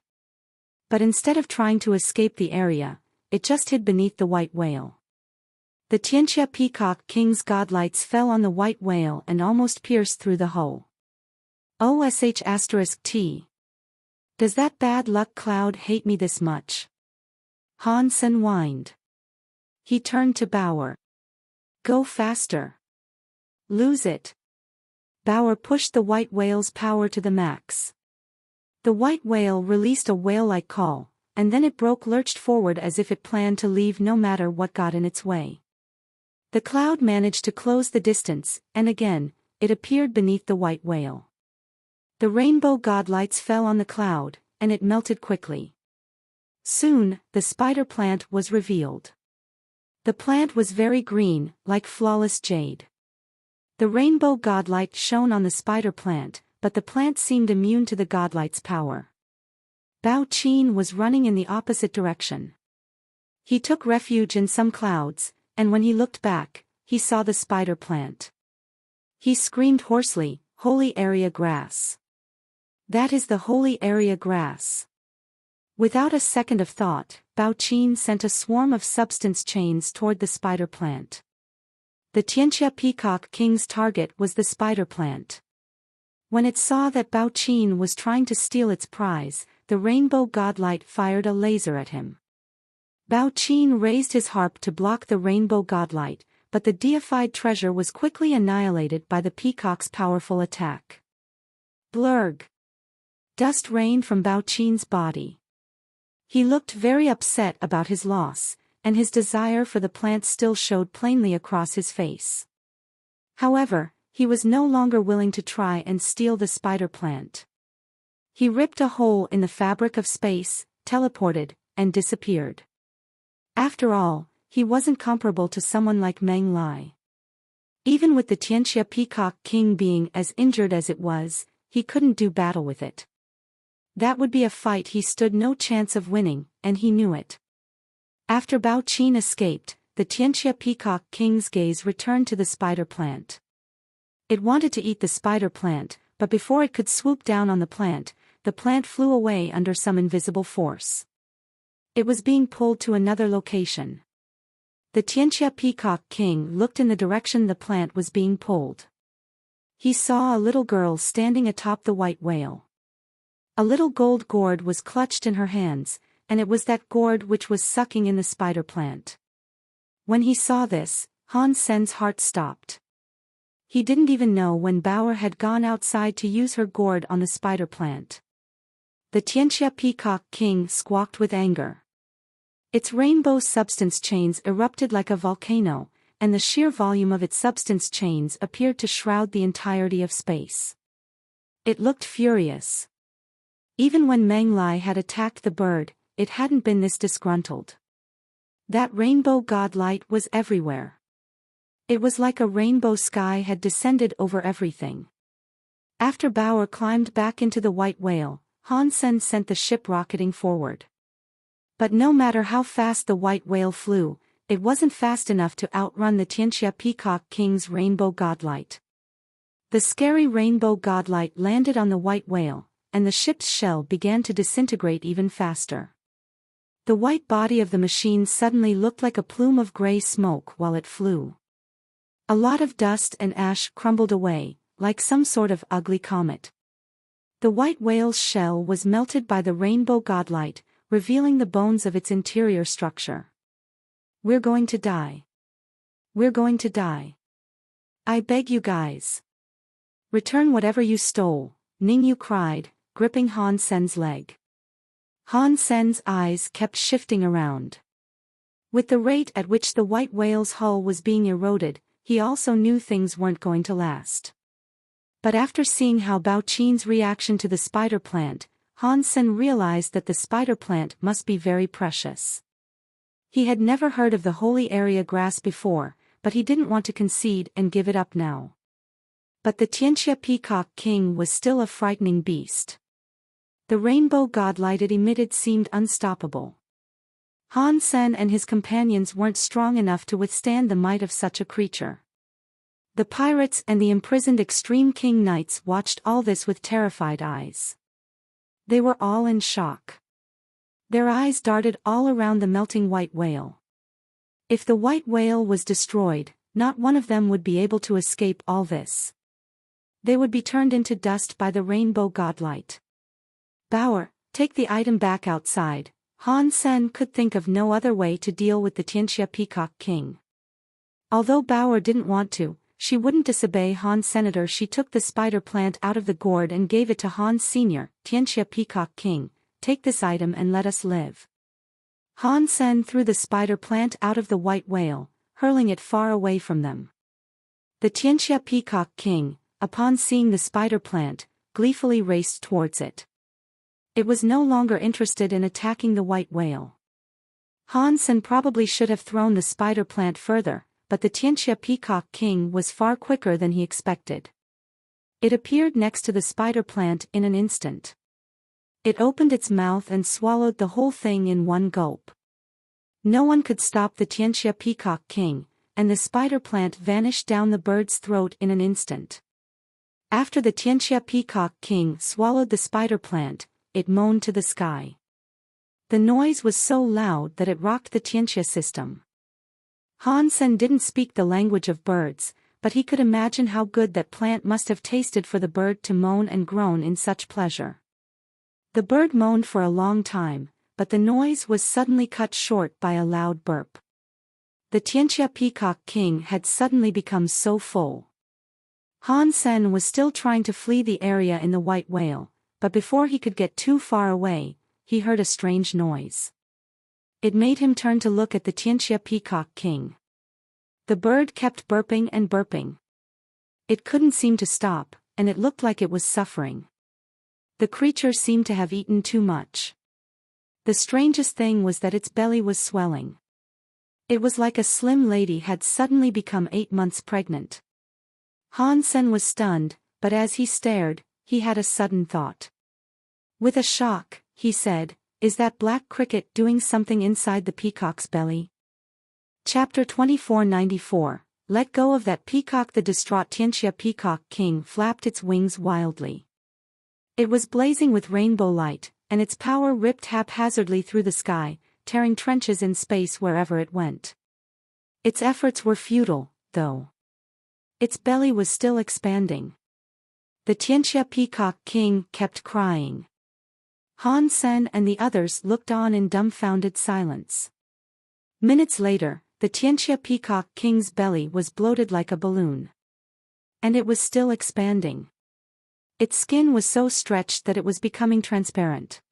But instead of trying to escape the area, it just hid beneath the white whale. The Tianxia Peacock King's godlights fell on the white whale and almost pierced through the hull. OSH*T. Does that bad luck cloud hate me this much? Han Sen whined. He turned to Bauer. Go faster. Lose it. Bauer pushed the white whale's power to the max. The white whale released a whale-like call, and then it lurched forward as if it planned to leave no matter what got in its way. The cloud managed to close the distance, and again, it appeared beneath the white whale. The rainbow godlights fell on the cloud, and it melted quickly. Soon, the spider plant was revealed. The plant was very green, like flawless jade. The rainbow godlight shone on the spider plant, but the plant seemed immune to the godlight's power. Bao Qin was running in the opposite direction. He took refuge in some clouds, and when he looked back, he saw the spider plant. He screamed hoarsely, "Holy area grass! That is the holy area grass!" Without a second of thought, Bao Qin sent a swarm of substance chains toward the spider plant. The Tianxia Peacock King's target was the spider plant. When it saw that Bao Qin was trying to steal its prize, the rainbow godlight fired a laser at him. Bao Qin raised his harp to block the rainbow godlight, but the deified treasure was quickly annihilated by the peacock's powerful attack. Blurg! Dust rained from Bao Qin's body. He looked very upset about his loss, and his desire for the plant still showed plainly across his face. However, he was no longer willing to try and steal the spider plant. He ripped a hole in the fabric of space, teleported, and disappeared. After all, he wasn't comparable to someone like Meng Lai. Even with the Tianxia Peacock King being as injured as it was, he couldn't do battle with it. That would be a fight he stood no chance of winning, and he knew it. After Bao Qin escaped, the Tianxia Peacock King's gaze returned to the spider plant. It wanted to eat the spider plant, but before it could swoop down on the plant flew away under some invisible force. It was being pulled to another location. The Tianxia Peacock King looked in the direction the plant was being pulled. He saw a little girl standing atop the white whale. A little gold gourd was clutched in her hands, and it was that gourd which was sucking in the spider plant. When he saw this, Han Sen's heart stopped. He didn't even know when Bauer had gone outside to use her gourd on the spider plant. The Tianxia Peacock King squawked with anger. Its rainbow substance chains erupted like a volcano, and the sheer volume of its substance chains appeared to shroud the entirety of space. It looked furious. Even when Meng Lai had attacked the bird, it hadn't been this disgruntled. That rainbow godlight was everywhere. It was like a rainbow sky had descended over everything. After Bauer climbed back into the white whale, Han Sen sent the ship rocketing forward. But no matter how fast the white whale flew, it wasn't fast enough to outrun the Tianxia Peacock King's rainbow godlight. The scary rainbow godlight landed on the white whale, and the ship's shell began to disintegrate even faster. The white body of the machine suddenly looked like a plume of gray smoke while it flew. A lot of dust and ash crumbled away, like some sort of ugly comet. The white whale's shell was melted by the rainbow godlight, revealing the bones of its interior structure. We're going to die. We're going to die. I beg you guys. Return whatever you stole, Ningyu cried, gripping Han Sen's leg. Han Sen's eyes kept shifting around. With the rate at which the white whale's hull was being eroded, he also knew things weren't going to last. But after seeing how Bao Qin's reaction to the spider plant, Han Sen realized that the spider plant must be very precious. He had never heard of the holy area grass before, but he didn't want to concede and give it up now. But the Tianxia Peacock King was still a frightening beast. The rainbow godlight it emitted seemed unstoppable. Han Sen and his companions weren't strong enough to withstand the might of such a creature. The pirates and the imprisoned Extreme King Knights watched all this with terrified eyes. They were all in shock. Their eyes darted all around the melting white whale. If the white whale was destroyed, not one of them would be able to escape all this. They would be turned into dust by the rainbow godlight. Bauer, take the item back outside. Han Sen could think of no other way to deal with the Tianxia Peacock King. Although Bauer didn't want to, she wouldn't disobey Han Senator. She took the spider plant out of the gourd and gave it to Han Senior. Tianxia Peacock King, take this item and let us live. Han Sen threw the spider plant out of the white whale, hurling it far away from them. The Tianxia Peacock King, upon seeing the spider plant, gleefully raced towards it. It was no longer interested in attacking the white whale. Han Sen probably should have thrown the spider plant further, but the Tianxia Peacock King was far quicker than he expected. It appeared next to the spider plant in an instant. It opened its mouth and swallowed the whole thing in one gulp. No one could stop the Tianxia Peacock King, and the spider plant vanished down the bird's throat in an instant. After the Tianxia Peacock King swallowed the spider plant, it moaned to the sky. The noise was so loud that it rocked the Tianxia system. Han Sen didn't speak the language of birds, but he could imagine how good that plant must have tasted for the bird to moan and groan in such pleasure. The bird moaned for a long time, but the noise was suddenly cut short by a loud burp. The Tianxia Peacock King had suddenly become so full. Han Sen was still trying to flee the area in the white whale, but before he could get too far away, he heard a strange noise. It made him turn to look at the Tianxia Peacock King. The bird kept burping and burping. It couldn't seem to stop, and it looked like it was suffering. The creature seemed to have eaten too much. The strangest thing was that its belly was swelling. It was like a slim lady had suddenly become 8 months pregnant. Han Sen was stunned, but as he stared, he had a sudden thought. With a shock, he said, "Is that black cricket doing something inside the peacock's belly?" Chapter 2494, Let go of that peacock. The distraught Tianxia Peacock King flapped its wings wildly. It was blazing with rainbow light, and its power ripped haphazardly through the sky, tearing trenches in space wherever it went. Its efforts were futile, though. Its belly was still expanding. The Tianxia Peacock King kept crying. Han Sen and the others looked on in dumbfounded silence. Minutes later, the Tianxia Peacock King's belly was bloated like a balloon. And it was still expanding. Its skin was so stretched that it was becoming transparent.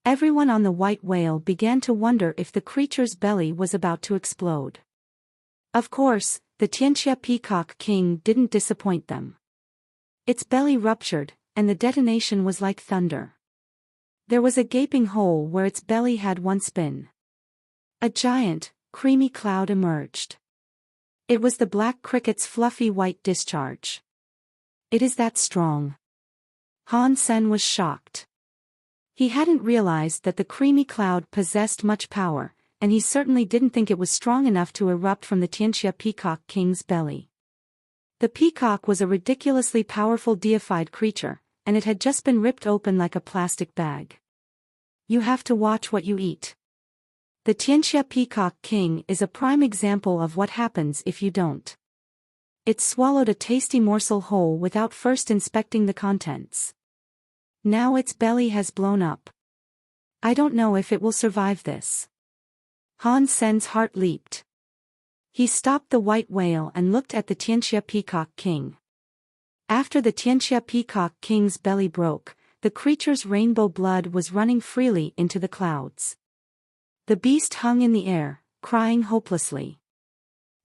Everyone on the white whale began to wonder if the creature's belly was about to explode. Of course, the Tianxia Peacock King didn't disappoint them. Its belly ruptured, and the detonation was like thunder. There was a gaping hole where its belly had once been. A giant, creamy cloud emerged. It was the black cricket's fluffy white discharge. "It is that strong." Han Sen was shocked. He hadn't realized that the creamy cloud possessed much power, and he certainly didn't think it was strong enough to erupt from the Tianxia Peacock King's belly. The peacock was a ridiculously powerful deified creature, and it had just been ripped open like a plastic bag. You have to watch what you eat. The Tianxia Peacock King is a prime example of what happens if you don't. It swallowed a tasty morsel whole without first inspecting the contents. Now its belly has blown up. I don't know if it will survive this. Han Sen's heart leaped. He stopped the white whale and looked at the Tianxia Peacock King. After the Tianxia Peacock King's belly broke, the creature's rainbow blood was running freely into the clouds. The beast hung in the air, crying hopelessly.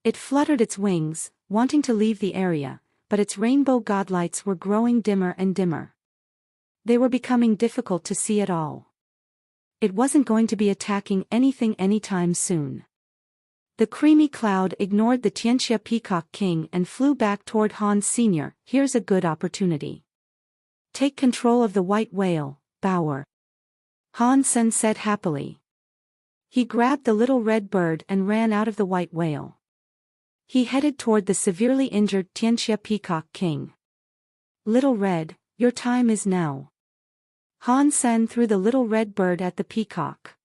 It fluttered its wings, wanting to leave the area, but its rainbow godlights were growing dimmer and dimmer. They were becoming difficult to see at all. It wasn't going to be attacking anything anytime soon. The creamy cloud ignored the Tianxia Peacock King and flew back toward Han Sr. "Here's a good opportunity. Take control of the white whale, Bauer." Han Sen said happily. He grabbed the little red bird and ran out of the white whale. He headed toward the severely injured Tianxia Peacock King. "Little Red, your time is now." Han Sen threw the little red bird at the peacock.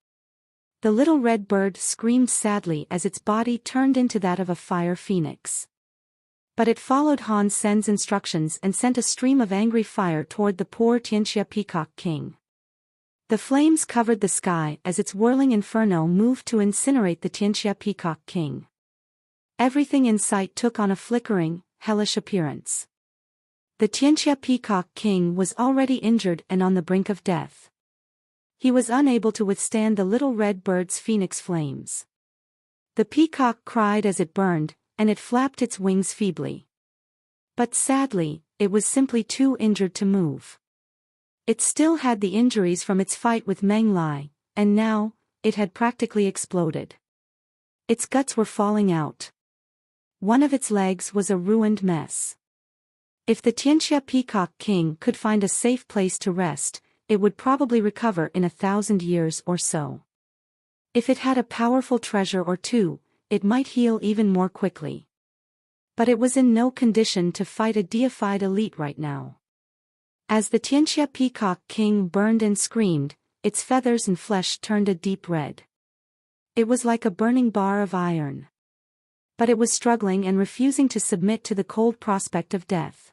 The little red bird screamed sadly as its body turned into that of a fire phoenix. But it followed Han Sen's instructions and sent a stream of angry fire toward the poor Tianxia Peacock King. The flames covered the sky as its whirling inferno moved to incinerate the Tianxia Peacock King. Everything in sight took on a flickering, hellish appearance. The Tianxia Peacock King was already injured and on the brink of death. He was unable to withstand the little red bird's phoenix flames. The peacock cried as it burned, and it flapped its wings feebly. But sadly, it was simply too injured to move. It still had the injuries from its fight with Meng Lai, and now, it had practically exploded. Its guts were falling out. One of its legs was a ruined mess. If the Tianxia Peacock King could find a safe place to rest, it would probably recover in 1,000 years or so. If it had a powerful treasure or two, it might heal even more quickly. But it was in no condition to fight a deified elite right now. As the Tianxia Peacock King burned and screamed, its feathers and flesh turned a deep red. It was like a burning bar of iron. But it was struggling and refusing to submit to the cold prospect of death.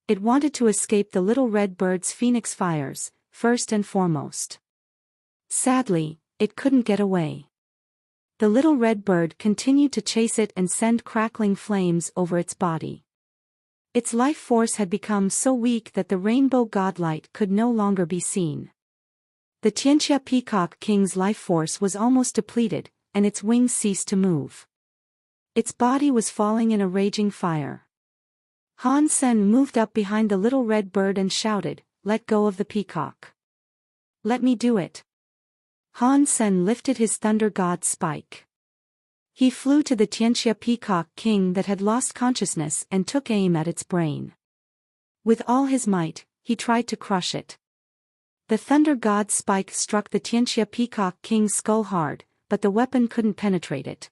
It wanted to escape the little red bird's phoenix fires, first and foremost. Sadly, it couldn't get away. The little red bird continued to chase it and send crackling flames over its body. Its life force had become so weak that the rainbow godlight could no longer be seen. The Tianxia Peacock King's life force was almost depleted, and its wings ceased to move. Its body was falling in a raging fire. Han Sen moved up behind the little red bird and shouted, "Let go of the peacock. Let me do it." Han Sen lifted his thunder god spike. He flew to the Tianxia Peacock King that had lost consciousness and took aim at its brain. With all his might, he tried to crush it. The thunder god spike struck the Tianxia Peacock King's skull hard, but the weapon couldn't penetrate it.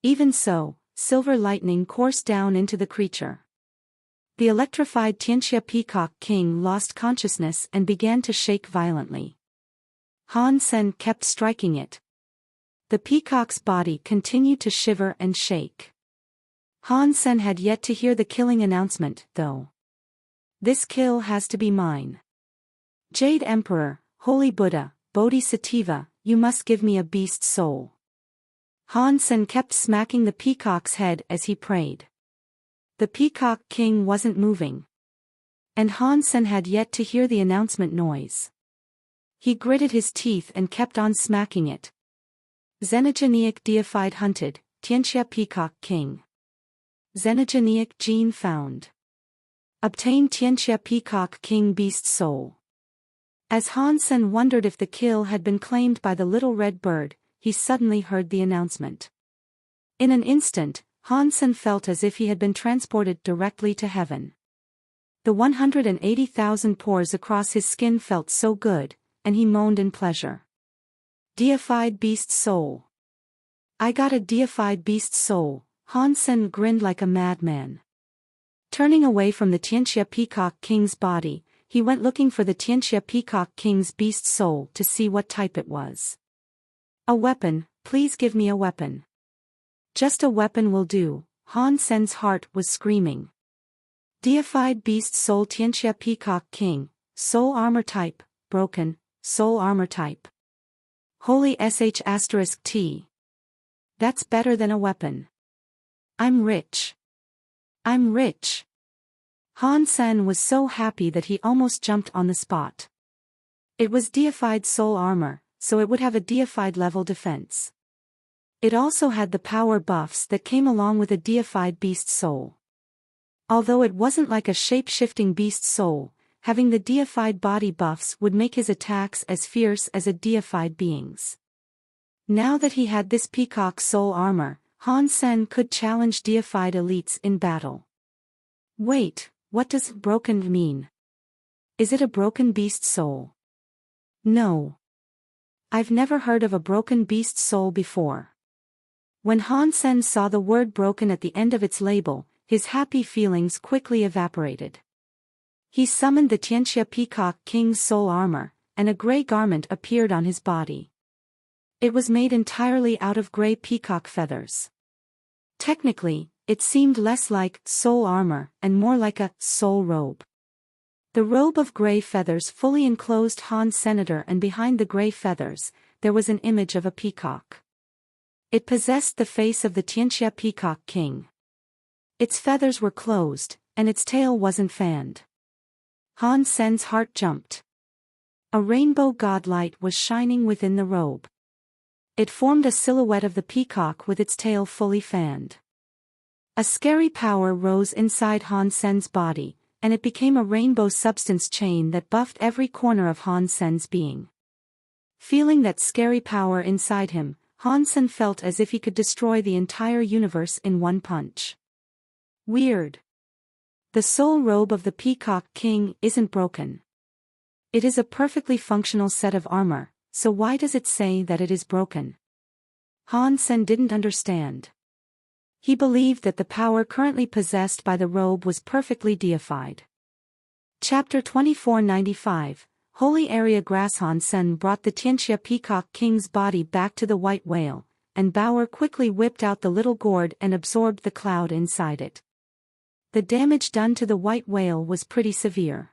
Even so, silver lightning coursed down into the creature. The electrified Tianxia Peacock King lost consciousness and began to shake violently. Han Sen kept striking it. The peacock's body continued to shiver and shake. Han Sen had yet to hear the killing announcement, though. "This kill has to be mine. Jade Emperor, Holy Buddha, Bodhisattva, you must give me a beast soul." Han Sen kept smacking the peacock's head as he prayed. The Peacock King wasn't moving. And Han Sen had yet to hear the announcement noise. He gritted his teeth and kept on smacking it. Xenogenic deified hunted, Tianxia Peacock King. Xenogenic gene found. Obtain Tianxia Peacock King beast soul. As Han Sen wondered if the kill had been claimed by the little red bird, he suddenly heard the announcement. In an instant, Han Sen felt as if he had been transported directly to heaven. The 180,000 pores across his skin felt so good, and he moaned in pleasure. Deified beast soul. I got a deified beast soul, Han Sen grinned like a madman. Turning away from the Tianxia Peacock King's body, he went looking for the Tianxia Peacock King's beast soul to see what type it was. "A weapon, please give me a weapon. Just a weapon will do," Han Sen's heart was screaming. Deified beast soul Tianxia Peacock King, soul armor type, broken, soul armor type. Holy sh*T. That's better than a weapon. I'm rich. I'm rich. Han Sen was so happy that he almost jumped on the spot. It was deified soul armor, so it would have a deified level defense. It also had the power buffs that came along with a deified beast soul. Although it wasn't like a shape-shifting beast soul, having the deified body buffs would make his attacks as fierce as a deified being's. Now that he had this peacock soul armor, Han Sen could challenge deified elites in battle. Wait, what does broken mean? Is it a broken beast soul? No. I've never heard of a broken beast soul before. When Han Sen saw the word broken at the end of its label, his happy feelings quickly evaporated. He summoned the Tianxia Peacock King's soul armor, and a gray garment appeared on his body. It was made entirely out of gray peacock feathers. Technically, it seemed less like soul armor and more like a soul robe. The robe of gray feathers fully enclosed Han's senator, and behind the gray feathers, there was an image of a peacock. It possessed the face of the Tianxia Peacock King. Its feathers were closed, and its tail wasn't fanned. Han Sen's heart jumped. A rainbow godlight was shining within the robe. It formed a silhouette of the peacock with its tail fully fanned. A scary power rose inside Han Sen's body, and it became a rainbow substance chain that buffed every corner of Han Sen's being. Feeling that scary power inside him, Han Sen felt as if he could destroy the entire universe in one punch. Weird. The soul robe of the Peacock King isn't broken. It is a perfectly functional set of armor, so why does it say that it is broken? Han Sen didn't understand. He believed that the power currently possessed by the robe was perfectly deified. Chapter 2495, Holy Area Grass. Han Sen brought the Tianxia Peacock King's body back to the white whale, and Bauer quickly whipped out the little gourd and absorbed the cloud inside it. The damage done to the white whale was pretty severe.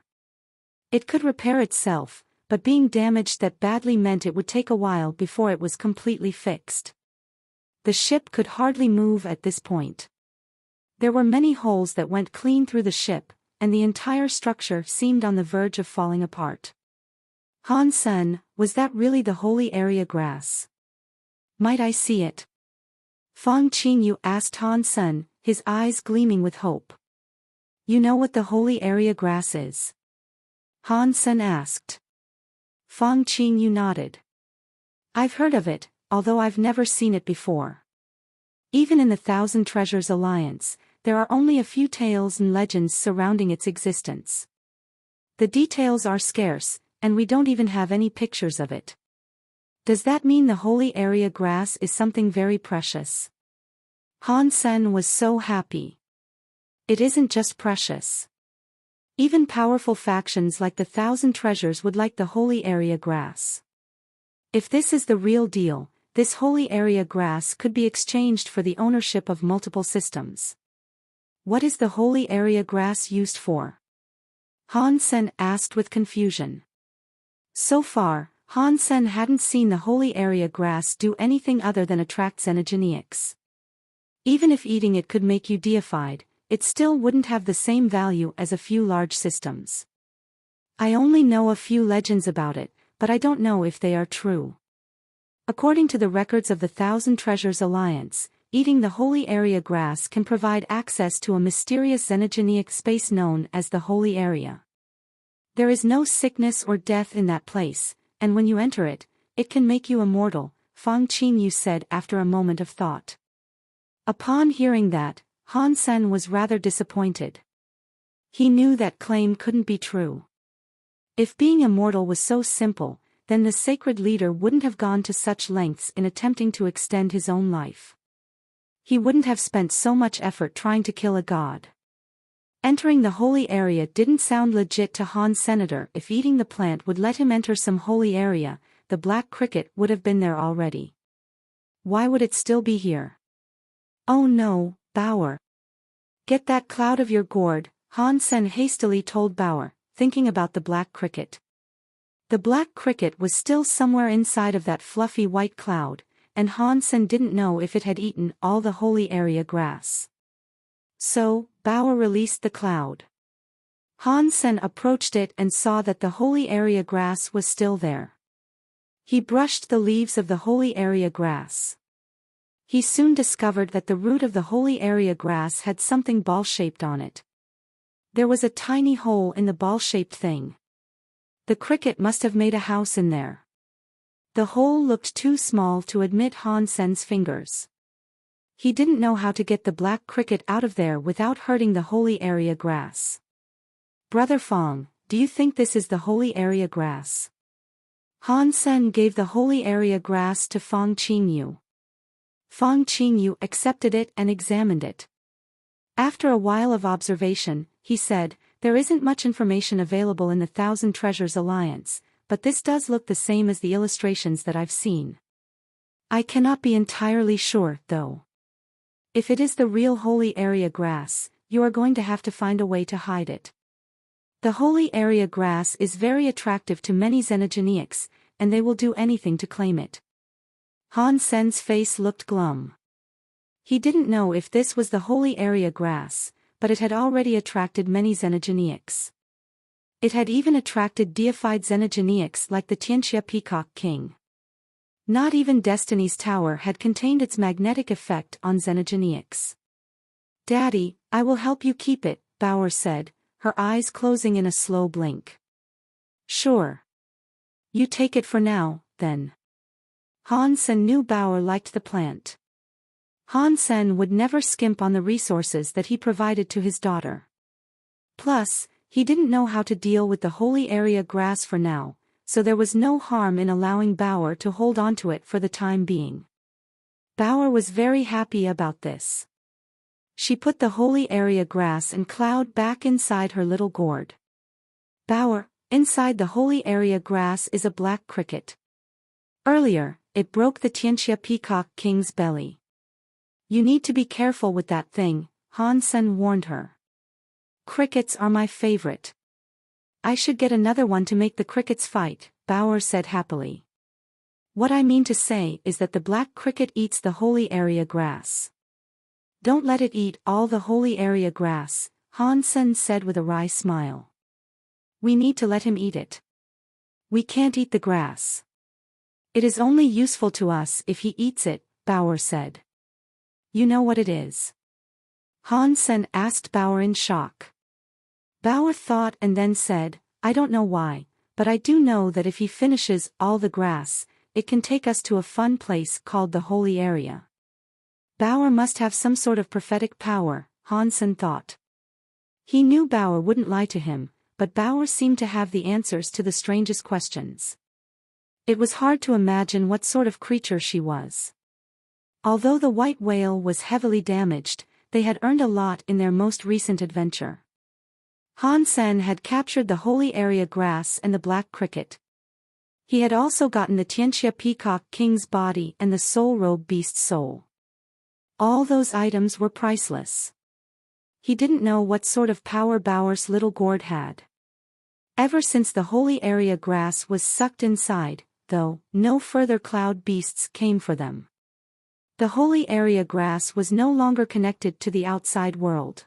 It could repair itself, but being damaged that badly meant it would take a while before it was completely fixed. The ship could hardly move at this point. There were many holes that went clean through the ship, and the entire structure seemed on the verge of falling apart. Han Sen, was that really the Holy Area Grass? Might I see it? Fang Qingyu asked Han Sen, his eyes gleaming with hope. You know what the Holy Area Grass is? Han Sen asked. Fang Qingyu nodded. I've heard of it, although I've never seen it before. Even in the Thousand Treasures Alliance, there are only a few tales and legends surrounding its existence. The details are scarce, and we don't even have any pictures of it. Does that mean the Holy Area Grass is something very precious? Han Sen was so happy. It isn't just precious. Even powerful factions like the Thousand Treasures would like the Holy Area Grass. If this is the real deal, this Holy Area Grass could be exchanged for the ownership of multiple systems. What is the Holy Area Grass used for? Han Sen asked with confusion. So far, Han Sen hadn't seen the Holy Area Grass do anything other than attract xenogeneics. Even if eating it could make you deified, it still wouldn't have the same value as a few large systems. I only know a few legends about it, but I don't know if they are true. According to the records of the Thousand Treasures Alliance, eating the Holy Area Grass can provide access to a mysterious xenogeneic space known as the Holy Area. There is no sickness or death in that place, and when you enter it, it can make you immortal, Fang Qingyu said after a moment of thought. Upon hearing that, Han Sen was rather disappointed. He knew that claim couldn't be true. If being immortal was so simple, then the sacred leader wouldn't have gone to such lengths in attempting to extend his own life. He wouldn't have spent so much effort trying to kill a god. Entering the holy area didn't sound legit to Han's senator. If eating the plant would let him enter some holy area, the black cricket would have been there already. Why would it still be here? Oh no, Bauer. Get that cloud of your gourd, Han Sen hastily told Bauer, thinking about the black cricket. The black cricket was still somewhere inside of that fluffy white cloud, and Han Sen didn't know if it had eaten all the holy area grass. So, Bauer released the cloud. Han Sen approached it and saw that the holy area grass was still there. He brushed the leaves of the holy area grass. He soon discovered that the root of the holy area grass had something ball-shaped on it. There was a tiny hole in the ball-shaped thing. The cricket must have made a house in there. The hole looked too small to admit Han Sen's fingers. He didn't know how to get the black cricket out of there without hurting the holy area grass. Brother Fong, do you think this is the holy area grass? Han Sen gave the holy area grass to Fang Qingyu. Fang Qingyu accepted it and examined it. After a while of observation, he said, there isn't much information available in the Thousand Treasures Alliance, but this does look the same as the illustrations that I've seen. I cannot be entirely sure, though. If it is the real holy area grass, you are going to have to find a way to hide it. The holy area grass is very attractive to many xenogenics, and they will do anything to claim it. Han Sen's face looked glum. He didn't know if this was the holy area grass, but it had already attracted many xenogenics. It had even attracted deified xenogenics like the Tianxia Peacock King. Not even Destiny's Tower had contained its magnetic effect on xenogenics. "Daddy, I will help you keep it," Bauer said, her eyes closing in a slow blink. "Sure. You take it for now, then." Han Sen knew Bauer liked the plant. Han Sen would never skimp on the resources that he provided to his daughter. Plus, he didn't know how to deal with the holy area grass for now, so there was no harm in allowing Bauer to hold onto it for the time being. Bauer was very happy about this. She put the holy area grass and cloud back inside her little gourd. "Bauer, inside the holy area grass is a black cricket. Earlier, it broke the Tianxia Peacock King's belly. You need to be careful with that thing," Han Sen warned her. "Crickets are my favorite. I should get another one to make the crickets fight," Bauer said happily. "What I mean to say is that the black cricket eats the holy area grass." "Don't let it eat all the holy area grass," Han Sen said with a wry smile. "We need to let him eat it. We can't eat the grass. It is only useful to us if he eats it," Bauer said. "You know what it is?" Han Sen asked Bauer in shock. Bauer thought and then said, "I don't know why, but I do know that if he finishes all the grass, it can take us to a fun place called the Holy Area." Bauer must have some sort of prophetic power, Han Sen thought. He knew Bauer wouldn't lie to him, but Bauer seemed to have the answers to the strangest questions. It was hard to imagine what sort of creature she was. Although the white whale was heavily damaged, they had earned a lot in their most recent adventure. Han Sen had captured the holy area grass and the black cricket. He had also gotten the Tianxia Peacock King's body and the soul robe beast's soul. All those items were priceless. He didn't know what sort of power Bauer's little gourd had. Ever since the holy area grass was sucked inside, though, no further cloud beasts came for them. The holy area grass was no longer connected to the outside world.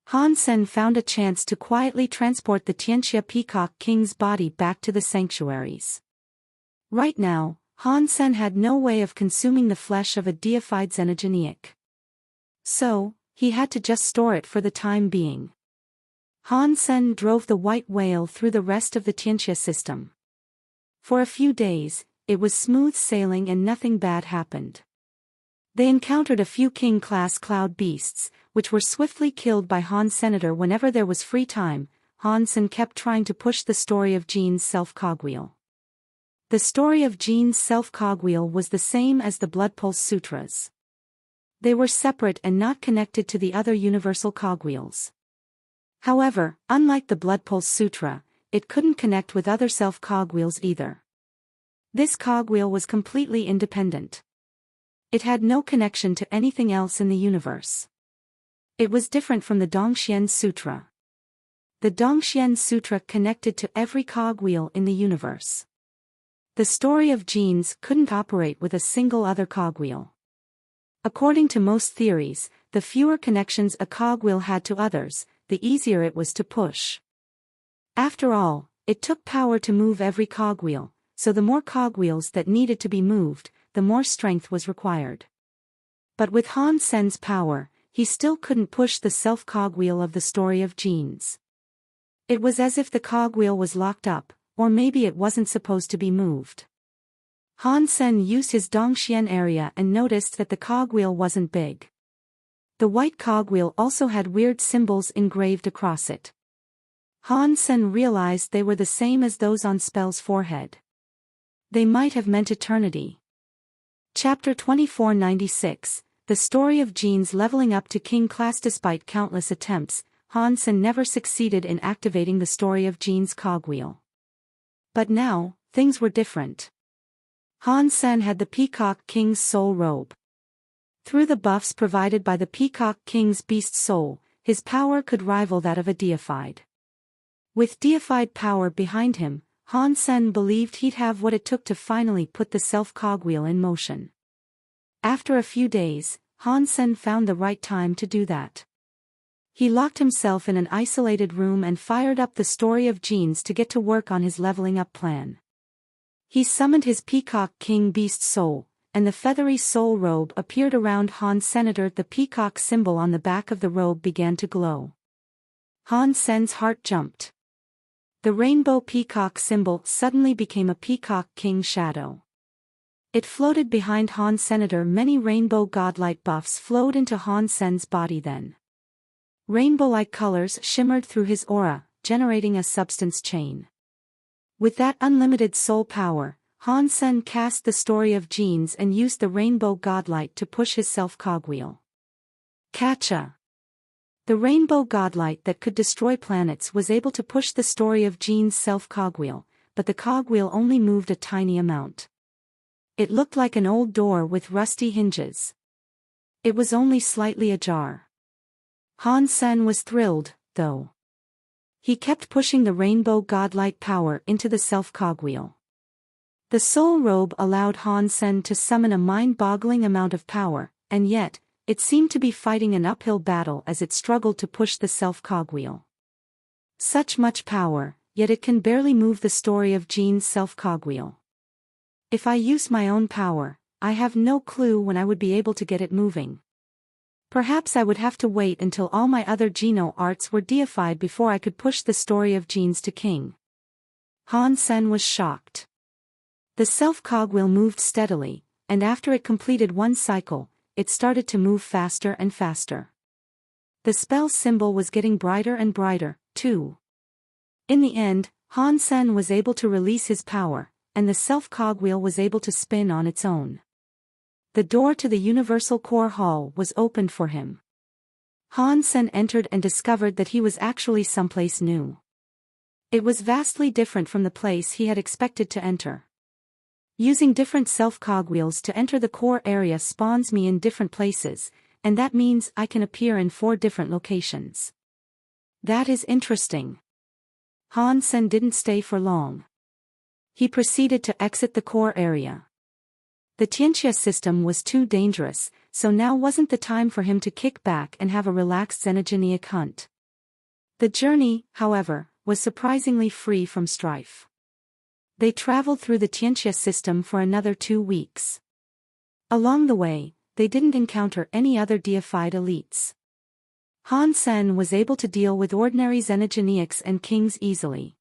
Han Sen found a chance to quietly transport the Tianxia Peacock King's body back to the sanctuaries. Right now, Han Sen had no way of consuming the flesh of a deified xenogeniac. So, he had to just store it for the time being. Han Sen drove the white whale through the rest of the Tianxia system. For a few days, it was smooth sailing and nothing bad happened. They encountered a few king-class cloud beasts, which were swiftly killed by Han Senator whenever there was free time. Han Sen kept trying to push the story of Jean's self-cogwheel. The story of Jean's self-cogwheel was the same as the Blood Pulse Sutras. They were separate and not connected to the other universal cogwheels. However, unlike the Blood Pulse Sutra, it couldn't connect with other self-cogwheels either. This cogwheel was completely independent. It had no connection to anything else in the universe. It was different from the Dongxian Sutra. The Dongxian Sutra connected to every cogwheel in the universe. The story of genes couldn't operate with a single other cogwheel. According to most theories, the fewer connections a cogwheel had to others, the easier it was to push. After all, it took power to move every cogwheel, so the more cogwheels that needed to be moved, the more strength was required. But with Han Sen's power, he still couldn't push the self-cogwheel of the story of genes. It was as if the cogwheel was locked up, or maybe it wasn't supposed to be moved. Han Sen used his Dongxian area and noticed that the cogwheel wasn't big. The white cogwheel also had weird symbols engraved across it. Han Sen realized they were the same as those on Spell's forehead. They might have meant eternity. Chapter 2496, The Story of Genes Leveling Up to King Class. Despite countless attempts, Han Sen never succeeded in activating the story of Jean's cogwheel. But now, things were different. Han Sen had the Peacock King's soul robe. Through the buffs provided by the Peacock King's beast soul, his power could rival that of a deified. With deified power behind him, Han Sen believed he'd have what it took to finally put the self-cogwheel in motion. After a few days, Han Sen found the right time to do that. He locked himself in an isolated room and fired up the story of genes to get to work on his leveling up plan. He summoned his Peacock King beast soul, and the feathery soul robe appeared around Han Senator. The peacock symbol on the back of the robe began to glow. Han Sen's heart jumped. The rainbow peacock symbol suddenly became a Peacock King shadow. It floated behind Han Senator. Many rainbow godlight buffs flowed into Han Sen's body then. Rainbow-like colors shimmered through his aura, generating a substance chain. With that unlimited soul power, Han Sen cast the story of genes and used the rainbow godlight to push his self-cogwheel. Catcha! The rainbow godlight that could destroy planets was able to push the story of genes' self-cogwheel, but the cogwheel only moved a tiny amount. It looked like an old door with rusty hinges. It was only slightly ajar. Han Sen was thrilled, though. He kept pushing the rainbow godlight power into the self-cogwheel. The soul robe allowed Han Sen to summon a mind-boggling amount of power, and yet, it seemed to be fighting an uphill battle as it struggled to push the self-cogwheel. Such much power, yet it can barely move the story of Jean's self-cogwheel. If I use my own power, I have no clue when I would be able to get it moving. Perhaps I would have to wait until all my other Geno arts were deified before I could push the story of genes to king. Han Sen was shocked. The self-cogwheel moved steadily, and after it completed one cycle, it started to move faster and faster. The spell symbol was getting brighter and brighter, too. In the end, Han Sen was able to release his power, and the self-cogwheel was able to spin on its own. The door to the Universal Core Hall was opened for him. Han Sen entered and discovered that he was actually someplace new. It was vastly different from the place he had expected to enter. Using different self-cogwheels to enter the core area spawns me in different places, and that means I can appear in 4 different locations. That is interesting. Han Sen didn't stay for long. He proceeded to exit the core area. The Tianxia system was too dangerous, so now wasn't the time for him to kick back and have a relaxed xenogenic hunt. The journey, however, was surprisingly free from strife. They traveled through the Tianxia system for another 2 weeks. Along the way, they didn't encounter any other deified elites. Han Sen was able to deal with ordinary xenogenics and kings easily.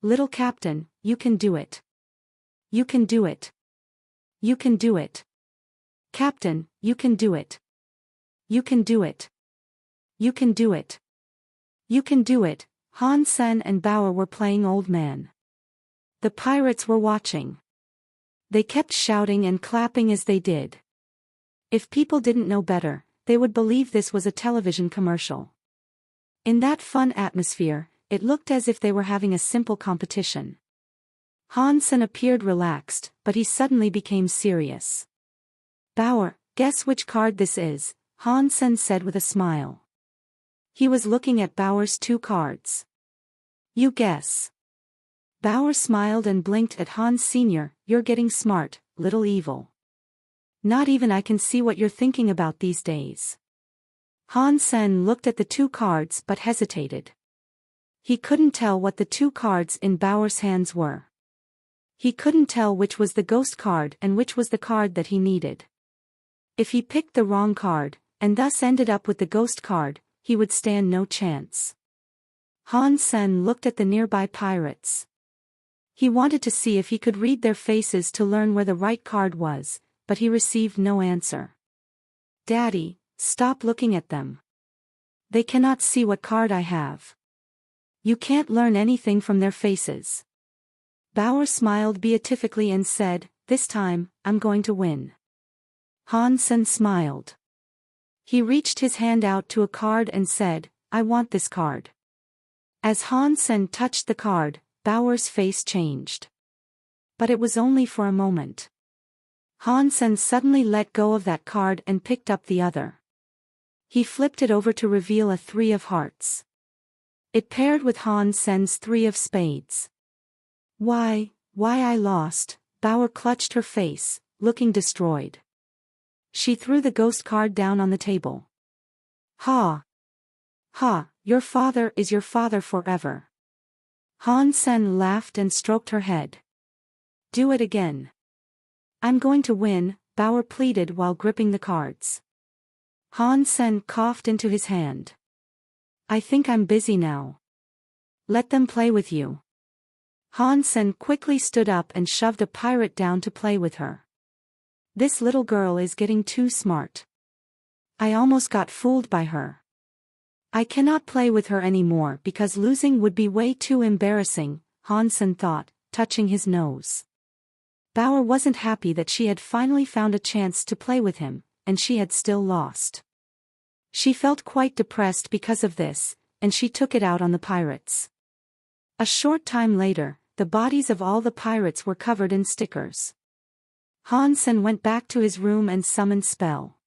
Little Captain, you can do it. You can do it. You can do it. Captain, you can do it. You can do it. You can do it. You can do it. Han Sen and Bauer were playing old man. The pirates were watching. They kept shouting and clapping as they did. If people didn't know better, they would believe this was a television commercial. In that fun atmosphere, it looked as if they were having a simple competition. Han Sen appeared relaxed, but he suddenly became serious. Bauer, guess which card this is, Han Sen said with a smile. He was looking at Bauer's 2 cards. You guess. Bauer smiled and blinked at Hans Sr., you're getting smart, little evil. Not even I can see what you're thinking about these days. Han Sen looked at the 2 cards but hesitated. He couldn't tell what the 2 cards in Bauer's hands were. He couldn't tell which was the ghost card and which was the card that he needed. If he picked the wrong card, and thus ended up with the ghost card, he would stand no chance. Han Sen looked at the nearby pirates. He wanted to see if he could read their faces to learn where the right card was, but he received no answer. Daddy, stop looking at them. They cannot see what card I have. You can't learn anything from their faces. Bauer smiled beatifically and said, this time, I'm going to win. Han Sen smiled. He reached his hand out to a card and said, I want this card. As Han Sen touched the card, Bao's face changed. But it was only for a moment. Han Sen suddenly let go of that card and picked up the other. He flipped it over to reveal a 3 of hearts. It paired with Han Sen's 3 of spades. Why I lost, Bao clutched her face, looking destroyed. She threw the ghost card down on the table. Ha! Ha, your father is your father forever. Han Sen laughed and stroked her head. Do it again. I'm going to win, Bao pleaded while gripping the cards. Han Sen coughed into his hand. I think I'm busy now. Let them play with you. Han Sen quickly stood up and shoved a pirate down to play with her. This little girl is getting too smart. I almost got fooled by her. I cannot play with her anymore because losing would be way too embarrassing, Han Sen thought, touching his nose. Bao wasn't happy that she had finally found a chance to play with him, and she had still lost. She felt quite depressed because of this, and she took it out on the pirates. A short time later, the bodies of all the pirates were covered in stickers. Han Sen went back to his room and summoned Spell.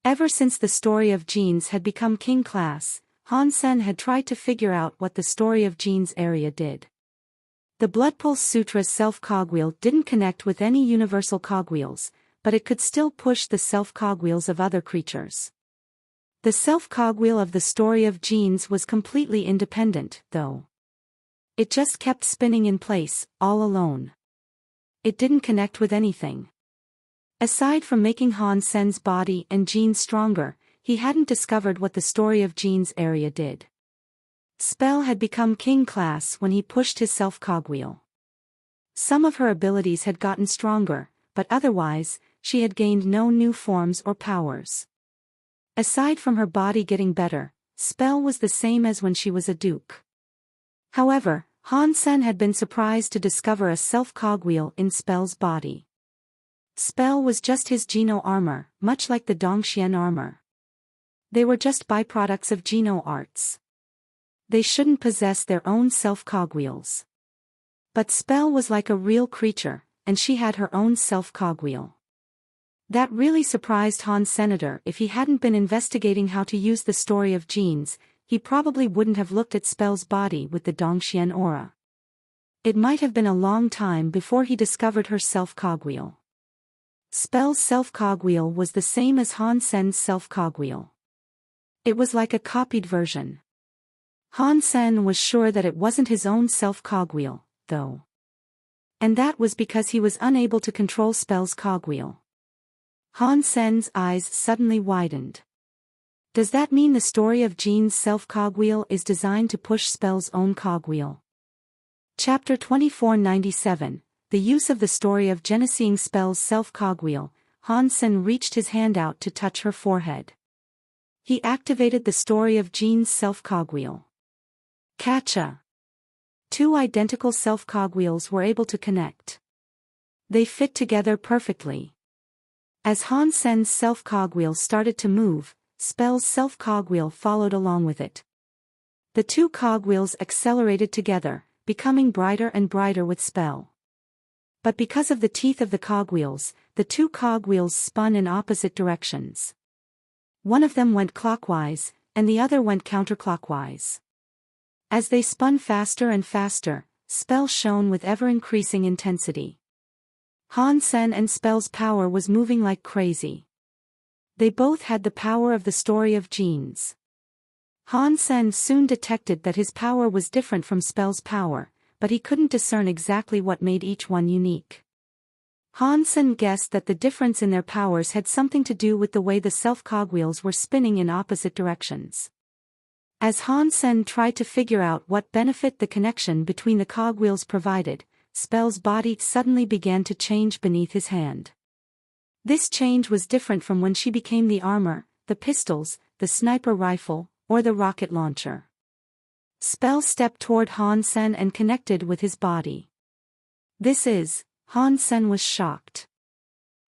Ever since the story of genes had become king class, Han Sen had tried to figure out what the story of genes area did. The Blood Pulse Sutra's self-cogwheel didn't connect with any universal cogwheels, but it could still push the self-cogwheels of other creatures. The self-cogwheel of the story of genes was completely independent, though. It just kept spinning in place, all alone. It didn't connect with anything. Aside from making Han Sen's body and genes stronger, he hadn't discovered what the story of genes area did. Spell had become king class when he pushed his self-cogwheel. Some of her abilities had gotten stronger, but otherwise, she had gained no new forms or powers. Aside from her body getting better, Spell was the same as when she was a duke. However, Han Sen had been surprised to discover a self-cogwheel in Spell's body. Spell was just his Geno armor, much like the Dongxian armor. They were just byproducts of Geno arts. They shouldn't possess their own self-cogwheels. But Spell was like a real creature, and she had her own self-cogwheel. That really surprised Han Senator. If he hadn't been investigating how to use the story of genes, he probably wouldn't have looked at Spell's body with the Dongxian aura. It might have been a long time before he discovered her self-cogwheel. Spell's self-cogwheel was the same as Han Sen's self-cogwheel. It was like a copied version. Han Sen was sure that it wasn't his own self-cogwheel, though. And that was because he was unable to control Spell's cogwheel. Han Sen's eyes suddenly widened. Does that mean the story of Gene's self-cogwheel is designed to push Spell's own cogwheel? Chapter 2497, The Use of the Story of Geneseeing Spell's Self-Cogwheel. Han Sen reached his hand out to touch her forehead. He activated the story of Gene's self-cogwheel. Catcha! 2 identical self-cogwheels were able to connect. They fit together perfectly. As Han Sen's self-cogwheel started to move, Spell's self-cogwheel followed along with it. The 2 cogwheels accelerated together, becoming brighter and brighter with Spell. But because of the teeth of the cogwheels, the 2 cogwheels spun in opposite directions. One of them went clockwise, and the other went counterclockwise. As they spun faster and faster, Spell shone with ever-increasing intensity. Han Sen and Spell's power was moving like crazy. They both had the power of the story of genes. Han Sen soon detected that his power was different from Spell's power, but he couldn't discern exactly what made each one unique. Han Sen guessed that the difference in their powers had something to do with the way the self-cogwheels were spinning in opposite directions. As Han Sen tried to figure out what benefit the connection between the cogwheels provided, Spell's body suddenly began to change beneath his hand. This change was different from when she became the armor, the pistols, the sniper rifle, or the rocket launcher. Spell stepped toward Han Sen and connected with his body. Han Sen was shocked.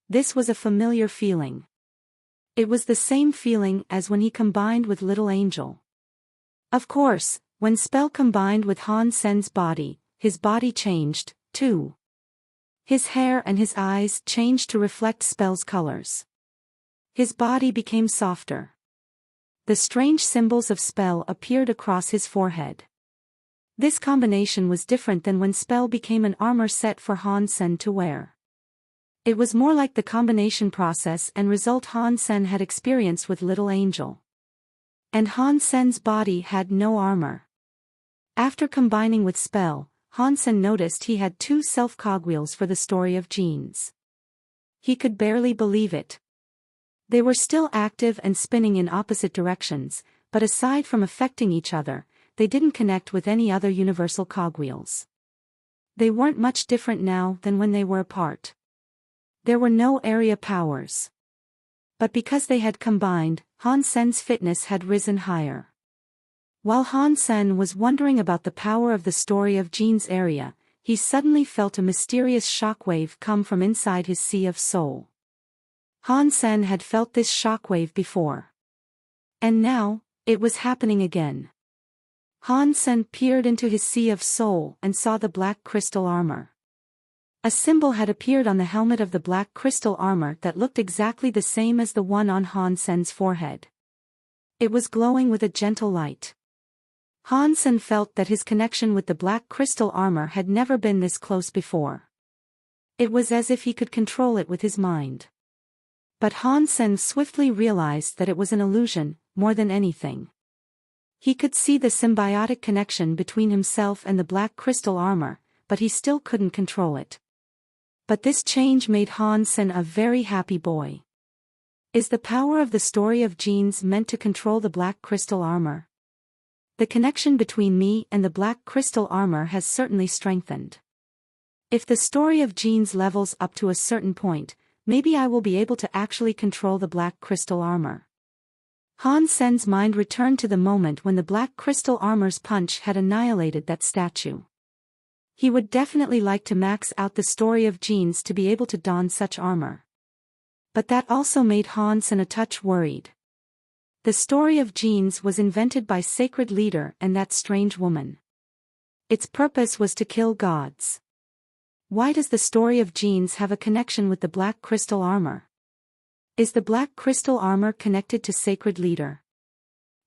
This was a familiar feeling. It was the same feeling as when he combined with Little Angel. Of course, when spell combined with Han Sen's body, his body changed, too. His hair and his eyes changed to reflect spell's colors. His body became softer. The strange symbols of spell appeared across his forehead. This combination was different than when spell became an armor set for Han Sen to wear. It was more like the combination process and result Han Sen had experienced with Little Angel. And Han Sen's body had no armor. After combining with spell, Han Sen noticed he had 2 self-cogwheels for the story of genes. He could barely believe it. They were still active and spinning in opposite directions, but aside from affecting each other, they didn't connect with any other universal cogwheels. They weren't much different now than when they were apart. There were no area powers. But because they had combined, Han Sen's fitness had risen higher. While Han Sen was wondering about the power of the story of genes area, he suddenly felt a mysterious shockwave come from inside his sea of soul. Han Sen had felt this shockwave before. And now, it was happening again. Han Sen peered into his sea of soul and saw the black crystal armor. A symbol had appeared on the helmet of the black crystal armor that looked exactly the same as the one on Han Sen's forehead. It was glowing with a gentle light. Han Sen felt that his connection with the black crystal armor had never been this close before. It was as if he could control it with his mind. But Han Sen swiftly realized that it was an illusion, more than anything. He could see the symbiotic connection between himself and the black crystal armor, but he still couldn't control it. But this change made Han Sen a very happy boy. Is the power of the story of genes meant to control the black crystal armor? The connection between me and the black crystal armor has certainly strengthened. If the story of genes levels up to a certain point, maybe I will be able to actually control the black crystal armor. Han Sen's mind returned to the moment when the black crystal armor's punch had annihilated that statue. He would definitely like to max out the story of genes to be able to don such armor. But that also made Han Sen a touch worried. The story of genes was invented by Sacred Leader and that strange woman. Its purpose was to kill gods. Why does the story of genes have a connection with the black crystal armor? Is the black crystal armor connected to Sacred Leader?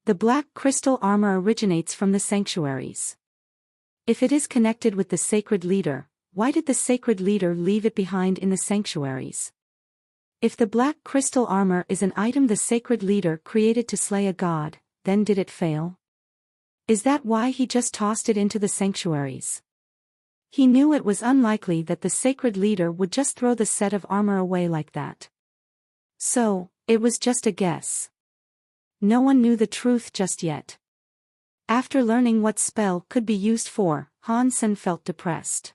The black crystal armor originates from the sanctuaries. If it is connected with the Sacred Leader, why did the Sacred Leader leave it behind in the sanctuaries? If the black crystal armor is an item the Sacred Leader created to slay a god, then did it fail? Is that why he just tossed it into the sanctuaries? He knew it was unlikely that the Sacred Leader would just throw the set of armor away like that. So, it was just a guess. No one knew the truth just yet. After learning what spell could be used for, Han Sen felt depressed.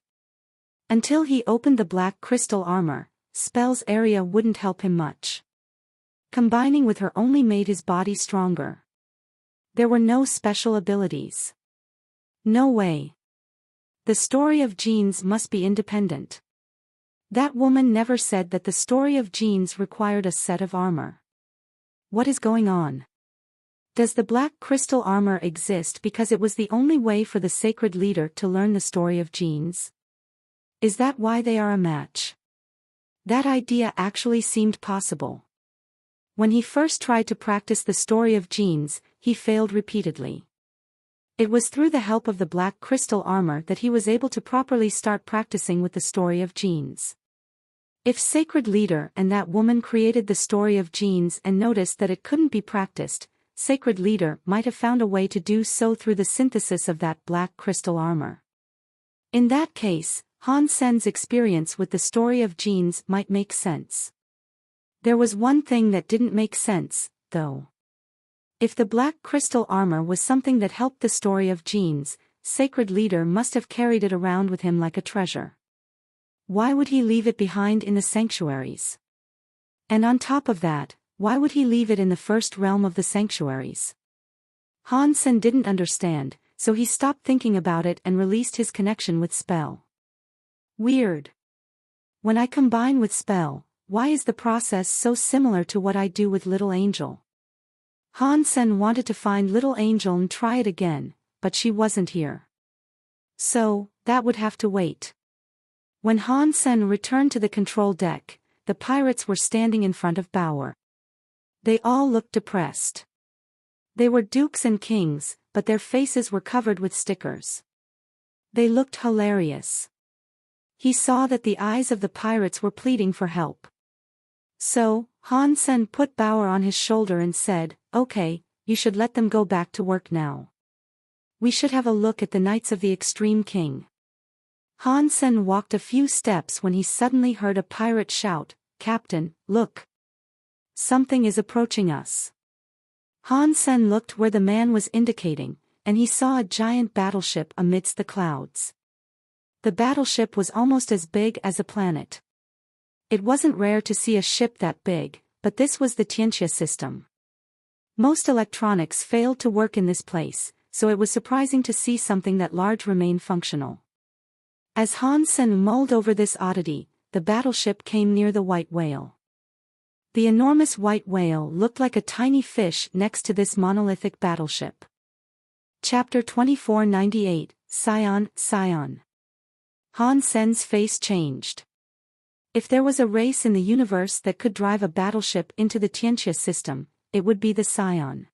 Until he opened the black crystal armor, spell's area wouldn't help him much. Combining with her only made his body stronger. There were no special abilities. No way. The story of genes must be independent. That woman never said that the story of genes required a set of armor. What is going on? Does the black crystal armor exist because it was the only way for the Sacred Leader to learn the story of genes? Is that why they are a match? That idea actually seemed possible. When he first tried to practice the story of genes, he failed repeatedly. It was through the help of the black crystal armor that he was able to properly start practicing with the story of genes. If Sacred Leader and that woman created the story of genes and noticed that it couldn't be practiced, Sacred Leader might have found a way to do so through the synthesis of that black crystal armor. In that case, Han Sen's experience with the story of genes might make sense. There was one thing that didn't make sense, though. If the black crystal armor was something that helped the story of genes, Sacred Leader must have carried it around with him like a treasure. Why would he leave it behind in the sanctuaries? And on top of that, why would he leave it in the first realm of the sanctuaries? Han Sen didn't understand, so he stopped thinking about it and released his connection with spell. Weird. When I combine with spell, why is the process so similar to what I do with Little Angel? Han Sen wanted to find little Angel and try it again, but she wasn't here. So, that would have to wait. When Han Sen returned to the control deck, the pirates were standing in front of Bauer. They all looked depressed. They were dukes and kings, but their faces were covered with stickers. They looked hilarious. He saw that the eyes of the pirates were pleading for help. So, Han Sen put Bauer on his shoulder and said, "Okay, you should let them go back to work now. We should have a look at the Knights of the Extreme King." Han Sen walked a few steps when he suddenly heard a pirate shout, "Captain, look! Something is approaching us." Han Sen looked where the man was indicating, and he saw a giant battleship amidst the clouds. The battleship was almost as big as a planet. It wasn't rare to see a ship that big, but this was the Tianxia system. Most electronics failed to work in this place, so it was surprising to see something that large remain functional. As Han Sen mulled over this oddity, the battleship came near the white whale. The enormous white whale looked like a tiny fish next to this monolithic battleship. Chapter 2498, Scion, Scion. Han Sen's face changed. If there was a race in the universe that could drive a battleship into the Tianxia system, it would be the Scion.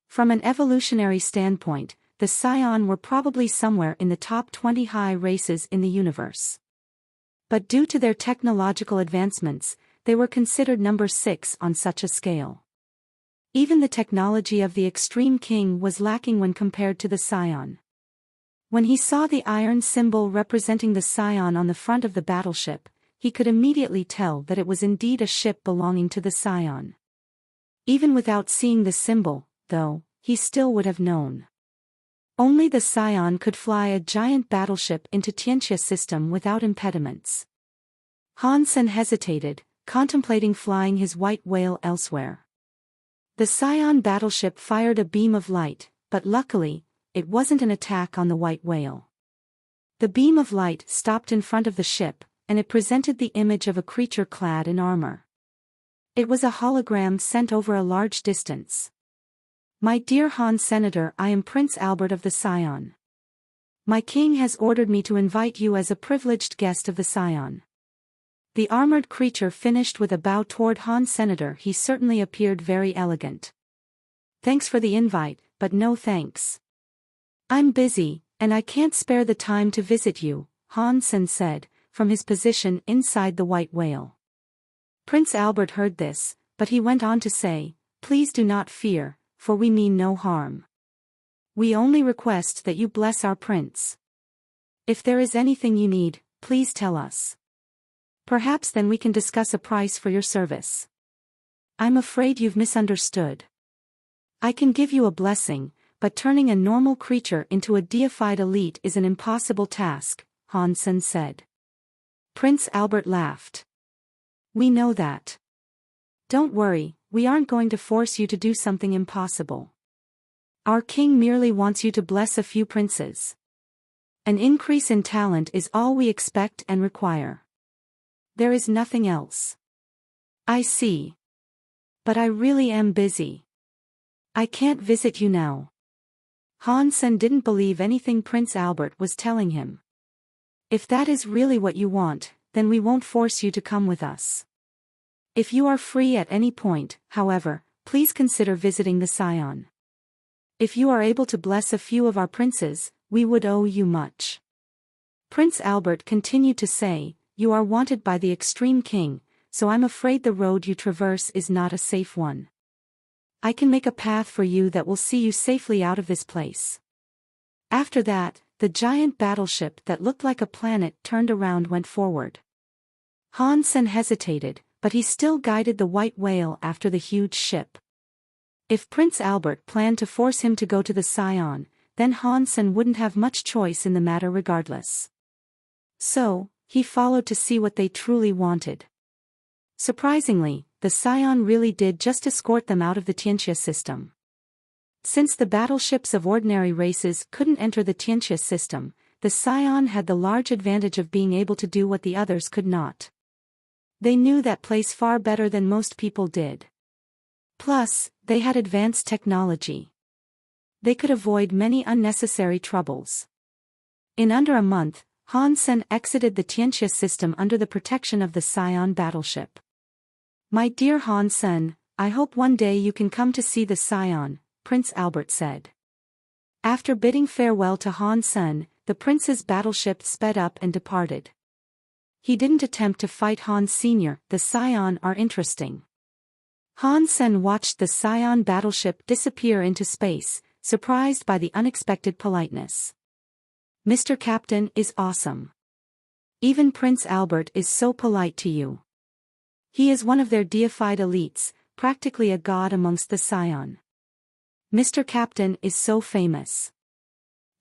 From an evolutionary standpoint, the Scion were probably somewhere in the top 20 high races in the universe. But due to their technological advancements, they were considered number 6 on such a scale. Even the technology of the Extreme King was lacking when compared to the Scion. When he saw the iron symbol representing the Scion on the front of the battleship, he could immediately tell that it was indeed a ship belonging to the Scion. Even without seeing the symbol, though, he still would have known. Only the Scion could fly a giant battleship into Tianxia system without impediments. Han Sen hesitated, contemplating flying his white whale elsewhere. The Scion battleship fired a beam of light, but luckily, it wasn't an attack on the white whale. The beam of light stopped in front of the ship, and it presented the image of a creature clad in armor. It was a hologram sent over a large distance. "My dear Han Senator, I am Prince Albert of the Scion. My king has ordered me to invite you as a privileged guest of the Scion." The armored creature finished with a bow toward Han Senator. He certainly appeared very elegant. "Thanks for the invite, but no thanks. I'm busy, and I can't spare the time to visit you," Han Sen said, from his position inside the white whale. Prince Albert heard this, but he went on to say, "Please do not fear, for we mean no harm. We only request that you bless our prince. If there is anything you need, please tell us. Perhaps then we can discuss a price for your service." "I'm afraid you've misunderstood. I can give you a blessing, but turning a normal creature into a deified elite is an impossible task," Han Sen said. Prince Albert laughed. "We know that. Don't worry, we aren't going to force you to do something impossible. Our king merely wants you to bless a few princes. An increase in talent is all we expect and require. There is nothing else." "I see. But I really am busy. I can't visit you now." Han Sen didn't believe anything Prince Albert was telling him. "If that is really what you want, then we won't force you to come with us. If you are free at any point, however, please consider visiting the Scion. If you are able to bless a few of our princes, we would owe you much." Prince Albert continued to say, "You are wanted by the Extreme King, so I'm afraid the road you traverse is not a safe one. I can make a path for you that will see you safely out of this place." After that, the giant battleship that looked like a planet turned around went forward. Han Sen hesitated, but he still guided the white whale after the huge ship. If Prince Albert planned to force him to go to the Scion, then Han Sen wouldn't have much choice in the matter regardless. So, he followed to see what they truly wanted. Surprisingly, the Scion really did just escort them out of the Tianxia system. Since the battleships of ordinary races couldn't enter the Tianxia system, the Scion had the large advantage of being able to do what the others could not. They knew that place far better than most people did. Plus, They had advanced technology. They could avoid many unnecessary troubles. In under a month, Han Sen exited the Tianxia system under the protection of the Scion battleship. "My dear Han Sen, I hope one day you can come to see the Scion," Prince Albert said. After bidding farewell to Han Sen, the prince's battleship sped up and departed. He didn't attempt to fight Han Sr. The Scion are interesting. Han Sen watched the Scion battleship disappear into space, surprised by the unexpected politeness. "Mr. Captain is awesome. Even Prince Albert is so polite to you. He is one of their deified elites, practically a god amongst the Scion. Mr. Captain is so famous.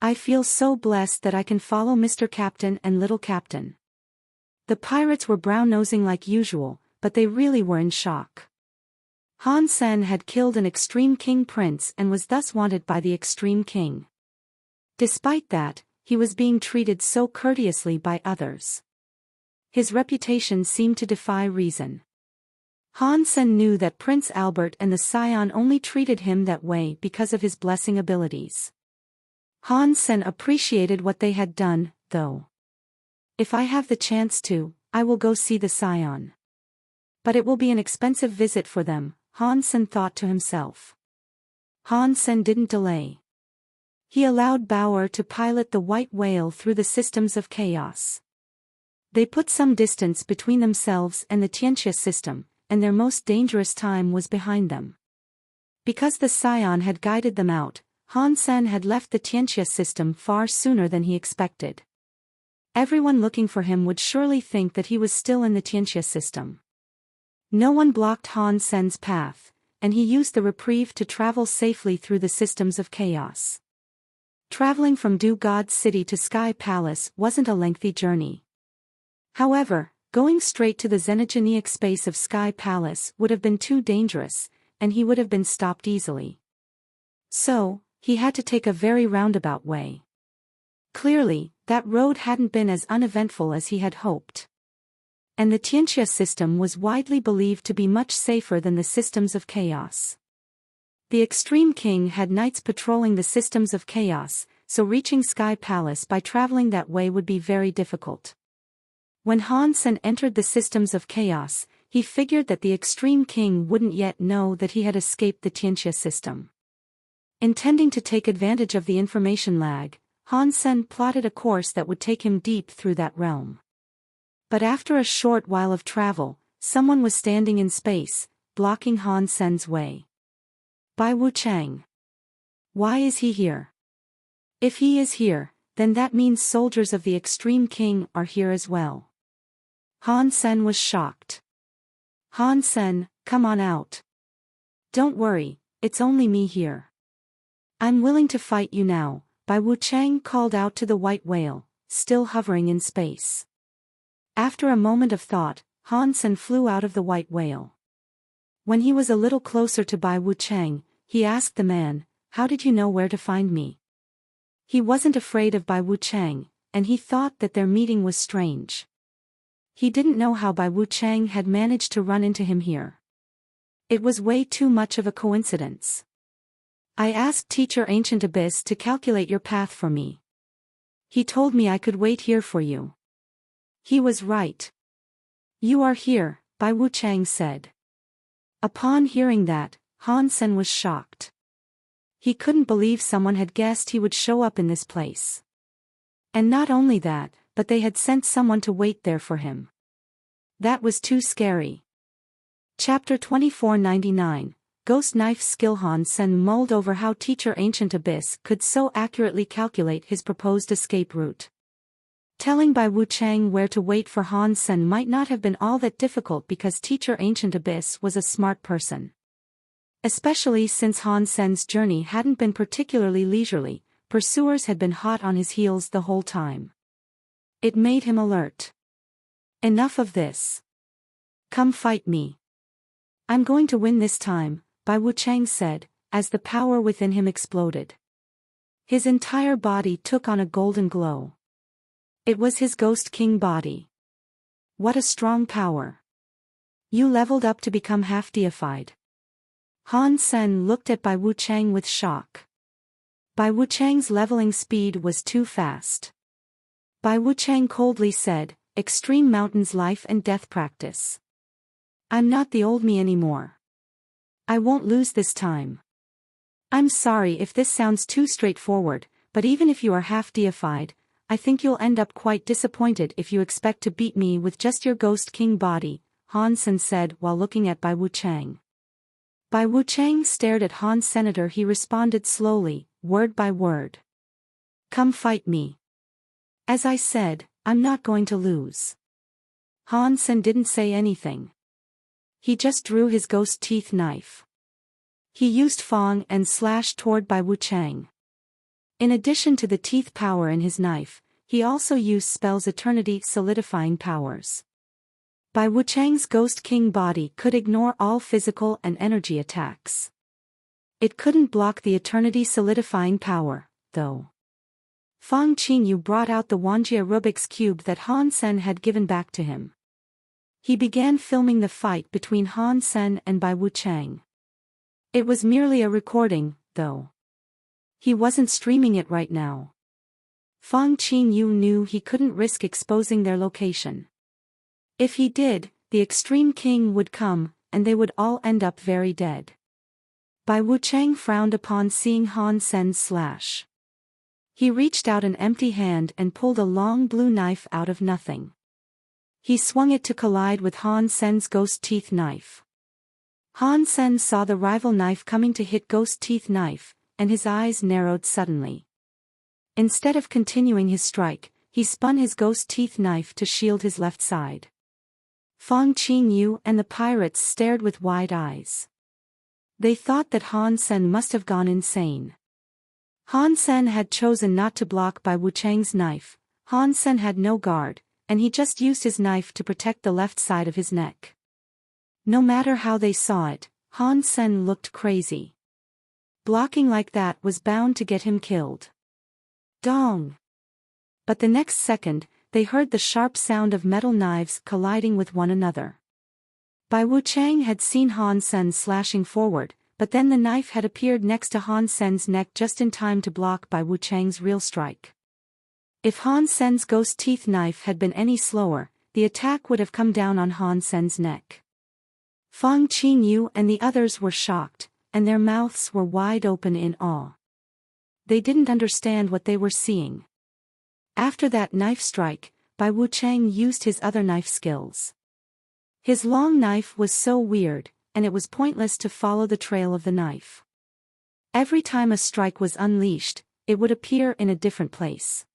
I feel so blessed that I can follow Mr. Captain and Little Captain." The pirates were brown-nosing like usual, but they really were in shock. Han Sen had killed an extreme king prince and was thus wanted by the extreme king. Despite that, he was being treated so courteously by others. His reputation seemed to defy reason. Han Sen knew that Prince Albert and the Scion only treated him that way because of his blessing abilities. Han Sen appreciated what they had done, though. "If I have the chance to, I will go see the Scion. But it will be an expensive visit for them," Han Sen thought to himself. Han Sen didn't delay. He allowed Bauer to pilot the white whale through the systems of chaos. They put some distance between themselves and the Tianxia system, and their most dangerous time was behind them. Because the Scion had guided them out, Han Sen had left the Tianxia system far sooner than he expected. Everyone looking for him would surely think that he was still in the Tianxia system. No one blocked Han Sen's path, and he used the reprieve to travel safely through the systems of chaos. Traveling from Dew God City to Sky Palace wasn't a lengthy journey. However, going straight to the xenogenic space of Sky Palace would have been too dangerous, and he would have been stopped easily. So, he had to take a very roundabout way. Clearly, that road hadn't been as uneventful as he had hoped. And the Tianxia system was widely believed to be much safer than the systems of chaos. The Extreme King had knights patrolling the systems of chaos, so reaching Sky Palace by traveling that way would be very difficult. When Han Sen entered the systems of chaos, he figured that the Extreme King wouldn't yet know that he had escaped the Tianxia system. Intending to take advantage of the information lag, Han Sen plotted a course that would take him deep through that realm. But after a short while of travel, someone was standing in space, blocking Han Sen's way. Bai Wuchang. Why is he here? If he is here, then that means soldiers of the Extreme King are here as well. Han Sen was shocked. Han Sen, come on out. Don't worry, it's only me here. I'm willing to fight you now, Bai Wuchang called out to the white whale, still hovering in space. After a moment of thought, Han Sen flew out of the white whale. When he was a little closer to Bai Wuchang, he asked the man, "How did you know where to find me?" He wasn't afraid of Bai Wuchang, and he thought that their meeting was strange. He didn't know how Bai Wuchang had managed to run into him here. It was way too much of a coincidence. "I asked Teacher Ancient Abyss to calculate your path for me. He told me I could wait here for you." He was right. "You are here," Bai Wuchang said. Upon hearing that, Han Sen was shocked. He couldn't believe someone had guessed he would show up in this place. And not only that, but they had sent someone to wait there for him. That was too scary. Chapter 2499, Ghost Knife Skill. Han Sen mulled over how Teacher Ancient Abyss could so accurately calculate his proposed escape route. Telling Bai Wuchang where to wait for Han Sen might not have been all that difficult because Teacher Ancient Abyss was a smart person. Especially since Han Sen's journey hadn't been particularly leisurely, pursuers had been hot on his heels the whole time. It made him alert. "Enough of this. Come fight me. I'm going to win this time," Bai Wuchang said, as the power within him exploded. His entire body took on a golden glow. It was his Ghost King body. What a strong power. You leveled up to become half deified. Han Sen looked at Bai Wuchang with shock. Bai Wuchang's leveling speed was too fast. Bai Wuchang coldly said, "Extreme Mountain's life and death practice. I'm not the old me anymore. I won't lose this time. I'm sorry if this sounds too straightforward, but even if you are half deified, I think you'll end up quite disappointed if you expect to beat me with just your Ghost King body," Han Sen said while looking at Bai Wuchang. Bai Wuchang stared at Han Senator. He responded slowly, word by word. "Come fight me. As I said, I'm not going to lose." Han Sen didn't say anything. He just drew his ghost teeth knife. He used Fong and slashed toward Bai Wuchang. In addition to the teeth power in his knife, he also used spells eternity solidifying powers. Bai Wuchang's Ghost King body could ignore all physical and energy attacks. It couldn't block the eternity solidifying power, though. Fong Qingyu brought out the Wuxia Rubik's Cube that Han Sen had given back to him. He began filming the fight between Han Sen and Bai Wuchang. It was merely a recording, though. He wasn't streaming it right now. Fong Qingyu knew he couldn't risk exposing their location. If he did, the Extreme King would come, and they would all end up very dead. Bai Wuchang frowned upon seeing Han Sen's slash. He reached out an empty hand and pulled a long blue knife out of nothing. He swung it to collide with Han Sen's ghost teeth knife. Han Sen saw the rival knife coming to hit Ghost Teeth Knife, and his eyes narrowed suddenly. Instead of continuing his strike, he spun his Ghost Teeth Knife to shield his left side. Fong Qingyu and the pirates stared with wide eyes. They thought that Han Sen must have gone insane. Han Sen had chosen not to block Bai Wuchang's knife. Han Sen had no guard, and he just used his knife to protect the left side of his neck. No matter how they saw it, Han Sen looked crazy. Blocking like that was bound to get him killed. Dong! But the next second, they heard the sharp sound of metal knives colliding with one another. Bai Wuchang had seen Han Sen slashing forward, but then the knife had appeared next to Han Sen's neck just in time to block Bai Wuchang's real strike. If Han Sen's ghost teeth knife had been any slower, the attack would have come down on Han Sen's neck. Fong Qingyu and the others were shocked, and their mouths were wide open in awe. They didn't understand what they were seeing. After that knife strike, Bai Wuchang used his other knife skills. His long knife was so weird, and it was pointless to follow the trail of the knife. Every time a strike was unleashed, it would appear in a different place.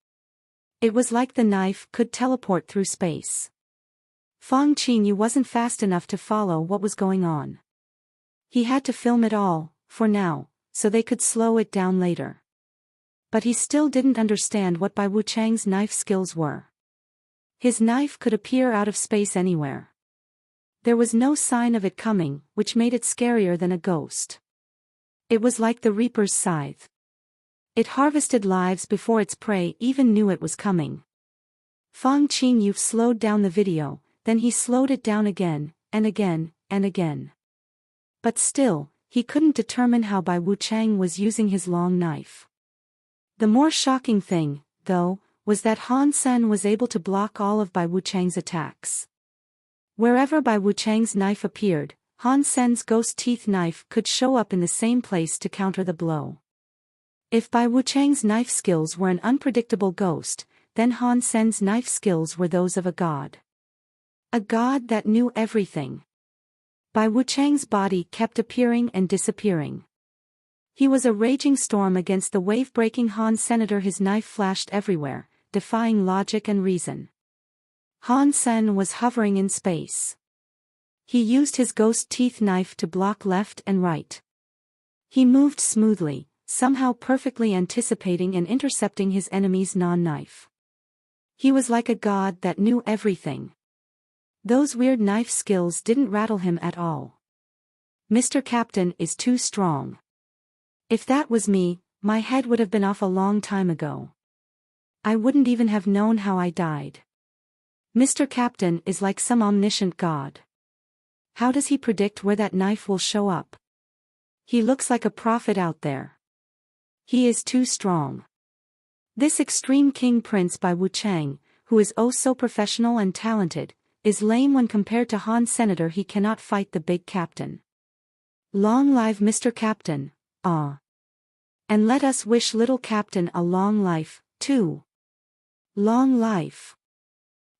It was like the knife could teleport through space. Fong Qingyu wasn't fast enough to follow what was going on. He had to film it all, for now, so they could slow it down later. But he still didn't understand what Bai Wuchang's knife skills were. His knife could appear out of space anywhere. There was no sign of it coming, which made it scarier than a ghost. It was like the Reaper's scythe. It harvested lives before its prey even knew it was coming. Fong Qingyu slowed down the video, then he slowed it down again, and again, and again. But still, he couldn't determine how Bai Wuchang was using his long knife. The more shocking thing, though, was that Han Sen was able to block all of Bai Wuchang's attacks. Wherever Bai Wuchang's knife appeared, Han Sen's ghost teeth knife could show up in the same place to counter the blow. If Bai Wuchang's knife skills were an unpredictable ghost, then Han Sen's knife skills were those of a god. A god that knew everything. Bai Wuchang's body kept appearing and disappearing. He was a raging storm against the wave-breaking Han Senator. His knife flashed everywhere, defying logic and reason. Han Sen was hovering in space. He used his ghost teeth knife to block left and right. He moved smoothly, somehow perfectly anticipating and intercepting his enemy's non-knife. He was like a god that knew everything. Those weird knife skills didn't rattle him at all. Mr. Captain is too strong. If that was me, my head would have been off a long time ago. I wouldn't even have known how I died. Mr. Captain is like some omniscient god. How does he predict where that knife will show up? He looks like a prophet out there. He is too strong. This extreme king prince by Wuchang, who is oh so professional and talented, is lame when compared to Han Senator. He cannot fight the big captain. Long live Mr. Captain, ah. And let us wish little captain a long life, too. Long life.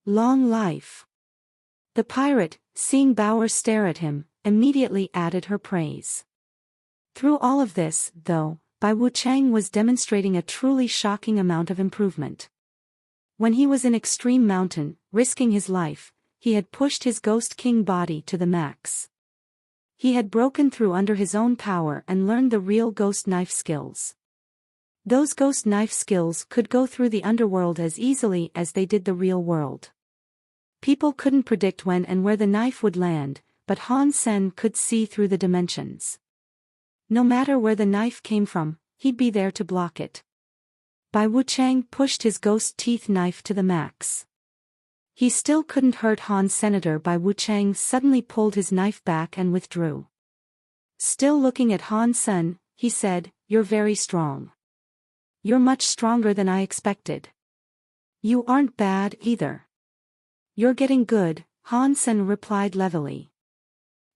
Long life. The pirate, seeing Bauer stare at him, immediately added her praise. Through all of this, though, Bai Wuchang was demonstrating a truly shocking amount of improvement. When he was in Extreme Mountain, risking his life, he had pushed his Ghost King body to the max. He had broken through under his own power and learned the real ghost knife skills. Those ghost knife skills could go through the underworld as easily as they did the real world. People couldn't predict when and where the knife would land, but Han Sen could see through the dimensions. No matter where the knife came from, he'd be there to block it. Bai Wuchang pushed his ghost teeth knife to the max. He still couldn't hurt Han Senator. Bai Wuchang suddenly pulled his knife back and withdrew. Still looking at Han Sen, he said, "You're very strong. You're much stronger than I expected. You aren't bad either. You're getting good," Han Sen replied levelly.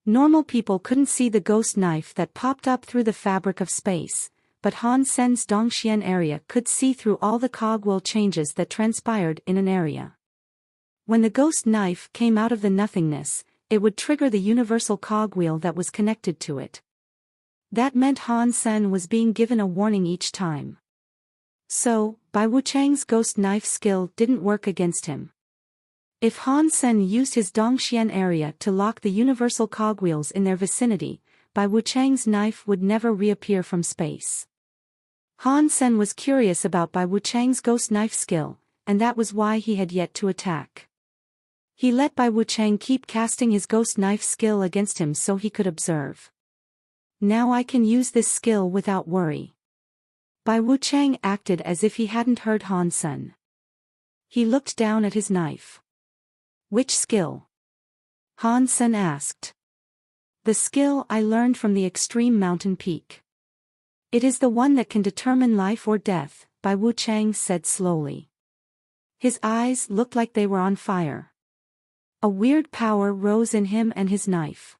Normal people couldn't see the ghost knife that popped up through the fabric of space, but Han Sen's Dongxian area could see through all the cogwheel changes that transpired in an area. When the ghost knife came out of the nothingness, it would trigger the universal cogwheel that was connected to it. That meant Han Sen was being given a warning each time. So, Bai Wuchang's ghost knife skill didn't work against him. If Han Sen used his Dongxian area to lock the universal cogwheels in their vicinity, Bai Wuchang's knife would never reappear from space. Han Sen was curious about Bai Wuchang's ghost knife skill, and that was why he had yet to attack. He let Bai Wuchang keep casting his ghost knife skill against him so he could observe. Now I can use this skill without worry. Bai Wuchang acted as if he hadn't heard Han Sen. He looked down at his knife. "Which skill?" Han Sen asked. "The skill I learned from the extreme mountain peak. It is the one that can determine life or death," Bai Wuchang said slowly. His eyes looked like they were on fire. A weird power rose in him and his knife.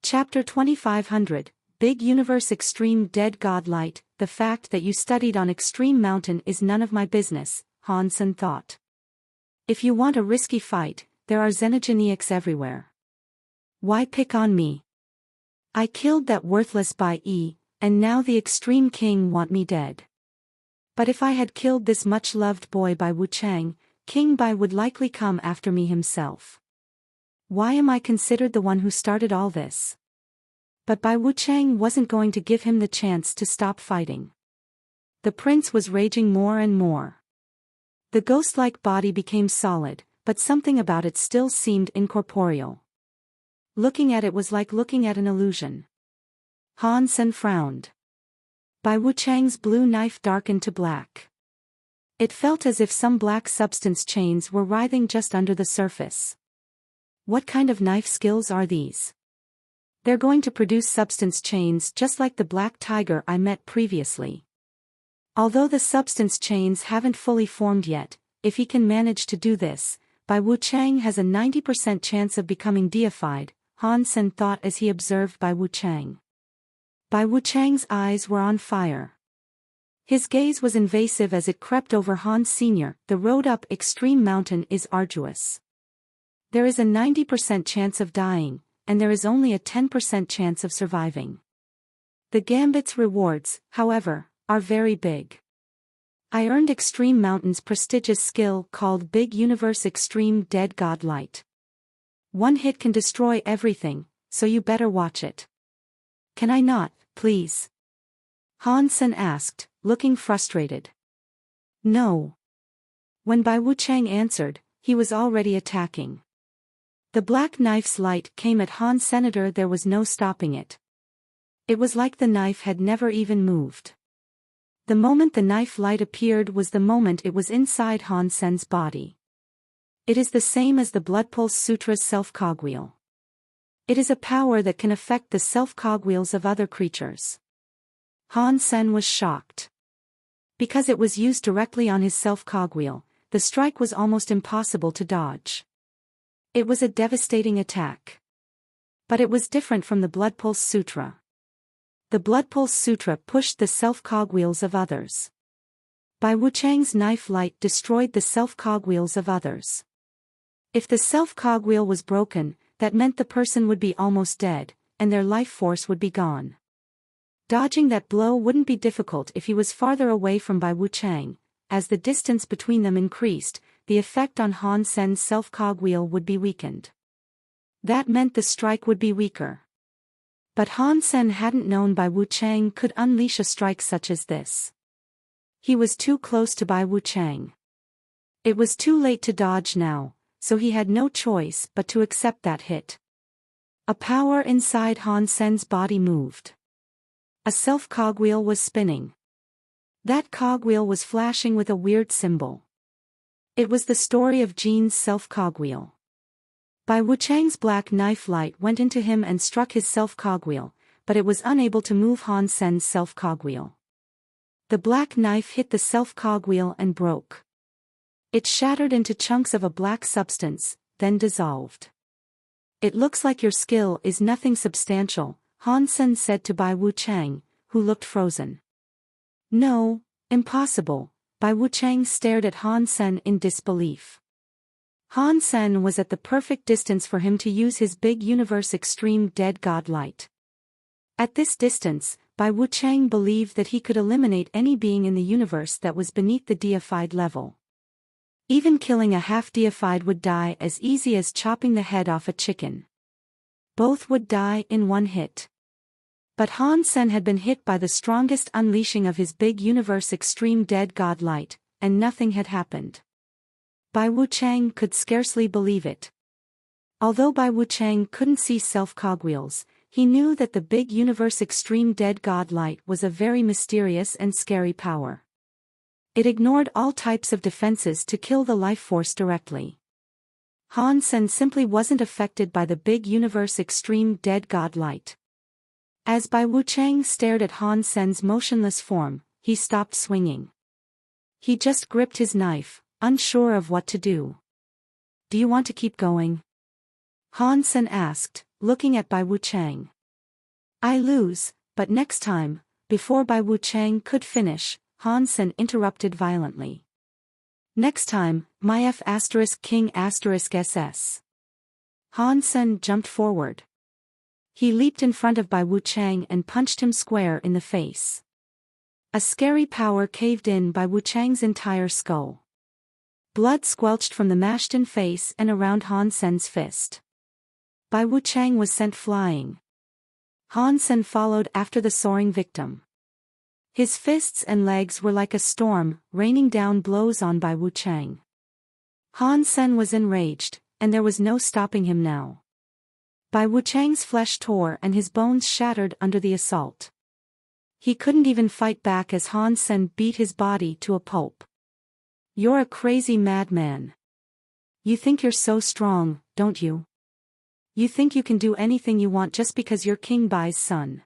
Chapter 2500, Big Universe Extreme Dead God Light. "The fact that you studied on Extreme Mountain is none of my business," Han Sen thought. "If you want a risky fight, there are xenogeniacs everywhere. Why pick on me? I killed that worthless Bai Yi, and now the Extreme King want me dead. But if I had killed this much-loved boy Bai Wuchang, King Bai would likely come after me himself. Why am I considered the one who started all this?" But Bai Wuchang wasn't going to give him the chance to stop fighting. The prince was raging more and more. The ghost-like body became solid, but something about it still seemed incorporeal. Looking at it was like looking at an illusion. Han Sen frowned. Bai Wuchang's blue knife darkened to black. It felt as if some black substance chains were writhing just under the surface. What kind of knife skills are these? They're going to produce substance chains just like the black tiger I met previously. Although the substance chains haven't fully formed yet, if he can manage to do this, Bai Wuchang has a 90% chance of becoming deified, Han Sen thought as he observed Bai Wuchang. Bai Wuchang's eyes were on fire. His gaze was invasive as it crept over Han Sr. The road up Extreme Mountain is arduous. There is a 90% chance of dying, and there is only a 10% chance of surviving. The Gambit's rewards, however, are very big. I earned Extreme Mountain's prestigious skill called Big Universe Extreme Dead God Light. One hit can destroy everything, so you better watch it. Can I not, please? Han Sen asked, looking frustrated. No. When Bai Wuchang answered, he was already attacking. The black knife's light came at Han Senator. There was no stopping it. It was like the knife had never even moved. The moment the knife light appeared was the moment it was inside Han Sen's body. It is the same as the Blood Pulse Sutra's self-cogwheel. It is a power that can affect the self-cogwheels of other creatures. Han Sen was shocked. Because it was used directly on his self-cogwheel, the strike was almost impossible to dodge. It was a devastating attack. But it was different from the Blood Pulse Sutra. The Blood Pulse Sutra pushed the self-cogwheels of others. Bai Wuchang's knife light destroyed the self-cogwheels of others. If the self-cogwheel was broken, that meant the person would be almost dead, and their life force would be gone. Dodging that blow wouldn't be difficult if he was farther away from Bai Wuchang. As the distance between them increased, the effect on Han Sen's self-cogwheel would be weakened. That meant the strike would be weaker. But Han Sen hadn't known Bai Wuchang could unleash a strike such as this. He was too close to Bai Wuchang. It was too late to dodge now, so he had no choice but to accept that hit. A power inside Han Sen's body moved. A self-cogwheel was spinning. That cogwheel was flashing with a weird symbol. It was the story of Jin's self-cogwheel. Bai Wuchang's black knife light went into him and struck his self-cogwheel, but it was unable to move Han Sen's self-cogwheel. The black knife hit the self-cogwheel and broke. It shattered into chunks of a black substance, then dissolved. "It looks like your skill is nothing substantial," Han Sen said to Bai Wuchang, who looked frozen. "No, impossible." Bai Wuchang stared at Han Sen in disbelief. Han Sen was at the perfect distance for him to use his big universe extreme dead god light. At this distance, Bai Wuchang believed that he could eliminate any being in the universe that was beneath the deified level. Even killing a half-deified would die as easy as chopping the head off a chicken. Both would die in one hit. But Han Sen had been hit by the strongest unleashing of his big universe extreme dead god light, and nothing had happened. Bai Wuchang could scarcely believe it. Although Bai Wuchang couldn't see self-cogwheels, he knew that the big universe extreme dead god light was a very mysterious and scary power. It ignored all types of defenses to kill the life force directly. Han Sen simply wasn't affected by the big universe extreme dead god light. As Bai Wuchang stared at Han Sen's motionless form, he stopped swinging. He just gripped his knife, unsure of what to do. "Do you want to keep going?" Han Sen asked, looking at Bai Wuchang. "I lose, but next time." Before Bai Wuchang could finish, Han Sen interrupted violently. "Next time, my F***King***SS." Han Sen jumped forward. He leaped in front of Bai Wuchang and punched him square in the face. A scary power caved in Bai Wuchang's entire skull. Blood squelched from the mashed-in face and around Han Sen's fist. Bai Wuchang was sent flying. Han Sen followed after the soaring victim. His fists and legs were like a storm, raining down blows on Bai Wuchang. Han Sen was enraged, and there was no stopping him now. Bai Wuchang's flesh tore and his bones shattered under the assault. He couldn't even fight back as Han Sen beat his body to a pulp. "You're a crazy madman. You think you're so strong, don't you? You think you can do anything you want just because you're King Bai's son."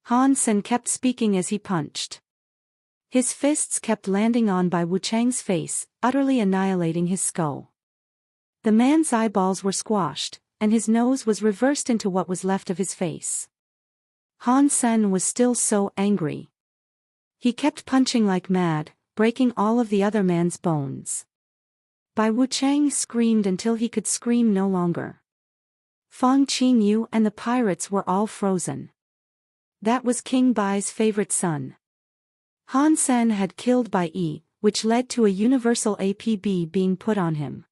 Han Sen kept speaking as he punched. His fists kept landing on Bai Wuchang's face, utterly annihilating his skull. The man's eyeballs were squashed, and his nose was reversed into what was left of his face. Han Sen was still so angry. He kept punching like mad, breaking all of the other man's bones. Bai Wuchang screamed until he could scream no longer. Fang Qingyu and the pirates were all frozen. That was King Bai's favorite son. Han Sen had killed Bai Yi, which led to a universal APB being put on him.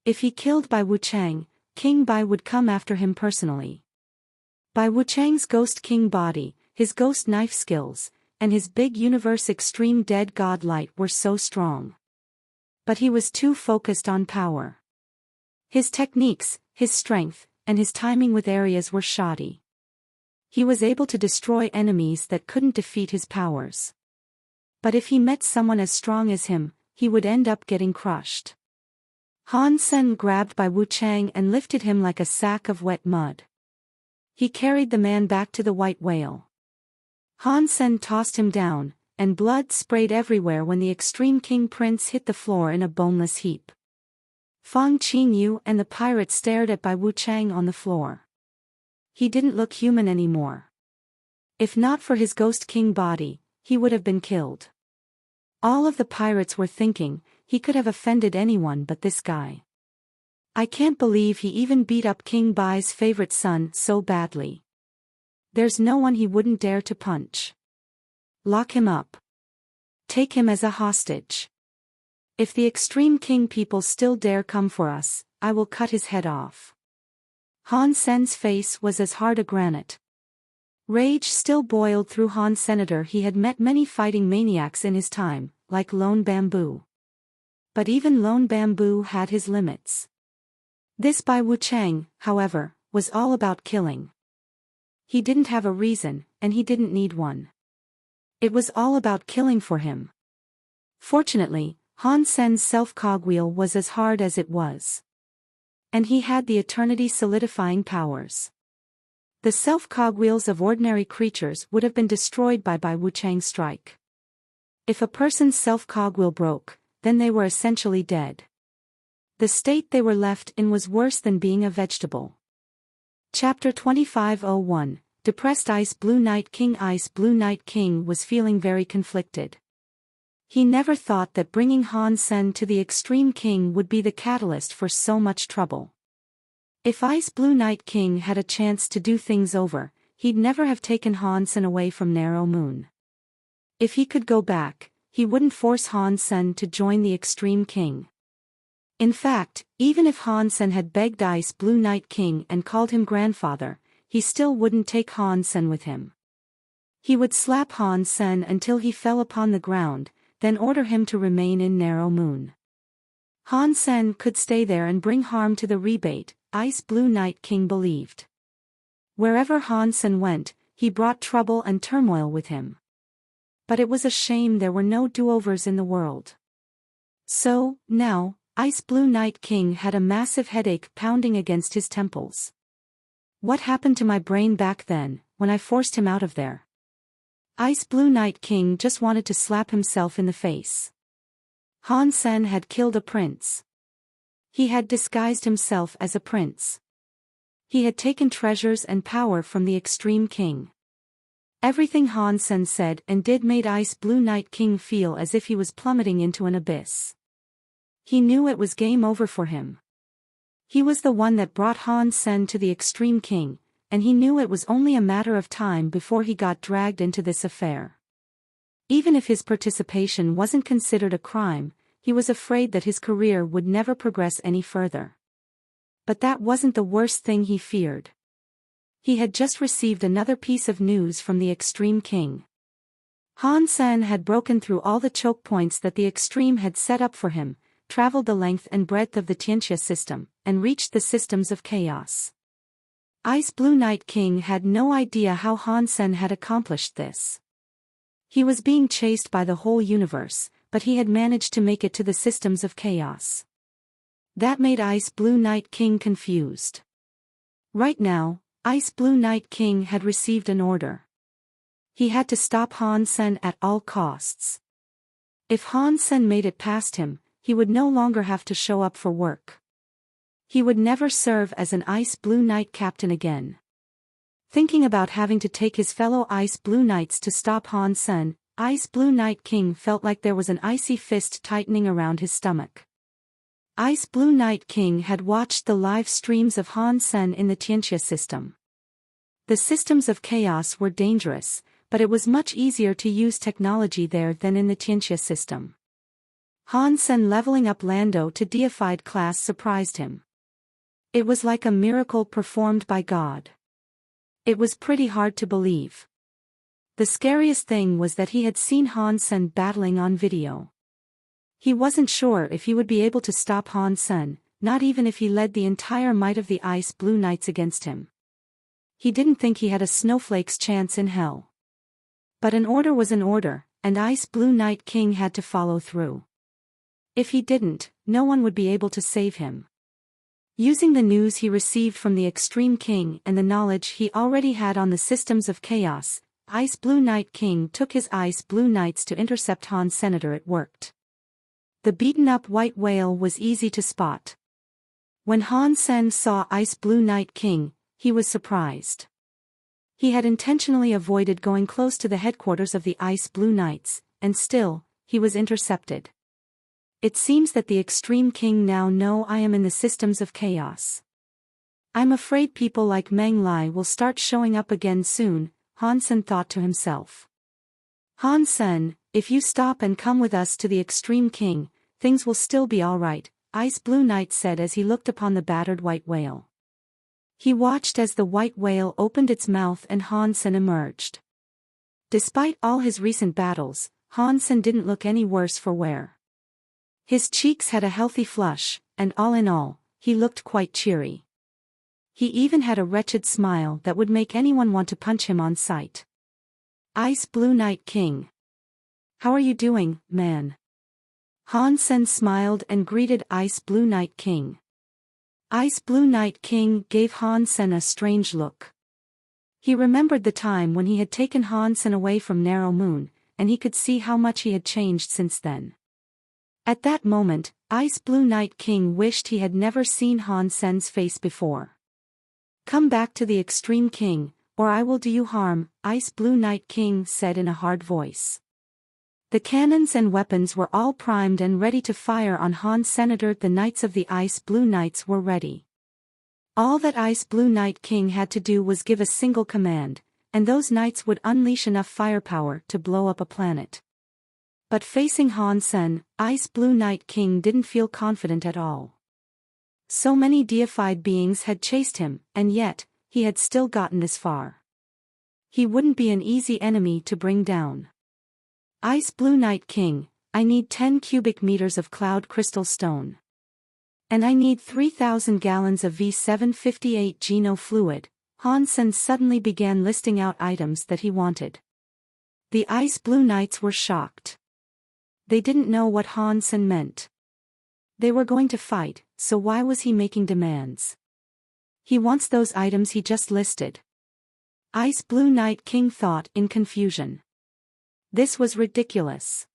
If he killed Bai Wuchang, King Bai would come after him personally. Bai Wuchang's ghost king body, his ghost knife skills, and his big universe extreme dead god light were so strong. But he was too focused on power. His techniques, his strength, and his timing with areas were shoddy. He was able to destroy enemies that couldn't defeat his powers. But if he met someone as strong as him, he would end up getting crushed. Han Sen grabbed by Wuchang and lifted him like a sack of wet mud. He carried the man back to the white whale. Han Sen tossed him down, and blood sprayed everywhere when the Extreme King Prince hit the floor in a boneless heap. Fang Qinyu and the pirate stared at Bai Wuchang on the floor. He didn't look human anymore. If not for his ghost king body, he would have been killed. All of the pirates were thinking, he could have offended anyone but this guy. I can't believe he even beat up King Bai's favorite son so badly. There's no one he wouldn't dare to punch. Lock him up. Take him as a hostage. If the Extreme King people still dare come for us, I will cut his head off. Han Sen's face was as hard as granite. Rage still boiled through Han Senator. He had met many fighting maniacs in his time, like Lone Bamboo. But even Lone Bamboo had his limits. This Bai Wuchang, however, was all about killing. He didn't have a reason, and he didn't need one. It was all about killing for him. Fortunately, Han Sen's self-cogwheel was as hard as it was. And he had the eternity-solidifying powers. The self-cogwheels of ordinary creatures would have been destroyed by Bai Wuchang's strike. If a person's self-cogwheel broke, then they were essentially dead. The state they were left in was worse than being a vegetable. Chapter 2501, Depressed Ice Blue Night King. Ice Blue Night King was feeling very conflicted. He never thought that bringing Han Sen to the Extreme King would be the catalyst for so much trouble. If Ice Blue Night King had a chance to do things over, he'd never have taken Han Sen away from Narrow Moon. If he could go back, he wouldn't force Han Sen to join the Extreme King. In fact, even if Han Sen had begged Ice Blue Night King and called him grandfather, he still wouldn't take Han Sen with him. He would slap Han Sen until he fell upon the ground, then order him to remain in Narrow Moon. Han Sen could stay there and bring harm to the rebate, Ice Blue Night King believed. Wherever Han Sen went, he brought trouble and turmoil with him. But it was a shame there were no do-overs in the world. So, now, Ice Blue Night King had a massive headache pounding against his temples. What happened to my brain back then, when I forced him out of there? Ice Blue Night King just wanted to slap himself in the face. Han Sen had killed a prince. He had disguised himself as a prince. He had taken treasures and power from the Extreme King. Everything Han Sen said and did made Ice Blue Night King feel as if he was plummeting into an abyss. He knew it was game over for him. He was the one that brought Han Sen to the Extreme King, and he knew it was only a matter of time before he got dragged into this affair. Even if his participation wasn't considered a crime, he was afraid that his career would never progress any further. But that wasn't the worst thing he feared. He had just received another piece of news from the Extreme King. Han Sen had broken through all the choke points that the Extreme had set up for him, traveled the length and breadth of the Tianxia system, and reached the systems of chaos. Ice Blue Night King had no idea how Han Sen had accomplished this. He was being chased by the whole universe, but he had managed to make it to the systems of chaos. That made Ice Blue Night King confused. Right now, Ice Blue Night King had received an order. He had to stop Han Sen at all costs. If Han Sen made it past him, he would no longer have to show up for work. He would never serve as an Ice Blue Knight captain again. Thinking about having to take his fellow Ice Blue Knights to stop Han Sen, Ice Blue Night King felt like there was an icy fist tightening around his stomach. Ice Blue Night King had watched the live streams of Han Sen in the Tianxia system. The systems of chaos were dangerous, but it was much easier to use technology there than in the Tianxia system. Han Sen leveling up Lando to deified class surprised him. It was like a miracle performed by God. It was pretty hard to believe. The scariest thing was that he had seen Han Sen battling on video. He wasn't sure if he would be able to stop Han Sen, not even if he led the entire might of the Ice Blue Knights against him. He didn't think he had a snowflake's chance in hell. But an order was an order, and Ice Blue Night King had to follow through. If he didn't, no one would be able to save him. Using the news he received from the Extreme King and the knowledge he already had on the systems of chaos, Ice Blue Night King took his Ice Blue Knights to intercept Han Senator. It worked. The beaten-up white whale was easy to spot. When Han Sen saw Ice Blue Night King, he was surprised. He had intentionally avoided going close to the headquarters of the Ice Blue Knights, and still, he was intercepted. It seems that the Extreme King now know I am in the systems of chaos. I'm afraid people like Meng Lai will start showing up again soon, Han Sen thought to himself. Han Sen, if you stop and come with us to the Extreme King, things will still be alright, Ice Blue Knight said as he looked upon the battered white whale. He watched as the white whale opened its mouth and Han Sen emerged. Despite all his recent battles, Han Sen didn't look any worse for wear. His cheeks had a healthy flush, and all in all, he looked quite cheery. He even had a wretched smile that would make anyone want to punch him on sight. Ice Blue Night King. How are you doing, man? Han Sen smiled and greeted Ice Blue Night King. Ice Blue Night King gave Han Sen a strange look. He remembered the time when he had taken Han Sen away from Narrow Moon, and he could see how much he had changed since then. At that moment, Ice Blue Night King wished he had never seen Han Sen's face before. Come back to the Extreme King, or I will do you harm, Ice Blue Night King said in a hard voice. The cannons and weapons were all primed and ready to fire on Han Senator. The Knights of the Ice Blue Knights were ready. All that Ice Blue Night King had to do was give a single command, and those knights would unleash enough firepower to blow up a planet. But facing Han Sen, Ice Blue Night King didn't feel confident at all. So many deified beings had chased him, and yet, he had still gotten this far. He wouldn't be an easy enemy to bring down. Ice Blue Night King, I need 10 cubic meters of cloud crystal stone. And I need 3,000 gallons of V758 Geno fluid. Han Sen suddenly began listing out items that he wanted. The Ice Blue Knights were shocked. They didn't know what Han Sen meant. They were going to fight, so why was he making demands? He wants those items he just listed. Ice Blue Night King thought in confusion. This was ridiculous.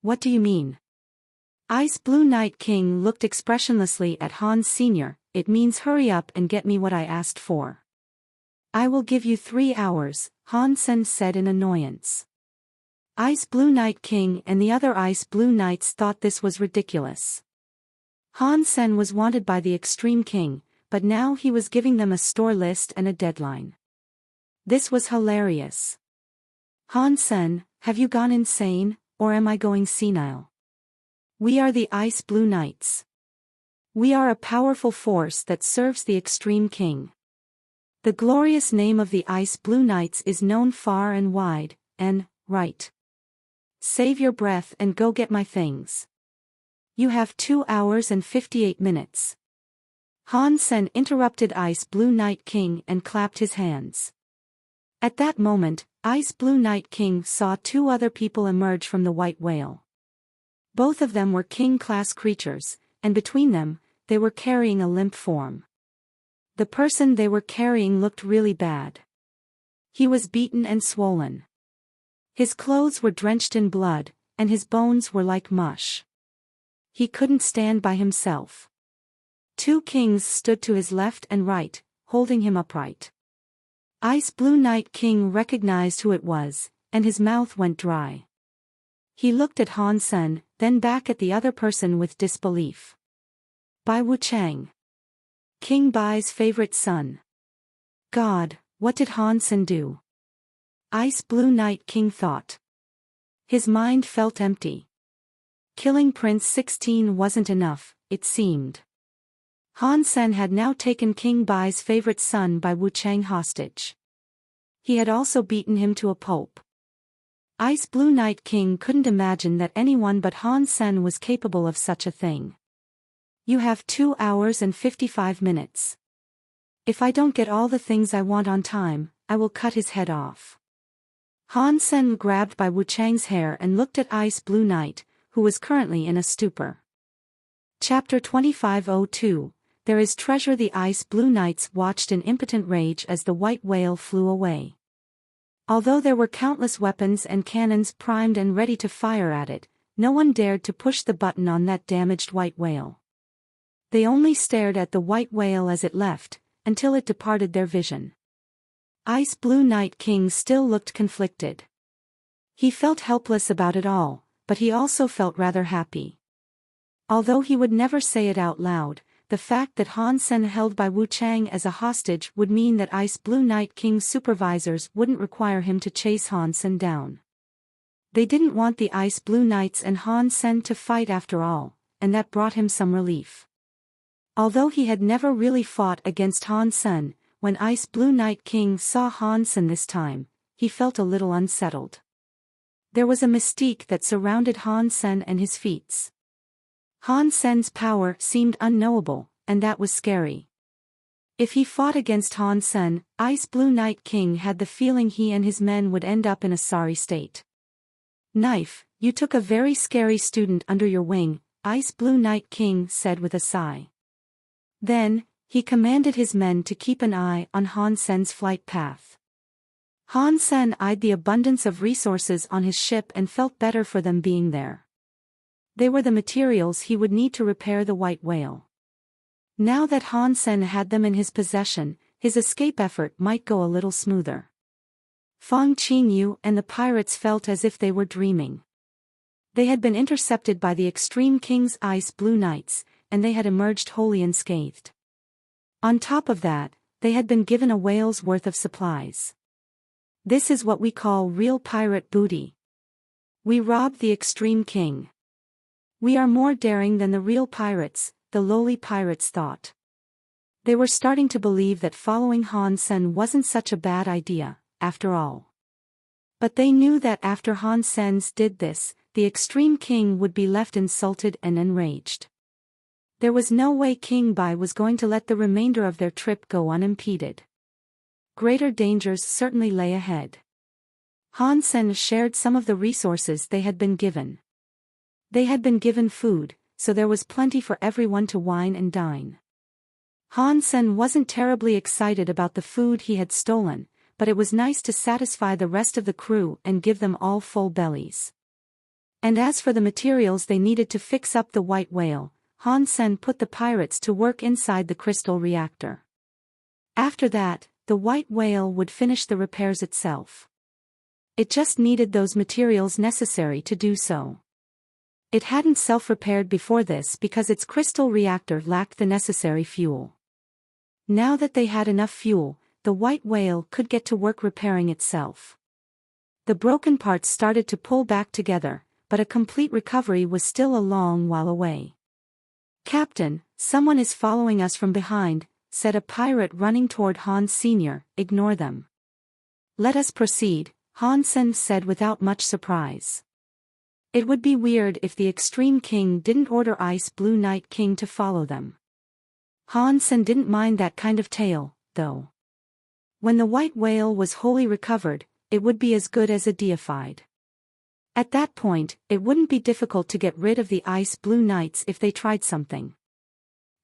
What do you mean? Ice Blue Night King looked expressionlessly at Han Sr. It means hurry up and get me what I asked for. I will give you 3 hours, Han Sen said in annoyance. Ice Blue Night King and the other Ice Blue Knights thought this was ridiculous. Han Sen was wanted by the Extreme King, but now he was giving them a store list and a deadline. This was hilarious. Han Sen, have you gone insane, or am I going senile? We are the Ice Blue Knights. We are a powerful force that serves the Extreme King. The glorious name of the Ice Blue Knights is known far and wide, and, right. Save your breath and go get my things. You have 2 hours and 58 minutes. Han Sen interrupted Ice Blue Night King and clapped his hands. At that moment, Ice Blue Night King saw 2 other people emerge from the white whale. Both of them were king-class creatures, and between them, they were carrying a limp form. The person they were carrying looked really bad. He was beaten and swollen. His clothes were drenched in blood, and his bones were like mush. He couldn't stand by himself. 2 kings stood to his left and right, holding him upright. Ice Blue Night King recognized who it was, and his mouth went dry. He looked at Han Sen, then back at the other person with disbelief. Bai Wuchang. King Bai's favorite son. God, what did Han Sen do? Ice Blue Night King thought. His mind felt empty. Killing Prince 16 wasn't enough, it seemed. Han Sen had now taken King Bai's favorite son Bai Wuchang hostage. He had also beaten him to a pulp. Ice Blue Night King couldn't imagine that anyone but Han Sen was capable of such a thing. You have 2 hours and 55 minutes. If I don't get all the things I want on time, I will cut his head off. Han Sen grabbed Bai Wuchang's hair and looked at Ice Blue Night, who was currently in a stupor. Chapter 2502. There is treasure. The ice blue knights watched in impotent rage as the white whale flew away. Although there were countless weapons and cannons primed and ready to fire at it, no one dared to push the button on that damaged white whale. They only stared at the white whale as it left, until it departed their vision. Ice Blue Night King still looked conflicted. He felt helpless about it all, but he also felt rather happy. Although he would never say it out loud, the fact that Han Sen held by Wu Chang as a hostage would mean that Ice Blue Night King's supervisors wouldn't require him to chase Han Sen down. They didn't want the Ice Blue Knights and Han Sen to fight after all, and that brought him some relief. Although he had never really fought against Han Sen, when Ice Blue Night King saw Han Sen this time, he felt a little unsettled. There was a mystique that surrounded Han Sen and his feats. Han Sen's power seemed unknowable, and that was scary. If he fought against Han Sen, Ice Blue Night King had the feeling he and his men would end up in a sorry state. "Knife, you took a very scary student under your wing," Ice Blue Night King said with a sigh. Then, he commanded his men to keep an eye on Han Sen's flight path. Han Sen eyed the abundance of resources on his ship and felt better for them being there. They were the materials he would need to repair the white whale. Now that Han Sen had them in his possession, his escape effort might go a little smoother. Fang Qingyu and the pirates felt as if they were dreaming. They had been intercepted by the Extreme King's Ice Blue Knights, and they had emerged wholly unscathed. On top of that, they had been given a whale's worth of supplies. This is what we call real pirate booty. We robbed the Extreme King. We are more daring than the real pirates, the lowly pirates thought. They were starting to believe that following Han Sen wasn't such a bad idea, after all. But they knew that after Han Sen's did this, the Extreme King would be left insulted and enraged. There was no way King Bai was going to let the remainder of their trip go unimpeded. Greater dangers certainly lay ahead. Han Sen shared some of the resources they had been given. They had been given food, so there was plenty for everyone to wine and dine. Han Sen wasn't terribly excited about the food he had stolen, but it was nice to satisfy the rest of the crew and give them all full bellies. And as for the materials they needed to fix up the white whale, Han Sen put the pirates to work inside the crystal reactor. After that, the white whale would finish the repairs itself. It just needed those materials necessary to do so. It hadn't self-repaired before this because its crystal reactor lacked the necessary fuel. Now that they had enough fuel, the white whale could get to work repairing itself. The broken parts started to pull back together, but a complete recovery was still a long while away. "Captain, someone is following us from behind," said a pirate running toward Han Sr., "Ignore them." "Let us proceed," Han Sen said without much surprise. It would be weird if the Extreme King didn't order Ice Blue Night King to follow them. Han Sen didn't mind that kind of tale, though. When the white whale was wholly recovered, it would be as good as a deified. At that point, it wouldn't be difficult to get rid of the Ice Blue Knights if they tried something.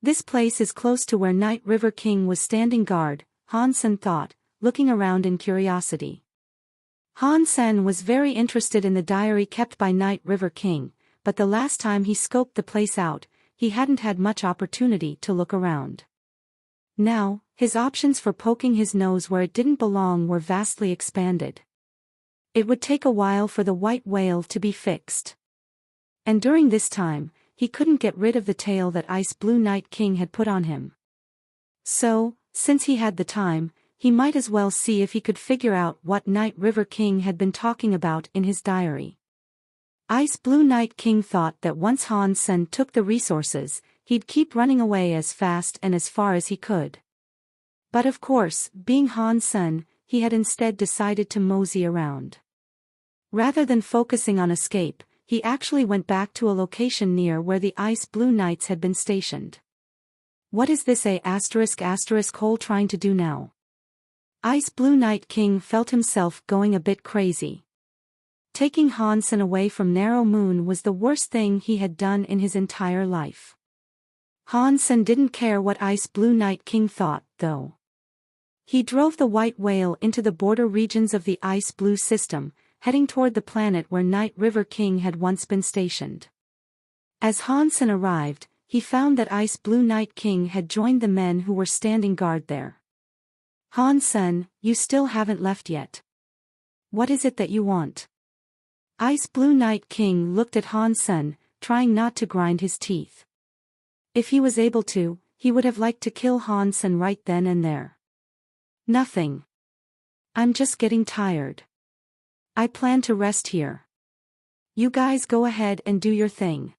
This place is close to where Night River King was standing guard, Han Sen thought, looking around in curiosity. Han Sen was very interested in the diary kept by Night River King, but the last time he scoped the place out, he hadn't had much opportunity to look around. Now, his options for poking his nose where it didn't belong were vastly expanded. It would take a while for the white whale to be fixed. And during this time, he couldn't get rid of the tail that Ice Blue Night King had put on him. So, since he had the time, he might as well see if he could figure out what Night River King had been talking about in his diary. Ice Blue Night King thought that once Han Sen took the resources, he'd keep running away as fast and as far as he could. But of course, being Han Sen, he had instead decided to mosey around. Rather than focusing on escape, he actually went back to a location near where the Ice Blue Knights had been stationed. What is this hole trying to do now? Ice Blue Night King felt himself going a bit crazy. Taking Han-sen away from Narrow Moon was the worst thing he had done in his entire life. Han-sen didn't care what Ice Blue Night King thought, though. He drove the white whale into the border regions of the Ice Blue system, heading toward the planet where Night River King had once been stationed. As Han-sen arrived, he found that Ice Blue Night King had joined the men who were standing guard there. Han-sen, you still haven't left yet. What is it that you want? Ice Blue Night King looked at Han-sen, trying not to grind his teeth. If he was able to, he would have liked to kill Han-sen right then and there. Nothing. I'm just getting tired. I plan to rest here. You guys go ahead and do your thing.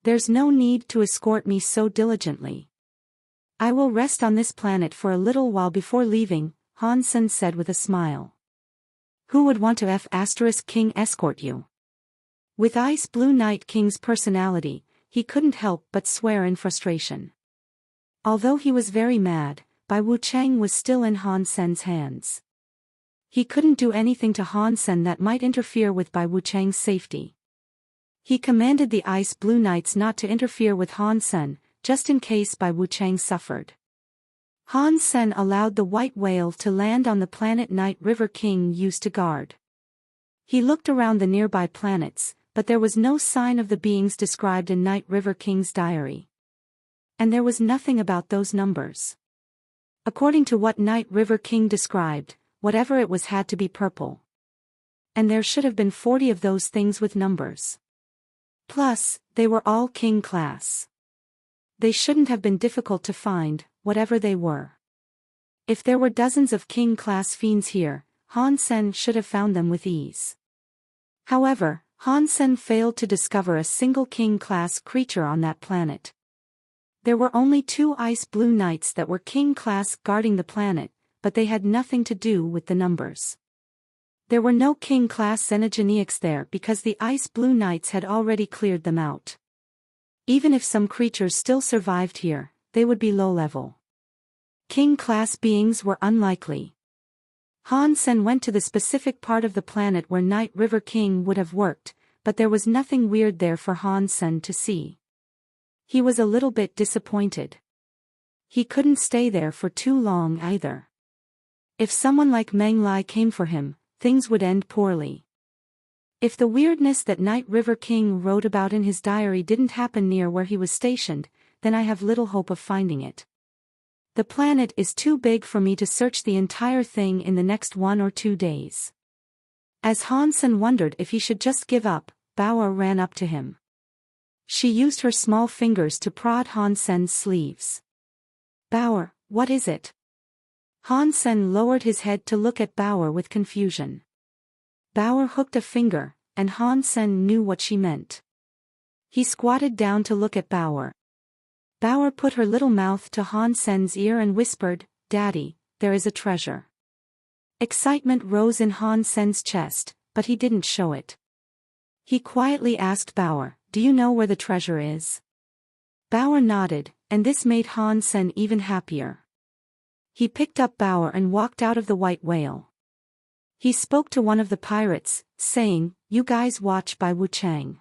There's no need to escort me so diligently. I will rest on this planet for a little while before leaving, Han-sen said with a smile. Who would want to F***King escort you? With Ice Blue Night King's personality, he couldn't help but swear in frustration. Although he was very mad, Bai Wuchang was still in Han-sen's hands. He couldn't do anything to Han-sen that might interfere with Bai Wuchang's safety. He commanded the Ice Blue Knights not to interfere with Han-sen, just in case Bai Wuchang suffered. Han-sen allowed the white whale to land on the planet Night River King used to guard. He looked around the nearby planets, but there was no sign of the beings described in Night River King's diary. And there was nothing about those numbers. According to what Night River King described, whatever it was had to be purple. And there should have been 40 of those things with numbers. Plus, they were all King class. They shouldn't have been difficult to find, whatever they were. If there were dozens of King-class fiends here, Han-sen should have found them with ease. However, Han-sen failed to discover a single King-class creature on that planet. There were only 2 Ice Blue Knights that were King-class guarding the planet, but they had nothing to do with the numbers. There were no King-class Xenogeneics there because the Ice Blue Knights had already cleared them out. Even if some creatures still survived here, they would be low-level. King-class beings were unlikely. Han-sen went to the specific part of the planet where Night River King would have worked, but there was nothing weird there for Han-sen to see. He was a little bit disappointed. He couldn't stay there for too long either. If someone like Meng Lai came for him, things would end poorly. If the weirdness that Night River King wrote about in his diary didn't happen near where he was stationed, then I have little hope of finding it. The planet is too big for me to search the entire thing in the next 1 or 2 days. As Han-sen wondered if he should just give up, Bauer ran up to him. She used her small fingers to prod Han-sen's sleeves. Bauer, what is it? Han-sen lowered his head to look at Bauer with confusion. Bauer hooked a finger, and Han-sen knew what she meant. He squatted down to look at Bauer. Bauer put her little mouth to Han-sen's ear and whispered, "Daddy, there is a treasure." Excitement rose in Han-sen's chest, but he didn't show it. He quietly asked Bauer, "Do you know where the treasure is?" Bauer nodded, and this made Han-sen even happier. He picked up Bauer and walked out of the white whale. He spoke to one of the pirates, saying, "You guys watch Bai Wuchang.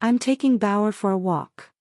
I'm taking Bauer for a walk."